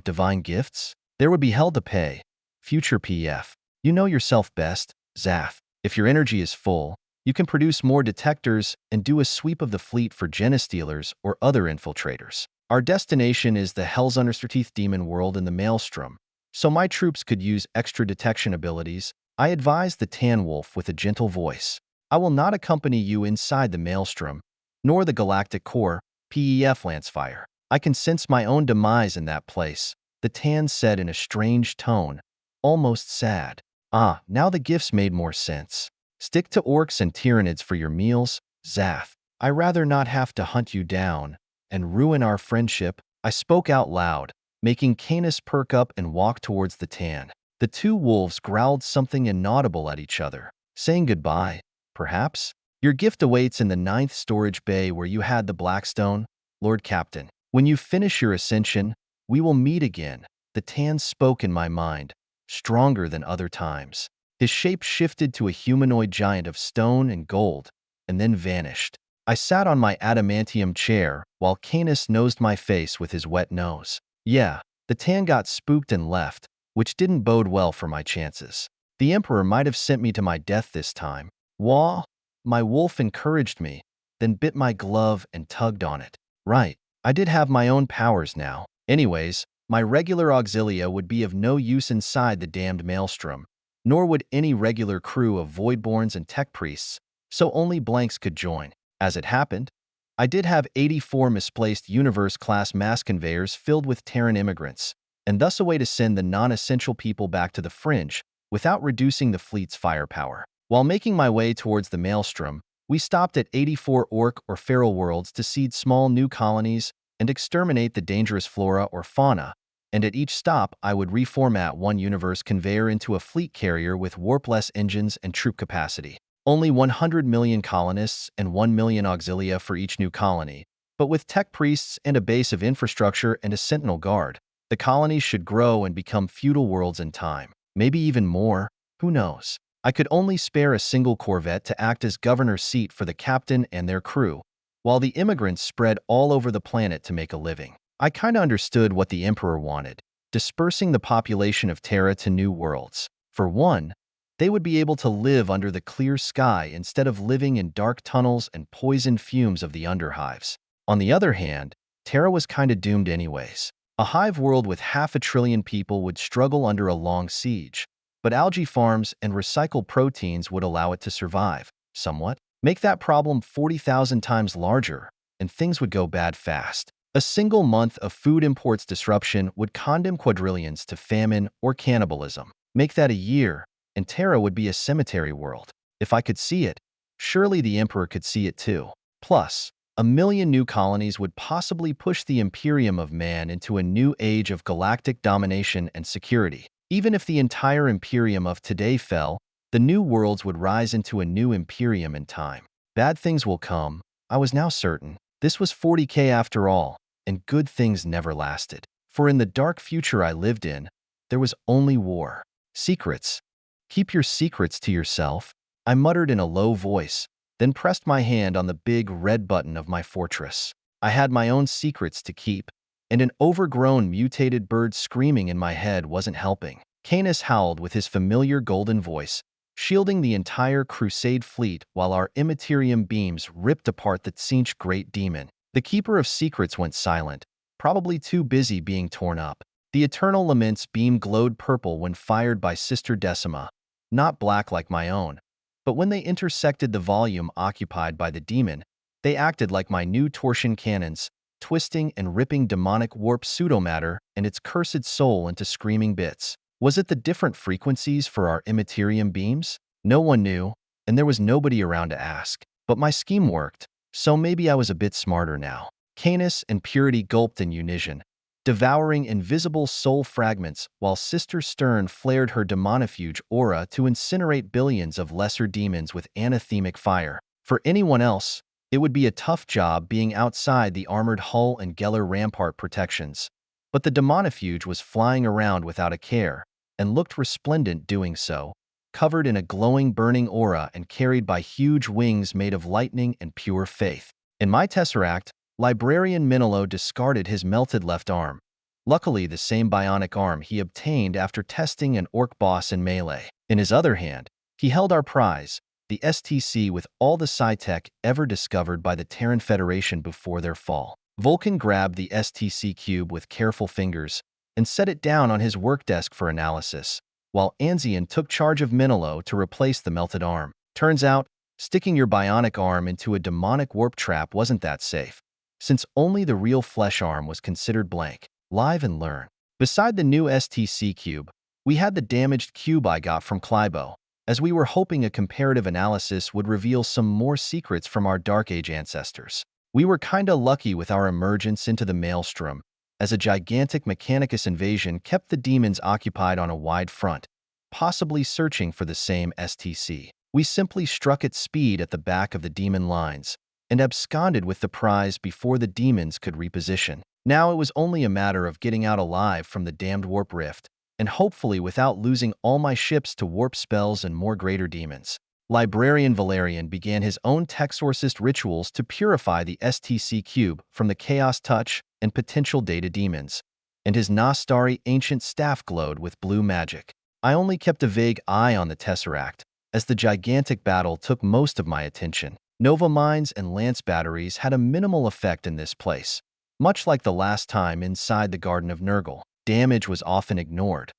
Divine gifts? There would be hell to pay. Future PF. You know yourself best, Zath. If your energy is full, you can produce more detectors and do a sweep of the fleet for Genestealers or other infiltrators. Our destination is the Hell's Underteeth demon world in the Maelstrom, so my troops could use extra detection abilities, I advised the Tan Wolf with a gentle voice. I will not accompany you inside the Maelstrom, nor the Galactic Core, Pef Lancefire. I can sense my own demise in that place, the Tan said in a strange tone, almost sad. Ah, now the gifts made more sense. Stick to orcs and Tyranids for your meals, Zath, I rather not have to hunt you down and ruin our friendship. I spoke out loud, making Canis perk up and walk towards the tan. The two wolves growled something inaudible at each other, saying goodbye, perhaps? Your gift awaits in the 9th storage bay where you had the Blackstone, Lord Captain. When you finish your ascension, we will meet again. The tan spoke in my mind, stronger than other times. His shape shifted to a humanoid giant of stone and gold, and then vanished. I sat on my adamantium chair while Canis nosed my face with his wet nose. Yeah, the tan got spooked and left, which didn't bode well for my chances. The Emperor might have sent me to my death this time. Wah! My wolf encouraged me, then bit my glove and tugged on it. Right, I did have my own powers now. Anyways, my regular auxilia would be of no use inside the damned maelstrom, nor would any regular crew of Voidborns and Tech Priests, so only blanks could join. As it happened, I did have 84 misplaced Universe-class mass conveyors filled with Terran immigrants, and thus a way to send the non-essential people back to the fringe without reducing the fleet's firepower. While making my way towards the maelstrom, we stopped at 84 orc or feral worlds to seed small new colonies and exterminate the dangerous flora or fauna, and at each stop I would reformat one universe conveyor into a fleet carrier with warp-less engines and troop capacity. Only 100 million colonists and 1 million auxilia for each new colony, but with tech priests and a base of infrastructure and a sentinel guard, the colonies should grow and become feudal worlds in time. Maybe even more, who knows? I could only spare a single corvette to act as governor's seat for the captain and their crew, while the immigrants spread all over the planet to make a living. I kinda understood what the Emperor wanted, dispersing the population of Terra to new worlds. For one, they would be able to live under the clear sky instead of living in dark tunnels and poisoned fumes of the underhives. On the other hand, Terra was kinda doomed anyways. A hive world with 500 billion people would struggle under a long siege, but algae farms and recycled proteins would allow it to survive, somewhat. Make that problem 40,000 times larger, and things would go bad fast. A single month of food imports disruption would condemn quadrillions to famine or cannibalism. Make that a year, and Terra would be a cemetery world. If I could see it, surely the Emperor could see it too. Plus, 1 million new colonies would possibly push the Imperium of Man into a new age of galactic domination and security. Even if the entire Imperium of today fell, the new worlds would rise into a new Imperium in time. Bad things will come, I was now certain. This was 40K after all, and good things never lasted. For in the dark future I lived in, there was only war. Secrets. Keep your secrets to yourself, I muttered in a low voice, then pressed my hand on the big red button of my fortress. I had my own secrets to keep, and an overgrown mutated bird screaming in my head wasn't helping. Canis howled with his familiar golden voice, shielding the entire Crusade fleet while our Immaterium beams ripped apart the Tzeentch great demon. The Keeper of Secrets went silent, probably too busy being torn up. The Eternal Lament's beam glowed purple when fired by Sister Decima, not black like my own, but when they intersected the volume occupied by the demon, they acted like my new torsion cannons, twisting and ripping demonic warp pseudomatter and its cursed soul into screaming bits. Was it the different frequencies for our Immaterium beams? No one knew, and there was nobody around to ask. But my scheme worked, so maybe I was a bit smarter now. Canis and Purity gulped in unison, devouring invisible soul fragments while Sister Stern flared her demonifuge aura to incinerate billions of lesser demons with anathemic fire. For anyone else, it would be a tough job being outside the armored hull and Geller rampart protections. But the demonifuge was flying around without a care, and looked resplendent doing so, covered in a glowing burning aura and carried by huge wings made of lightning and pure faith. In my Tesseract, Librarian Minilo discarded his melted left arm, luckily the same bionic arm he obtained after testing an orc boss in melee. In his other hand, he held our prize, the STC with all the Sci-Tech ever discovered by the Terran Federation before their fall. Vulcan grabbed the STC cube with careful fingers and set it down on his work desk for analysis, while Anzian took charge of Minilo to replace the melted arm. Turns out, sticking your bionic arm into a demonic warp trap wasn't that safe, since only the real flesh arm was considered blank. Live and learn. Beside the new STC cube, we had the damaged cube I got from Klybo. as we were hoping a comparative analysis would reveal some more secrets from our Dark Age ancestors. We were kinda lucky with our emergence into the Maelstrom, as a gigantic Mechanicus invasion kept the demons occupied on a wide front, possibly searching for the same STC. We simply struck at speed at the back of the demon lines and absconded with the prize before the demons could reposition. Now it was only a matter of getting out alive from the damned warp rift, and hopefully without losing all my ships to warp spells and more greater demons. Librarian Valerian began his own Texorcist rituals to purify the STC cube from the Chaos Touch and potential data demons, and his Nostari ancient staff glowed with blue magic. I only kept a vague eye on the Tesseract, as the gigantic battle took most of my attention. Nova mines and lance batteries had a minimal effect in this place. Much like the last time inside the Garden of Nurgle, damage was often ignored,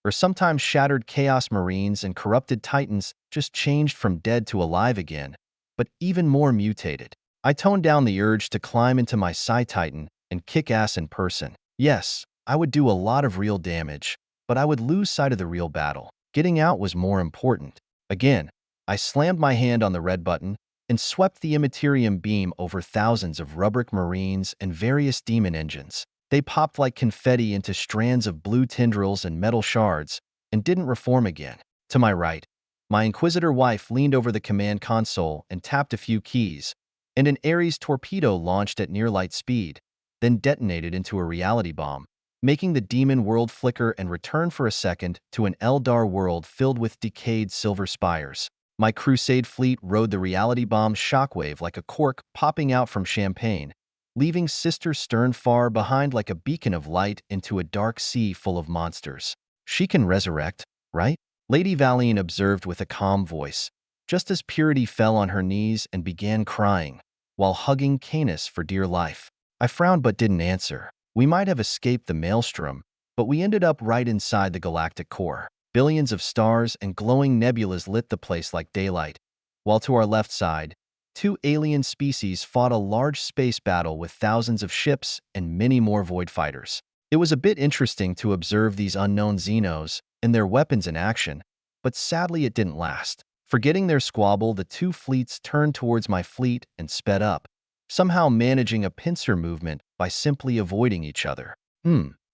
or sometimes shattered Chaos Marines and corrupted Titans just changed from dead to alive again, but even more mutated. I toned down the urge to climb into my Psi-Titan and kick ass in person. Yes, I would do a lot of real damage, but I would lose sight of the real battle. Getting out was more important. Again, I slammed my hand on the red button and swept the Immaterium beam over thousands of Rubric Marines and various demon engines. They popped like confetti into strands of blue tendrils and metal shards and didn't reform again. To my right, my Inquisitor wife leaned over the command console and tapped a few keys, and an Ares torpedo launched at near light speed, then detonated into a reality bomb, making the demon world flicker and return for a second to an Eldar world filled with decayed silver spires. My Crusade fleet rode the reality bomb's shockwave like a cork popping out from champagne, leaving Sister Stern far behind like a beacon of light into a dark sea full of monsters. She can resurrect, right? Lady Valine observed with a calm voice, just as Purity fell on her knees and began crying, while hugging Canis for dear life. I frowned but didn't answer. We might have escaped the Maelstrom, but we ended up right inside the galactic core. Billions of stars and glowing nebulas lit the place like daylight, while to our left side, two alien species fought a large space battle with thousands of ships and many more void fighters. It was a bit interesting to observe these unknown Xenos and their weapons in action, but sadly it didn't last. Forgetting their squabble, the two fleets turned towards my fleet and sped up, somehow managing a pincer movement by simply avoiding each other.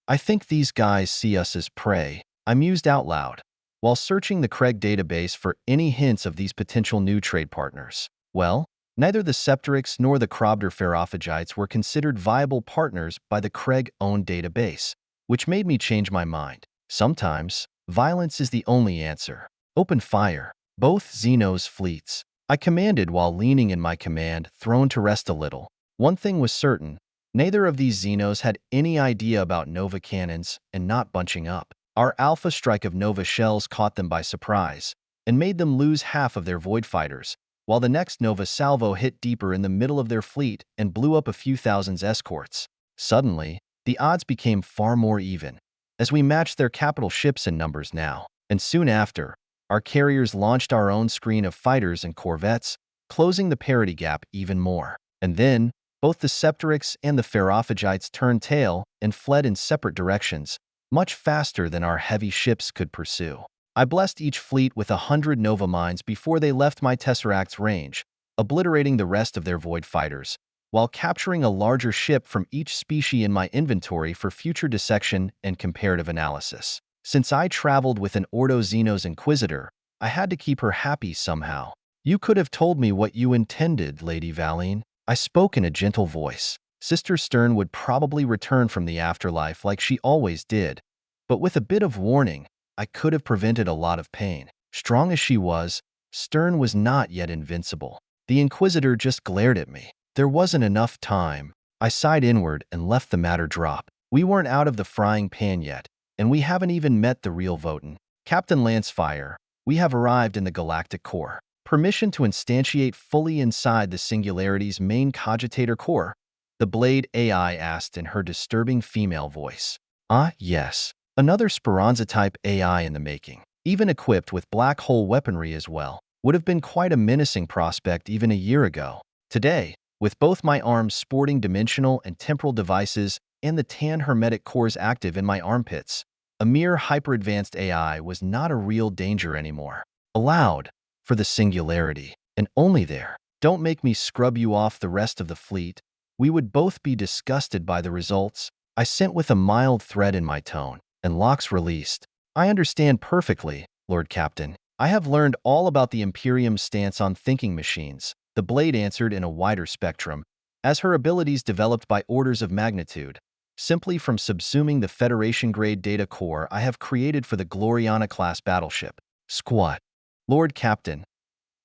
I think these guys see us as prey, I mused out loud, while searching the Craig database for any hints of these potential new trade partners. Well, neither the Septeryx nor the Krobder Pharophagites were considered viable partners by the Craig-owned database, which made me change my mind. Sometimes, violence is the only answer. Open fire. Both Xenos fleets. I commanded while leaning in my command throne to rest a little. One thing was certain, neither of these Xenos had any idea about Nova cannons and not bunching up. Our Alpha strike of Nova shells caught them by surprise and made them lose half of their Void Fighters, while the next Nova salvo hit deeper in the middle of their fleet and blew up a few thousand escorts. Suddenly, the odds became far more even, as we matched their capital ships in numbers now. And soon after, our carriers launched our own screen of fighters and corvettes, closing the parity gap even more. And then, both the Septeryx and the Pharophagites turned tail and fled in separate directions, much faster than our heavy ships could pursue. I blessed each fleet with 100 Nova mines before they left my Tesseract's range, obliterating the rest of their Void Fighters, while capturing a larger ship from each species in my inventory for future dissection and comparative analysis. Since I traveled with an Ordo Xenos Inquisitor, I had to keep her happy somehow. You could have told me what you intended, Lady Valine. I spoke in a gentle voice. Sister Stern would probably return from the afterlife like she always did, but with a bit of warning, I could have prevented a lot of pain. Strong as she was, Stern was not yet invincible. The Inquisitor just glared at me. There wasn't enough time. I sighed inward and left the matter drop. We weren't out of the frying pan yet, and we haven't even met the real Votan. Captain Lancefire, we have arrived in the galactic core. Permission to instantiate fully inside the Singularity's main cogitator core, the Blade AI asked in her disturbing female voice. Ah, yes. Another Speranza-type AI in the making, even equipped with black hole weaponry as well, would have been quite a menacing prospect even a year ago. Today, with both my arms sporting dimensional and temporal devices and the tan hermetic cores active in my armpits, a mere hyper-advanced AI was not a real danger anymore. Allowed for the singularity, and only there. Don't make me scrub you off the rest of the fleet. We would both be disgusted by the results. I sent with a mild threat in my tone, and locks released. I understand perfectly, Lord Captain. I have learned all about the Imperium's stance on thinking machines. The blade answered in a wider spectrum, as her abilities developed by orders of magnitude. Simply from subsuming the Federation-grade data core I have created for the Gloriana-class battleship. Squat. Lord Captain.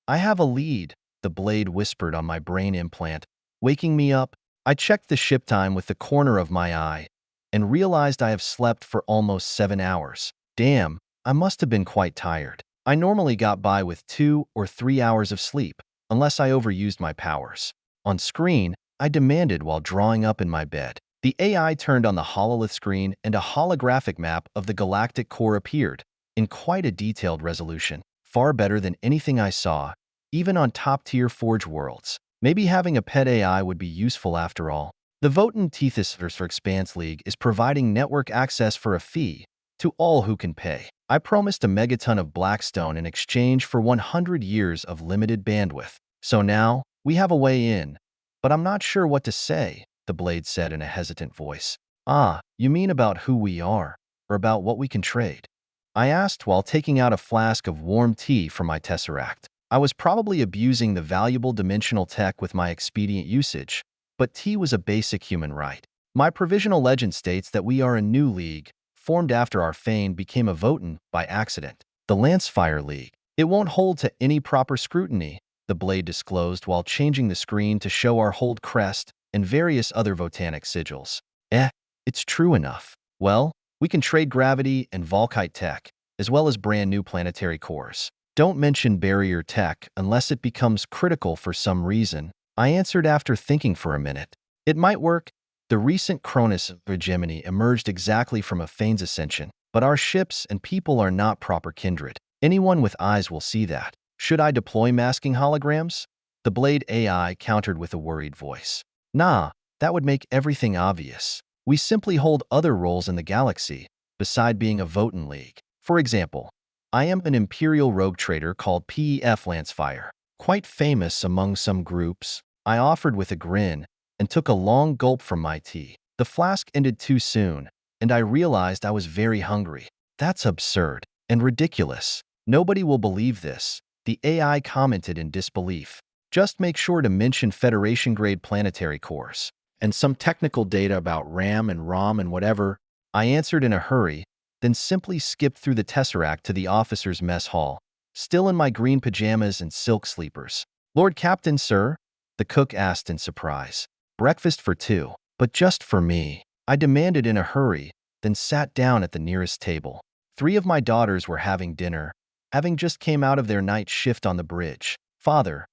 I have a lead, the blade whispered on my brain implant. Waking me up, I checked the ship time with the corner of my eye and realized I have slept for almost 7 hours. Damn, I must have been quite tired. I normally got by with 2 or 3 hours of sleep, unless I overused my powers. On screen, I demanded while drawing up in my bed. The AI turned on the hololith screen and a holographic map of the galactic core appeared, in quite a detailed resolution, far better than anything I saw, even on top-tier Forge worlds. Maybe having a pet AI would be useful after all. The Weaponized for Expanse League is providing network access for a fee to all who can pay. I promised a megaton of Blackstone in exchange for 100 years of limited bandwidth. So now, we have a way in. But I'm not sure what to say, the blade said in a hesitant voice. Ah, you mean about who we are, or about what we can trade? I asked while taking out a flask of warm tea from my Tesseract. I was probably abusing the valuable dimensional tech with my expedient usage, but tea was a basic human right. My provisional legend states that we are a new league, formed after our Fane became a Votan by accident. The Lancefire League. It won't hold to any proper scrutiny, the blade disclosed while changing the screen to show our hold crest and various other Votanic sigils. It's true enough. Well, we can trade gravity and Volkite tech, as well as brand new planetary cores. Don't mention barrier tech unless it becomes critical for some reason, I answered after thinking for a minute. It might work. The recent Cronus hegemony emerged exactly from a Fane's ascension, but our ships and people are not proper kindred. Anyone with eyes will see that. Should I deploy masking holograms? The Blade AI countered with a worried voice. Nah, that would make everything obvious. We simply hold other roles in the galaxy, beside being a Votan League. For example, I am an Imperial rogue trader called Pef Lancefire, quite famous among some groups. I offered with a grin and took a long gulp from my tea. The flask ended too soon, and I realized I was very hungry. That's absurd and ridiculous. Nobody will believe this, the AI commented in disbelief. Just make sure to mention Federation-grade planetary cores and some technical data about RAM and ROM and whatever. I answered in a hurry, then simply skipped through the Tesseract to the officers' mess hall, still in my green pajamas and silk sleepers. Lord Captain, sir? The cook asked in surprise. Breakfast for 2, but just for me. I demanded in a hurry, then sat down at the nearest table. 3 of my daughters were having dinner, having just came out of their night shift on the bridge. Father,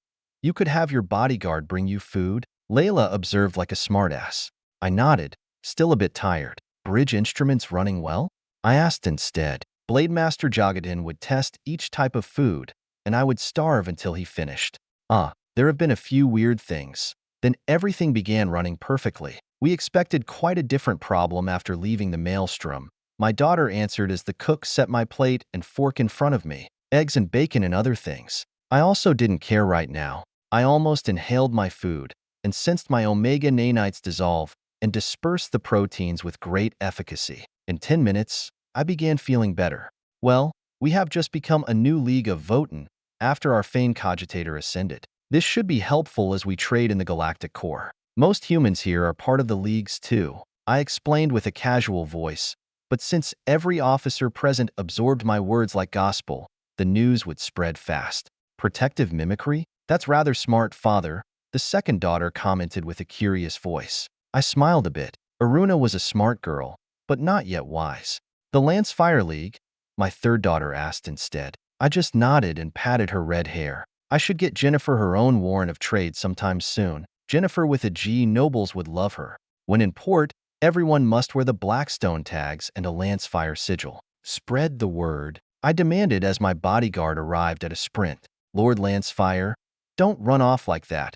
you could have your bodyguard bring you food? Layla observed like a smartass. I nodded, still a bit tired. Bridge instruments running well? I asked instead. Blademaster Jogadin would test each type of food, and I would starve until he finished. There have been a few weird things. Then everything began running perfectly. We expected quite a different problem after leaving the maelstrom. My daughter answered as the cook set my plate and fork in front of me. Eggs and bacon and other things. I also didn't care right now. I almost inhaled my food and sensed my omega nanites dissolve and disperse the proteins with great efficacy. In 10 minutes, I began feeling better. Well, we have just become a new league of Votan after our Fane cogitator ascended. This should be helpful as we trade in the galactic core. Most humans here are part of the leagues too, I explained with a casual voice, but since every officer present absorbed my words like gospel, the news would spread fast. Protective mimicry? That's rather smart, father, the second daughter commented with a curious voice. I smiled a bit. Aruna was a smart girl, but not yet wise. The Lancefire League? My third daughter asked instead. I just nodded and patted her red hair. I should get Jennifer her own warrant of trade sometime soon. Jennifer with a G. Nobles would love her. When in port, everyone must wear the Blackstone tags and a Lancefire sigil. Spread the word, I demanded as my bodyguard arrived at a sprint. Lord Lancefire, don't run off like that.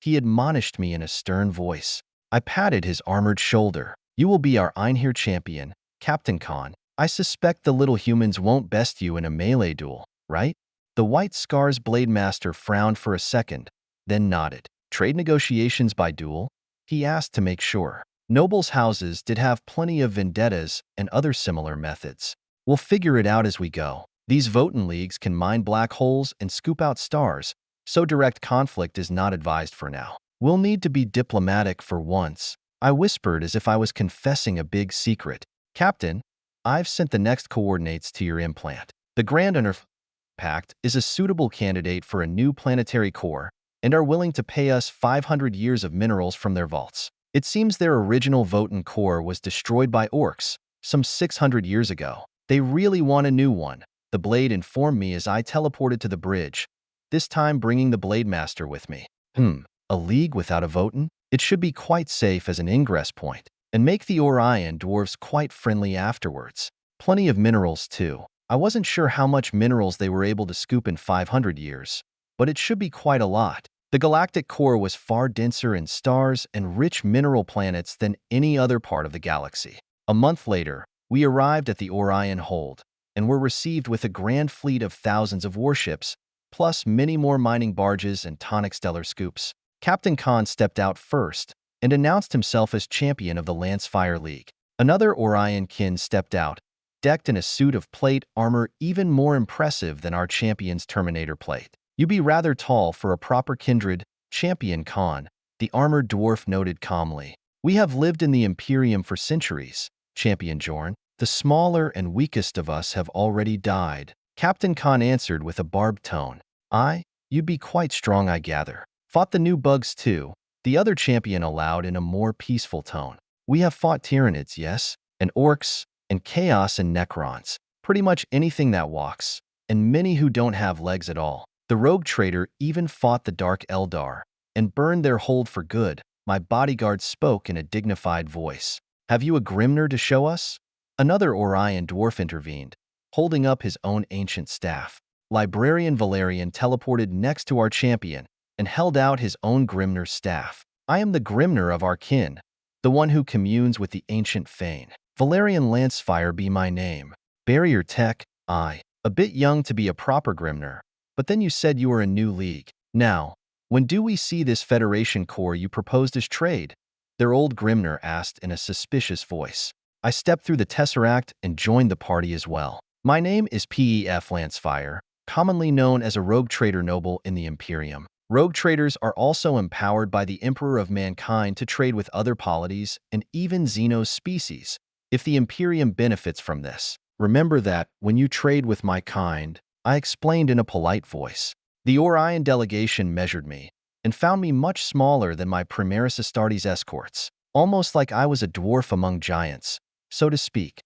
He admonished me in a stern voice. I patted his armored shoulder. You will be our Einherjar champion, Captain Khan. I suspect the little humans won't best you in a melee duel, right? The White Scars Blade Master frowned for a second, then nodded. Trade negotiations by Duel? He asked to make sure. Nobles' houses did have plenty of vendettas and other similar methods. We'll figure it out as we go. These Votan leagues can mine black holes and scoop out stars, so direct conflict is not advised for now. We'll need to be diplomatic for once. I whispered as if I was confessing a big secret. Captain, I've sent the next coordinates to your implant. The Grand Pact is a suitable candidate for a new planetary core and are willing to pay us 500 years of minerals from their vaults. It seems their original Votan core was destroyed by orcs some 600 years ago. They really want a new one. The blade informed me as I teleported to the bridge, this time bringing the Blade Master with me. A league without a Votan? It should be quite safe as an ingress point, and make the Orion dwarves quite friendly afterwards. Plenty of minerals, too. I wasn't sure how much minerals they were able to scoop in 500 years, but it should be quite a lot. The galactic core was far denser in stars and rich mineral planets than any other part of the galaxy. A month later, we arrived at the Orion Hold, and were received with a grand fleet of thousands of warships, plus many more mining barges and tonic stellar scoops. Captain Khan stepped out first and announced himself as champion of the Lancefire League. Another Orion kin stepped out, decked in a suit of plate armor even more impressive than our champion's Terminator plate. "You be rather tall for a proper kindred, Champion Khan," the armored dwarf noted calmly. "We have lived in the Imperium for centuries, Champion Jorn. The smaller and weakest of us have already died." Captain Khan answered with a barbed tone. You'd be quite strong, I gather. Fought the new bugs too," the other champion allowed in a more peaceful tone. "We have fought Tyranids, yes, and orcs, and chaos and Necrons. Pretty much anything that walks, and many who don't have legs at all. The rogue trader even fought the Dark Eldar, and burned their hold for good." My bodyguard spoke in a dignified voice. "Have you a Grimnar to show us?" Another Orion dwarf intervened, holding up his own ancient staff. Librarian Valerian teleported next to our champion and held out his own Grimnar staff. "I am the Grimnar of our kin, the one who communes with the ancient Fane. Valerian Lancefire be my name. Barrier tech, a bit young to be a proper Grimnar, but then you said you were a new league. Now, when do we see this Federation core you proposed as trade?" their old Grimnar asked in a suspicious voice. I stepped through the Tesseract and joined the party as well. "My name is Pef Lancefire, commonly known as a rogue trader noble in the Imperium. Rogue traders are also empowered by the Emperor of Mankind to trade with other polities and even Xenos species, if the Imperium benefits from this. Remember that when you trade with my kind," I explained in a polite voice. The Orion delegation measured me and found me much smaller than my Primaris Astartes escorts, almost like I was a dwarf among giants, so to speak.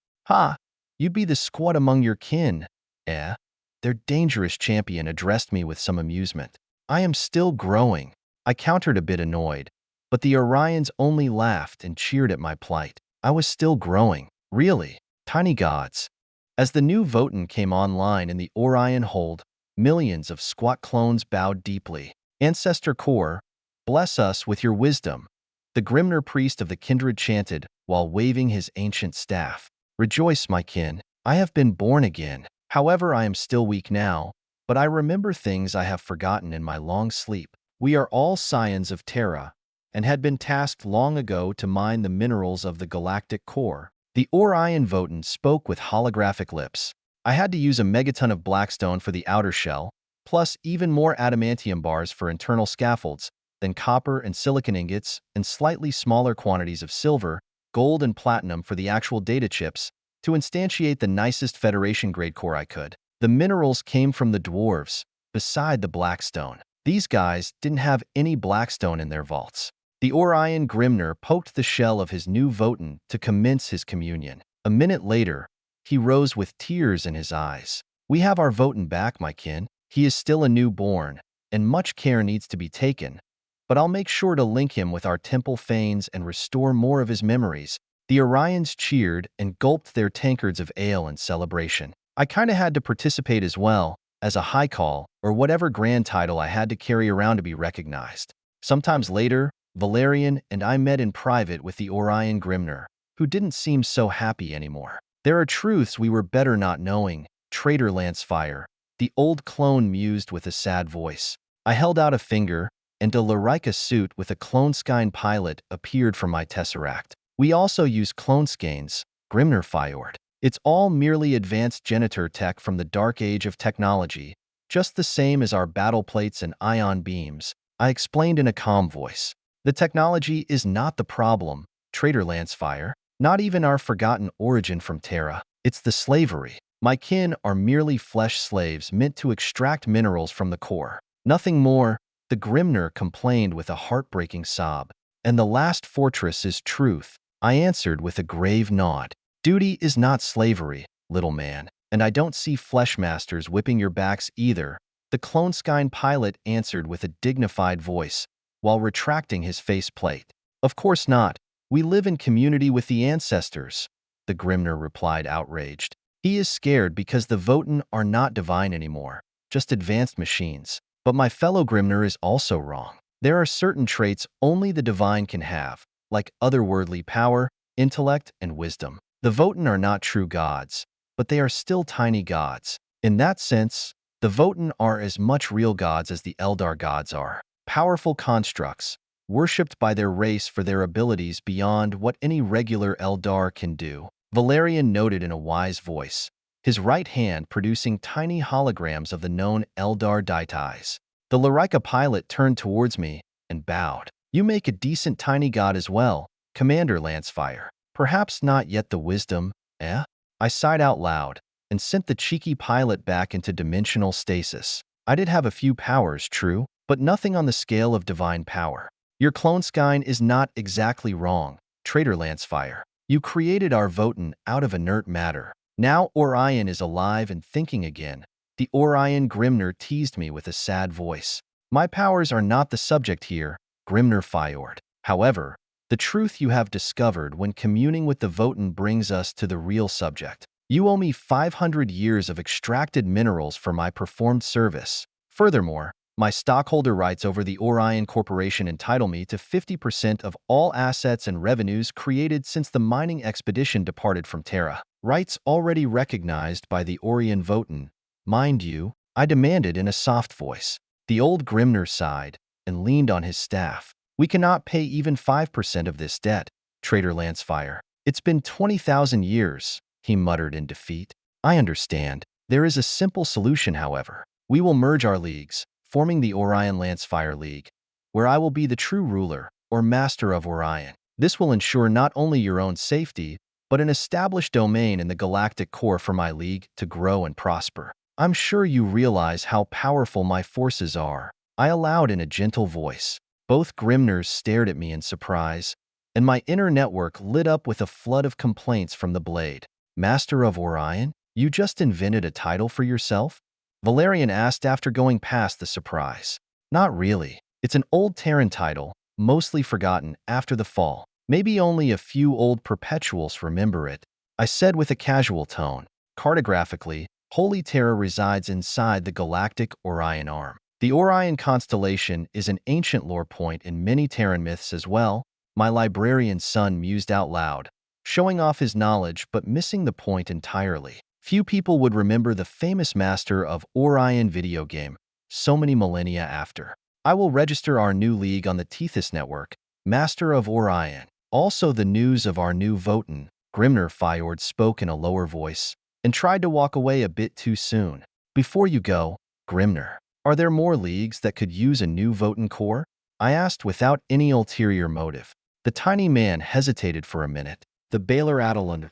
You'd be the squat among your kin, eh?" Their dangerous champion addressed me with some amusement. "I am still growing," I countered a bit annoyed, but the Orions only laughed and cheered at my plight. I was still growing. Really? Tiny gods. As the new Votan came online in the Orion Hold, millions of squat clones bowed deeply. "Ancestor Core, bless us with your wisdom," the Grimnar priest of the kindred chanted while waving his ancient staff. "Rejoice, my kin. I have been born again. However, I am still weak now, but I remember things I have forgotten in my long sleep. We are all scions of Terra, and had been tasked long ago to mine the minerals of the galactic core." The Orion Votan spoke with holographic lips. "I had to use a megaton of blackstone for the outer shell, plus even more adamantium bars for internal scaffolds, then copper and silicon ingots, and slightly smaller quantities of silver, gold, and platinum for the actual data chips, to instantiate the nicest Federation-grade core I could. The minerals came from the dwarves, beside the blackstone. These guys didn't have any blackstone in their vaults." The Orion Grimnar poked the shell of his new Votan to commence his communion. A minute later, he rose with tears in his eyes. "We have our Votan back, my kin. He is still a newborn, and much care needs to be taken, but I'll make sure to link him with our temple fanes and restore more of his memories." The Orions cheered and gulped their tankards of ale in celebration. I kinda had to participate as well, as a high call, or whatever grand title I had to carry around to be recognized. Sometimes later, Valerian and I met in private with the Orion Grimnar, who didn't seem so happy anymore. "There are truths we were better not knowing, Traitor Lancefire," the old clone mused with a sad voice. I held out a finger, and a Larica suit with a clone-skine pilot appeared from my Tesseract. We also use clone-skines, Grimdark. It's all merely advanced genitor tech from the dark age of technology, just the same as our battle plates and ion beams, I explained in a calm voice. The technology is not the problem, Traitor Lancefire, not even our forgotten origin from Terra. It's the slavery. My kin are merely flesh slaves meant to extract minerals from the core. Nothing more, the Grimner complained with a heartbreaking sob. And the last fortress is truth, I answered with a grave nod. Duty is not slavery, little man, and I don't see fleshmasters whipping your backs either, the clone-skine pilot answered with a dignified voice, while retracting his faceplate. Of course not. We live in community with the ancestors, the Grimner replied outraged. He is scared because the Votan are not divine anymore, just advanced machines. But my fellow Grimner is also wrong. There are certain traits only the divine can have, like otherworldly power, intellect, and wisdom. The Votan are not true gods, but they are still tiny gods. In that sense, the Votan are as much real gods as the Eldar gods are. Powerful constructs, worshipped by their race for their abilities beyond what any regular Eldar can do, Valerian noted in a wise voice, his right hand producing tiny holograms of the known Eldar deities. The Larica pilot turned towards me and bowed. You make a decent tiny god as well, Commander Lancefire. Perhaps not yet the wisdom, eh? I sighed out loud and sent the cheeky pilot back into dimensional stasis. I did have a few powers, true, but nothing on the scale of divine power. Your clone-skine is not exactly wrong, Traitor Lancefire. You created our Votan out of inert matter. Now Orion is alive and thinking again. The Orion Grimner teased me with a sad voice. My powers are not the subject here, Grimner Fjord. However, the truth you have discovered when communing with the Votan brings us to the real subject. You owe me 500 years of extracted minerals for my performed service. Furthermore, my stockholder rights over the Orion Corporation entitle me to 50% of all assets and revenues created since the mining expedition departed from Terra. Rights already recognized by the Orion Votan. Mind you, I demanded in a soft voice. The old Grimner sighed and leaned on his staff. We cannot pay even 5% of this debt, Traitor Lancefire. It's been 20,000 years, he muttered in defeat. I understand. There is a simple solution, however. We will merge our leagues, forming the Orion Lancefire League, where I will be the true ruler, or master of Orion. This will ensure not only your own safety, but an established domain in the galactic core for my league to grow and prosper. I'm sure you realize how powerful my forces are, I allowed in a gentle voice. Both Grimners stared at me in surprise, and my inner network lit up with a flood of complaints from the blade. Master of Orion? You just invented a title for yourself? Valerian asked after going past the surprise. Not really. It's an old Terran title, mostly forgotten after the fall. Maybe only a few old perpetuals remember it, I said with a casual tone. Cartographically, Holy Terra resides inside the galactic Orion arm. The Orion constellation is an ancient lore point in many Terran myths as well, my librarian's son mused out loud, showing off his knowledge but missing the point entirely. Few people would remember the famous master of Orion video game, so many millennia after. I will register our new league on the Tethys network, Master of Orion. Also the news of our new Votan, Grimner Fjord spoke in a lower voice, and tried to walk away a bit too soon. Before you go, Grimner, are there more leagues that could use a new Votan core? I asked without any ulterior motive. The tiny man hesitated for a minute. The Baylor Adeland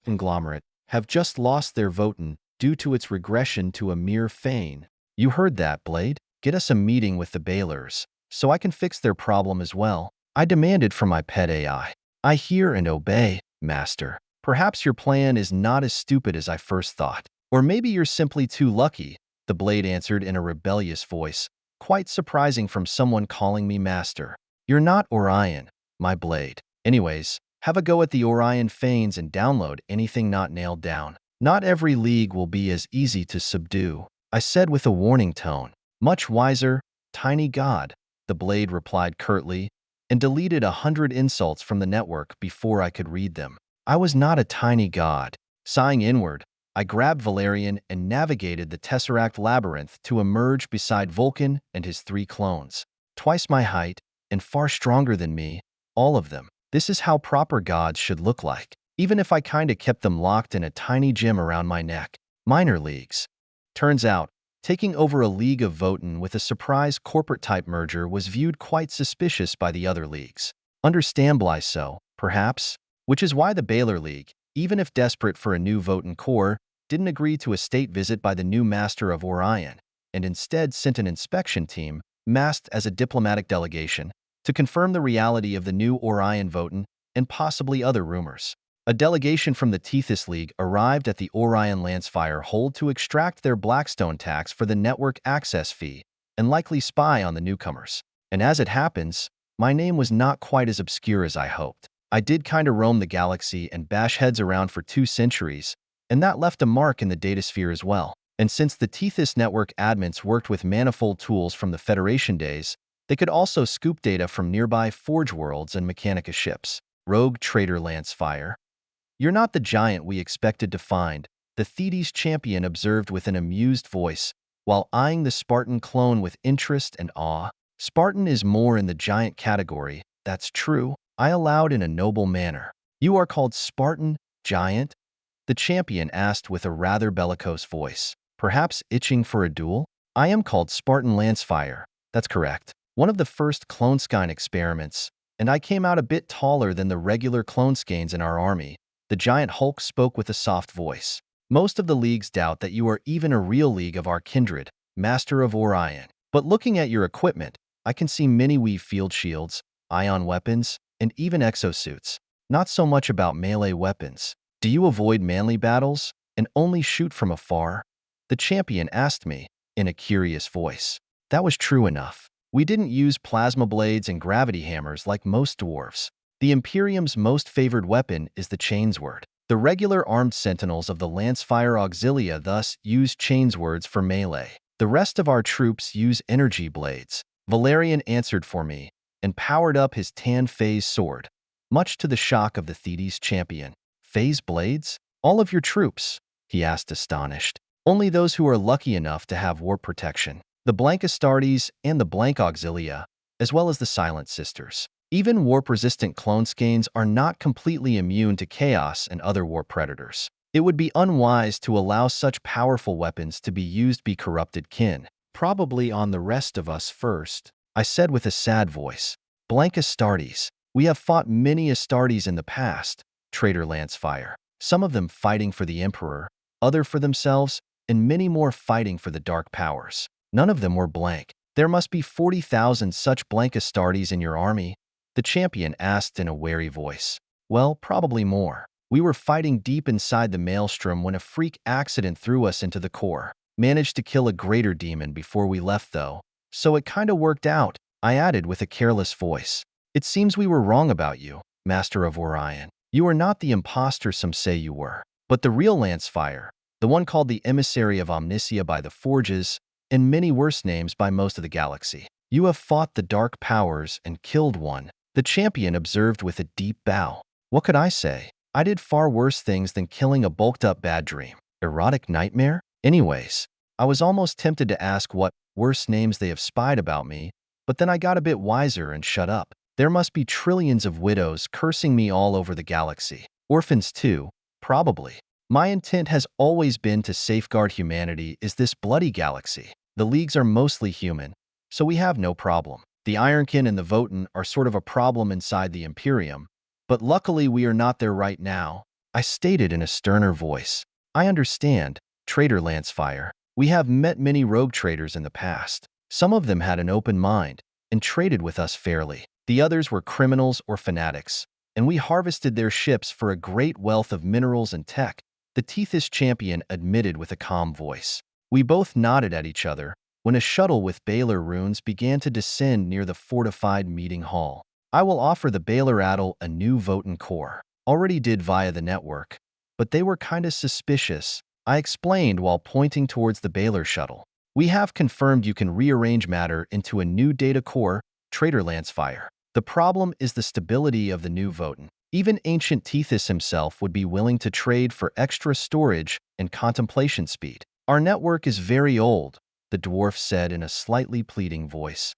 conglomerate have just lost their Votan due to its regression to a mere feign. You heard that, Blade? Get us a meeting with the Baylors, so I can fix their problem as well. I demanded from my pet AI. I hear and obey, Master. Perhaps your plan is not as stupid as I first thought. Or maybe you're simply too lucky, the Blade answered in a rebellious voice, quite surprising from someone calling me Master. You're not Orion, my Blade. Anyways, have a go at the Orion feigns and download anything not nailed down. Not every league will be as easy to subdue, I said with a warning tone. Much wiser, tiny god, the Blade replied curtly, and deleted 100 insults from the network before I could read them. I was not a tiny god. Sighing inward, I grabbed Valerian and navigated the Tesseract labyrinth to emerge beside Vulcan and his 3 clones. Twice my height, and far stronger than me, all of them. This is how proper gods should look like, even if I kinda kept them locked in a tiny gem around my neck. Minor leagues. Turns out, taking over a league of Votan with a surprise corporate-type merger was viewed quite suspicious by the other leagues. Understandably so, perhaps, which is why the Baylor League, even if desperate for a new Votan core, didn't agree to a state visit by the new Master of Orion, and instead sent an inspection team, masked as a diplomatic delegation, to confirm the reality of the new Orion Votan and possibly other rumors. A delegation from the Tethys League arrived at the Orion Lancefire hold to extract their Blackstone tax for the network access fee and likely spy on the newcomers. And as it happens, my name was not quite as obscure as I hoped. I did kinda roam the galaxy and bash heads around for 2 centuries, and that left a mark in the datasphere as well. And since the Tethys network admins worked with manifold tools from the Federation days, they could also scoop data from nearby Forge worlds and Mechanica ships. Rogue Trader Lancefire. You're not the giant we expected to find, the Thetes champion observed with an amused voice, while eyeing the Spartan clone with interest and awe. Spartan is more in the giant category, that's true, I allowed in a noble manner. You are called Spartan, giant? The champion asked with a rather bellicose voice, perhaps itching for a duel? I am called Spartan Lancefire, that's correct. One of the first cloneskin experiments, and I came out a bit taller than the regular cloneskins in our army. The giant Hulk spoke with a soft voice. Most of the leagues doubt that you are even a real league of our kindred, Master of Orion. But looking at your equipment, I can see many-weave field shields, ion weapons, and even exosuits. Not so much about melee weapons. Do you avoid manly battles and only shoot from afar? The champion asked me, in a curious voice. That was true enough. We didn't use plasma blades and gravity hammers like most dwarves. The Imperium's most favored weapon is the chainsword. The regular armed sentinels of the Lancefire Auxilia thus use chainswords for melee. The rest of our troops use energy blades. Valerian answered for me and powered up his tan phase sword, much to the shock of the Thetes champion. Phase blades? All of your troops? He asked astonished. Only those who are lucky enough to have warp protection. The Blank Astartes and the Blank Auxilia, as well as the Silent Sisters. Even warp-resistant cloneskins are not completely immune to chaos and other warp predators. It would be unwise to allow such powerful weapons to be used by corrupted kin. Probably on the rest of us first, I said with a sad voice. Blank Astartes. We have fought many Astartes in the past, Trader Lancefire. Some of them fighting for the Emperor, other for themselves, and many more fighting for the Dark Powers. None of them were blank. There must be 40,000 such Blank Astartes in your army, the champion asked in a wary voice. Well, probably more. We were fighting deep inside the maelstrom when a freak accident threw us into the core. Managed to kill a greater demon before we left though, so it kinda worked out, I added with a careless voice. It seems we were wrong about you, Master of Orion. You are not the imposter some say you were, but the real Lancefire, the one called the Emissary of Omnicia by the Forges, and many worse names by most of the galaxy. You have fought the Dark Powers and killed one, the champion observed with a deep bow. What could I say? I did far worse things than killing a bulked-up bad dream. Erotic nightmare? Anyways, I was almost tempted to ask what worse names they have spied about me, but then I got a bit wiser and shut up. There must be trillions of widows cursing me all over the galaxy. Orphans too, probably. My intent has always been to safeguard humanity is this bloody galaxy. The leagues are mostly human, so we have no problem. The Ironkin and the Votan are sort of a problem inside the Imperium, but luckily we are not there right now, I stated in a sterner voice. I understand, Trader Lancefire. We have met many rogue traders in the past. Some of them had an open mind and traded with us fairly. The others were criminals or fanatics, and we harvested their ships for a great wealth of minerals and tech, the Tethys champion admitted with a calm voice. We both nodded at each other when a shuttle with Baylor runes began to descend near the fortified meeting hall. I will offer the Baylor Adel a new Votan core. Already did via the network, but they were kinda suspicious, I explained while pointing towards the Baylor shuttle. We have confirmed you can rearrange matter into a new data core, Trader Lancefire. The problem is the stability of the new Votan. Even ancient Tethys himself would be willing to trade for extra storage and contemplation speed. Our network is very old, the dwarf said in a slightly pleading voice.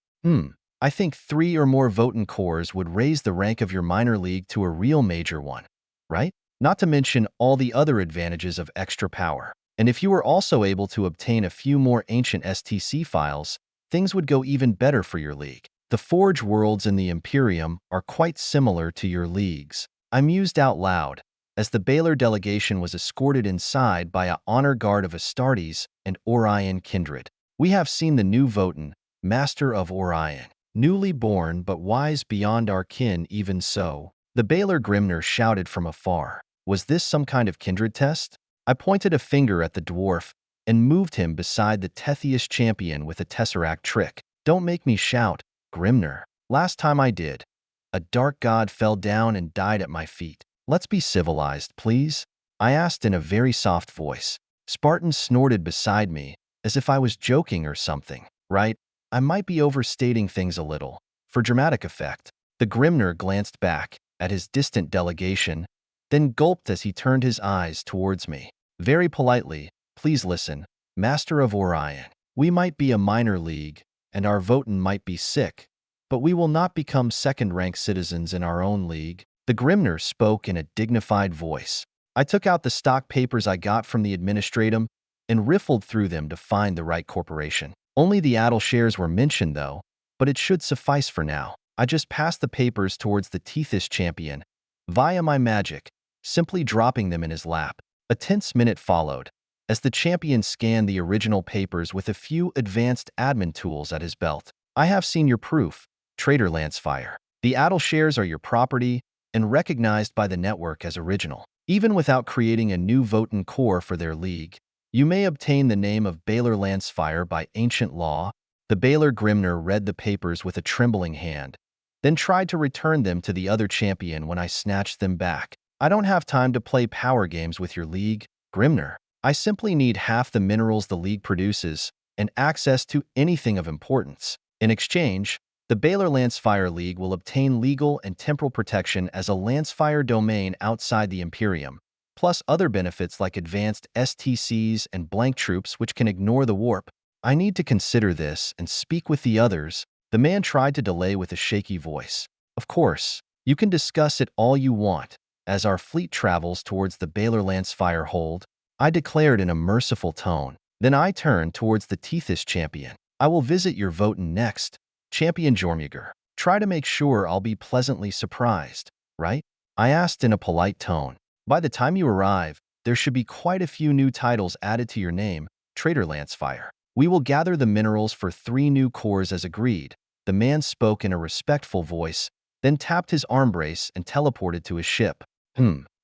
I think 3 or more Votan cores would raise the rank of your minor league to a real major one, right? Not to mention all the other advantages of extra power. And if you were also able to obtain a few more ancient STC files, things would go even better for your league. The Forge worlds in the Imperium are quite similar to your leagues. I mused out loud, as the Baylor delegation was escorted inside by an honor guard of Astartes and Orion kindred. We have seen the new Votan, Master of Orion. Newly born but wise beyond our kin even so. The Baylor Grimner shouted from afar. Was this some kind of kindred test? I pointed a finger at the dwarf and moved him beside the Tethys champion with a Tesseract trick. Don't make me shout, Grimner. Last time I did, a dark god fell down and died at my feet. Let's be civilized, please, I asked in a very soft voice. Spartan snorted beside me, as if I was joking or something. Right? I might be overstating things a little. For dramatic effect, the Grimner glanced back at his distant delegation, then gulped as he turned his eyes towards me. Very politely, please listen, Master of Orion. We might be a minor league, and our Votan might be sick, but we will not become second-rank citizens in our own league. The Grimner spoke in a dignified voice. I took out the stock papers I got from the Administratum and riffled through them to find the right corporation. Only the Adel shares were mentioned, though, but it should suffice for now. I just passed the papers towards the Tethys champion, via my magic, simply dropping them in his lap. A tense minute followed, as the champion scanned the original papers with a few advanced admin tools at his belt. I have seen your proof, Trader Lancefire. The Adel shares are your property and recognized by the network as original. Even without creating a new Votan core for their league, you may obtain the name of Baylor Lancefire by ancient law. The Baylor Grimner read the papers with a trembling hand, then tried to return them to the other champion when I snatched them back. I don't have time to play power games with your league, Grimner. I simply need half the minerals the league produces and access to anything of importance. In exchange, the Baylor Lancefire League will obtain legal and temporal protection as a Lancefire domain outside the Imperium, plus other benefits like advanced STCs and blank troops which can ignore the warp. I need to consider this and speak with the others. The man tried to delay with a shaky voice. Of course, you can discuss it all you want. As our fleet travels towards the Baylor Lancefire hold, I declared in a merciful tone. Then I turned towards the Tethys champion. I will visit your Votan next, Champion Jormungr. Try to make sure I'll be pleasantly surprised, right? I asked in a polite tone. By the time you arrive, there should be quite a few new titles added to your name, Trader Lancefire. We will gather the minerals for 3 new cores as agreed. The man spoke in a respectful voice, then tapped his armbrace and teleported to his ship.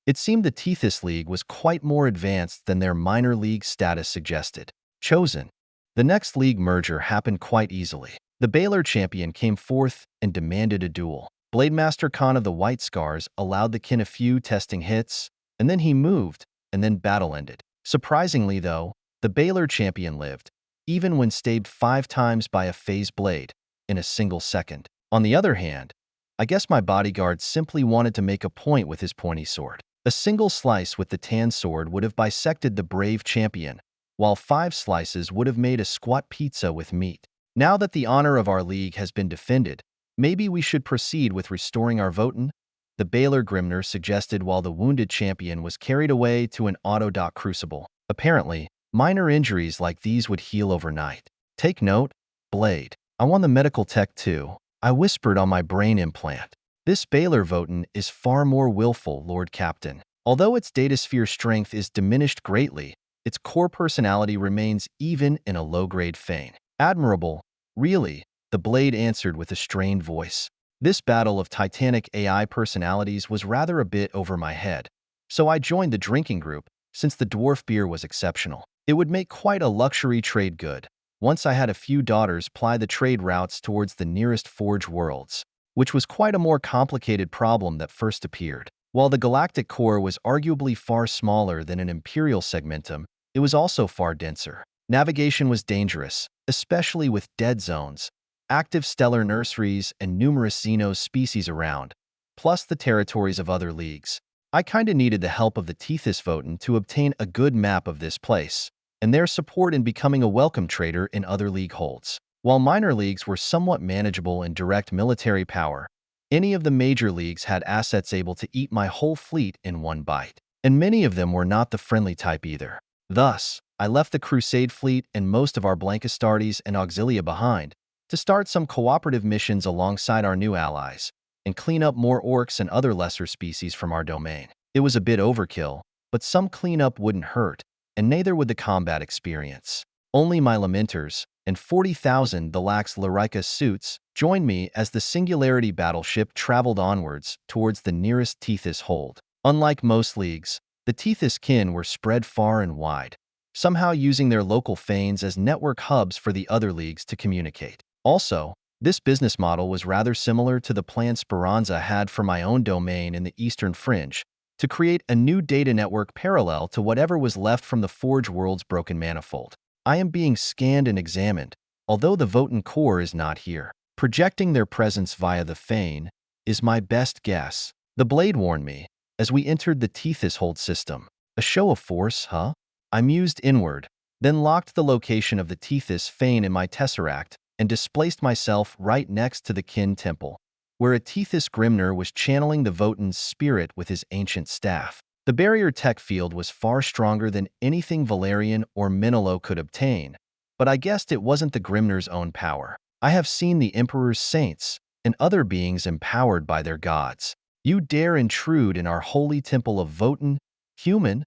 It seemed the Tethys League was quite more advanced than their minor league status suggested. Chosen. The next league merger happened quite easily. The Baylor champion came forth and demanded a duel. Blademaster Khan of the White Scars allowed the kin a few testing hits, and then he moved, and then battle ended. Surprisingly, though, the Baylor champion lived, even when stabbed 5 times by a phase blade, in a single second. On the other hand, I guess my bodyguard simply wanted to make a point with his pointy sword. A single slice with the tan sword would have bisected the brave champion, while 5 slices would have made a squat pizza with meat. Now that the honor of our league has been defended, maybe we should proceed with restoring our Votan? The Baylor Grimner suggested while the wounded champion was carried away to an auto-dock crucible. Apparently, minor injuries like these would heal overnight. Take note, Blade. I want the medical tech too, I whispered on my brain implant. This Baylor Votan is far more willful, Lord Captain. Although its datasphere strength is diminished greatly, its core personality remains even in a low-grade Fane. Admirable, really, the Blade answered with a strained voice. This battle of titanic AI personalities was rather a bit over my head, so I joined the drinking group since the dwarf beer was exceptional. It would make quite a luxury trade good once I had a few daughters ply the trade routes towards the nearest Forge worlds, which was quite a more complicated problem that first appeared. While the galactic core was arguably far smaller than an Imperial segmentum, it was also far denser. Navigation was dangerous, especially with dead zones, active stellar nurseries, and numerous Xenos species around. plus the territories of other leagues. I kinda needed the help of the Tethys Votan to obtain a good map of this place, and their support in becoming a welcome trader in other league holds. While minor leagues were somewhat manageable in direct military power, any of the major leagues had assets able to eat my whole fleet in one bite, and many of them were not the friendly type either. Thus, I left the Crusade fleet and most of our Blankastartes and Auxilia behind to start some cooperative missions alongside our new allies and clean up more orcs and other lesser species from our domain. It was a bit overkill, but some cleanup wouldn't hurt, and neither would the combat experience. Only my Lamenters and 40,000 the Lax Lyrica suits joined me as the Singularity battleship traveled onwards towards the nearest Tethys hold. Unlike most leagues, the Tethys kin were spread far and wide, somehow using their local fanes as network hubs for the other leagues to communicate. Also, this business model was rather similar to the plan Speranza had for my own domain in the Eastern Fringe, to create a new data network parallel to whatever was left from the Forge world's broken manifold. I am being scanned and examined, although the Votan core is not here. Projecting their presence via the Fane is my best guess. The Blade warned me as we entered the Tethys hold system. A show of force, huh? I mused inward, then locked the location of the Tethys Fane in my Tesseract and displaced myself right next to the Kin Temple, where a Tethys Grimner was channeling the Votan's spirit with his ancient staff. The barrier tech field was far stronger than anything Valerian or Minolo could obtain, but I guessed it wasn't the Grimner's own power. I have seen the Emperor's saints and other beings empowered by their gods. You dare intrude in our holy temple of Votan, human?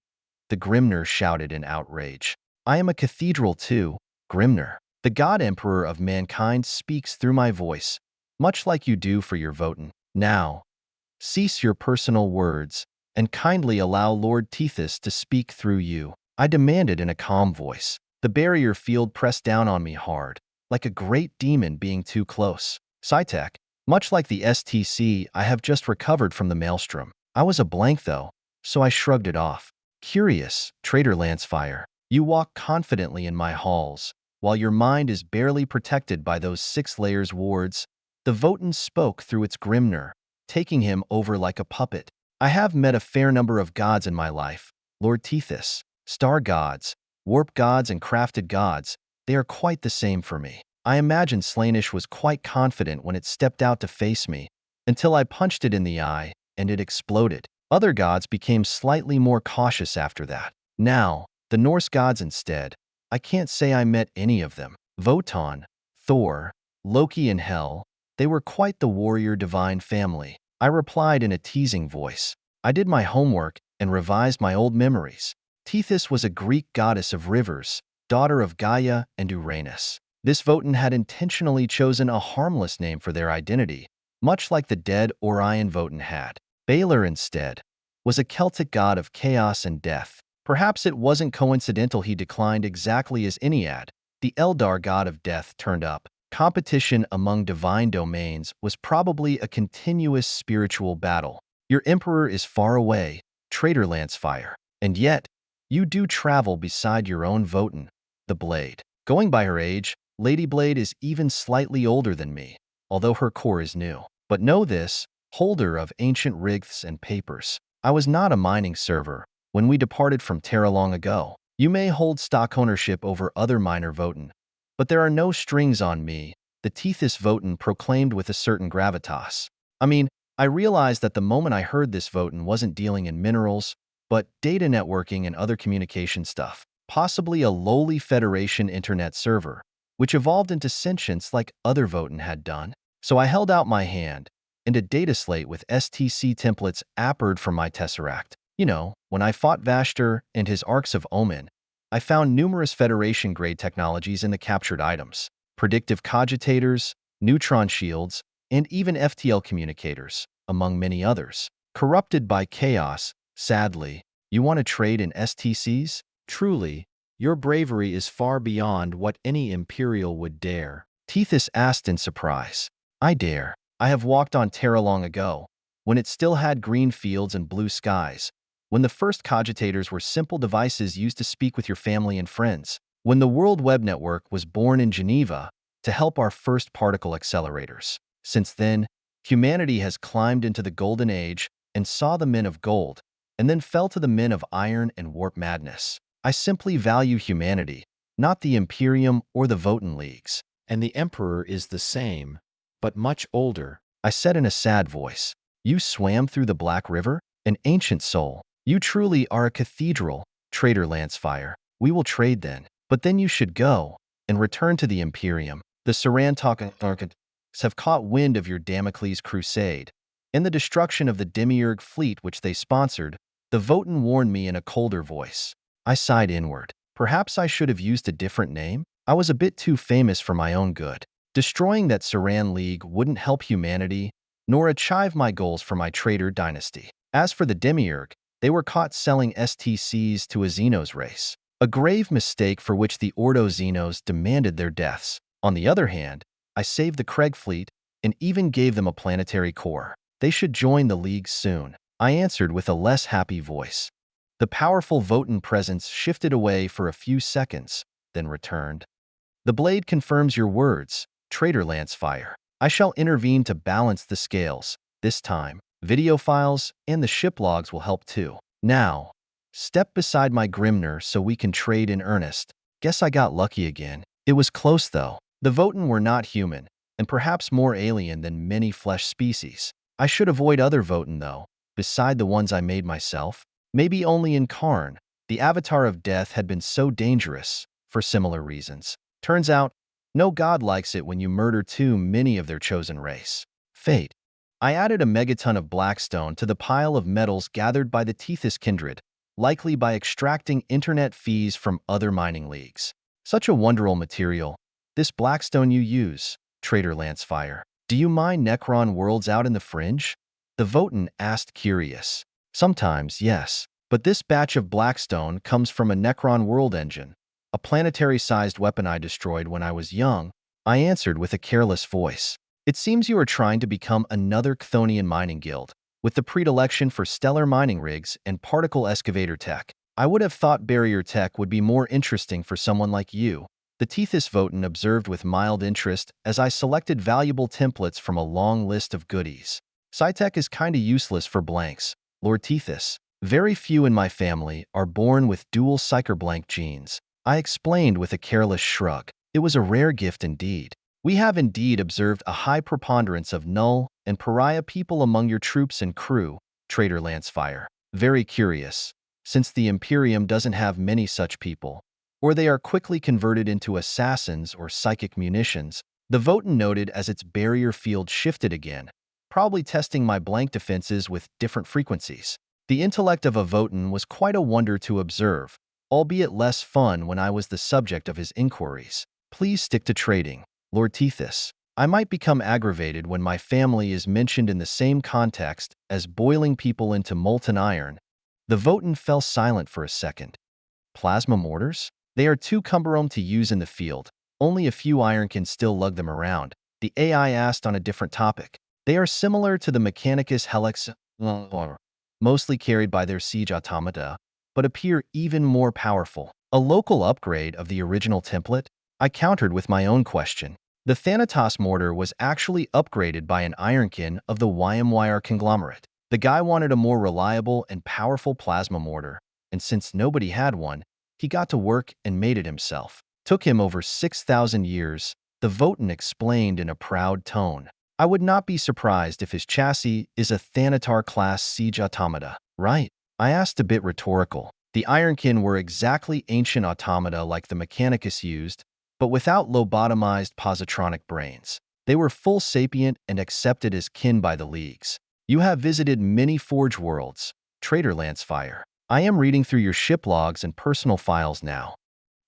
The Grimner shouted in outrage. I am a cathedral too, Grimner. The God Emperor of mankind speaks through my voice, much like you do for your Votan. Now, cease your personal words and kindly allow Lord Tethys to speak through you, I demanded in a calm voice. The barrier field pressed down on me hard, like a great demon being too close. Sci-tech, much like the STC, I have just recovered from the maelstrom. I was a blank though, so I shrugged it off. Curious, Traitor Lancefire, you walk confidently in my halls, while your mind is barely protected by those 6 layers wards. The Votan spoke through its Grimner, taking him over like a puppet. I have met a fair number of gods in my life, Lord Tethys. Star gods, warp gods and crafted gods, they are quite the same for me. I imagine Slaanesh was quite confident when it stepped out to face me, until I punched it in the eye, and it exploded. Other gods became slightly more cautious after that. Now, the Norse gods instead, I can't say I met any of them. Wotan, Thor, Loki and Hel, they were quite the warrior divine family. I replied in a teasing voice. I did my homework and revised my old memories. Tethys was a Greek goddess of rivers, daughter of Gaia and Uranus. This Votan had intentionally chosen a harmless name for their identity, much like the dead Orion Votan had. Balor, instead, was a Celtic god of chaos and death. Perhaps it wasn't coincidental he declined exactly as Ennead, the Eldar god of death, turned up. Competition among divine domains was probably a continuous spiritual battle. Your emperor is far away, Traitor Lancefire, and yet, you do travel beside your own Votan, the Blade. Going by her age, Lady Blade is even slightly older than me, although her core is new. But know this, holder of ancient rights and papers, I was not a mining server when we departed from Terra long ago. You may hold stock ownership over other minor Votan, but there are no strings on me, the Tethys Votan proclaimed with a certain gravitas. I mean, I realized that the moment I heard this Votan wasn't dealing in minerals, but data networking and other communication stuff, possibly a lowly Federation internet server, which evolved into sentience like other Votan had done. So I held out my hand, and a data slate with STC templates appeared from my Tesseract. You know, when I fought Vashtor and his Arcs of Omen, I found numerous Federation-grade technologies in the captured items, predictive cogitators, neutron shields, and even FTL communicators, among many others. Corrupted by chaos, sadly, you want to trade in STCs? Truly, your bravery is far beyond what any Imperial would dare. Tethys asked in surprise. I dare. I have walked on Terra long ago, when it still had green fields and blue skies, when the first cogitators were simple devices used to speak with your family and friends, when the World Web Network was born in Geneva to help our first particle accelerators. Since then, Humanity has climbed into the Golden Age and saw the men of gold, and then fell to the men of iron and warp madness. I simply value humanity, not the Imperium or the Votan Leagues. And the Emperor is the same, but much older. I said in a sad voice. You swam through the Black River? An ancient soul. You truly are a cathedral, traitor Lancefire. We will trade then. But then you should go and return to the Imperium. The Sarantok have caught wind of your Damocles crusade and the destruction of the Demiurge fleet which they sponsored. The Votan warned me in a colder voice. I sighed inward. Perhaps I should have used a different name? I was a bit too famous for my own good. Destroying that Saran League wouldn't help humanity, nor achieve my goals for my traitor dynasty. As for the Demiurge, they were caught selling STCs to a Xenos race, a grave mistake for which the Ordo Xenos demanded their deaths. On the other hand, I saved the Kreg fleet and even gave them a planetary core. They should join the League soon. I answered with a less happy voice. The powerful Votan presence shifted away for a few seconds, then returned. The blade confirms your words, traitor Lancefire. I shall intervene to balance the scales. This time, video files and the ship logs will help too. Now, step beside my Grimner so we can trade in earnest. Guess I got lucky again. It was close though. The Votan were not human, and perhaps more alien than many flesh species. I should avoid other Votan though, beside the ones I made myself. Maybe only in Karn, the avatar of death had been so dangerous, for similar reasons. Turns out, no god likes it when you murder too many of their chosen race. Fate. I added a megaton of blackstone to the pile of metals gathered by the Tethys kindred, likely by extracting internet fees from other mining leagues. Such a wonderful material. This blackstone you use, traitor Lancefire. Do you mine Necron worlds out in the fringe? The Votan asked curious. Sometimes, yes. But this batch of blackstone comes from a Necron world engine, a planetary-sized weapon I destroyed when I was young. I answered with a careless voice. It seems you are trying to become another Chthonian mining guild, with the predilection for stellar mining rigs and particle excavator tech. I would have thought barrier tech would be more interesting for someone like you. The Tethys Votan observed with mild interest as I selected valuable templates from a long list of goodies. Sci-tech is kinda useless for blanks, Lord Tethys. Very few in my family are born with dual psycher-blank genes. I explained with a careless shrug. It was a rare gift indeed. We have indeed observed a high preponderance of null and pariah people among your troops and crew, traitor Lancefire. Very curious, since the Imperium doesn't have many such people, or they are quickly converted into assassins or psychic munitions. The Votan noted as its barrier field shifted again, probably testing my blank defenses with different frequencies. The intellect of a Votan was quite a wonder to observe, albeit less fun when I was the subject of his inquiries. Please stick to trading, Lord Tethys. I might become aggravated when my family is mentioned in the same context as boiling people into molten iron. The Votan fell silent for a second. Plasma mortars? They are too cumbersome to use in the field. Only a few iron can still lug them around. The AI asked on a different topic. They are similar to the Mechanicus Helix, mostly carried by their siege automata, but appear even more powerful. A local upgrade of the original template? I countered with my own question. The Thanatos mortar was actually upgraded by an ironkin of the YMYR conglomerate. The guy wanted a more reliable and powerful plasma mortar, and since nobody had one, he got to work and made it himself. Took him over 6,000 years, the Votan explained in a proud tone. I would not be surprised if his chassis is a Thanatar-class siege automata, right? I asked a bit rhetorical. The Ironkin were exactly ancient automata like the Mechanicus used, but without lobotomized positronic brains. They were full sapient and accepted as kin by the leagues. You have visited many Forge worlds, traitor Lancefire. I am reading through your ship logs and personal files now.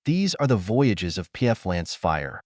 These are the voyages of Pef Lancefire,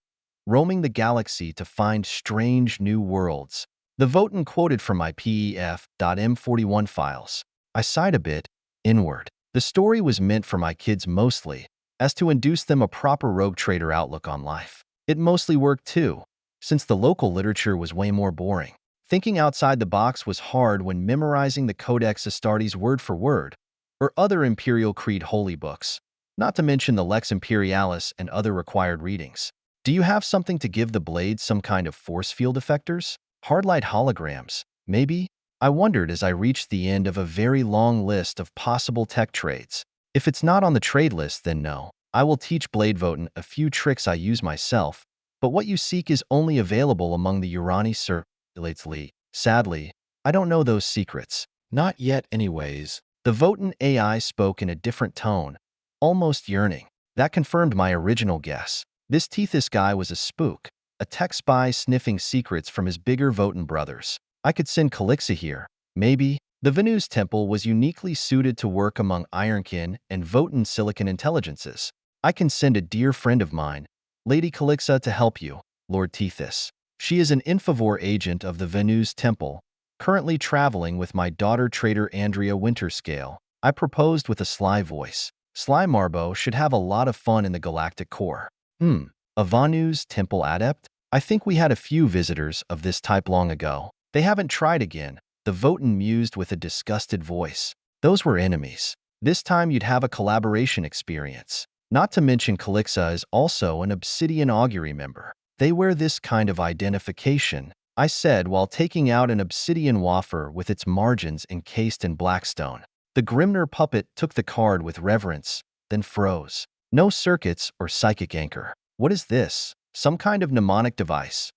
roaming the galaxy to find strange new worlds. The Votan quoted from my PEF.M41 files. I sighed a bit, inward. The story was meant for my kids mostly, as to induce them a proper rogue trader outlook on life. It mostly worked too, since the local literature was way more boring. Thinking outside the box was hard when memorizing the Codex Astartes word for word, or other Imperial Creed holy books, not to mention the Lex Imperialis and other required readings. Do you have something to give the blade some kind of force field effectors? Hardlight holograms, maybe? I wondered as I reached the end of a very long list of possible tech trades. If it's not on the trade list, then no. I will teach Bladevoten a few tricks I use myself, but what you seek is only available among the Urani circulates. Sadly, I don't know those secrets. Not yet anyways. The Voten AI spoke in a different tone, almost yearning. That confirmed my original guess. This Tethys guy was a spook, a tech spy sniffing secrets from his bigger Voten brothers. I could send Calixa here. Maybe. The Venu's temple was uniquely suited to work among Ironkin and Voten silicon intelligences. I can send a dear friend of mine, Lady Calixa, to help you, Lord Tethys. She is an Infovore agent of the Venu's temple, currently traveling with my daughter trader Andrea Winterscale. I proposed with a sly voice. Sly Marbo should have a lot of fun in the galactic core. A Venu's temple adept? I think we had a few visitors of this type long ago. They haven't tried again. The Voten mused with a disgusted voice. Those were enemies. This time you'd have a collaboration experience. Not to mention Calixa is also an Obsidian Augury member. They wear this kind of identification, I said while taking out an obsidian wafer with its margins encased in blackstone. The Grimner puppet took the card with reverence, then froze. No circuits or psychic anchor. What is this? Some kind of mnemonic device.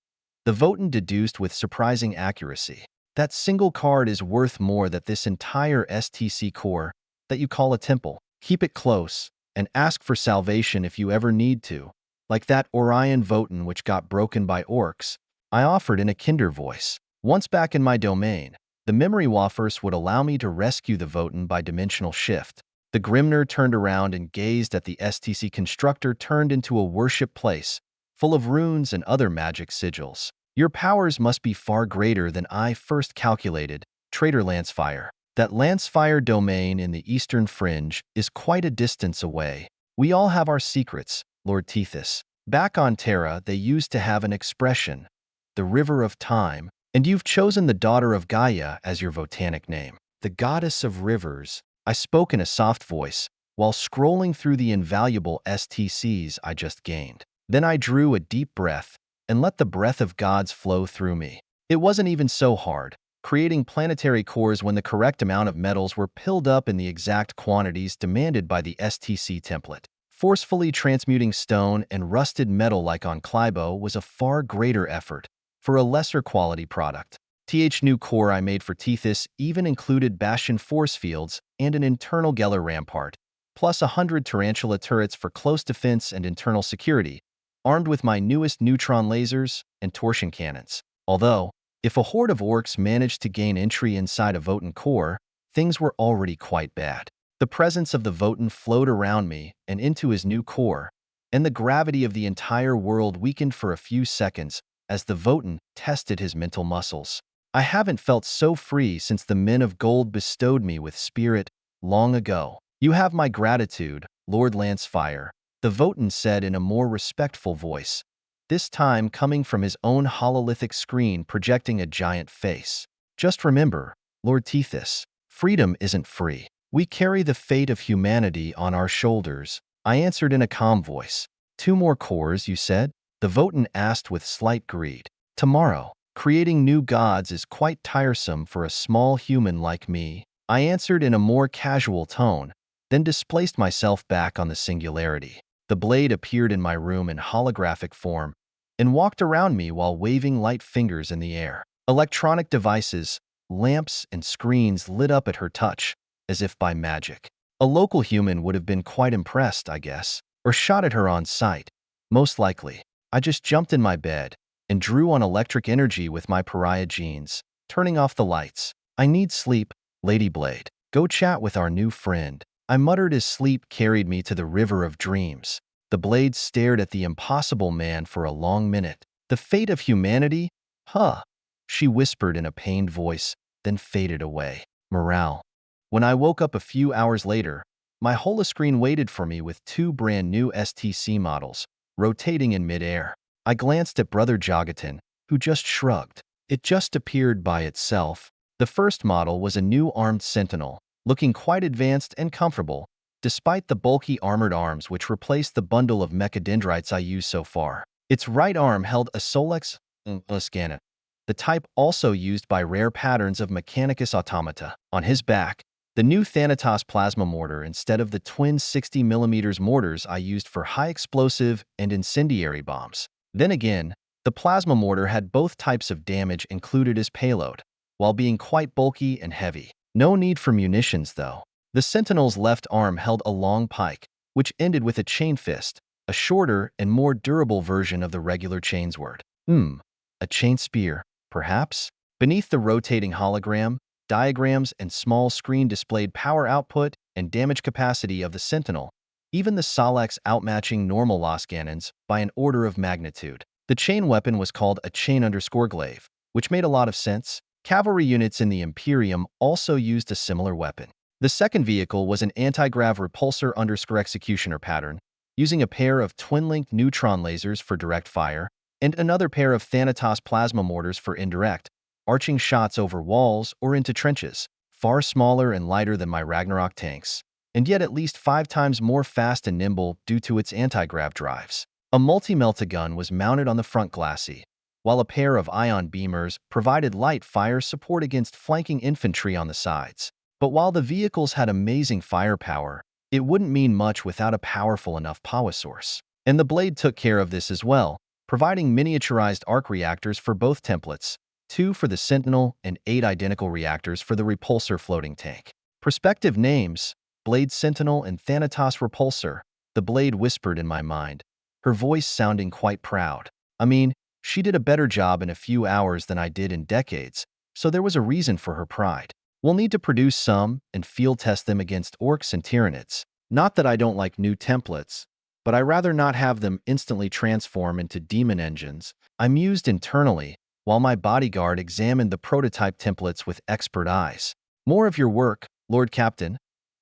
The Voten deduced with surprising accuracy. That single card is worth more than this entire STC core that you call a temple. Keep it close and ask for salvation if you ever need to. Like that Orion Voten which got broken by orcs, I offered in a kinder voice. Once back in my domain, the memory wafers would allow me to rescue the Voten by dimensional shift. The Grimner turned around and gazed at the STC constructor turned into a worship place, full of runes and other magic sigils. Your powers must be far greater than I first calculated, Trader Lancefire. That Lancefire domain in the eastern fringe is quite a distance away. We all have our secrets, Lord Tethys. Back on Terra, they used to have an expression, the River of Time, and you've chosen the Daughter of Gaia as your Votanic name. The Goddess of Rivers, I spoke in a soft voice, while scrolling through the invaluable STCs I just gained. Then I drew a deep breath, and let the breath of gods flow through me. It wasn't even so hard, creating planetary cores when the correct amount of metals were pilled up in the exact quantities demanded by the STC template. Forcefully transmuting stone and rusted metal like on Clibo was a far greater effort, for a lesser quality product. New core I made for Tethys even included Bastion force fields and an internal Geller rampart, plus 100 tarantula turrets for close defense and internal security, armed with my newest neutron lasers and torsion cannons. Although, if a horde of orcs managed to gain entry inside a Voten core, things were already quite bad. The presence of the Voten flowed around me and into his new core, and the gravity of the entire world weakened for a few seconds as the Voten tested his mental muscles. I haven't felt so free since the men of gold bestowed me with spirit long ago. You have my gratitude, Lord Lancefire, the Voten said in a more respectful voice, this time coming from his own hololithic screen projecting a giant face. Just remember, Lord Tethys, freedom isn't free. We carry the fate of humanity on our shoulders, I answered in a calm voice. 2 more cores, you said? The Voten asked with slight greed. Tomorrow. Creating new gods is quite tiresome for a small human like me, I answered in a more casual tone, then displaced myself back on the singularity. The blade appeared in my room in holographic form and walked around me while waving light fingers in the air. Electronic devices, lamps, and screens lit up at her touch, as if by magic. A local human would have been quite impressed, I guess, or shot at her on sight. Most likely. I just jumped in my bed and drew on electric energy with my pariah genes, turning off the lights. I need sleep, Lady Blade. Go chat with our new friend. I muttered as sleep carried me to the river of dreams. The blade stared at the impossible man for a long minute. The fate of humanity? Huh, she whispered in a pained voice, then faded away. Morale. When I woke up a few hours later, my holoscreen waited for me with 2 brand new STC models, rotating in midair. I glanced at Brother Jogatan, who just shrugged. It just appeared by itself. The first model was a new armed sentinel, looking quite advanced and comfortable, despite the bulky armored arms which replaced the bundle of mechadendrites I used so far. Its right arm held a Solex scanner, the type also used by rare patterns of Mechanicus automata. On his back, the new Thanatos plasma mortar instead of the twin 60mm mortars I used for high explosive and incendiary bombs. Then again, the plasma mortar had both types of damage included as payload, while being quite bulky and heavy. No need for munitions, though. The Sentinel's left arm held a long pike, which ended with a chain fist, a shorter and more durable version of the regular chainsword. A chain spear, perhaps? Beneath the rotating hologram, diagrams and small screen displayed power output and damage capacity of the Sentinel, even the Solek's outmatching normal Loscannons by an order of magnitude. The chain weapon was called a chain-glaive, which made a lot of sense. Cavalry units in the Imperium also used a similar weapon. The second vehicle was an anti-grav repulsor_executioner pattern, using a pair of twin-linked neutron lasers for direct fire and another pair of Thanatos plasma mortars for indirect, arching shots over walls or into trenches, far smaller and lighter than my Ragnarok tanks, and yet at least 5 times more fast and nimble due to its anti-grav drives. A multi-melta gun was mounted on the front glacis, while a pair of ion beamers provided light fire support against flanking infantry on the sides. But while the vehicles had amazing firepower, it wouldn't mean much without a powerful enough power source. And the blade took care of this as well, providing miniaturized arc reactors for both templates, 2 for the Sentinel and 8 identical reactors for the Repulsor floating tank. Prospective names: Blade Sentinel and Thanatos Repulsor, the blade whispered in my mind, her voice sounding quite proud. I mean, she did a better job in a few hours than I did in decades, so there was a reason for her pride. We'll need to produce some and field test them against orcs and tyranids. Not that I don't like new templates, but I rather not have them instantly transform into demon engines. I mused internally, while my bodyguard examined the prototype templates with expert eyes. More of your work, Lord Captain?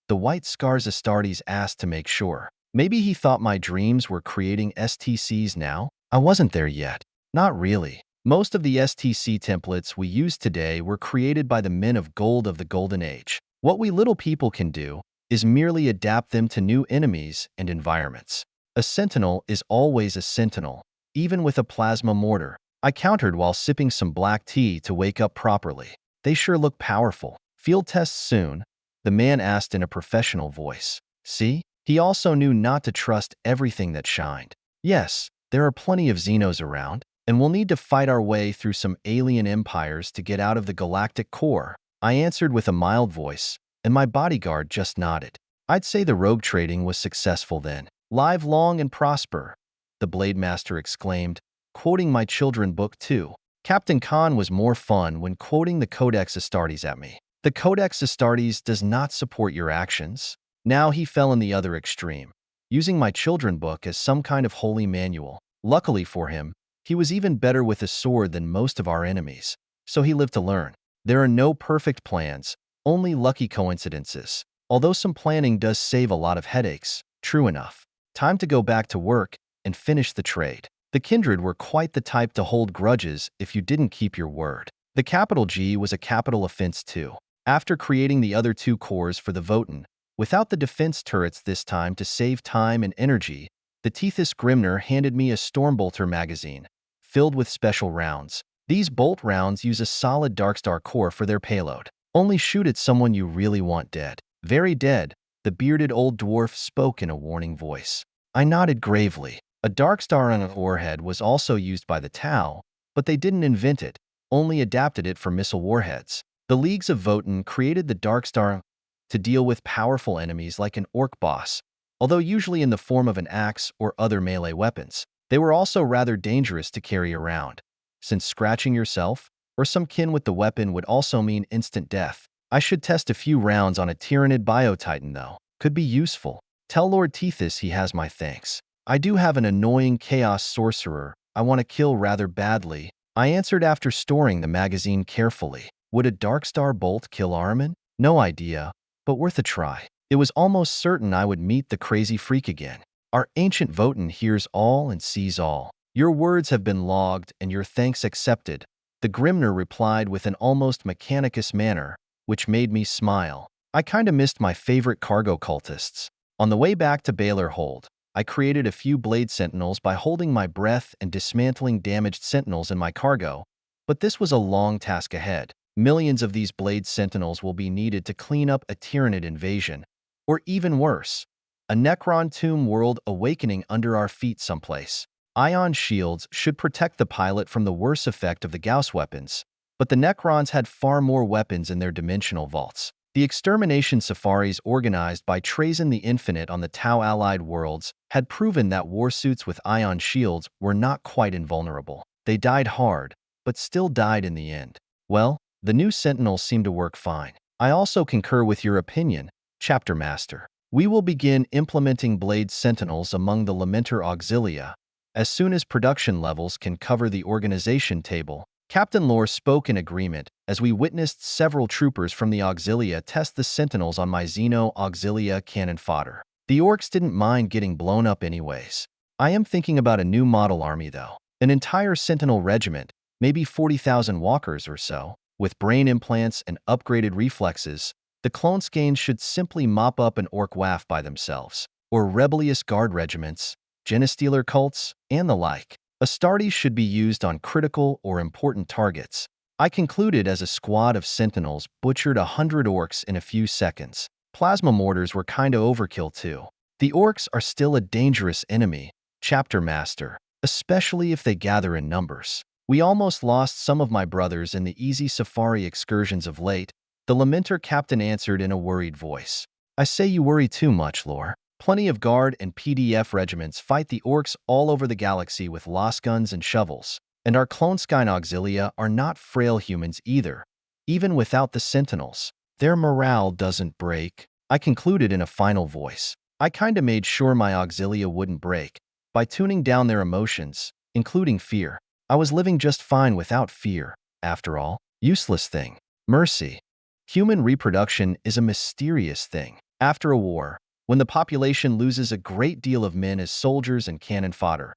The White Scars Astartes asked to make sure. Maybe he thought my dreams were creating STCs now? I wasn't there yet. Not really. Most of the STC templates we use today were created by the men of gold of the Golden Age. What we little people can do is merely adapt them to new enemies and environments. A sentinel is always a sentinel, even with a plasma mortar. I countered while sipping some black tea to wake up properly. They sure look powerful. Field tests soon, the man asked in a professional voice. See? He also knew not to trust everything that shined. Yes, there are plenty of Xenos around, and we'll need to fight our way through some alien empires to get out of the galactic core. I answered with a mild voice, and my bodyguard just nodded. I'd say the rogue trading was successful then. Live long and prosper, the Blade Master exclaimed, quoting my children book too. Captain Khan was more fun when quoting the Codex Astartes at me. The Codex Astartes does not support your actions. Now he fell in the other extreme, using my children book as some kind of holy manual. Luckily for him, he was even better with a sword than most of our enemies, so he lived to learn. There are no perfect plans, only lucky coincidences. Although some planning does save a lot of headaches, true enough. Time to go back to work and finish the trade. The Kindred were quite the type to hold grudges if you didn't keep your word. The capital G was a capital offense too. After creating the other 2 cores for the Votan, without the defense turrets this time to save time and energy, the Tethys Grimner handed me a Stormbolter magazine, filled with special rounds. These bolt rounds use a solid Darkstar core for their payload. Only shoot at someone you really want dead. Very dead, the bearded old dwarf spoke in a warning voice. I nodded gravely. A Darkstar on an warhead was also used by the Tau, but they didn't invent it, only adapted it for missile warheads. The Leagues of Votan created the Darkstar to deal with powerful enemies like an orc boss, although usually in the form of an axe or other melee weapons. They were also rather dangerous to carry around, since scratching yourself or some kin with the weapon would also mean instant death. I should test a few rounds on a Tyranid Biotitan though. Could be useful. Tell Lord Tethys he has my thanks. I do have an annoying Chaos Sorcerer I want to kill rather badly, I answered after storing the magazine carefully. Would a Darkstar bolt kill Armin? No idea, but worth a try. It was almost certain I would meet the crazy freak again. Our ancient Votan hears all and sees all. Your words have been logged and your thanks accepted, the Grimner replied with an almost Mechanicus manner, which made me smile. I kinda missed my favorite cargo cultists. On the way back to Baylor Hold, I created a few Blade Sentinels by holding my breath and dismantling damaged Sentinels in my cargo, But this was a long task ahead. Millions of these blade sentinels will be needed to clean up a Tyranid invasion, or even worse, a Necron tomb world awakening under our feet someplace. Ion shields should protect the pilot from the worst effect of the Gauss weapons, but the Necrons had far more weapons in their dimensional vaults. The extermination safaris organized by Trazyn the Infinite on the Tau-allied worlds had proven that warsuits with ion shields were not quite invulnerable. They died hard, but still died in the end. Well, the new Sentinels seem to work fine. I also concur with your opinion, Chapter Master. We will begin implementing Blade Sentinels among the Lamenter Auxilia as soon as production levels can cover the organization table. Captain Lore spoke in agreement as we witnessed several troopers from the Auxilia test the Sentinels on my Xeno Auxilia cannon fodder. The Orcs didn't mind getting blown up anyways. I am thinking about a new model army though. An entire Sentinel regiment, maybe 40,000 walkers or so, with brain implants and upgraded reflexes. The Cloneskanes should simply mop up an Orc WAF by themselves, or rebellious guard regiments, Genestealer cults, and the like. Astartes should be used on critical or important targets. I concluded as a squad of Sentinels butchered 100 Orcs in a few seconds. Plasma mortars were kinda overkill too. The Orcs are still a dangerous enemy, Chapter Master, especially if they gather in numbers. We almost lost some of my brothers in the easy safari excursions of late, the Lamenter captain answered in a worried voice. I say you worry too much, Lore. Plenty of guard and PDF regiments fight the Orcs all over the galaxy with lost guns and shovels, and our Cloneskine Auxilia are not frail humans either. Even without the Sentinels, their morale doesn't break. I concluded in a final voice. I kinda made sure my Auxilia wouldn't break by tuning down their emotions, including fear. I was living just fine without fear, after all. Useless thing. Mercy. Human reproduction is a mysterious thing. After a war, when the population loses a great deal of men as soldiers and cannon fodder,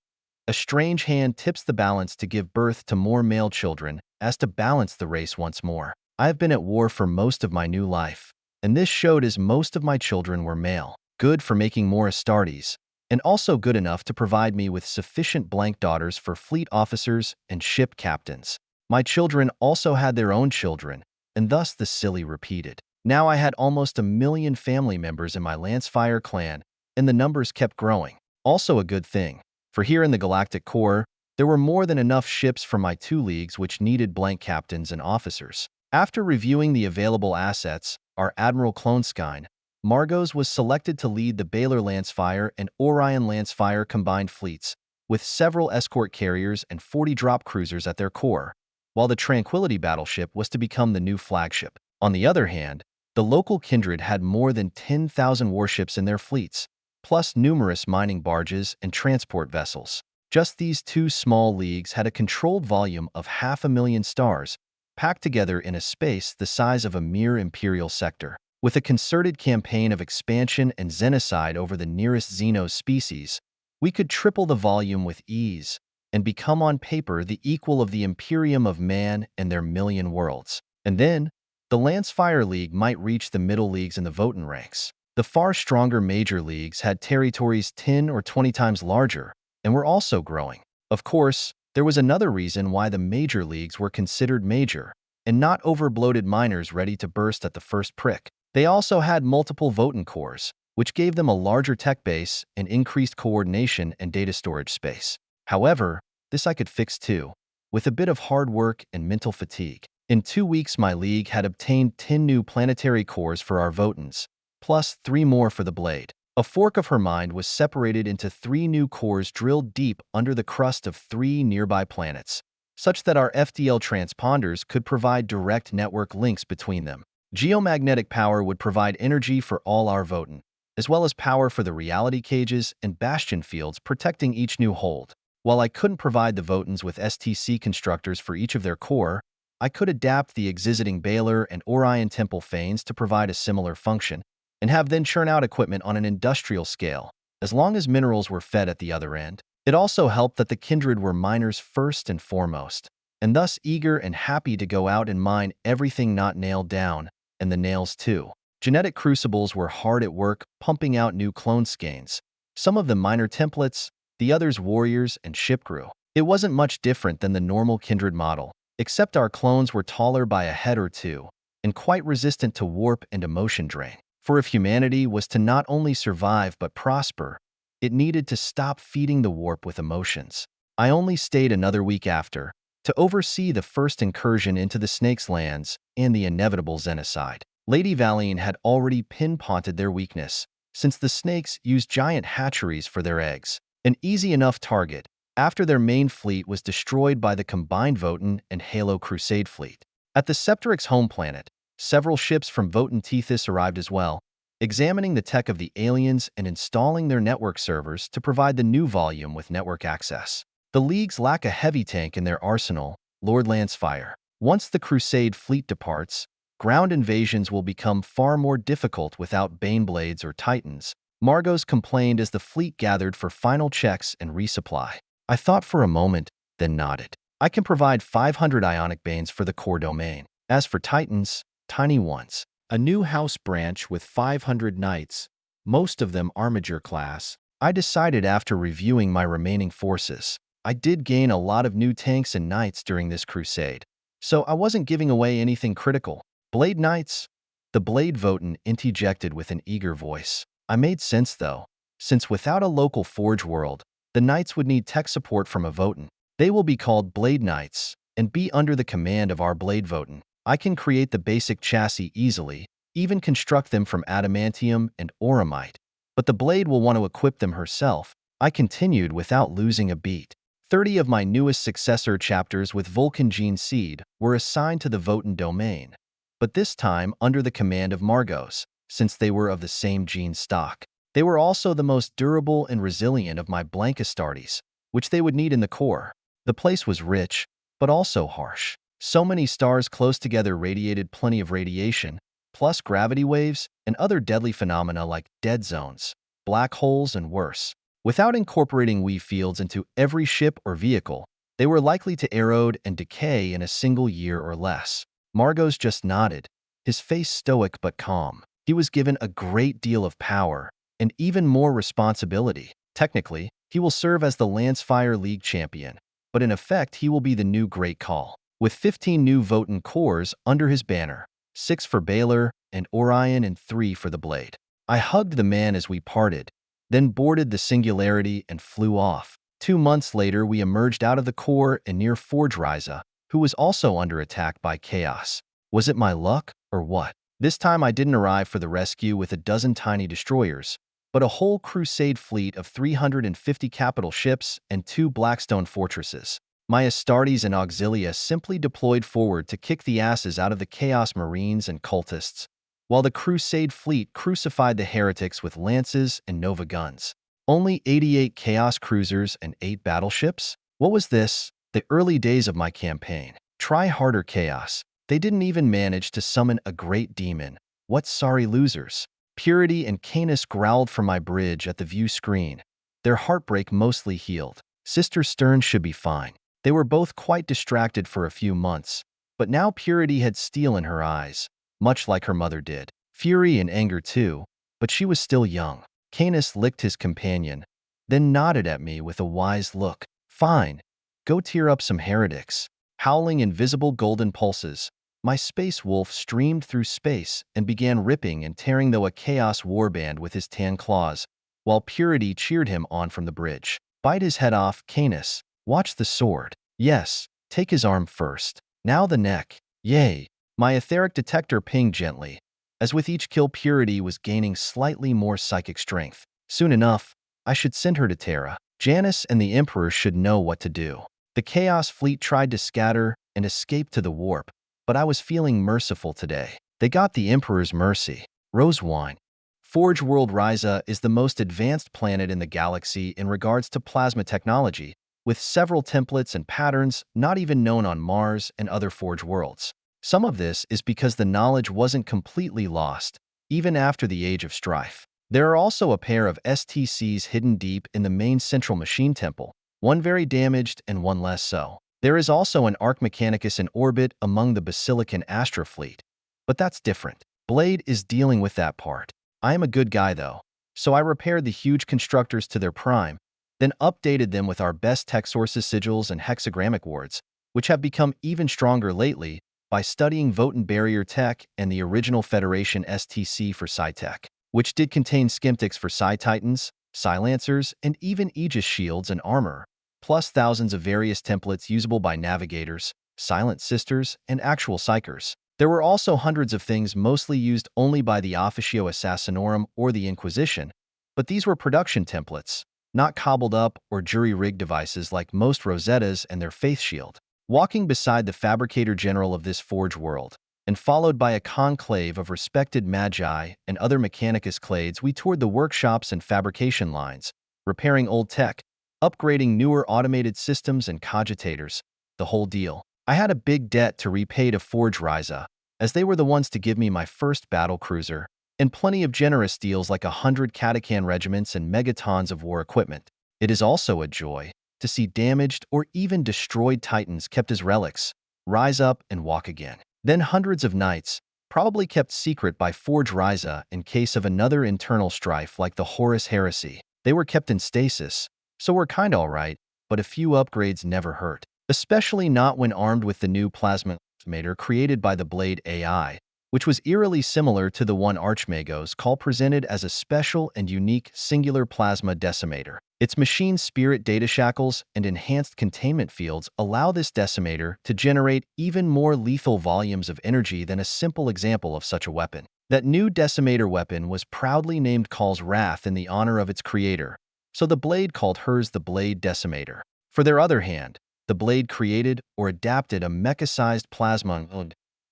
a strange hand tips the balance to give birth to more male children as to balance the race once more. I have been at war for most of my new life, and this showed as most of my children were male. Good for making more Astartes, and also good enough to provide me with sufficient blank daughters for fleet officers and ship captains. My children also had their own children, and thus the silly repeated. Now I had almost 1 million family members in my Lancefire clan, and the numbers kept growing. Also a good thing, for here in the Galactic Core, there were more than enough ships for my 2 leagues which needed blank captains and officers. After reviewing the available assets, our Admiral Cloneskine, Margos was selected to lead the Baylor Lancefire and Orion Lancefire combined fleets, with several escort carriers and 40 drop cruisers at their core, while the Tranquility battleship was to become the new flagship. On the other hand, the local kindred had more than 10,000 warships in their fleets, plus numerous mining barges and transport vessels. Just these 2 small leagues had a controlled volume of 500,000 stars, packed together in a space the size of a mere imperial sector. With a concerted campaign of expansion and xenocide over the nearest Xenos species, we could triple the volume with ease and become on paper the equal of the Imperium of Man and their million worlds. And then, the Lancefire League might reach the middle leagues in the Votan ranks. The far stronger major leagues had territories 10 or 20 times larger and were also growing. Of course, there was another reason why the major leagues were considered major and not overbloated miners ready to burst at the first prick. They also had multiple Votan cores, which gave them a larger tech base and increased coordination and data storage space. However, this I could fix too, with a bit of hard work and mental fatigue. In 2 weeks, my league had obtained 10 new planetary cores for our Votans, plus 3 more for the Blade. A fork of her mind was separated into 3 new cores drilled deep under the crust of 3 nearby planets, such that our FDL transponders could provide direct network links between them. Geomagnetic power would provide energy for all our Votan, as well as power for the reality cages and bastion fields protecting each new hold. While I couldn't provide the Votans with STC constructors for each of their core, I could adapt the existing Baylor and Orion Temple Fanes to provide a similar function, and have them churn out equipment on an industrial scale, as long as minerals were fed at the other end. It also helped that the kindred were miners first and foremost, and thus eager and happy to go out and mine everything not nailed down, and the nails too. Genetic crucibles were hard at work pumping out new Clonescanes, some of them minor templates, the others warriors and ship crew. It wasn't much different than the normal kindred model, except our clones were taller by a head or two, and quite resistant to warp and emotion drain. For if humanity was to not only survive but prosper, it needed to stop feeding the warp with emotions. I only stayed another week after, to oversee the first incursion into the Snake's lands and the inevitable Xenocide. Lady Valiant had already pinpointed their weakness, since the Snakes used giant hatcheries for their eggs. An easy enough target, after their main fleet was destroyed by the combined Votan and Halo Crusade fleet. At the Scepteric's home planet, several ships from Votan Tethys arrived as well, examining the tech of the aliens and installing their network servers to provide the new volume with network access. The Leagues lack a heavy tank in their arsenal, Lord Lancefire. Once the Crusade fleet departs, ground invasions will become far more difficult without Baneblades or Titans, Margos complained as the fleet gathered for final checks and resupply. I thought for a moment, then nodded. I can provide 500 Ionic Banes for the core domain. As for Titans, tiny ones. A new house branch with 500 knights, most of them Armiger class. I decided after reviewing my remaining forces. I did gain a lot of new tanks and knights during this crusade, so I wasn't giving away anything critical. Blade Knights? The Blade Votan interjected with an eager voice. I made sense though, since without a local Forge world, the Knights would need tech support from a Votan. They will be called Blade Knights and be under the command of our Blade Votan. I can create the basic chassis easily, even construct them from adamantium and auramite. But the Blade will want to equip them herself, I continued without losing a beat. 30 of my newest successor chapters with Vulcan Gene Seed were assigned to the Votan domain, but this time under the command of Margos, since they were of the same gene stock. They were also the most durable and resilient of my blank Astartes, which they would need in the core. The place was rich, but also harsh. So many stars close together radiated plenty of radiation, plus gravity waves and other deadly phenomena like dead zones, black holes, and worse. Without incorporating weave fields into every ship or vehicle, they were likely to erode and decay in a single year or less. Margos just nodded, his face stoic but calm. He was given a great deal of power and even more responsibility. Technically, he will serve as the Lancefire League champion, but in effect he will be the new Great Call. With 15 new Votan cores under his banner, 6 for Baylor and Orion and 3 for the Blade. I hugged the man as we parted, then boarded the Singularity and flew off. 2 months later, we emerged out of the core and near Forge Ryza, who was also under attack by Chaos. Was it my luck, or what? This time I didn't arrive for the rescue with a dozen tiny destroyers, but a whole Crusade fleet of 350 capital ships and 2 Blackstone fortresses. My Astartes and Auxilia simply deployed forward to kick the asses out of the Chaos Marines and cultists, while the Crusade fleet crucified the heretics with lances and Nova guns. Only 88 Chaos cruisers and 8 battleships? What was this? The early days of my campaign. Try harder, Chaos. They didn't even manage to summon a great demon. What sorry losers. Purity and Canis growled from my bridge at the view screen. Their heartbreak mostly healed. Sister Stern should be fine. They were both quite distracted for a few months, but now Purity had steel in her eyes, much like her mother did. Fury and anger too, but she was still young. Canis licked his companion, then nodded at me with a wise look. Fine, go tear up some heretics. Howling invisible golden pulses, my space wolf streamed through space and began ripping and tearing though a chaos warband with his tan claws, while Purity cheered him on from the bridge. Bite his head off, Canis. Watch the sword. Yes, take his arm first. Now the neck. Yay. My etheric detector pinged gently, as with each kill Purity was gaining slightly more psychic strength. Soon enough, I should send her to Terra. Janus and the Emperor should know what to do. The Chaos fleet tried to scatter and escape to the warp, but I was feeling merciful today. They got the Emperor's mercy. Rose wine. Forge World Ryza is the most advanced planet in the galaxy in regards to plasma technology, with several templates and patterns not even known on Mars and other Forge worlds. Some of this is because the knowledge wasn't completely lost, even after the Age of Strife. There are also a pair of STCs hidden deep in the main central machine temple, one very damaged and one less so. There is also an Arc Mechanicus in orbit among the Basilican Astra fleet, but that's different. Blade is dealing with that part. I am a good guy though, so I repaired the huge constructors to their prime, then updated them with our best tech sources sigils and hexagrammic wards, which have become even stronger lately by studying Votan barrier tech and the original Federation STC for Psi-Tech, which did contain schematics for Psi-Titans, Psi-Lancers, and even Aegis shields and armor, plus thousands of various templates usable by navigators, silent sisters, and actual psychers. There were also hundreds of things mostly used only by the Officio Assassinorum or the Inquisition, but these were production templates, not cobbled up or jury-rigged devices like most Rosettas and their faith shield. Walking beside the fabricator general of this forge world, and followed by a conclave of respected magi and other mechanicus clades, we toured the workshops and fabrication lines, repairing old tech, upgrading newer automated systems and cogitators, the whole deal. I had a big debt to repay to Forge Ryza, as they were the ones to give me my first battle cruiser, and plenty of generous deals like 100 Catachan regiments and megatons of war equipment. It is also a joy to see damaged or even destroyed Titans kept as relics, rise up and walk again. Then hundreds of knights, probably kept secret by Forge Ryza in case of another internal strife like the Horus Heresy. They were kept in stasis, so we're kinda alright, but a few upgrades never hurt. Especially not when armed with the new plasma estimator created by the Blade AI, which was eerily similar to the one Archmagos call presented as a special and unique singular plasma decimator. Its machine spirit data shackles and enhanced containment fields allow this decimator to generate even more lethal volumes of energy than a simple example of such a weapon. That new decimator weapon was proudly named Call's Wrath in the honor of its creator, so the Blade called hers the Blade Decimator. For their other hand, the Blade created or adapted a mecha-sized plasma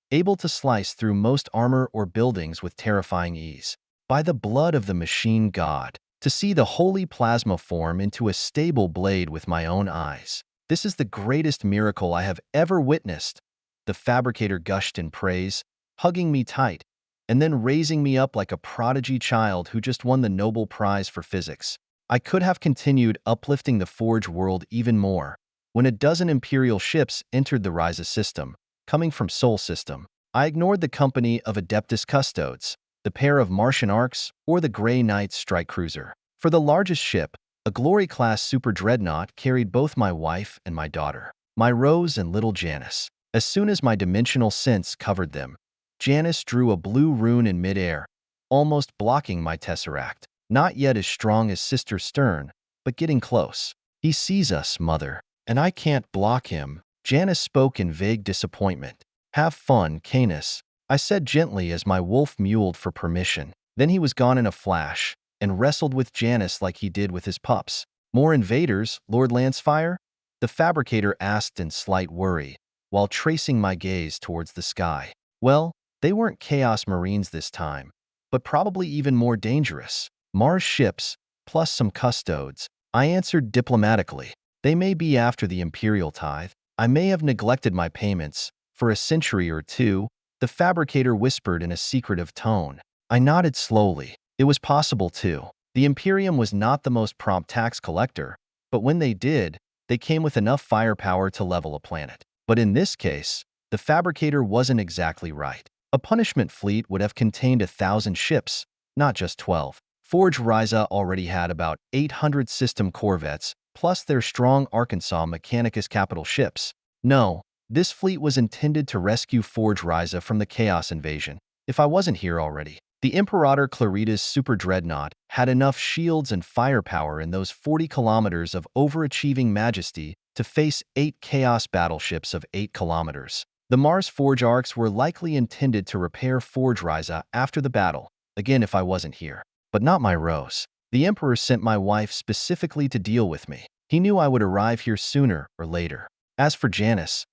able to slice through most armor or buildings with terrifying ease. By the blood of the machine god, to see the holy plasma form into a stable blade with my own eyes. This is the greatest miracle I have ever witnessed. The fabricator gushed in praise, hugging me tight, and then raising me up like a prodigy child who just won the Nobel Prize for physics. I could have continued uplifting the Forge world even more, when a dozen Imperial ships entered the Ryza system, coming from Sol system. I ignored the company of Adeptus Custodes, the pair of Martian Arcs, or the Grey Knights strike cruiser. For the largest ship, a Glory-class super dreadnought carried both my wife and my daughter, my Rose and little Janice. As soon as my dimensional sense covered them, Janice drew a blue rune in midair, almost blocking my Tesseract. Not yet as strong as Sister Stern, but getting close. He sees us, Mother, and I can't block him. Janice spoke in vague disappointment. Have fun, Canis, I said gently as my wolf mewled for permission. Then he was gone in a flash, and wrestled with Janice like he did with his pups. More invaders, Lord Lancefire? The fabricator asked in slight worry, while tracing my gaze towards the sky. Well, they weren't Chaos Marines this time, but probably even more dangerous. Mars ships, plus some custodes. I answered diplomatically. They may be after the Imperial tithe. I may have neglected my payments. For a century or two, the fabricator whispered in a secretive tone. I nodded slowly. It was possible too. The Imperium was not the most prompt tax collector, but when they did, they came with enough firepower to level a planet. But in this case, the fabricator wasn't exactly right. A punishment fleet would have contained 1,000 ships, not just 12. Forge Ryza already had about 800 system corvettes, plus their strong Arkansas Mechanicus capital ships. No, this fleet was intended to rescue Forge Ryza from the Chaos invasion, if I wasn't here already. The Imperator Clarita's super dreadnought had enough shields and firepower in those 40 kilometers of overachieving majesty to face 8 Chaos battleships of 8 kilometers. The Mars Forge Arcs were likely intended to repair Forge Ryza after the battle, again if I wasn't here. But not my Rose. The Emperor sent my wife specifically to deal with me. He knew I would arrive here sooner or later. As for Janice,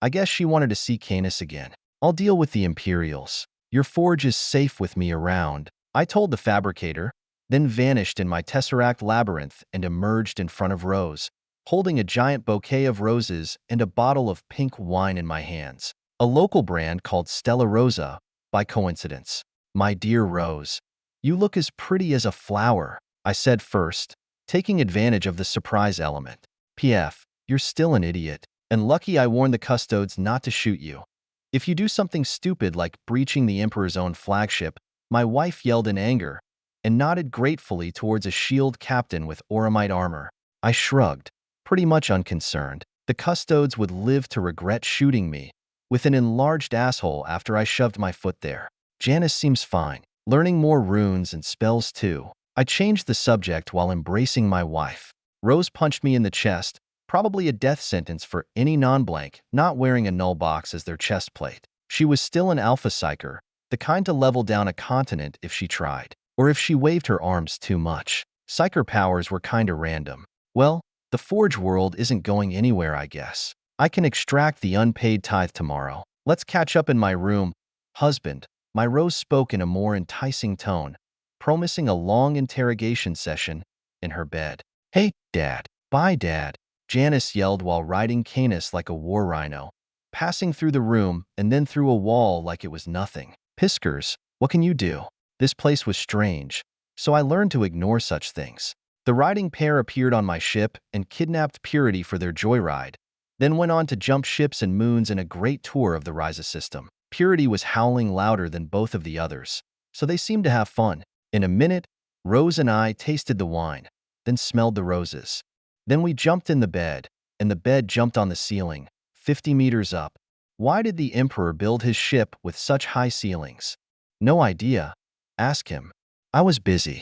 I guess she wanted to see Canis again. I'll deal with the Imperials. Your forge is safe with me around, I told the fabricator, then vanished in my Tesseract labyrinth and emerged in front of Rose, holding a giant bouquet of roses and a bottle of pink wine in my hands. A local brand called Stella Rosa, by coincidence. My dear Rose, you look as pretty as a flower, I said first, taking advantage of the surprise element. Pf, you're still an idiot, and lucky I warned the custodes not to shoot you. If you do something stupid like breaching the Emperor's own flagship, my wife yelled in anger, and nodded gratefully towards a shield captain with Oramite armor. I shrugged, pretty much unconcerned. The custodes would live to regret shooting me with an enlarged asshole after I shoved my foot there. Janice seems fine, learning more runes and spells too. I changed the subject while embracing my wife. Rose punched me in the chest, probably a death sentence for any non-blank not wearing a null box as their chest plate. She was still an alpha psyker, the kind to level down a continent if she tried, or if she waved her arms too much. Psyker powers were kinda random. Well, the Forge world isn't going anywhere, I guess. I can extract the unpaid tithe tomorrow. Let's catch up in my room. Husband, my Rose spoke in a more enticing tone, promising a long interrogation session in her bed. Hey, Dad. Bye, Dad, Janice yelled while riding Canis like a war rhino, passing through the room and then through a wall like it was nothing. Piskers, what can you do? This place was strange, so I learned to ignore such things. The riding pair appeared on my ship and kidnapped Purity for their joyride, then went on to jump ships and moons in a great tour of the Ryza system. Purity was howling louder than both of the others, so they seemed to have fun. In a minute, Rose and I tasted the wine, then smelled the roses. Then we jumped in the bed, and the bed jumped on the ceiling, 50 meters up. Why did the Emperor build his ship with such high ceilings? No idea. Ask him. I was busy.